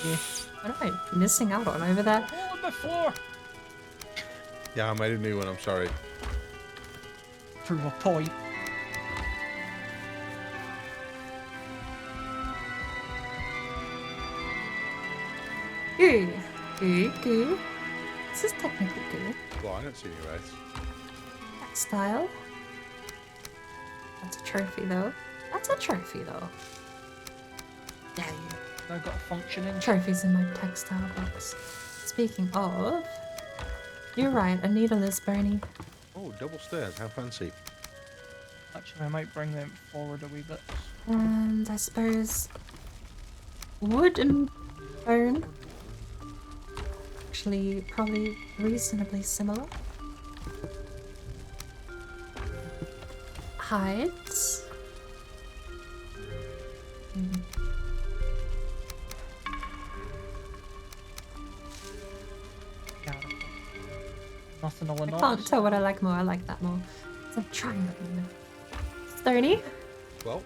Yeah. What am I missing out on over there? Hole in the floor! Yeah, I made a new one. I'm sorry. Prove a point. Goo. Goo, goo. This is technically good. Well, I don't see any reds. Textile. That's a trophy though. That's a trophy though. Yeah, Now got a functioning. trophies in my textile box. Speaking of, you're right, a needle is bony. Oh, double stairs. How fancy. Actually, I might bring them forward a wee bit. And I suppose wood and bone actually probably reasonably similar. Hides. Yeah. Nothing will I annoy can't us. tell what I like more. I like that more. It's a triangle. Stony. Well,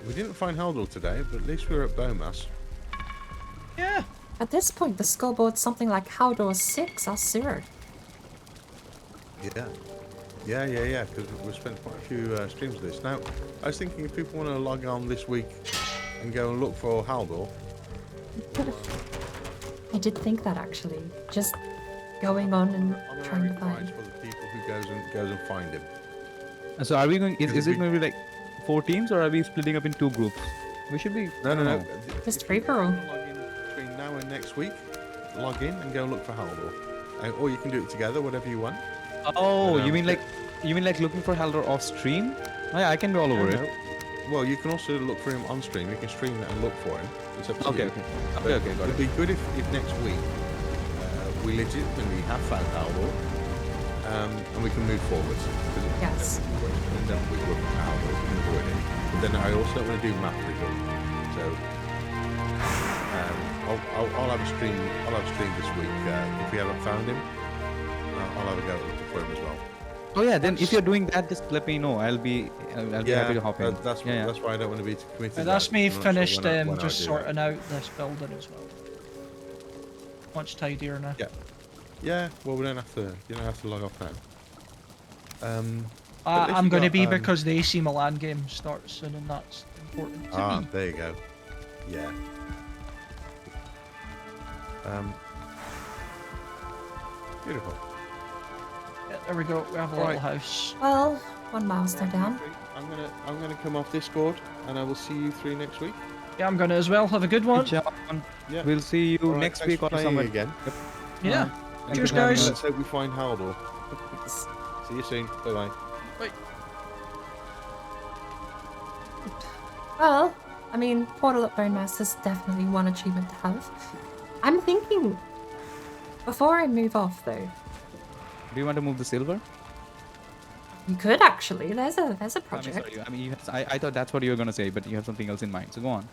we didn't find Haldor today, but at least we were at Bowmass. Yeah. At this point, the scoreboard's something like Haldor 6 or 0. Yeah. Because we've spent quite a few streams of this. Now, I was thinking if people want to log on this week and go and look for Haldor, I did think that actually. Just going on and trying to honorary find. prize for the people who goes and find him. So are we going? Is Because it we- going to be like 4 teams, or are we splitting up in 2 groups? We should be. No. Just If free you for all. wanna log in between now and next week, log in and go and look for Haldor. Or you can do it together, whatever you want. Oh, But, you mean like looking for Haldor off stream? Oh, yeah, I can do all over No, it. no. Well, you can also look for him on stream. You can stream it and look for him. It's up to Okay, you. okay, But okay, got it'd it. be good if next week we legitimately have found Haldor and we can move forward. Yes. And then we look at Haldor, we can avoid it. But then I also don't want to do map rebuild. So I'll have a stream. I'll have a stream this week. If we haven't found him, I'll have a go looking for him as well. Oh yeah, then if you're doing that, just let me know. I'll be happy to hop in. That's why I don't want to be too committed. And that's to me that. I'm not sure finished when I just do sorting that. out this building as well. Much tidier now. Yeah. Yeah. Well, we don't have to. You don't have to log off now. But at least I'm you going to got, be because the AC Milan game starts soon, and that's important to me. There you go. Yeah. Beautiful. Yeah, there we go. We have a Right. little house. Well, one milestone down. I'm gonna come off Discord, and I will see you three next week. Yeah, I'm going to as well. Have a good one. John, Yeah. we'll see you All right, next thanks week for or playing somewhere. again. Yeah. Thank Cheers, you for having guys. us. Let's hope we find Haldor. See you soon. Bye bye. Well, I mean, Portal at Bone Mass is definitely one achievement to have. I'm thinking, before I move off though, Do you want to move the silver? you could actually. There's a I mean, project. sorry, I mean, I thought that's what you were gonna say, but you have something else in mind. So go on.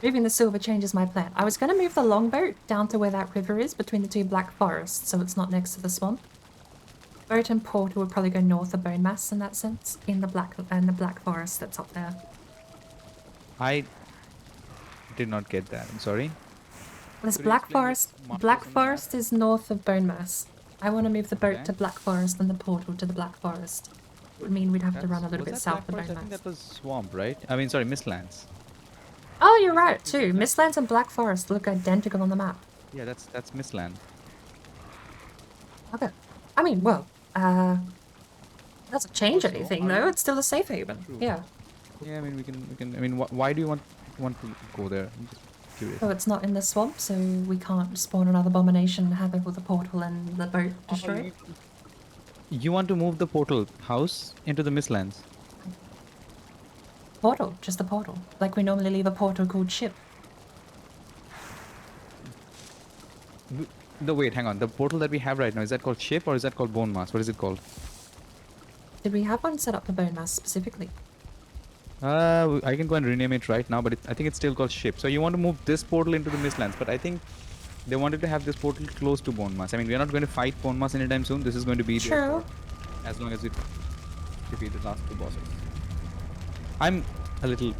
Moving the silver changes my plan. I was gonna move the longboat down to where that river is between the two black forests, so it's not next to the swamp. Boat and Portal would probably go north of Bone Mass in that sense, in the black forest that's up there. I did not get that. I'm sorry. This Could you Black explain Forest. this markers Black on the map? Forest is north of Bone Mass. I want to move the boat Okay. to Black Forest and the portal to the Black Forest. It would mean we'd have to run a little Was bit that south of Black Bone Forest? I think Mass. that was swamp, right? I mean, sorry, Mistlands. Oh, you're right too. Mistlands and Black Forest look identical on the map. Yeah, that's Mistland. Okay. I mean, well, doesn't change Also, anything are though. you- It's still a safe haven. True. Yeah. Yeah, I mean, we can. I mean, why do you want to go there? I'm just curious. So it's not in the swamp, so we can't spawn another abomination, have it with the portal and the boat Oh, destroyed. you want to move the portal house into the Mistlands? Portal, just a portal. Like we normally leave a portal called ship. Wait, hang on. The portal that we have right now, is that called ship or is that called bone mass? What is it called? Did we have one set up for bone mass specifically? I can go and rename it right now, but I think it's still called ship. So you want to move this portal into the Mistlands, but I think they wanted to have this portal close to bone mass. I mean, we're not going to fight bone mass anytime soon. This is going to be there True. for as long as we defeat the last two bosses. I'm a little.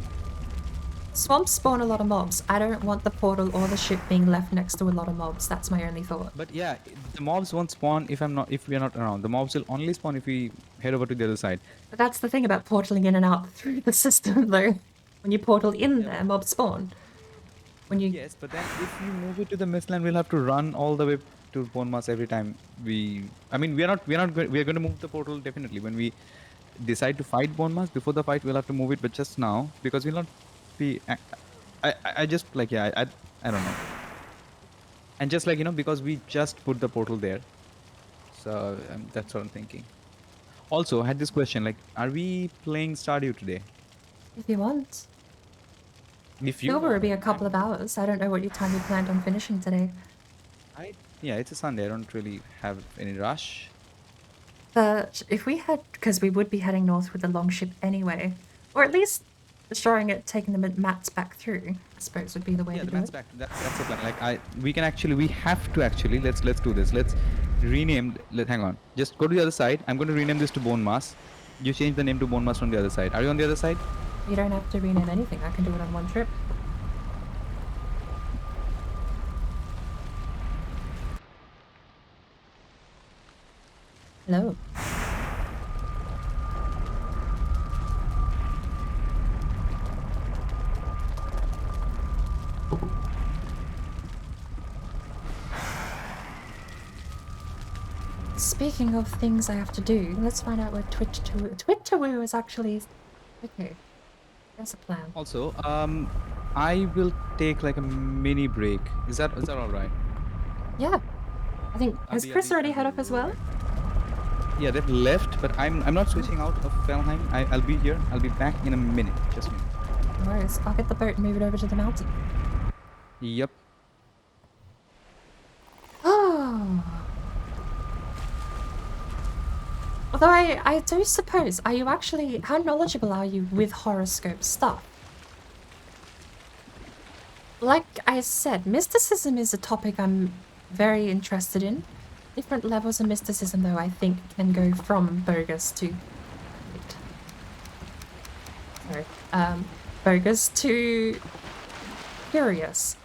Swamps spawn a lot of mobs. I don't want the portal or the ship being left next to a lot of mobs. That's my only thought. But yeah, the mobs won't spawn if we are not around. The mobs will only spawn if we head over to the other side. But that's the thing about portaling in and out through the system, though. When you portal in there, mobs spawn. When you Yes, but then if you move it to the Mistland, we'll have to run all the way to bone mass every time we. I mean, we are going to move the portal definitely when we decide to fight bone mass. Before the fight, we'll have to move it, but just now because we'll not be. I just like yeah I don't know. And just like because we just put the portal there, so that's what I'm thinking. Also, I had this question: like, are we playing Stardew today? if you want. If you Silver will want, be a couple of hours. I don't know what your time you planned on finishing today. Yeah, it's a Sunday. I don't really have any rush. But if we had, because we would be heading north with the longship anyway, or at least destroying it, taking the mats back through, I suppose would be the way Yeah, to the do mat's it. back. That's the plan. Like we have to actually. Let's do this. Let's rename. Hang on. Just go to the other side. I'm going to rename this to Bone Mass. You change the name to Bone Mass from the other side. Are you on the other side? You don't have to rename anything. I can do it on one trip. Hello. Speaking of things I have to do, let's find out where Twitterwoo is actually. Okay, there's a plan. Also, I will take like a mini break. Is that all right? Yeah, I think I'll has be- I'll Chris be- already I'll head be off as well? Yeah, they've left, but I'm not switching out of Valheim. I'll be here. I'll be back in a minute. Just a minute. No worries. I'll get the boat and move it over to the mountain. Yep. Oh. Although I do suppose, are you actually, how knowledgeable are you with horoscope stuff? Like I said, mysticism is a topic I'm very interested in. Different levels of mysticism, though, I think can go from bogus to... bogus to curious.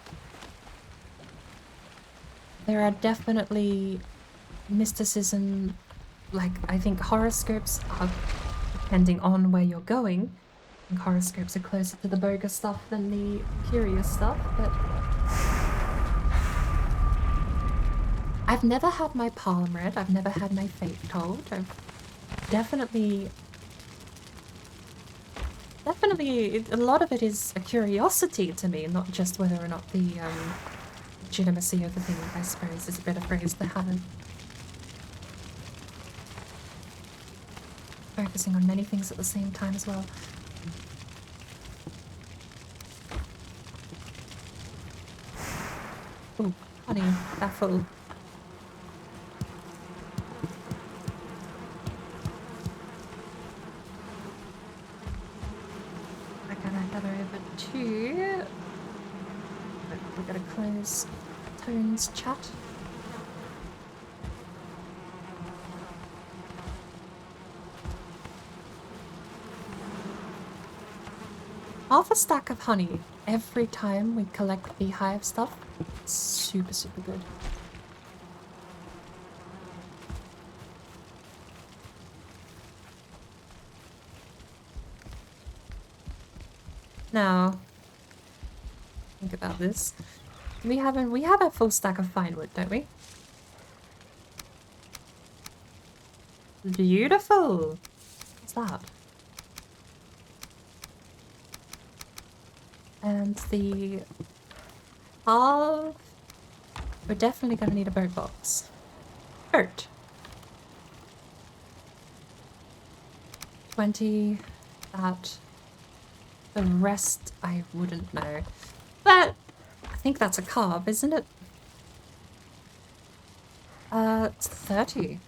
There are definitely mysticism, like I think horoscopes are, depending on where you're going, I think horoscopes are closer to the bogus stuff than the curious stuff, but I've never had my palm read, I've never had my fate told. I've definitely, a lot of it is a curiosity to me, not just whether or not the legitimacy of the thing, I suppose, is a better phrase to have. Focusing on many things at the same time as well. Ooh, honey, baffle. I gotta head over to... We gotta close Tone's chat. Half a stack of honey every time we collect beehive stuff. It's super, super good. Now, think about this. We have a full stack of fine wood, don't we? Beautiful. What's that? And the half. We're definitely gonna need a boat box. Boat. 20. That. The rest I wouldn't know. But I think that's a carb, isn't it? It's 30.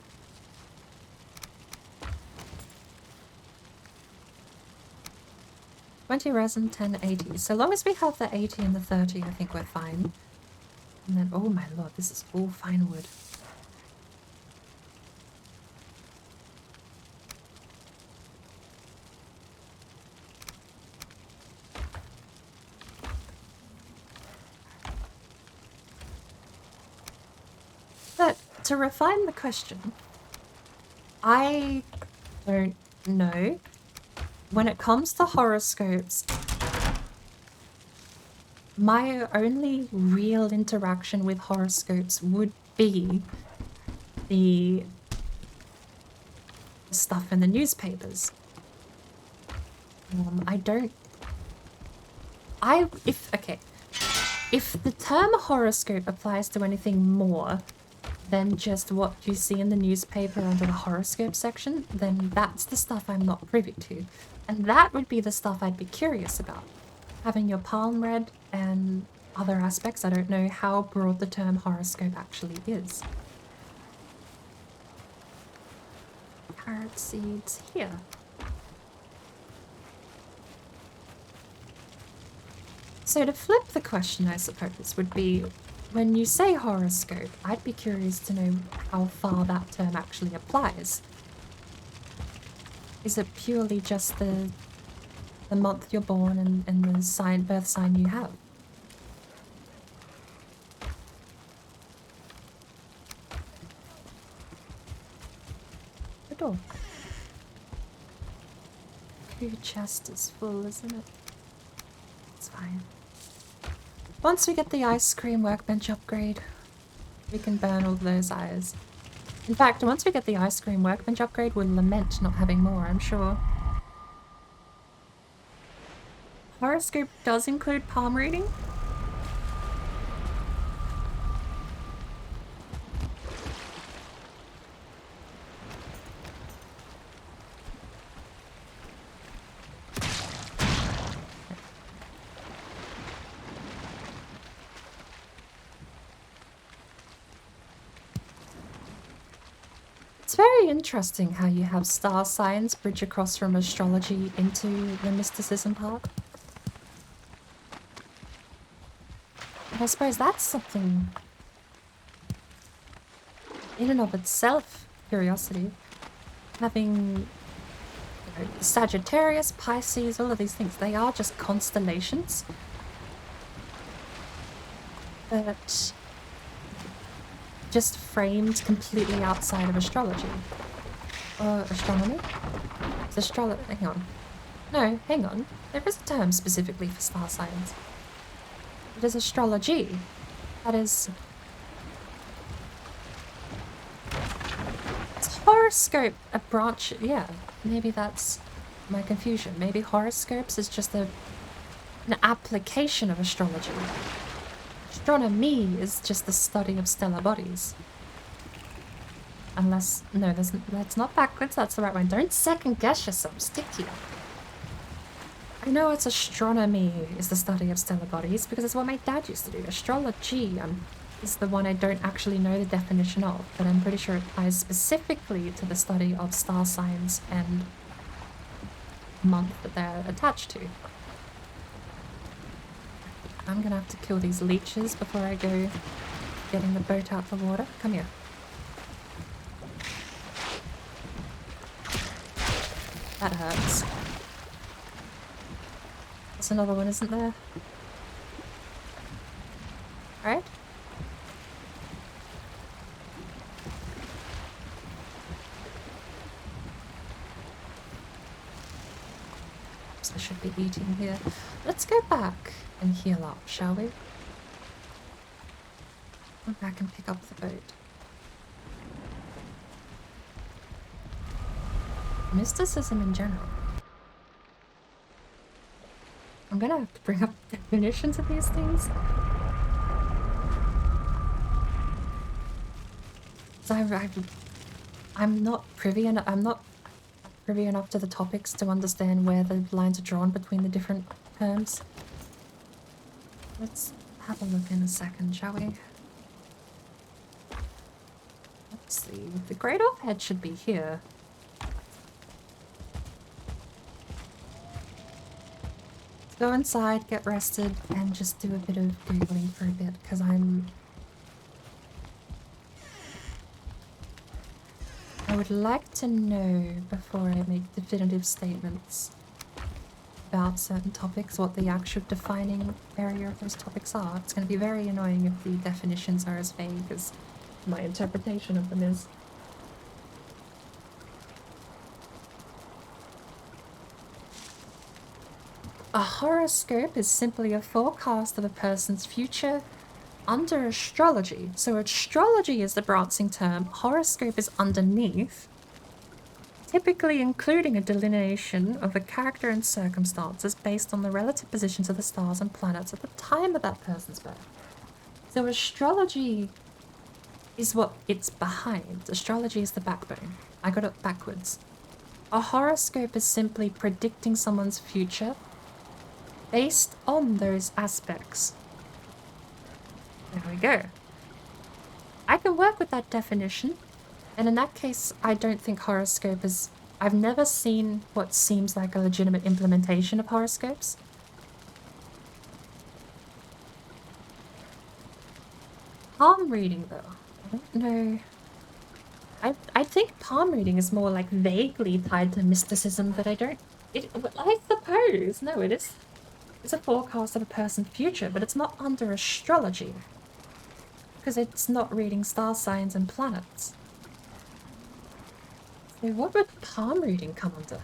$20 resin, 10 80. So long as we have the 80 and the 30, I think we're fine. And then, oh my lord, this is all fine wood. But to refine the question, I don't know. When it comes to horoscopes, my only real interaction with horoscopes would be the stuff in the newspapers. If the term horoscope applies to anything more than just what you see in the newspaper under the horoscope section, then that's the stuff I'm not privy to. And that would be the stuff I'd be curious about. Having your palm read and other aspects, I don't know how broad the term horoscope actually is. Carrot seeds here. So to flip the question, I suppose, would be, when you say horoscope, I'd be curious to know how far that term actually applies. Is it purely just the month you're born and the birth sign you have? The door. Your chest is full, isn't it? It's fine. Once we get the ice cream workbench upgrade, we can burn all those eyes. In fact, once we get the ice cream workbench upgrade, we'll lament not having more, I'm sure. Horoscope does include palm reading? It's very interesting how you have star signs bridge across from astrology into the mysticism part. And I suppose that's something in and of itself, curiosity. Having, you know, Sagittarius, Pisces, all of these things, they are just constellations. But just framed completely outside of astrology. Or astronomy? It's hang on. No, hang on. There is a term specifically for star signs. It is astrology. That is... Is horoscope a branch? Yeah, maybe that's my confusion. Maybe horoscopes is just an application of astrology. Astronomy is just the study of stellar bodies. Unless... No, that's not backwards, that's the right one. Don't second guess yourself, stick here. I know it's astronomy is the study of stellar bodies because it's what my dad used to do. Astrology is the one I don't actually know the definition of, but I'm pretty sure it applies specifically to the study of star signs and month that they're attached to. I'm gonna have to kill these leeches before I go getting the boat out the water. Come here. That hurts. There's another one, isn't there? Right? I should be eating here. Let's go back and heal up, shall we? Go back and pick up the boat. mysticism in general. I'm gonna have to bring up definitions of these things. So I'm not privy enough to the topics to understand where the lines are drawn between the different terms. Let's have a look in a second, shall we? Let's see. The Great Orc head should be here. Let's go inside, get rested, and just do a bit of Googling for a bit, because I would like to know, before I make definitive statements about certain topics, what the actual defining area of those topics are. It's going to be very annoying if the definitions are as vague as my interpretation of them is. A horoscope is simply a forecast of a person's future under astrology. So astrology is the branching term, horoscope is underneath, typically including a delineation of a character and circumstances based on the relative positions of the stars and planets at the time of that person's birth. So astrology is what it's behind. Astrology is the backbone. I got it backwards. A horoscope is simply predicting someone's future based on those aspects. There we go. I can work with that definition. And in that case, I don't think horoscope is... I've never seen what seems like a legitimate implementation of horoscopes. Palm reading, though. I don't know. I think palm reading is more like vaguely tied to mysticism, but I don't... I suppose. No, it is. It's a forecast of a person's future, but it's not under astrology. Because it's not reading star signs and planets. So what would palm reading come under?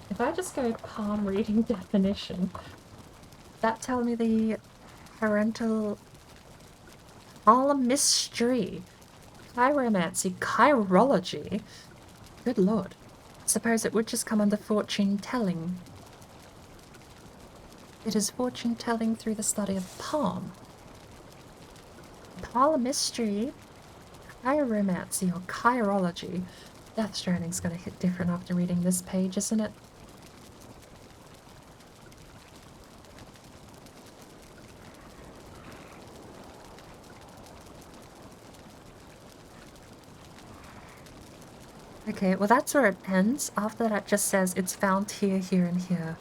If I just go palm reading definition, that tell me the parental palmistry, chiromancy, chirology. Good lord. Suppose it would just come under fortune telling. It is fortune telling through the study of palm. Palmistry, chiromancy, or chirology. Death Stranding's gonna hit different after reading this page, isn't it? Okay, well that's where it ends. After that it just says it's found here, here, and here.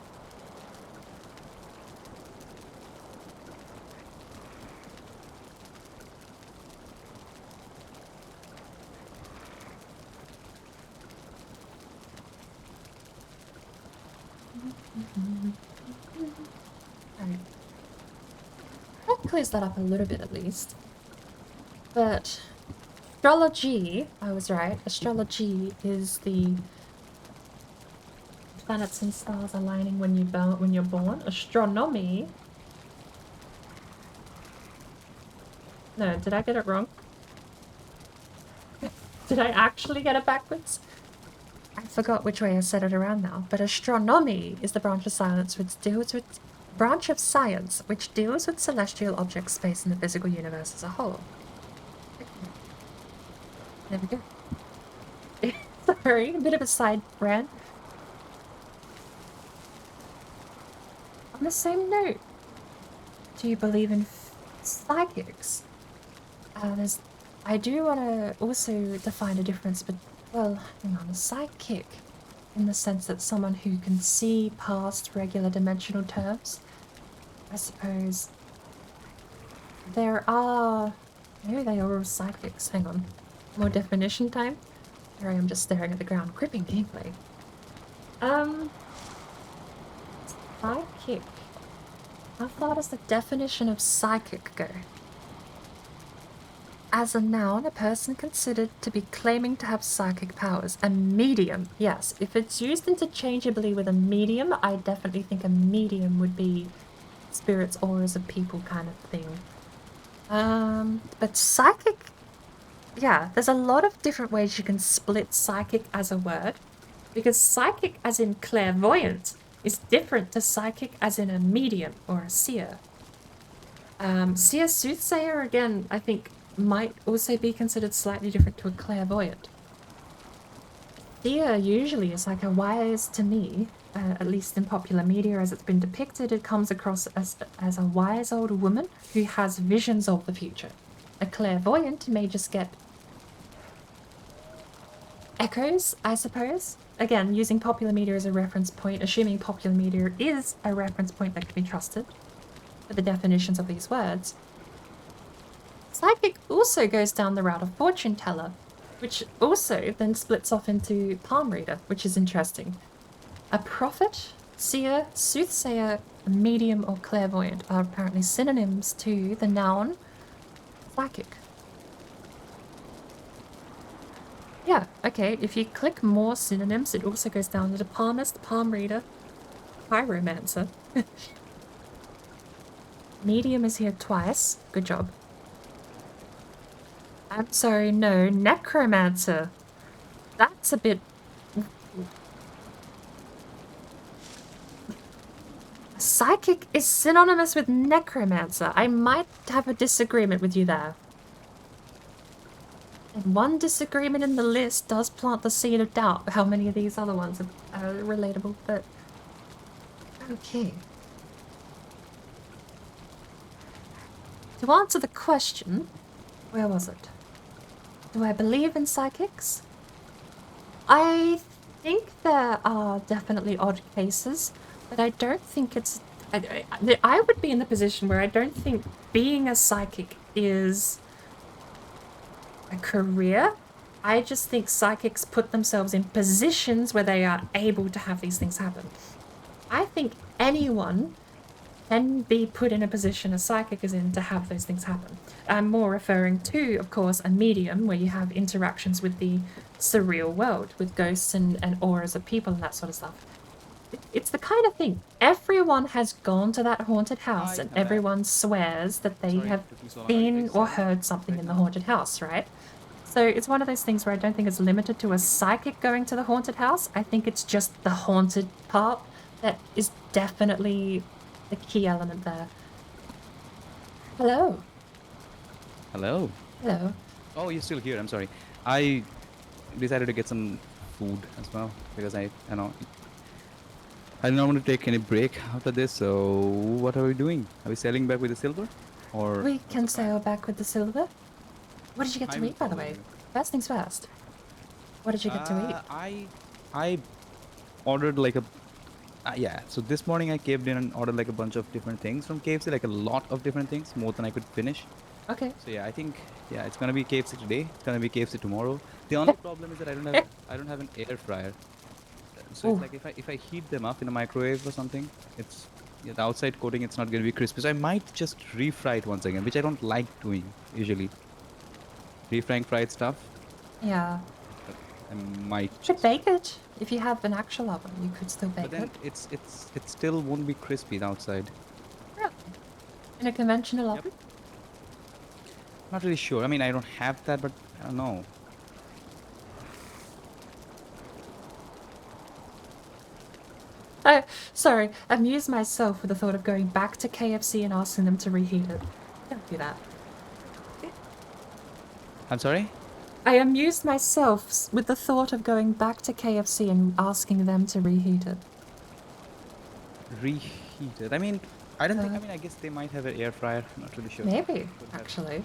Right. That clears that up a little bit at least. But astrology, I was right. Astrology is the planets and stars aligning when you're born. Astronomy. No, did I get it wrong? Did I actually get it backwards? I forgot which way I said it around now. But astronomy is the branch of science which deals with celestial objects, space, and the physical universe as a whole. There we go. Sorry, a bit of a side rant. On the same note, do you believe in psychics? I do want to also define a difference, but, well, hang on, a psychic in the sense that someone who can see past regular dimensional terms. I suppose there are... Maybe they are all psychics. Hang on. More definition time? Here I am just staring at the ground, gripping gameplay. Psychic. How far does the definition of psychic go? As a noun, a person considered to be claiming to have psychic powers. A medium. Yes, if it's used interchangeably with a medium, I definitely think a medium would be spirits, auras of people kind of thing. But psychic... yeah, there's a lot of different ways you can split psychic as a word, because psychic as in clairvoyant is different to psychic as in a medium or a seer. Seer soothsayer, again, I think might also be considered slightly different to a clairvoyant. Seer usually is like a wise, to me, at least in popular media as it's been depicted, it comes across as a wise old woman who has visions of the future. A clairvoyant may just get echoes, I suppose. Again, using popular media as a reference point, assuming popular media is a reference point that can be trusted for the definitions of these words. Psychic also goes down the route of fortune teller, which also then splits off into palm reader, which is interesting. A prophet, seer, soothsayer, medium, or clairvoyant are apparently synonyms to the noun psychic. Yeah, okay, if you click more synonyms, it also goes down to the palmist, palm reader, pyromancer. Medium is here twice. Good job. I'm sorry, no, necromancer. That's a bit... Psychic is synonymous with necromancer. I might have a disagreement with you there. And one disagreement in the list does plant the seed of doubt how many of these other ones are relatable, but... Okay. To answer the question, where was it? Do I believe in psychics? I think there are definitely odd cases, but I don't think it's... I would be in the position where I don't think being a psychic is a career. I just think psychics put themselves in positions where they are able to have these things happen. I think anyone can be put in a position a psychic is in to have those things happen. I'm more referring to, of course, a medium where you have interactions with the surreal world, with ghosts and auras of people and that sort of stuff. It's the kind of thing. Everyone has gone to that haunted house and everyone swears that they have seen or heard something in the haunted house, right? So it's one of those things where I don't think it's limited to a psychic going to the haunted house. I think it's just the haunted part that is definitely the key element there. Hello. Hello. Hello. Oh, you're still here. I'm sorry. I decided to get some food as well because I don't want to take any break after this. So what are we doing? Are we sailing back with the silver, or We can sail back with the silver. What did you get to eat, by the way? First things first. What did you get to eat? I ordered like a yeah. So this morning I caved in and ordered like a bunch of different things from KFC, like a lot of different things, more than I could finish. Okay. So yeah, I think it's gonna be KFC today. It's gonna be KFC tomorrow. The only problem is that I don't have an air fryer. So it's like if I heat them up in a microwave or something, it's the outside coating. It's not gonna be crispy. So I might just refry it once again, which I don't like doing usually. Refrying fried stuff. Yeah. I might. You could bake it. If you have an actual oven, you could still bake But then it. it still won't be crispy the outside. Really? In a conventional oven? Not really sure. I mean, I don't have that, but I don't know. Oh, sorry. I amused myself with the thought of going back to KFC and asking them to reheat it. Don't do that. I'm sorry? I amused myself with the thought of going back to KFC and asking them to reheat it. Reheat it. I mean, I don't think. I mean, I guess they might have an air fryer. I'm not really sure. Maybe, actually.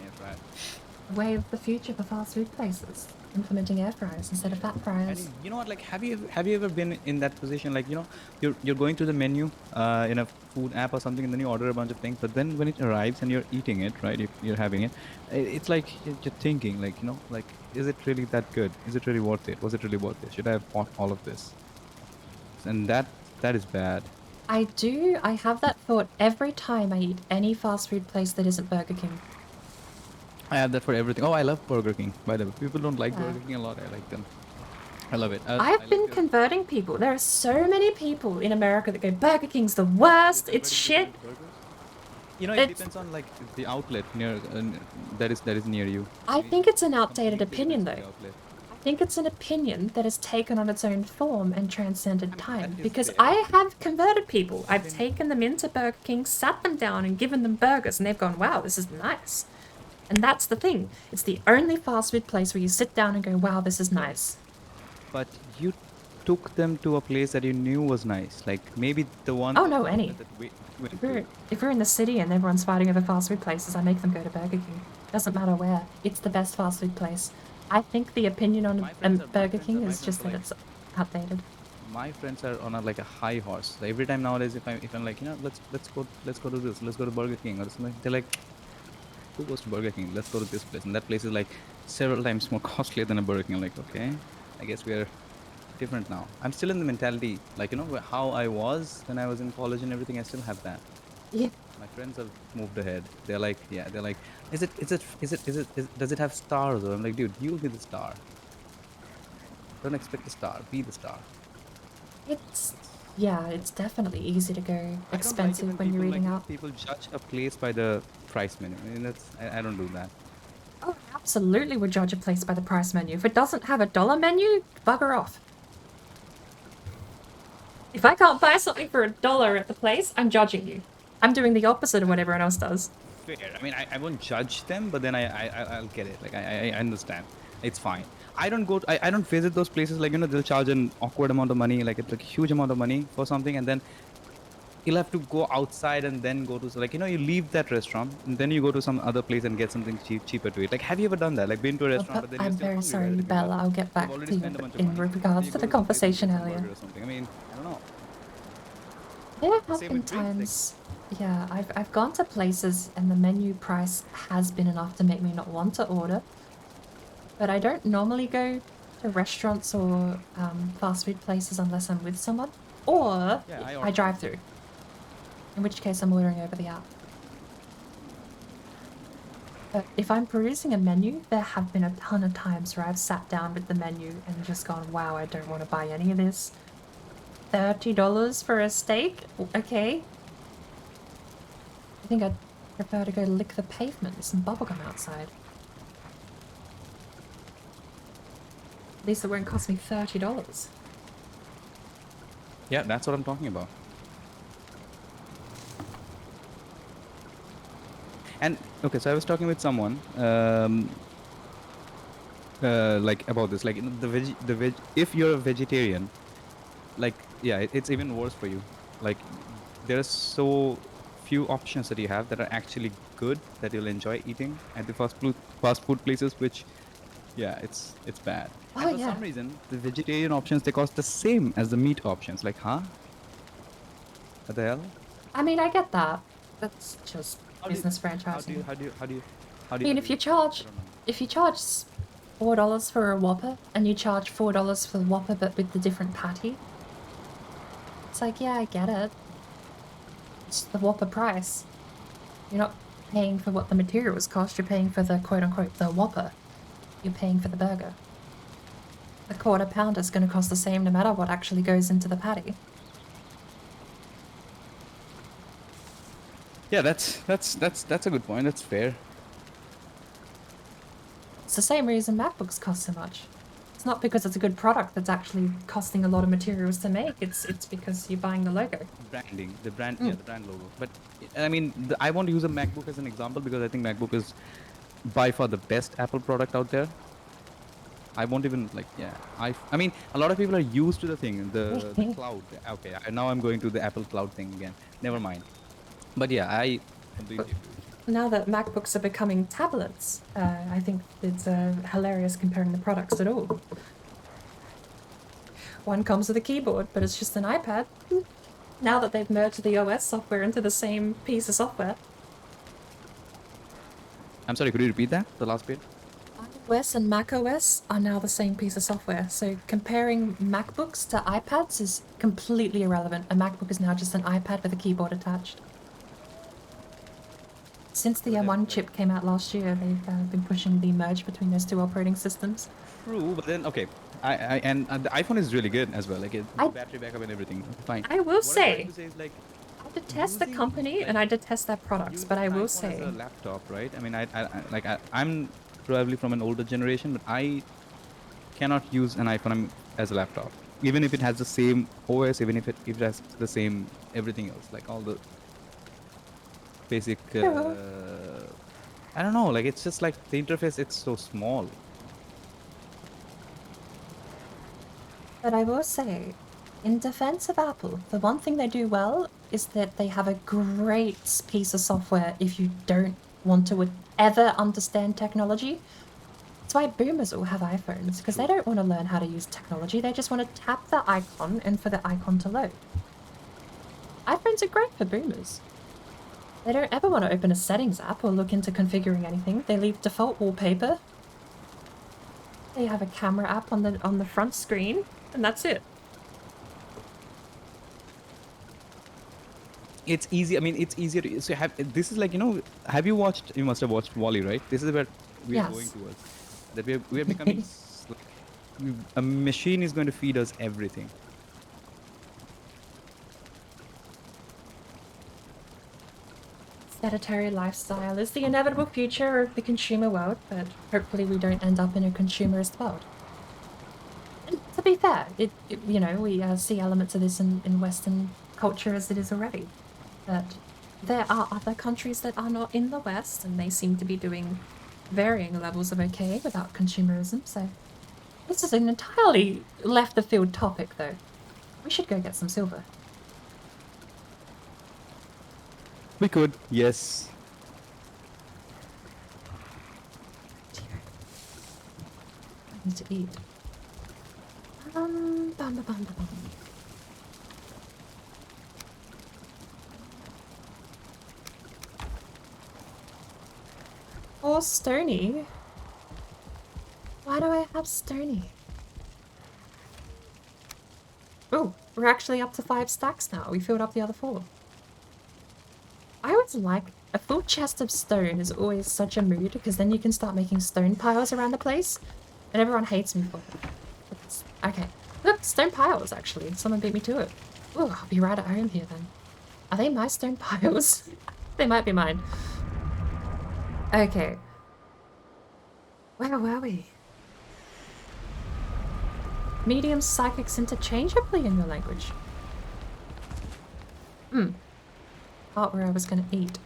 Way of the future for fast food places. Implementing air fryers instead of fat fryers. And you know what? Like, have you ever been in that position? Like, you know, you're going through the menu in a food app or something, and then you order a bunch of things. But then when it arrives and you're eating it, right? You're having it. It's like you're thinking, like, you know, like, is it really that good? Is it really worth it? Was it really worth it? Should I have bought all of this? And that is bad. I do. I have that thought every time I eat any fast food place that isn't Burger King. I have that for everything. Oh, I love Burger King, by the way. People don't like Burger King a lot. I like them. I love it. I've been converting people. There are so many people in America that go, Burger King's the worst. It's shit. You know, it depends on like the outlet near that is near you. I think it's an outdated Completely opinion, different though. outlet. I think it's an opinion that has taken on its own form and transcended time. that is Because fair. I have converted people. I've taken them into Burger King, sat them down, and given them burgers, and they've gone, wow, this is nice. And that's the thing. It's the only fast food place where you sit down and go, wow, this is nice. But you took them to a place that you knew was nice. Like maybe the one. Oh, no, any. That we went If we're in the city and everyone's fighting over fast food places, I make them go to Burger King. Doesn't matter where. It's the best fast food place. I think the opinion on Burger King is just that it's outdated. My friends are on like a high horse. Like, every time nowadays, if I'm like, let's go to this, let's go to Burger King or something. They're like, who goes to Burger King? Let's go to this place. And that place is like several times more costlier than a Burger King. I'm like, okay, I guess we're different now. I'm still in the mentality, like, how I was when I was in college and everything. I still have that. Yeah. My friends have moved ahead. They're like, does it have stars? Or I'm like, dude, you'll be the star. Don't expect the star. Be the star. It's definitely easy to go expensive when you're eating out. People judge a place by the price menu. I mean, I don't do that. Oh, absolutely would judge a place by the price menu. If it doesn't have a dollar menu, bugger off. If I can't buy something for $1 at the place, I'm judging you. I'm doing the opposite of what everyone else does. Fair. I mean, I won't judge them, but then I'll get it. Like, I understand. It's fine. I don't visit those places like, they'll charge an awkward amount of money, like it's like a huge amount of money for something, and then you'll have to go outside and then go to, like, you leave that restaurant and then you go to some other place and get something cheaper to eat. Like, have you ever done that? Like, been to a restaurant, but then I'm very sorry, Bella. I'll get back to you in regards to the conversation earlier. I mean, I don't know. There have Same been with drinks, like- times, yeah, I've gone to places and the menu price has been enough to make me not want to order. But I don't normally go to restaurants or fast food places unless I'm with someone. Or Yeah, I drive through. In which case I'm ordering over the app. But if I'm perusing a menu, there have been a ton of times where I've sat down with the menu and just gone, wow, I don't want to buy any of this. $30 for a steak? Okay. I think I'd prefer to go lick the pavement with some bubblegum outside. At least it won't cost me $30. Yeah, that's what I'm talking about. And okay, so I was talking with someone, like about this, like if you're a vegetarian, like it's even worse for you. Like there are so few options that you have that are actually good that you'll enjoy eating at the fast food places, which it's bad. Oh, and for yeah. some reason, the vegetarian options, they cost the same as the meat options. Like, huh? What the hell? I mean, I get that. That's just How do you- business franchising. How do you? I mean, if you charge $4 for a Whopper and you charge $4 for the Whopper but with the different patty, it's like, yeah, I get it. It's the Whopper price. You're not paying for what the materials cost, you're paying for the quote-unquote the Whopper. You're paying for the burger. A quarter pounder is going to cost the same no matter what actually goes into the patty. Yeah, that's a good point. That's fair. It's the same reason MacBooks cost so much. It's not because it's a good product that's actually costing a lot of materials to make. It's because you're buying the logo. Branding, the brand logo. But I mean, I want to use a MacBook as an example because I think MacBook is by far the best Apple product out there. I won't even I mean, a lot of people are used to the thing, the cloud. Okay, now I'm going to the Apple cloud thing again. Never mind. But yeah, I completely agree. Now that MacBooks are becoming tablets, I think it's hilarious comparing the products at all. One comes with a keyboard, but it's just an iPad. Now that they've merged the OS software into the same piece of software. I'm sorry, could you repeat that? The last bit? iOS and macOS are now the same piece of software, so comparing MacBooks to iPads is completely irrelevant. A MacBook is now just an iPad with a keyboard attached. Since the M1 chip came out last year, they've been pushing the merge between those two operating systems. True, but then okay, and the iPhone is really good as well. Like the battery backup and everything. Fine. I will What I'm say, trying to say is like, detest the Using, company and I detest their products, but I using will iPhone say, as a laptop, right? I mean, I'm probably from an older generation, but I cannot use an iPhone as a laptop, even if it has the same OS, even if it has the same everything else, like all the basic. Yeah. I don't know, like it's just like the interface. It's so small. but I will say, in defense of Apple, the one thing they do well is that they have a great piece of software if you don't want to ever understand technology. That's why boomers all have iPhones, because they don't want to learn how to use technology. They just want to tap the icon and for the icon to load. iPhones are great for boomers. They don't ever want to open a settings app or look into configuring anything. They leave default wallpaper. They have a camera app on the front screen, and that's it. It's easy. I mean, it's easier to so have. This is like, have you watched? You must have watched Wally, right? This is where we are going Yes. towards. That we are becoming a machine is going to feed us everything. Sedentary lifestyle is the inevitable future of the consumer world, but hopefully we don't end up in a consumerist world. And to be fair, we see elements of this in Western culture as it is already. But there are other countries that are not in the West, and they seem to be doing varying levels of okay without consumerism, so this is an entirely left the field topic, though. We should go get some silver. We could, yes. I need to eat. Bum, bum, bum, bum, bum. Oh, Stony. Why do I have Stony? Oh, we're actually up to 5 stacks now. We filled up the other 4. I always like a full chest of stone is always such a mood because then you can start making stone piles around the place, and everyone hates me for it. Okay, look, stone piles actually. Someone beat me to it. Oh, I'll be right at home here then. Are they my stone piles? They might be mine. Okay. Where were we? Medium psychics interchangeably in your language. Part where I was gonna eat.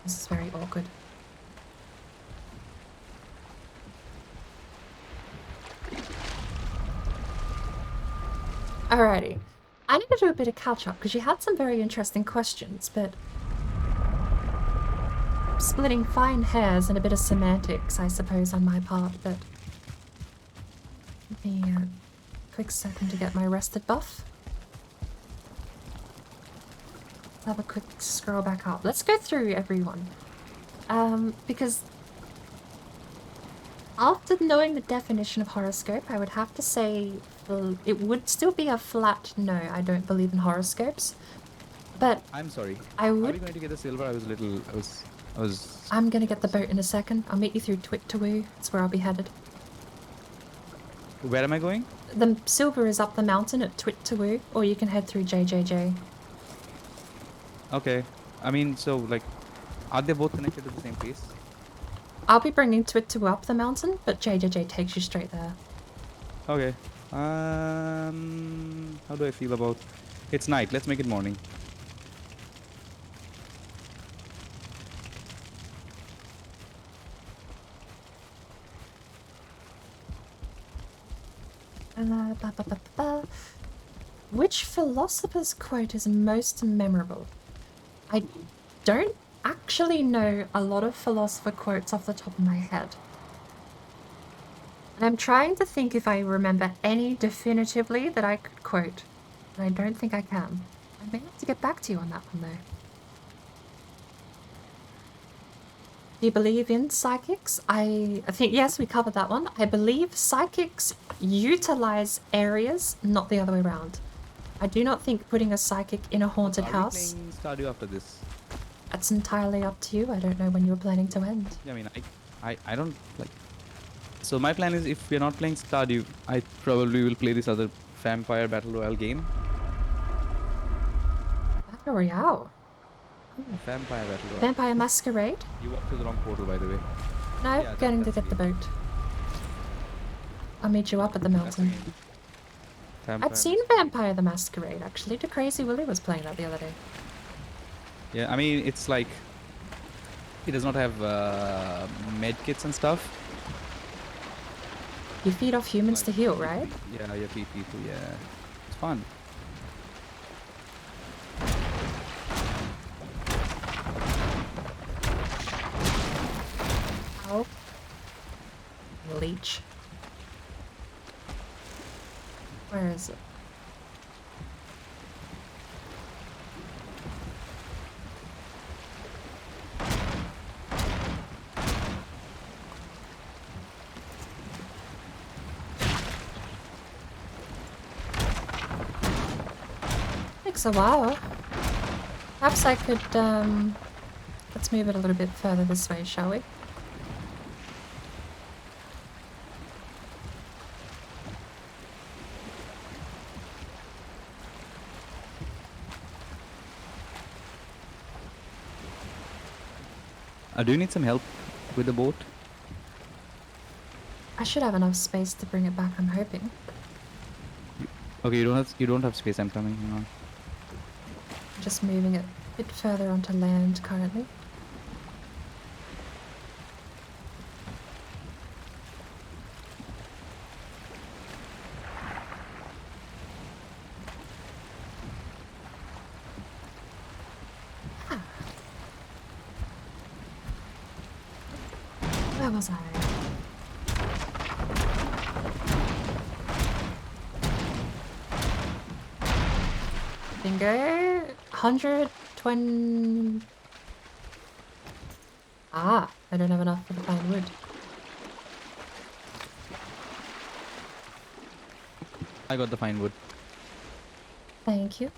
This is very awkward. Alrighty. I need to do a bit of catch up because you had some very interesting questions, but splitting fine hairs and a bit of semantics, I suppose, on my part, but give me a quick second to get my rested buff. Let's have a quick scroll back up. Let's go through everyone. Because after knowing the definition of horoscope, I would have to say it would still be a flat no. I don't believe in horoscopes. But I'm sorry. I Are we would. going to get the silver? I was. I'm gonna get the boat in a second. I'll meet you through Twicktawoo. That's where I'll be headed. Where am I going? The silver is up the mountain at Twicktawoo, or you can head through JJJ. Okay. I mean, so like, are they both connected to the same place? I'll be bringing Twicktawoo up the mountain, but JJJ takes you straight there. Okay. How do I feel about? It's night. Let's make it morning. Ba, ba, ba, ba, ba. Which philosopher's quote is most memorable? I don't actually know a lot of philosopher quotes off the top of my head. And I'm trying to think if I remember any definitively that I could quote. And I don't think I can. I may have to get back to you on that one though. Do you believe in psychics? I think, yes, we covered that one. I believe psychics utilize areas, not the other way around. I do not think putting a psychic in a haunted house. Are we playing Stardew after this? That's entirely up to you. I don't know when you were planning to end. Yeah, I mean, I don't like. So my plan is, if we're not playing Stardew, I probably will play this other vampire battle royale game. Battle Royale. Vampire battle royale. Vampire Masquerade? You walked through the wrong portal, by the way. No, Yeah, going to that's get the the boat. I'll meet you up at the That's the mountain. game. Vampire I'd seen Vampire the Masquerade, actually. The Crazy Willy was playing that the other day. Yeah, I mean, it's like it does not have med kits and stuff. You feed off humans to Like, heal, right? Yeah, you feed people. Yeah, it's fun. Ow. Leech. Where is it? Takes a while. Perhaps I could, let's move it a little bit further this way, shall we? Do you need some help with the boat? I should have enough space to bring it back, I'm hoping. Okay, you don't have space. I'm coming. Hang on. Just moving it a bit further onto land currently. Ah. Where was I? Bingo. 120. Ah, I don't have enough for the fine wood. I got the fine wood. Thank you.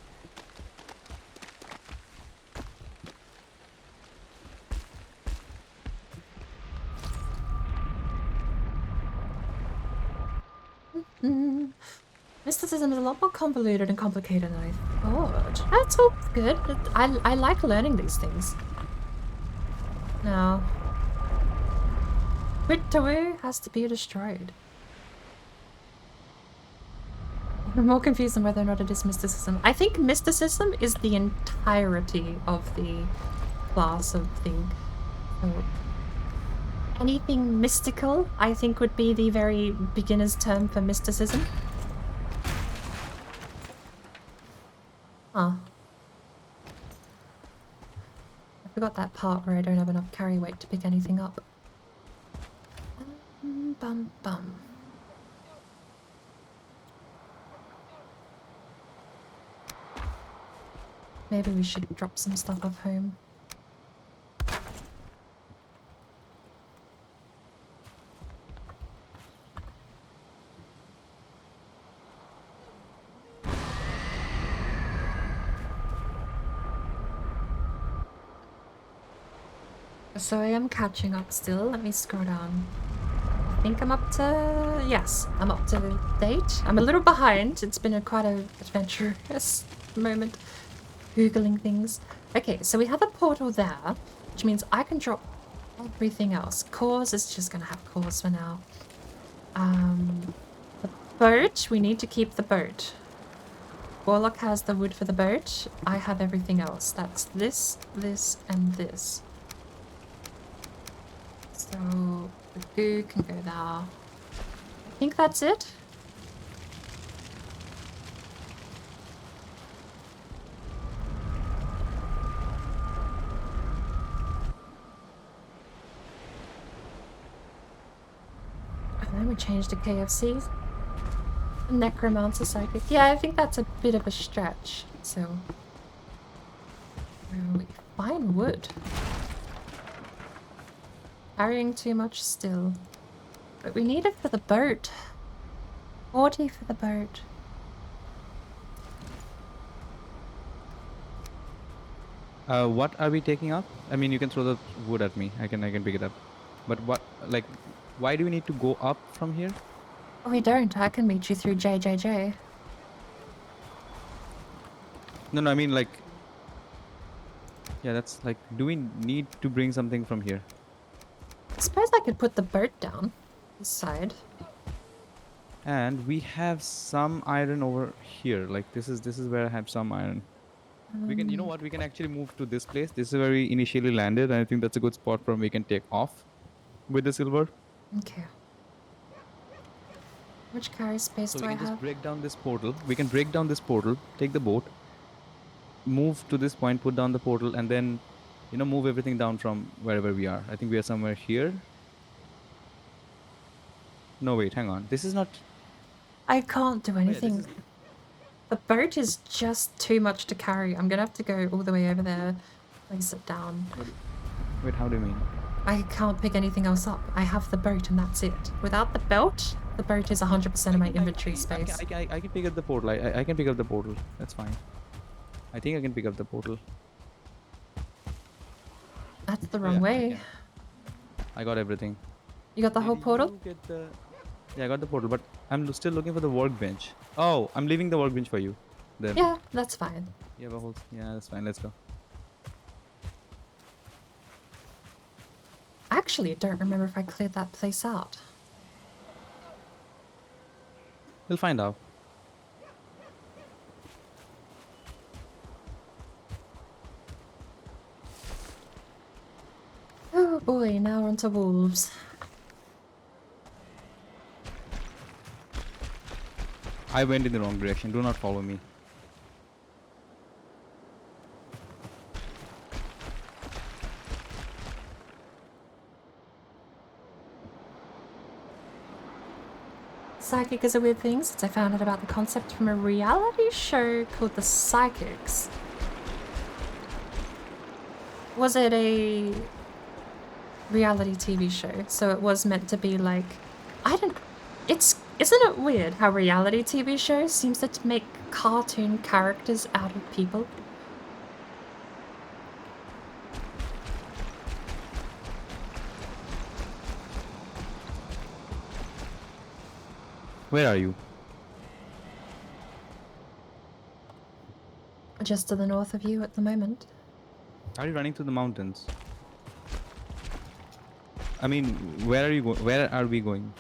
Mm. Mysticism is a lot more convoluted and complicated than I thought. That's all good. I like learning these things. Now, Wittowu has to be destroyed. I'm more confused on whether or not it is mysticism. I think mysticism is the entirety of the class of thing. So, anything mystical, I think, would be the very beginner's term for mysticism. Huh. I forgot that part where I don't have enough carry weight to pick anything up. Bum bum. Maybe we should drop some stuff off home. So I am catching up still. Let me scroll down. I think I'm up to... Yes, I'm up to the date. I'm a little behind. It's been quite an adventurous moment. Googling things. Okay, so we have a portal there, which means I can drop everything else. Cores is just going to have cores for now. The boat, we need to keep the boat. Warlock has the wood for the boat. I have everything else. That's this, this, and this. So the goo can go there. I think that's it. And then we change to KFC. Necromancer psychic. Yeah, I think that's a bit of a stretch. So where are we? Fine wood. Carrying too much still. But we need it for the boat. 40 for the boat. What are we taking up? I mean, you can throw the wood at me. I can pick it up. But what, like, why do we need to go up from here? Oh, we don't. I can meet you through JJJ. No, I mean like. Yeah, that's like. Do we need to bring something from here? I suppose I could put the boat down this side. And we have some iron over here. Like this is where I have some iron. We can, you know what? We can actually move to this place. This is where we initially landed, and I think that's a good spot from we can take off with the silver. Okay. Which carry space So do we I can just have? break down this portal. We can break down this portal, take the boat, move to this point, put down the portal, and then, move everything down from wherever we are. I think we are somewhere here. No, wait, hang on. This is not. I can't do Oh, yeah, this anything. is. The boat is just too much to carry. I'm gonna have to go all the way over there, place it down. Wait, how do you mean? I can't pick anything else up. I have the boat and that's it. Without the belt, the boat is 100% of my inventory space. I can pick up the portal. I can pick up the portal. That's fine. I think I can pick up the portal. That's the Oh, wrong yeah, I way. can. I got everything. You got the whole Did portal? you get the... Yeah, I got the portal, but I'm still looking for the workbench. Oh, I'm leaving the workbench for you. Then. Yeah, that's fine. You have a whole... Yeah, that's fine. Let's go. Actually, I don't remember if I cleared that place out. We'll find out. Oh boy, now we're onto wolves. I went in the wrong direction. Do not follow me. Psychic is a weird thing since I found out about the concept from a reality show called The Psychics. Was it a reality TV show? So it was meant to be like, isn't it weird how reality TV shows seems to make cartoon characters out of people? Where are you? Just to the north of you at the moment. Are you running through the mountains? I mean, where are you going? Where are we going?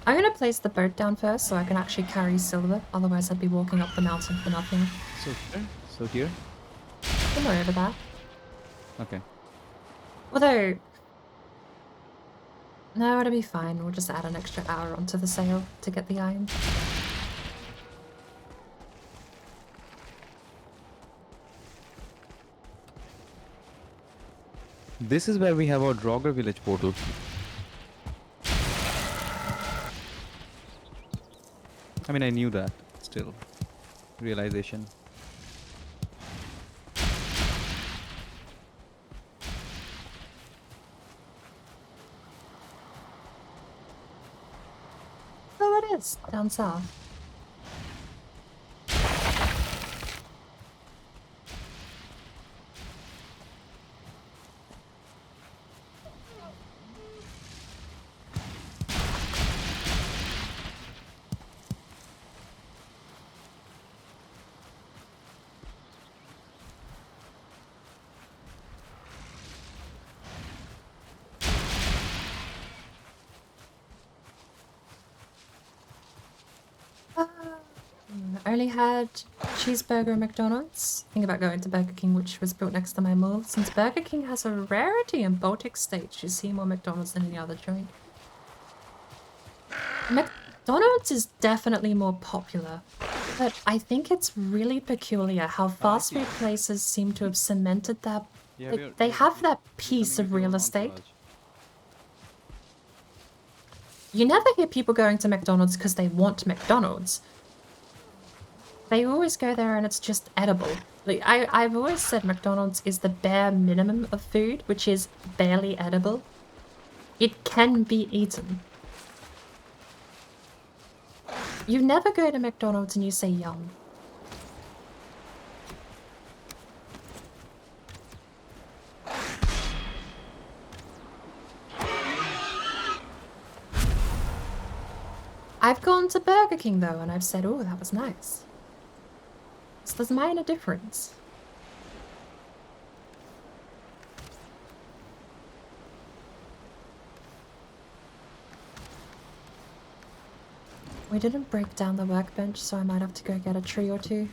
I'm gonna place the boat down first so I can actually carry silver, otherwise I'd be walking up the mountain for nothing. So here? So here? Somewhere over there. Okay. Although... No, it'll be fine. We'll just add an extra hour onto the sail to get the iron. This is where we have our Draugr village portal. I mean, I knew that. Still. Realization. Oh, it is. Down south. I only had cheeseburger at McDonald's. Think about going to Burger King, which was built next to my mall. Since Burger King has a rarity in Baltic states, you see more McDonald's than any other joint. McDonald's is definitely more popular, but I think it's really peculiar how fast food places seem to have cemented that. They have that piece of real estate. You never hear people going to McDonald's because they want McDonald's. They always go there and it's just edible. Like, I've always said McDonald's is the bare minimum of food, which is barely edible. It can be eaten. You never go to McDonald's and you say yum. I've gone to Burger King though and I've said, oh, that was nice. It's there's minor difference. We didn't break down the workbench, so I might have to go get a tree or two.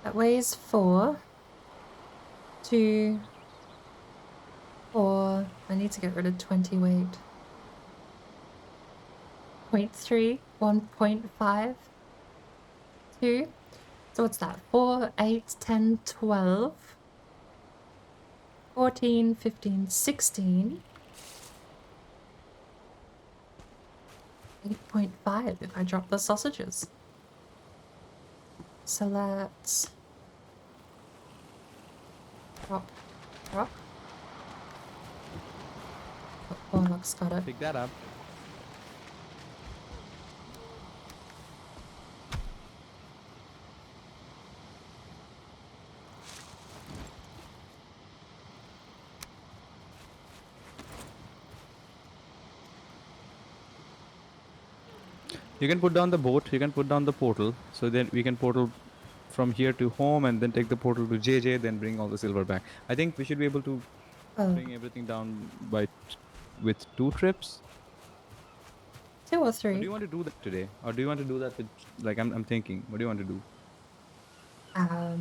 That weighs 4, 2, 4. I need to get rid of 20 weight. 0.3, 1.5, 2. So what's that? 4, 8, 10, 12, 14, 15, 16. 8.5 if I drop the sausages. So let's drop. Oh, Warlock's got it. Pick that up. You can put down the boat, you can put down the portal, so then we can portal from here to home and then take the portal to JJ, then bring all the silver back. I think we should be able to bring everything down by with 2 trips. 2 or Or 3. do you want to do that today? Or do you want to do that with, like, I'm thinking, what do you want to do? I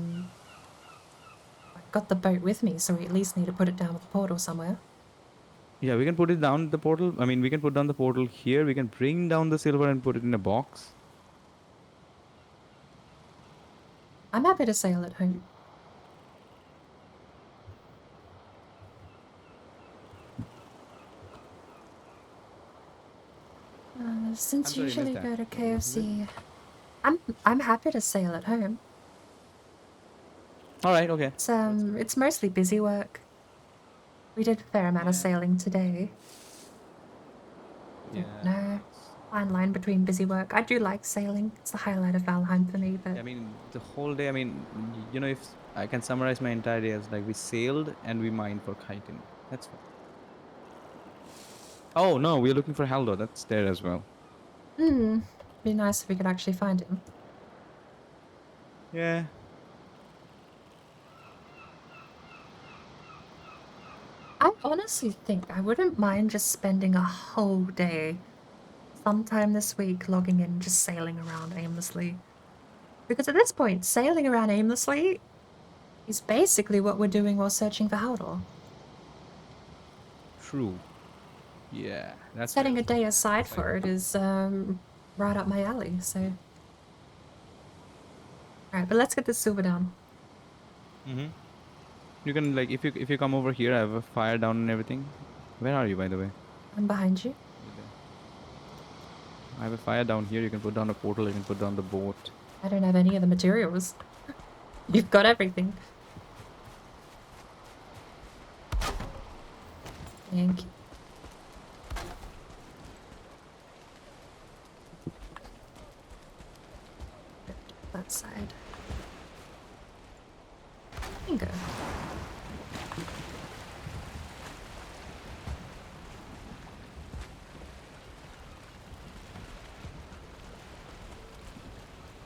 got the boat with me, so we at least need to put it down with the portal somewhere. Yeah, we can put it down the portal. I mean, we can put down the portal here. We can bring down the silver and put it in a box. I'm happy to sail at home. Since sorry, usually missed go that. to KFC, I'm happy to sail at home. All right, okay. It's mostly busy work. We did a fair amount of sailing today. Yeah. No, fine line between busy work. I do like sailing. It's the highlight of Valheim for me, but I mean, the whole day, I mean, you know, if I can summarize my entire day as like we sailed and we mined for chitin. That's fine. Oh, no, we're looking for Haldor. That's there as well. be nice if we could actually find him. Yeah. I honestly think I wouldn't mind just spending a whole day sometime this week logging in and just sailing around aimlessly. Because at this point, sailing around aimlessly is basically what we're doing while searching for Haldor. True. Yeah. That's Setting a fair. day aside for it is right up my alley, so... Alright, but let's get this silver down. Mm-hmm. You can, like, if you come over here, I have a fire down and everything. Where are you, by the way? I'm behind you. I have a fire down here. You can put down a portal. You can put down the boat. I don't have any of the materials. You've got everything. Thank you. That side. Bingo.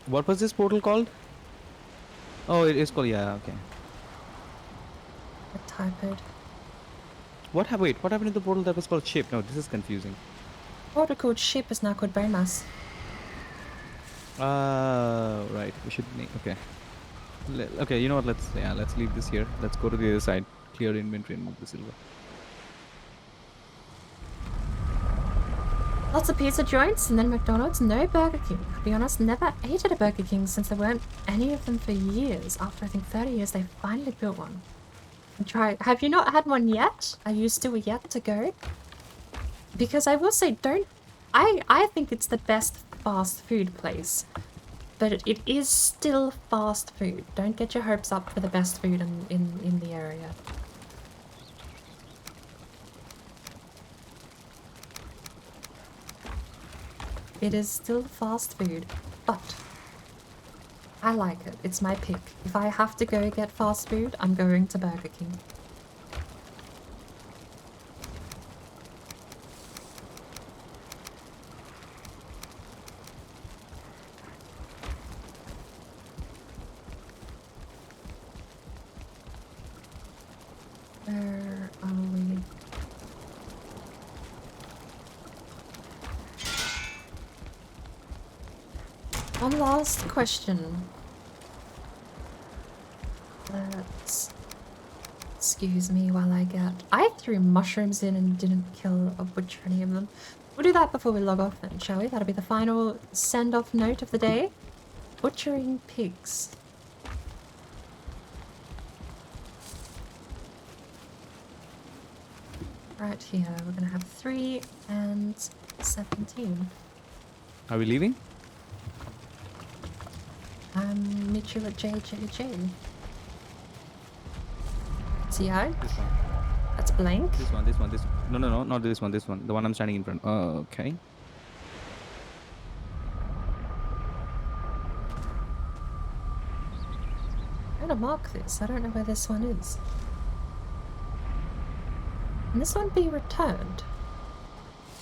What was this portal called? Oh, it is called, yeah, okay. A typoed. What happened to the portal that was called ship? No, this is confusing. Portal called ship is now called Bomas. Right. We should name. Okay. Okay. You know what? Let's leave this here. Let's go to the other side. Clear inventory and move the silver. Lots of pizza joints and then McDonald's, no Burger King. To be honest, never ate at a Burger King since there weren't any of them for years. After I think 30 years, they finally built one. Have you not had one yet? Are you still yet to go? Because I will say, I think it's the best fast food place, but it is still fast food. Don't get your hopes up for the best food in the area. It is still fast food, but I like it. It's my pick. If I have to go get fast food, I'm going to Burger King. Where are we? One last question. Let's... Excuse me while I get... I threw mushrooms in and didn't kill or butcher any of them. We'll do that before we log off then, shall we? That'll be the final send-off note of the day. Butchering pigs. Right here, we're gonna have 3 and 17. Are we leaving? Meet you at JJJ. CI? This one. That's blank. This one. This one. This one. No, not this one. This one. The one I'm standing in front. Oh, okay. I'm gonna mark this. I don't know where this one is. Can this one be returned?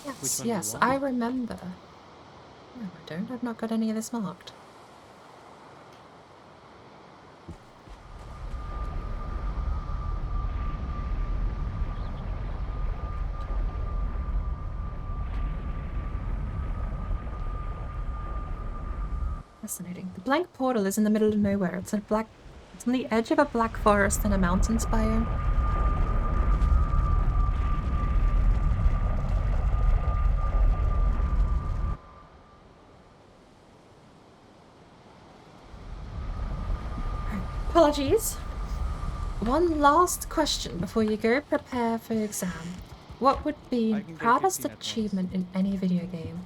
Yes, Which one do you yes, want? I remember. No, I don't. I've not got any of this marked. Fascinating. The blank portal is in the middle of nowhere. It's on the edge of a black forest and a mountains biome. Apologies. One last question before you go prepare for exam. What would be I can get proudest 15 at once. achievement in any video game?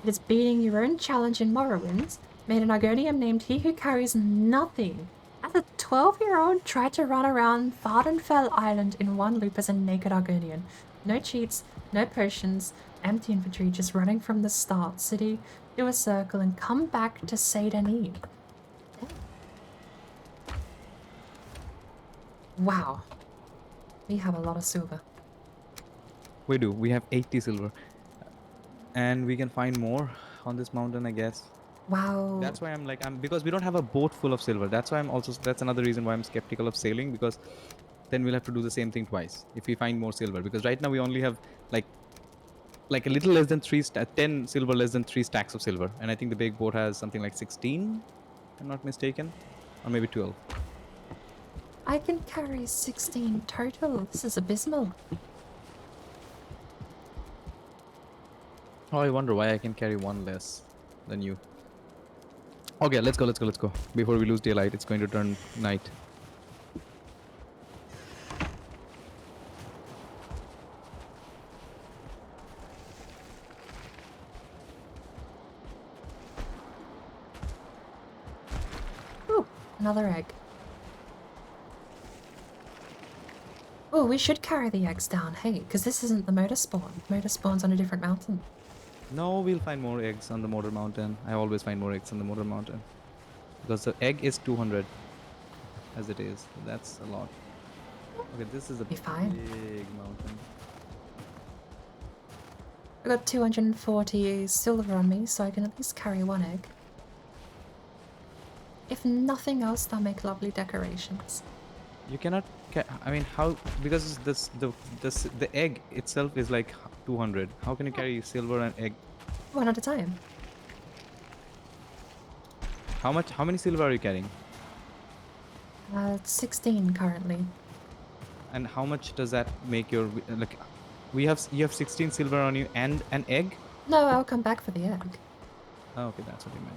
It is beating your own challenge in Morrowind, made an Argonian named He Who Carries Nothing. As a 12-year-old, tried to run around Vardenfell Island in one loop as a naked Argonian. No cheats, no potions, empty infantry, just running from the start city, do a circle, and come back to Saint Denis. Wow. We have a lot of silver. We do. We have 80 silver. And we can find more on this mountain, I guess. Wow. That's why because we don't have a boat full of silver. That's another reason why I'm skeptical of sailing, because then we'll have to do the same thing twice if we find more silver. Because right now we only have like a little less than 10 silver, less than 3 stacks of silver. And I think the big boat has something like 16, if I'm not mistaken. Or maybe 12. I can carry 16 total. This is abysmal. Oh, I wonder why I can carry 1 less than you. Okay, let's go. Before we lose daylight, it's going to turn night. Ooh, another egg. Oh, we should carry the eggs down, hey, because this isn't the motor spawn. Motor spawn's on a different mountain. No, we'll find more eggs on the Motor Mountain. I always find more eggs on the Motor Mountain. Because the egg is 200 as it is. That's a lot. Okay, this is a Be fine. big mountain. I got 240 silver on me, so I can at least carry 1 egg. If nothing else, they'll make lovely decorations. You cannot I mean, how, because the egg itself is like 200. How can you carry silver and egg? 1 at a time. How many silver are you carrying? 16 currently. And how much does that make your, like, you have 16 silver on you and an egg? No, I'll come back for the egg. Oh, okay, that's what you meant.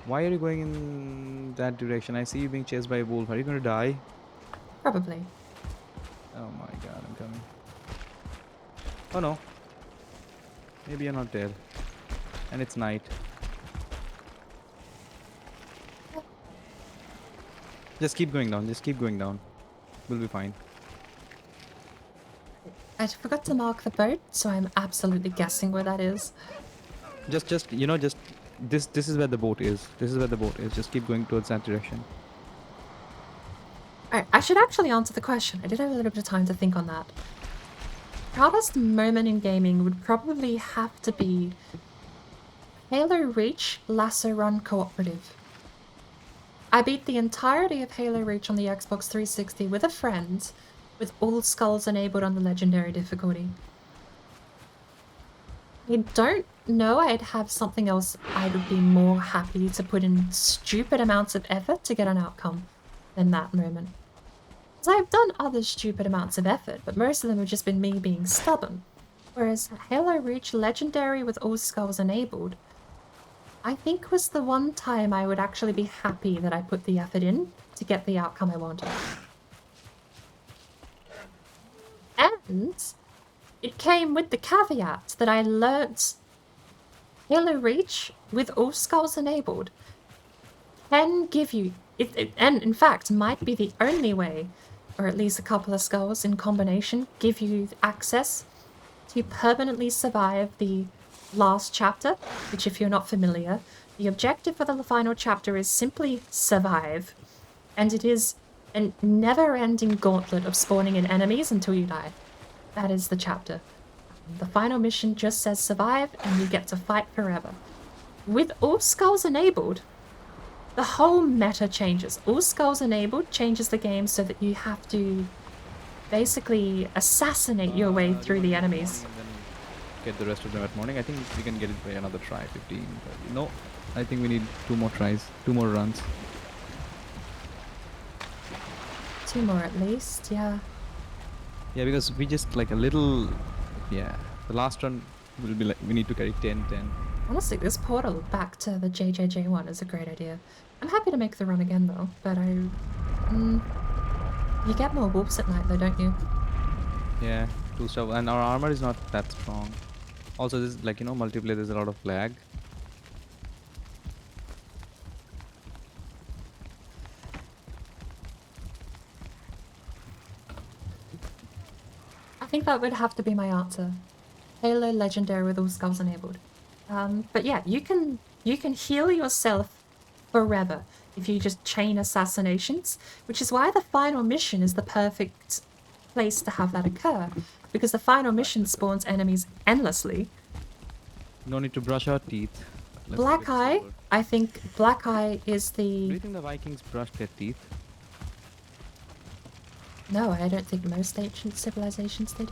Why are you going in that direction? I see you being chased by a wolf. Are you going to die? Probably. Oh my god, I'm coming. Oh no. Maybe you're not dead. And it's night. Just keep going down. Just keep going down. We'll be fine. I forgot to mark the boat, so I'm absolutely guessing where that is. Just this is where the boat is. This is where the boat is. Just keep going towards that direction. Alright, I should actually answer the question. I did have a little bit of time to think on that. Proudest moment in gaming would probably have to be Halo Reach Lasso Run Cooperative. I beat the entirety of Halo Reach on the Xbox 360 with a friend, with all skulls enabled on the legendary difficulty. I don't know I'd have something else I would be more happy to put in stupid amounts of effort to get an outcome than that moment. Because I've done other stupid amounts of effort, but most of them have just been me being stubborn. Whereas Halo Reach Legendary with all skulls enabled, I think was the one time I would actually be happy that I put the effort in to get the outcome I wanted. And it came with the caveat that I learnt Halo Reach with all skulls enabled can give you, and in fact might be the only way, or at least a couple of skulls in combination, give you access to permanently survive the last chapter, which if you're not familiar, the objective for the final chapter is simply survive, and it is a never-ending gauntlet of spawning in enemies until you die. That is the chapter. The final mission just says survive, and you get to fight forever. With all skulls enabled, the whole meta changes. All skulls enabled changes the game so that you have to basically assassinate your way through the enemies. And then get the rest of them at morning. I think we can get it by another try, 15. But no, I think we need 2 more tries, 2 more runs. 2 more at least, yeah. Yeah, because we just like a little, yeah. The last run will be like, we need to carry 10, 10. Honestly, this portal back to the JJJ one is a great idea. I'm happy to make the run again though, but you get more wolves at night though, don't you? Yeah, 2 stuff. And our armor is not that strong. Also, this, like, you know, multiplayer, there's a lot of lag. I think that would have to be my answer. Halo Legendary with all skulls enabled. But yeah, you can heal yourself forever if you just chain assassinations, which is why the final mission is the perfect place to have that occur, because the final mission spawns enemies endlessly. No need to brush our teeth. Let's Black get Eye, silver. I think Black Eye is Do you the... think the Vikings brushed their teeth? No, I don't think most ancient civilizations did.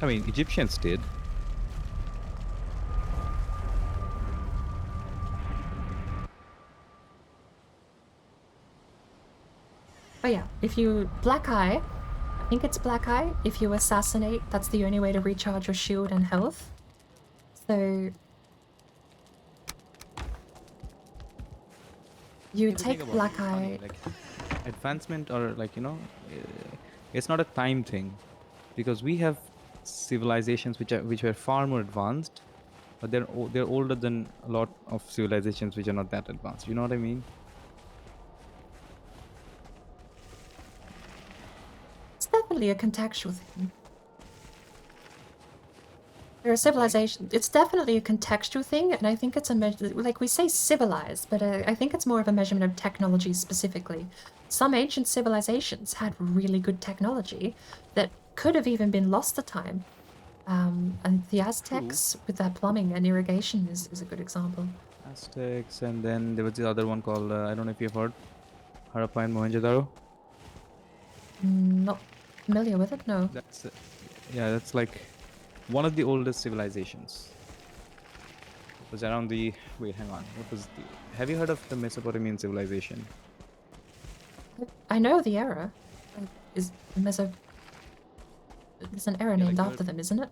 I mean, Egyptians did. But yeah, if you... Black Eye, I think it's Black Eye. If you assassinate, that's the only way to recharge your shield and health. So... You Yeah, but think take about Black it, funny, Eye... like advancement, or like, you know, it's not a time thing, because we have civilizations which are far more advanced, but they're older than a lot of civilizations which are not that advanced. You know what I mean? It's definitely a contextual thing. There are civilizations... It's definitely a contextual thing, and I think it's a measure... Like, we say civilized, but I think it's more of a measurement of technology specifically. Some ancient civilizations had really good technology that could have even been lost to time. And the Aztecs, with their plumbing and irrigation, is a good example. Aztecs, and then there was the other one called, I don't know if you've heard, Harappa and Mohenjo-daro. Not familiar with it, no. That's yeah, that's like one of the oldest civilizations. It was around the... Wait, hang on. What was the... Have you heard of the Mesopotamian civilization? I know the era. Is Meso... There's an era Yeah, named like after them, isn't it?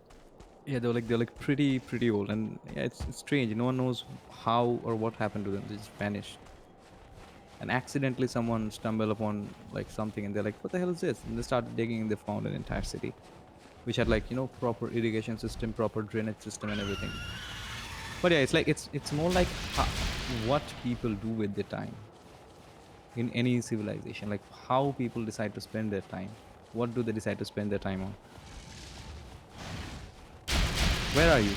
Yeah, they're like pretty old, and yeah, it's strange. No one knows how or what happened to them. They just vanished. And accidentally someone stumbled upon like something, and they're like, "What the hell is this?" And they started digging, and they found an entire city, which had, like, you know, proper irrigation system, proper drainage system, and everything. But yeah, it's like it's more like what people do with their time in any civilization. Like how people decide to spend their time. What do they decide to spend their time on? Where are you?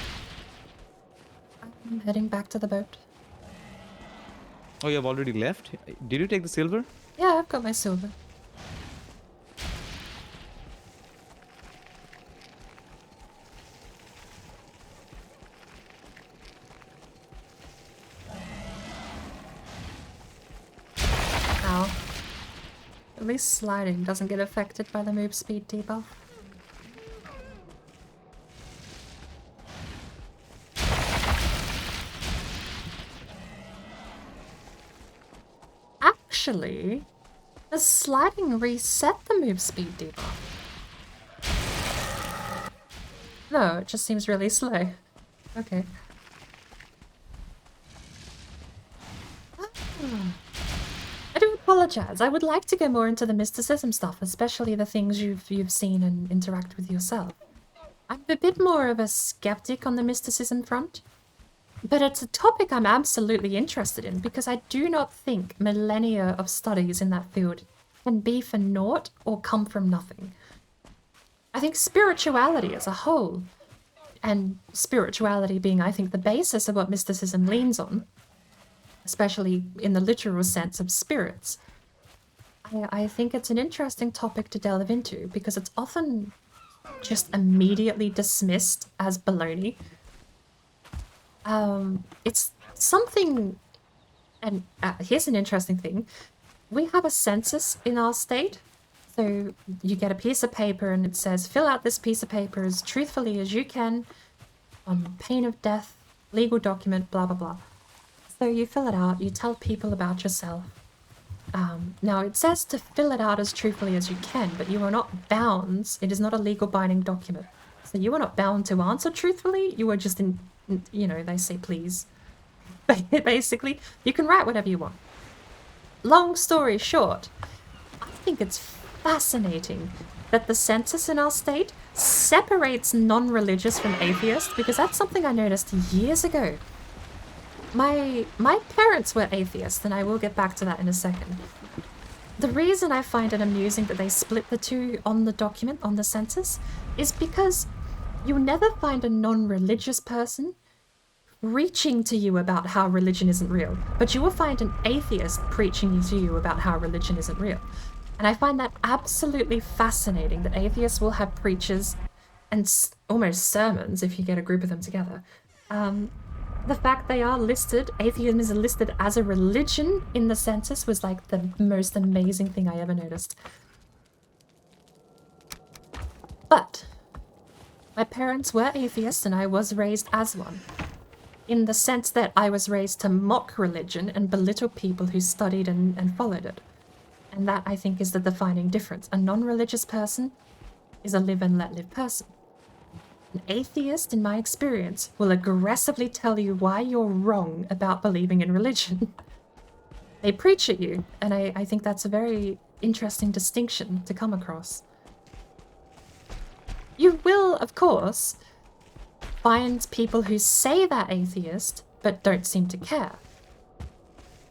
I'm heading back to the boat. Oh, you have already left. Did you take the silver? Yeah, I've got my silver. Ow. At least sliding doesn't get affected by the move speed debuff. Actually, does sliding reset the move speed debuff? No, it just seems really slow. Okay. I do apologize. I would like to go more into the mysticism stuff, especially the things you've seen and interact with yourself. I'm a bit more of a skeptic on the mysticism front, but it's a topic I'm absolutely interested in because I do not think millennia of studies in that field can be for naught or come from nothing. I think spirituality as a whole, and spirituality being, I think, the basis of what mysticism leans on, especially in the literal sense of spirits, I think it's an interesting topic to delve into because it's often just immediately dismissed as baloney. It's something, and here's an interesting thing. We have a census in our state. So you get a piece of paper and it says, fill out this piece of paper as truthfully as you can on pain of death, legal document, blah, blah, blah. So you fill it out, you tell people about yourself. Now it says to fill it out as truthfully as you can, but you are not bound. It is not a legal binding document. So you are not bound to answer truthfully. You are just they say please. Basically, you can write whatever you want. Long story short, I think it's fascinating that the census in our state separates non-religious from atheist, because that's something I noticed years ago. My parents were atheists, and I will get back to that in a second. The reason I find it amusing that they split the two on the document, on the census, is because you'll never find a non-religious person preaching to you about how religion isn't real, but you will find an atheist preaching to you about how religion isn't real. And I find that absolutely fascinating that atheists will have preachers and almost sermons if you get a group of them together. The fact they are listed, atheism is listed as a religion in the census, was like the most amazing thing I ever noticed. But my parents were atheists and I was raised as one, in the sense that I was raised to mock religion and belittle people who studied and followed it. And that, I think, is the defining difference. A non-religious person is a live and let live person. An atheist, in my experience, will aggressively tell you why you're wrong about believing in religion. They preach at you, and I think that's a very interesting distinction to come across. You will, of course, find people who say they're atheist, but don't seem to care.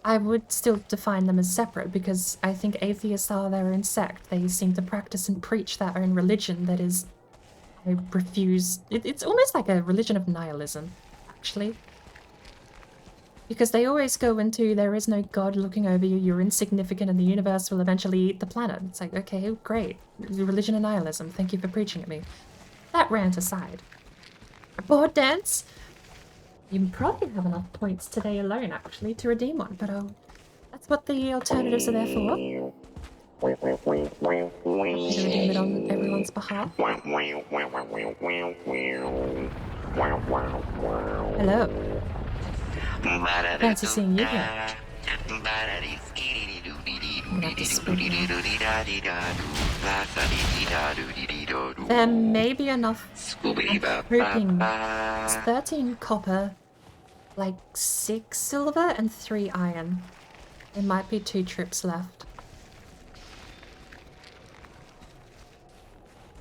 I would still define them as separate, because I think atheists are their own sect. They seem to practice and preach their own religion that is... I refuse... It's almost like a religion of nihilism, actually. Because they always go into, there is no God looking over you, you're insignificant, and the universe will eventually eat the planet. It's like, okay, great. Religion of nihilism, thank you for preaching at me. That rant aside. Board dance? You probably have enough points today alone, actually, to redeem one, but that's what the alternatives are there for. To redeem it on everyone's behalf. Hello. Fancy seeing you here. I'm gonna have to split now. There may be enough. I'm hoping it's 13 copper, like 6 silver, and 3 iron. There might be 2 trips left.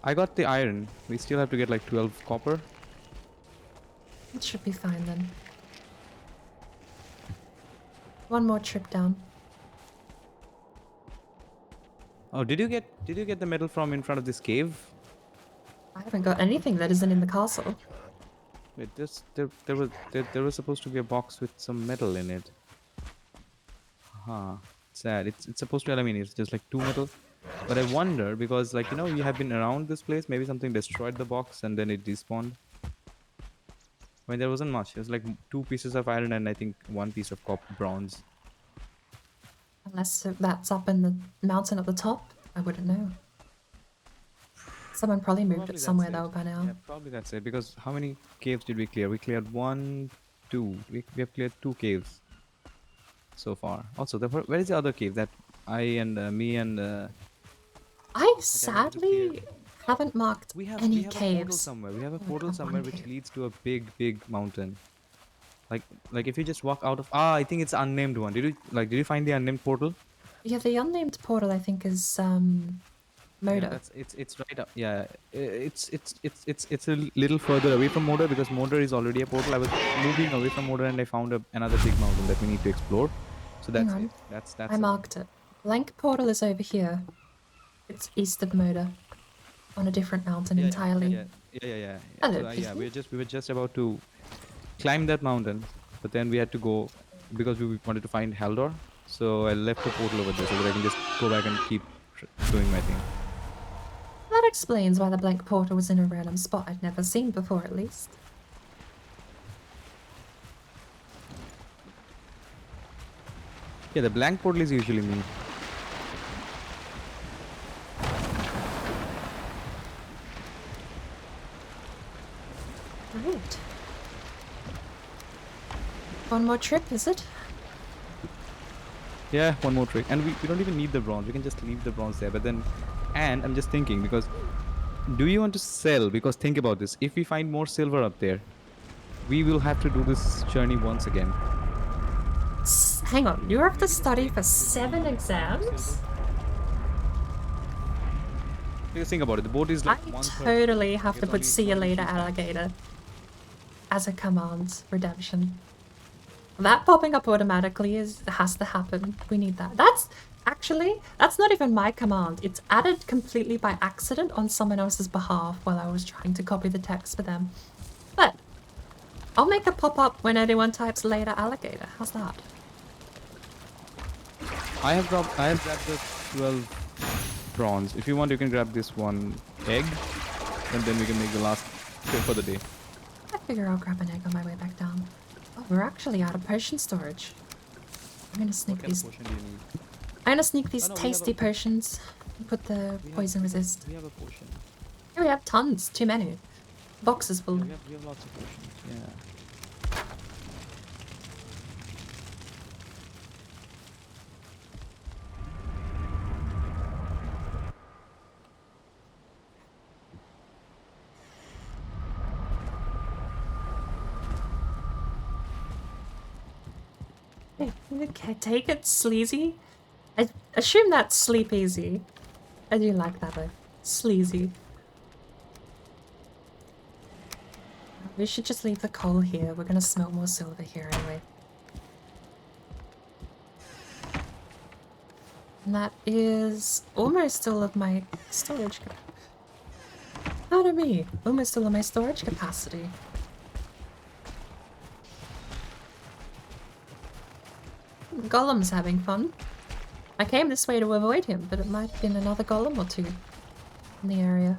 I got the iron. We still have to get like 12 copper. It should be fine then. One more trip down. Oh, did you get the metal from in front of this cave? I haven't got anything that isn't in the castle. Wait, there was supposed to be a box with some metal in it. Huh. Sad. It's supposed to. I mean, it's just like 2 metal. But I wonder because, like, you have been around this place. Maybe something destroyed the box and then it despawned. I mean, there wasn't much. It was like 2 pieces of iron and I think 1 piece of bronze. Unless that's up in the mountain at the top. I wouldn't know. Someone probably moved Probably it somewhere that's though by now. Yeah, probably that's it. Because how many caves did we clear? We cleared 1, 2. We have cleared 2 caves so far. Also, where is the other cave that me and I just sadly haven't marked we any have a portal caves. somewhere. We have a Oh, portal got somewhere one which cave. leads to a big mountain. Like if you just walk out of I think it's unnamed one. Did you find the unnamed portal? Yeah, the unnamed portal I think is Yeah, Moda. it's right up. Yeah, it's a little further away from Moder because Moder is already a portal. I was moving away from Moder and I found another big mountain that we need to explore. So Hang that's on. it. That's I it. marked it. Blank portal is over here. It's east of Moda. On a different mountain entirely. Yeah. Hello, So yeah, Piggy. we were just about to climb that mountain, but then we had to go because we wanted to find Haldor. So I left the portal over there so that I can just go back and keep doing my thing. That explains why the blank portal was in a random spot I'd never seen before, at least. Yeah, the blank portal is usually me. Right. One more trip, is it? Yeah, one more trick. And we don't even need the bronze. We can just leave the bronze there. But then, and I'm just thinking because do you want to sell? Because think about this. If we find more silver up there, we will have to do this journey once again. Hang on, you have to study for 7 exams? Because think about it. The boat is like I 1/3. totally have to It's put only- see you it's only later, 3 times. alligator. As a command, redemption. That popping up automatically has to happen. We need that. That's not even my command. It's added completely by accident on someone else's behalf while I was trying to copy the text for them. But I'll make a pop up when anyone types later alligator. How's that? I have grabbed the 12 bronze. If you want, you can grab this one egg, and then we can make the last trip for the day. I figure I'll grab an egg on my way back down. Oh, we're actually out of potion storage. I'm gonna sneak What kind of these. potion do you need? I'm gonna sneak these Oh, no, we have tasty a- potions and put the poison resist. We have a potion. Here we have tons, too many. Boxes full. Yeah, we have lots of potions. Yeah. Okay, take it, sleazy. I assume that's sleep easy. I do like that though. Sleazy. We should just leave the coal here. We're gonna smelt more silver here anyway. And that is almost all of my storage. Pardon me, almost all of my storage capacity. Golem's having fun. I came this way to avoid him, but it might have been another golem or two in the area.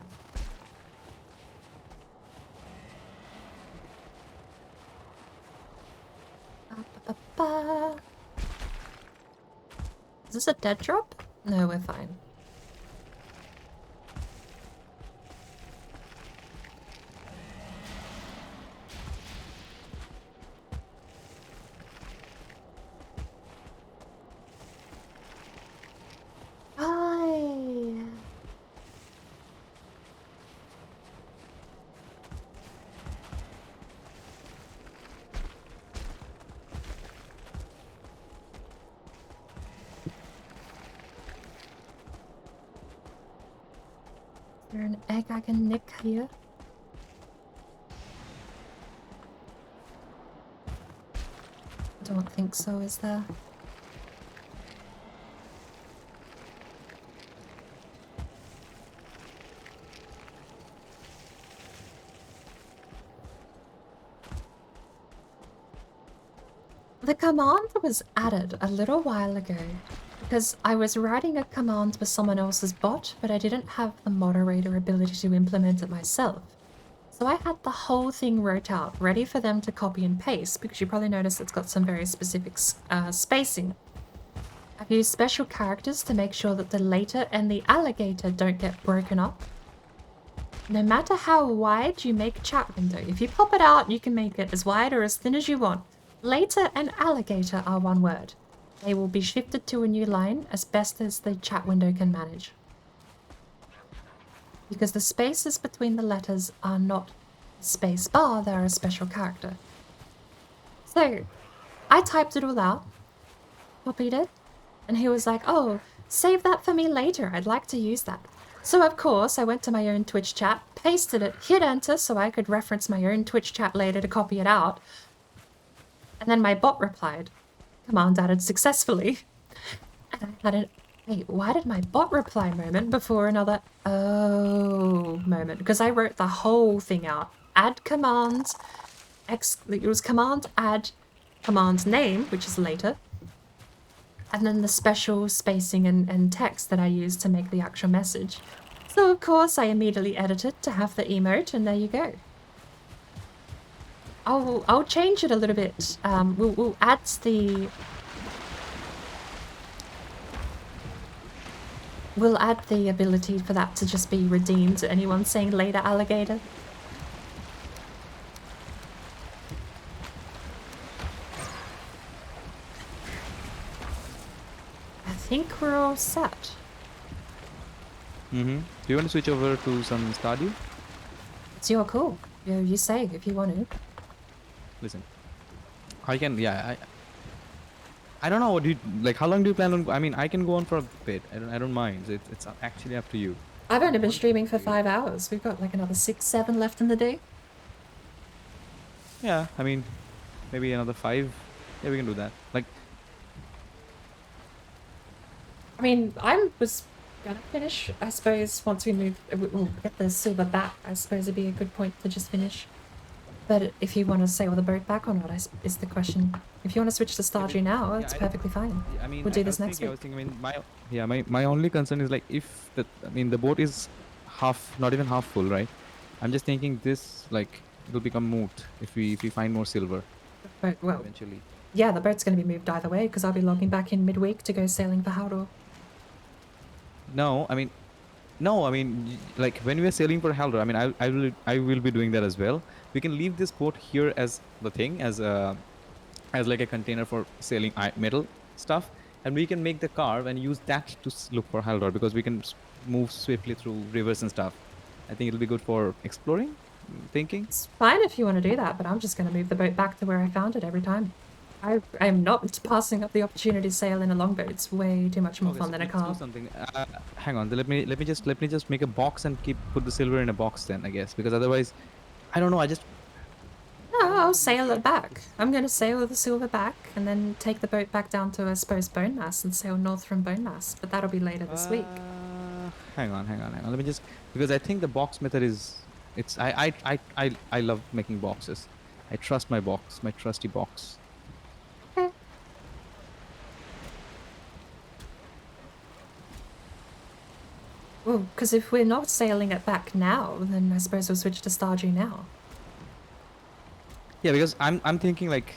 Ba-ba-ba. Is this a dead drop? No, we're fine. Hi. Is there an egg I can nick here? I don't think so, is there? The command was added a little while ago because I was writing a command with someone else's bot, but I didn't have the moderator ability to implement it myself. So I had the whole thing wrote out, ready for them to copy and paste, because you probably noticed it's got some very specific spacing. I've used special characters to make sure that the later and the alligator don't get broken up. No matter how wide you make a chat window, if you pop it out, you can make it as wide or as thin as you want. Later and alligator are one word. They will be shifted to a new line as best as the chat window can manage. Because the spaces between the letters are not space bar, they're a special character. So, I typed it all out, copied it, and he was like, oh, save that for me later, I'd like to use that. So of course, I went to my own Twitch chat, pasted it, hit enter so I could reference my own Twitch chat later to copy it out. And then my bot replied, command added successfully. And I had an, wait, why did my bot reply moment before another oh moment? Because I wrote the whole thing out. Add command, it was command add command name, which is later. And then the special spacing and text that I used to make the actual message. So of course I immediately edited to have the emote, and there you go. I'll change it a little bit. We'll add the... We'll add the ability for that to just be redeemed to anyone saying later alligator. I think we're all set. Mm-hmm. Do you want to switch over to some Stardew? It's your call. You say if you want to. Listen, I can. Yeah, I don't know what you like. How long do you plan on? I mean, I can go on for a bit. I don't mind. It's actually up to you. I've only been streaming for 5 hours. We've got like another 6, 7 left in the day. Yeah, I mean, maybe another 5. Yeah, we can do that. Like, I mean, I was gonna finish. I suppose once we move, we'll get the silver back. I suppose it'd be a good point to just finish. But if you want to sail the boat back or not, is the question. If you want to switch to Stardew now, it's perfectly fine. I mean, We'll do this next week. I was thinking, I mean, my only concern is like if the boat is half, not even half full, right? I'm just thinking this like will become moot if we find more silver. But, well, eventually. yeah, the boat's going to be moved either way because I'll be logging back in midweek to go sailing for Haldor. No, I mean, like when we are sailing for Haldor, I mean, I will be doing that as well. We can leave this boat here as the thing, as like a container for sailing metal stuff, and we can make the car and use that to look for Haldor because we can move swiftly through rivers and stuff. I think it'll be good for exploring, thinking. It's fine if you want to do that, but I'm just going to move the boat back to where I found it every time. I am not passing up the opportunity to sail in a longboat. It's way too much more fun than a car. Let's do something. Hang on. Let me just make a box and put the silver in a box then, I guess, because otherwise, I don't know. No, I'll sail it back. I'm going to sail the silver back and then take the boat back down to, I suppose, Bone Mass and sail north from Bone Mass. But that'll be later this week. Hang on. Let me just, because I think the box method is, I love making boxes. I trust my box, my trusty box. Okay. Well, because if we're not sailing it back now, then I suppose we'll switch to Stardew now. Yeah, because I'm thinking like,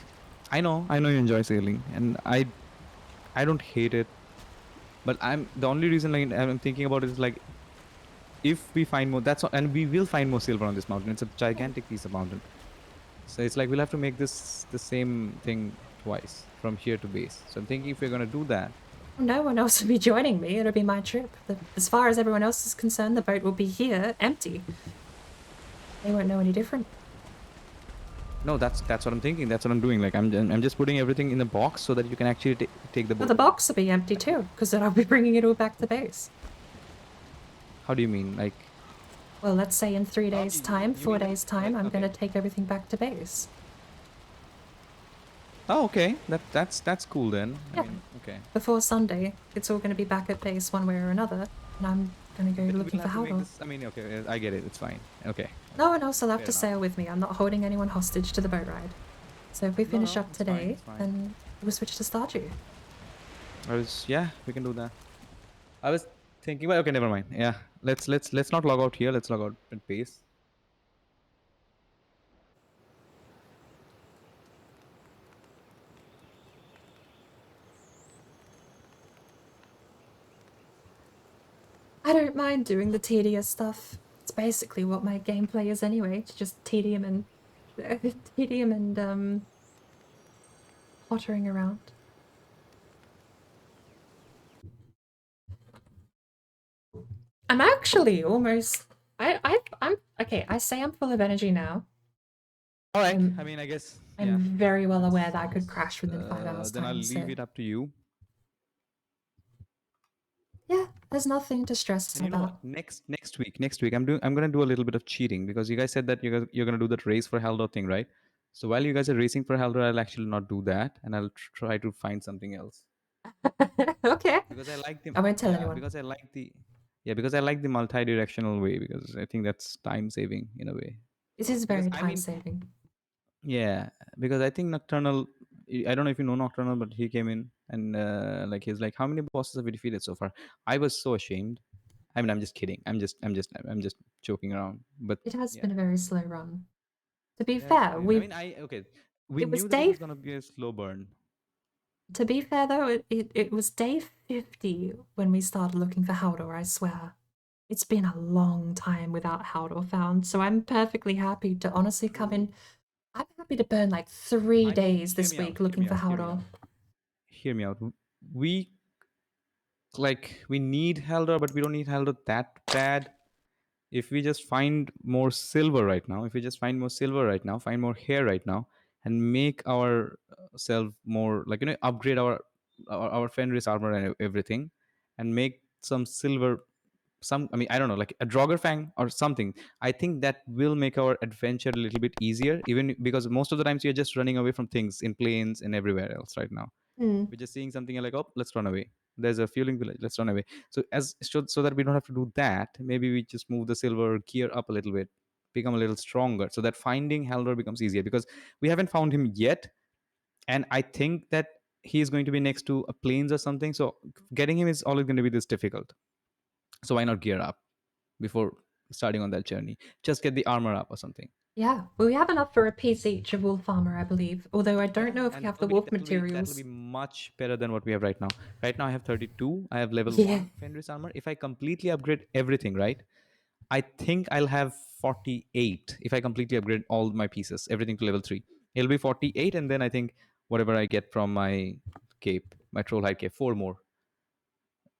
I know you enjoy sailing, and I don't hate it, but the only reason like I'm thinking about it is like, if we find more, and we will find more silver on this mountain. It's a gigantic piece of mountain, so it's like we'll have to make the same thing twice from here to base. So I'm thinking if we're gonna do that. No one else will be joining me. It'll be my trip. As far as everyone else is concerned, the boat will be here, empty. They won't know any different. No, that's what I'm thinking. That's what I'm doing. Like I'm just putting everything in the box so that you can actually take the boat. But the box will be empty too, because then I'll be bringing it all back to base. How do you mean? Like? Well, let's say in 3 days' time, 4 days' time, I'm okay. going to take everything back to base. Oh, okay. That's cool then. Yeah. I mean, okay. Before Sunday, it's all going to be back at base one way or another, and I'm going to go looking for Haldor. I mean, okay, I get it. It's fine. Okay. No one else will have to Fair sail with me. I'm not holding anyone hostage to the boat ride. So if we finish no, up it's fine, today, it's fine. then we'll switch to Stardew. Yeah, we can do that. I was thinking, well, okay, never mind. Yeah, let's not log out here. Let's log out at base. I don't mind doing the tedious stuff. It's basically what my gameplay is anyway. It's just tedium and pottering around. I'm actually almost. I'm okay. I say I'm full of energy now. All right. I'm- I mean, I guess. I'm Yeah. very well aware that I could crash within 5 hours Then I'll time. leave So it up to you. yeah, there's nothing to stress And you know about. what? Next week, I'm gonna do a little bit of cheating because you guys said that you're gonna do that race for Haldor thing, right? So while you guys are racing for Haldor, I'll actually not do that, and I'll try to find something else Okay. because I like the I won't tell anyone. because I like the multi-directional way because I think that's time saving in a way. It is Because very I time mean, saving. yeah, because I think Nocturnal. I don't know if you know Nocturnal, but he came in and like he's like, "How many bosses have we defeated so far?" I was so ashamed. I mean, I'm just kidding. I'm just joking around. But It has yeah, been a very slow run. To be it has fair, been. I mean, okay. We it was knew that it day was gonna be a slow burn. to be fair though, it was day 50 when we started looking for Haldor, I swear. It's been a long time without Haldor found, so I'm perfectly happy to honestly come in. I'm happy to burn like 3 I mean, days hear this me out. week Hear looking me for out. Hear me Haldor. out. Hear me out. We we need Haldor, but we don't need Haldor that bad. If we just find more silver right now, find more hair right now, and make our self more like upgrade our Fenris armor and everything, and make some silver. Some, I mean, I don't know, like a Draugr Fang or something. I think that will make our adventure a little bit easier, even because most of the times you're just running away from things in plains and everywhere else right now. Hmm. We're just seeing something and like, oh, let's run away. There's a fueling village, let's run away. So that we don't have to do that, maybe we just move the silver gear up a little bit, become a little stronger, so that finding Haldor becomes easier, because we haven't found him yet, and I think that he's going to be next to a plains or something, so getting him is always going to be this difficult. So why not gear up before starting on that journey? Just get the armor up or something. Yeah, well, we have enough for a piece each of wolf armor, I believe. Although I don't know if we And have for the me, wolf that'll materials. be much better than what we have right now. Right now, I have 32. I have level Yeah. 1 Fenris armor. If I completely upgrade everything, right, I think I'll have 48. If I completely upgrade all my pieces, everything to level 3, it'll be 48, and then I think whatever I get from my cape, my troll hide cape, 4 more.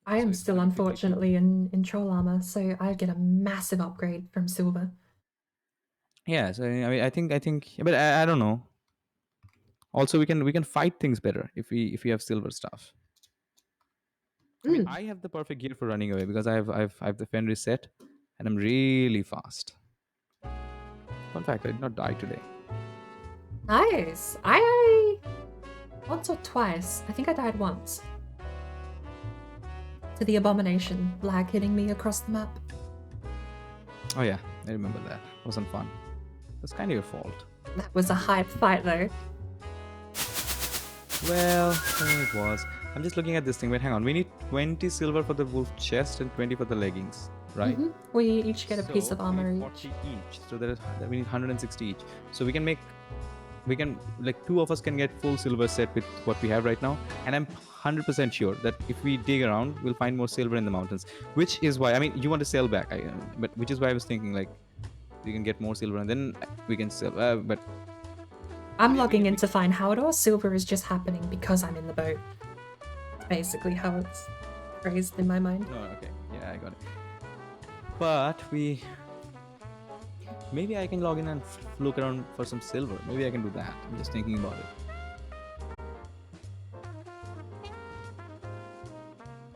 I So am it's still gonna be 52. unfortunately in troll armor, so I get a massive upgrade from silver. Yeah. So I mean, I think, but I don't know. Also, we can fight things better if we have silver stuff. I mean, Mm, I have the perfect gear for running away because I have the Fenris set, and I'm really fast. Fun fact: I did not die today. nice. I once or twice. I think I died once. To the abomination, lag hitting me across the map. Oh yeah, I remember that. It wasn't fun. That's kind of your fault. That was a hype fight though. Well, it was. I'm just looking at this thing. Wait, hang on. We need 20 silver for the wolf chest and 20 for the leggings, right? Mhm. We each get a piece of So we armor need each. 40 each. So that we need 160 each. So we can like 2 of us can get full silver set with what we have right now, and I'm 100% sure that if we dig around, we'll find more silver in the mountains. Which is why, I mean, you want to sell back, but which is why I was thinking like we can get more silver and then we can sell. But I'm yeah, logging in to find Haldor. Silver is just happening because I'm in the boat. Basically how it's phrased in my mind. no, okay, yeah, I got it. But maybe I can log in and look around for some silver. Maybe I can do that. I'm just thinking about it.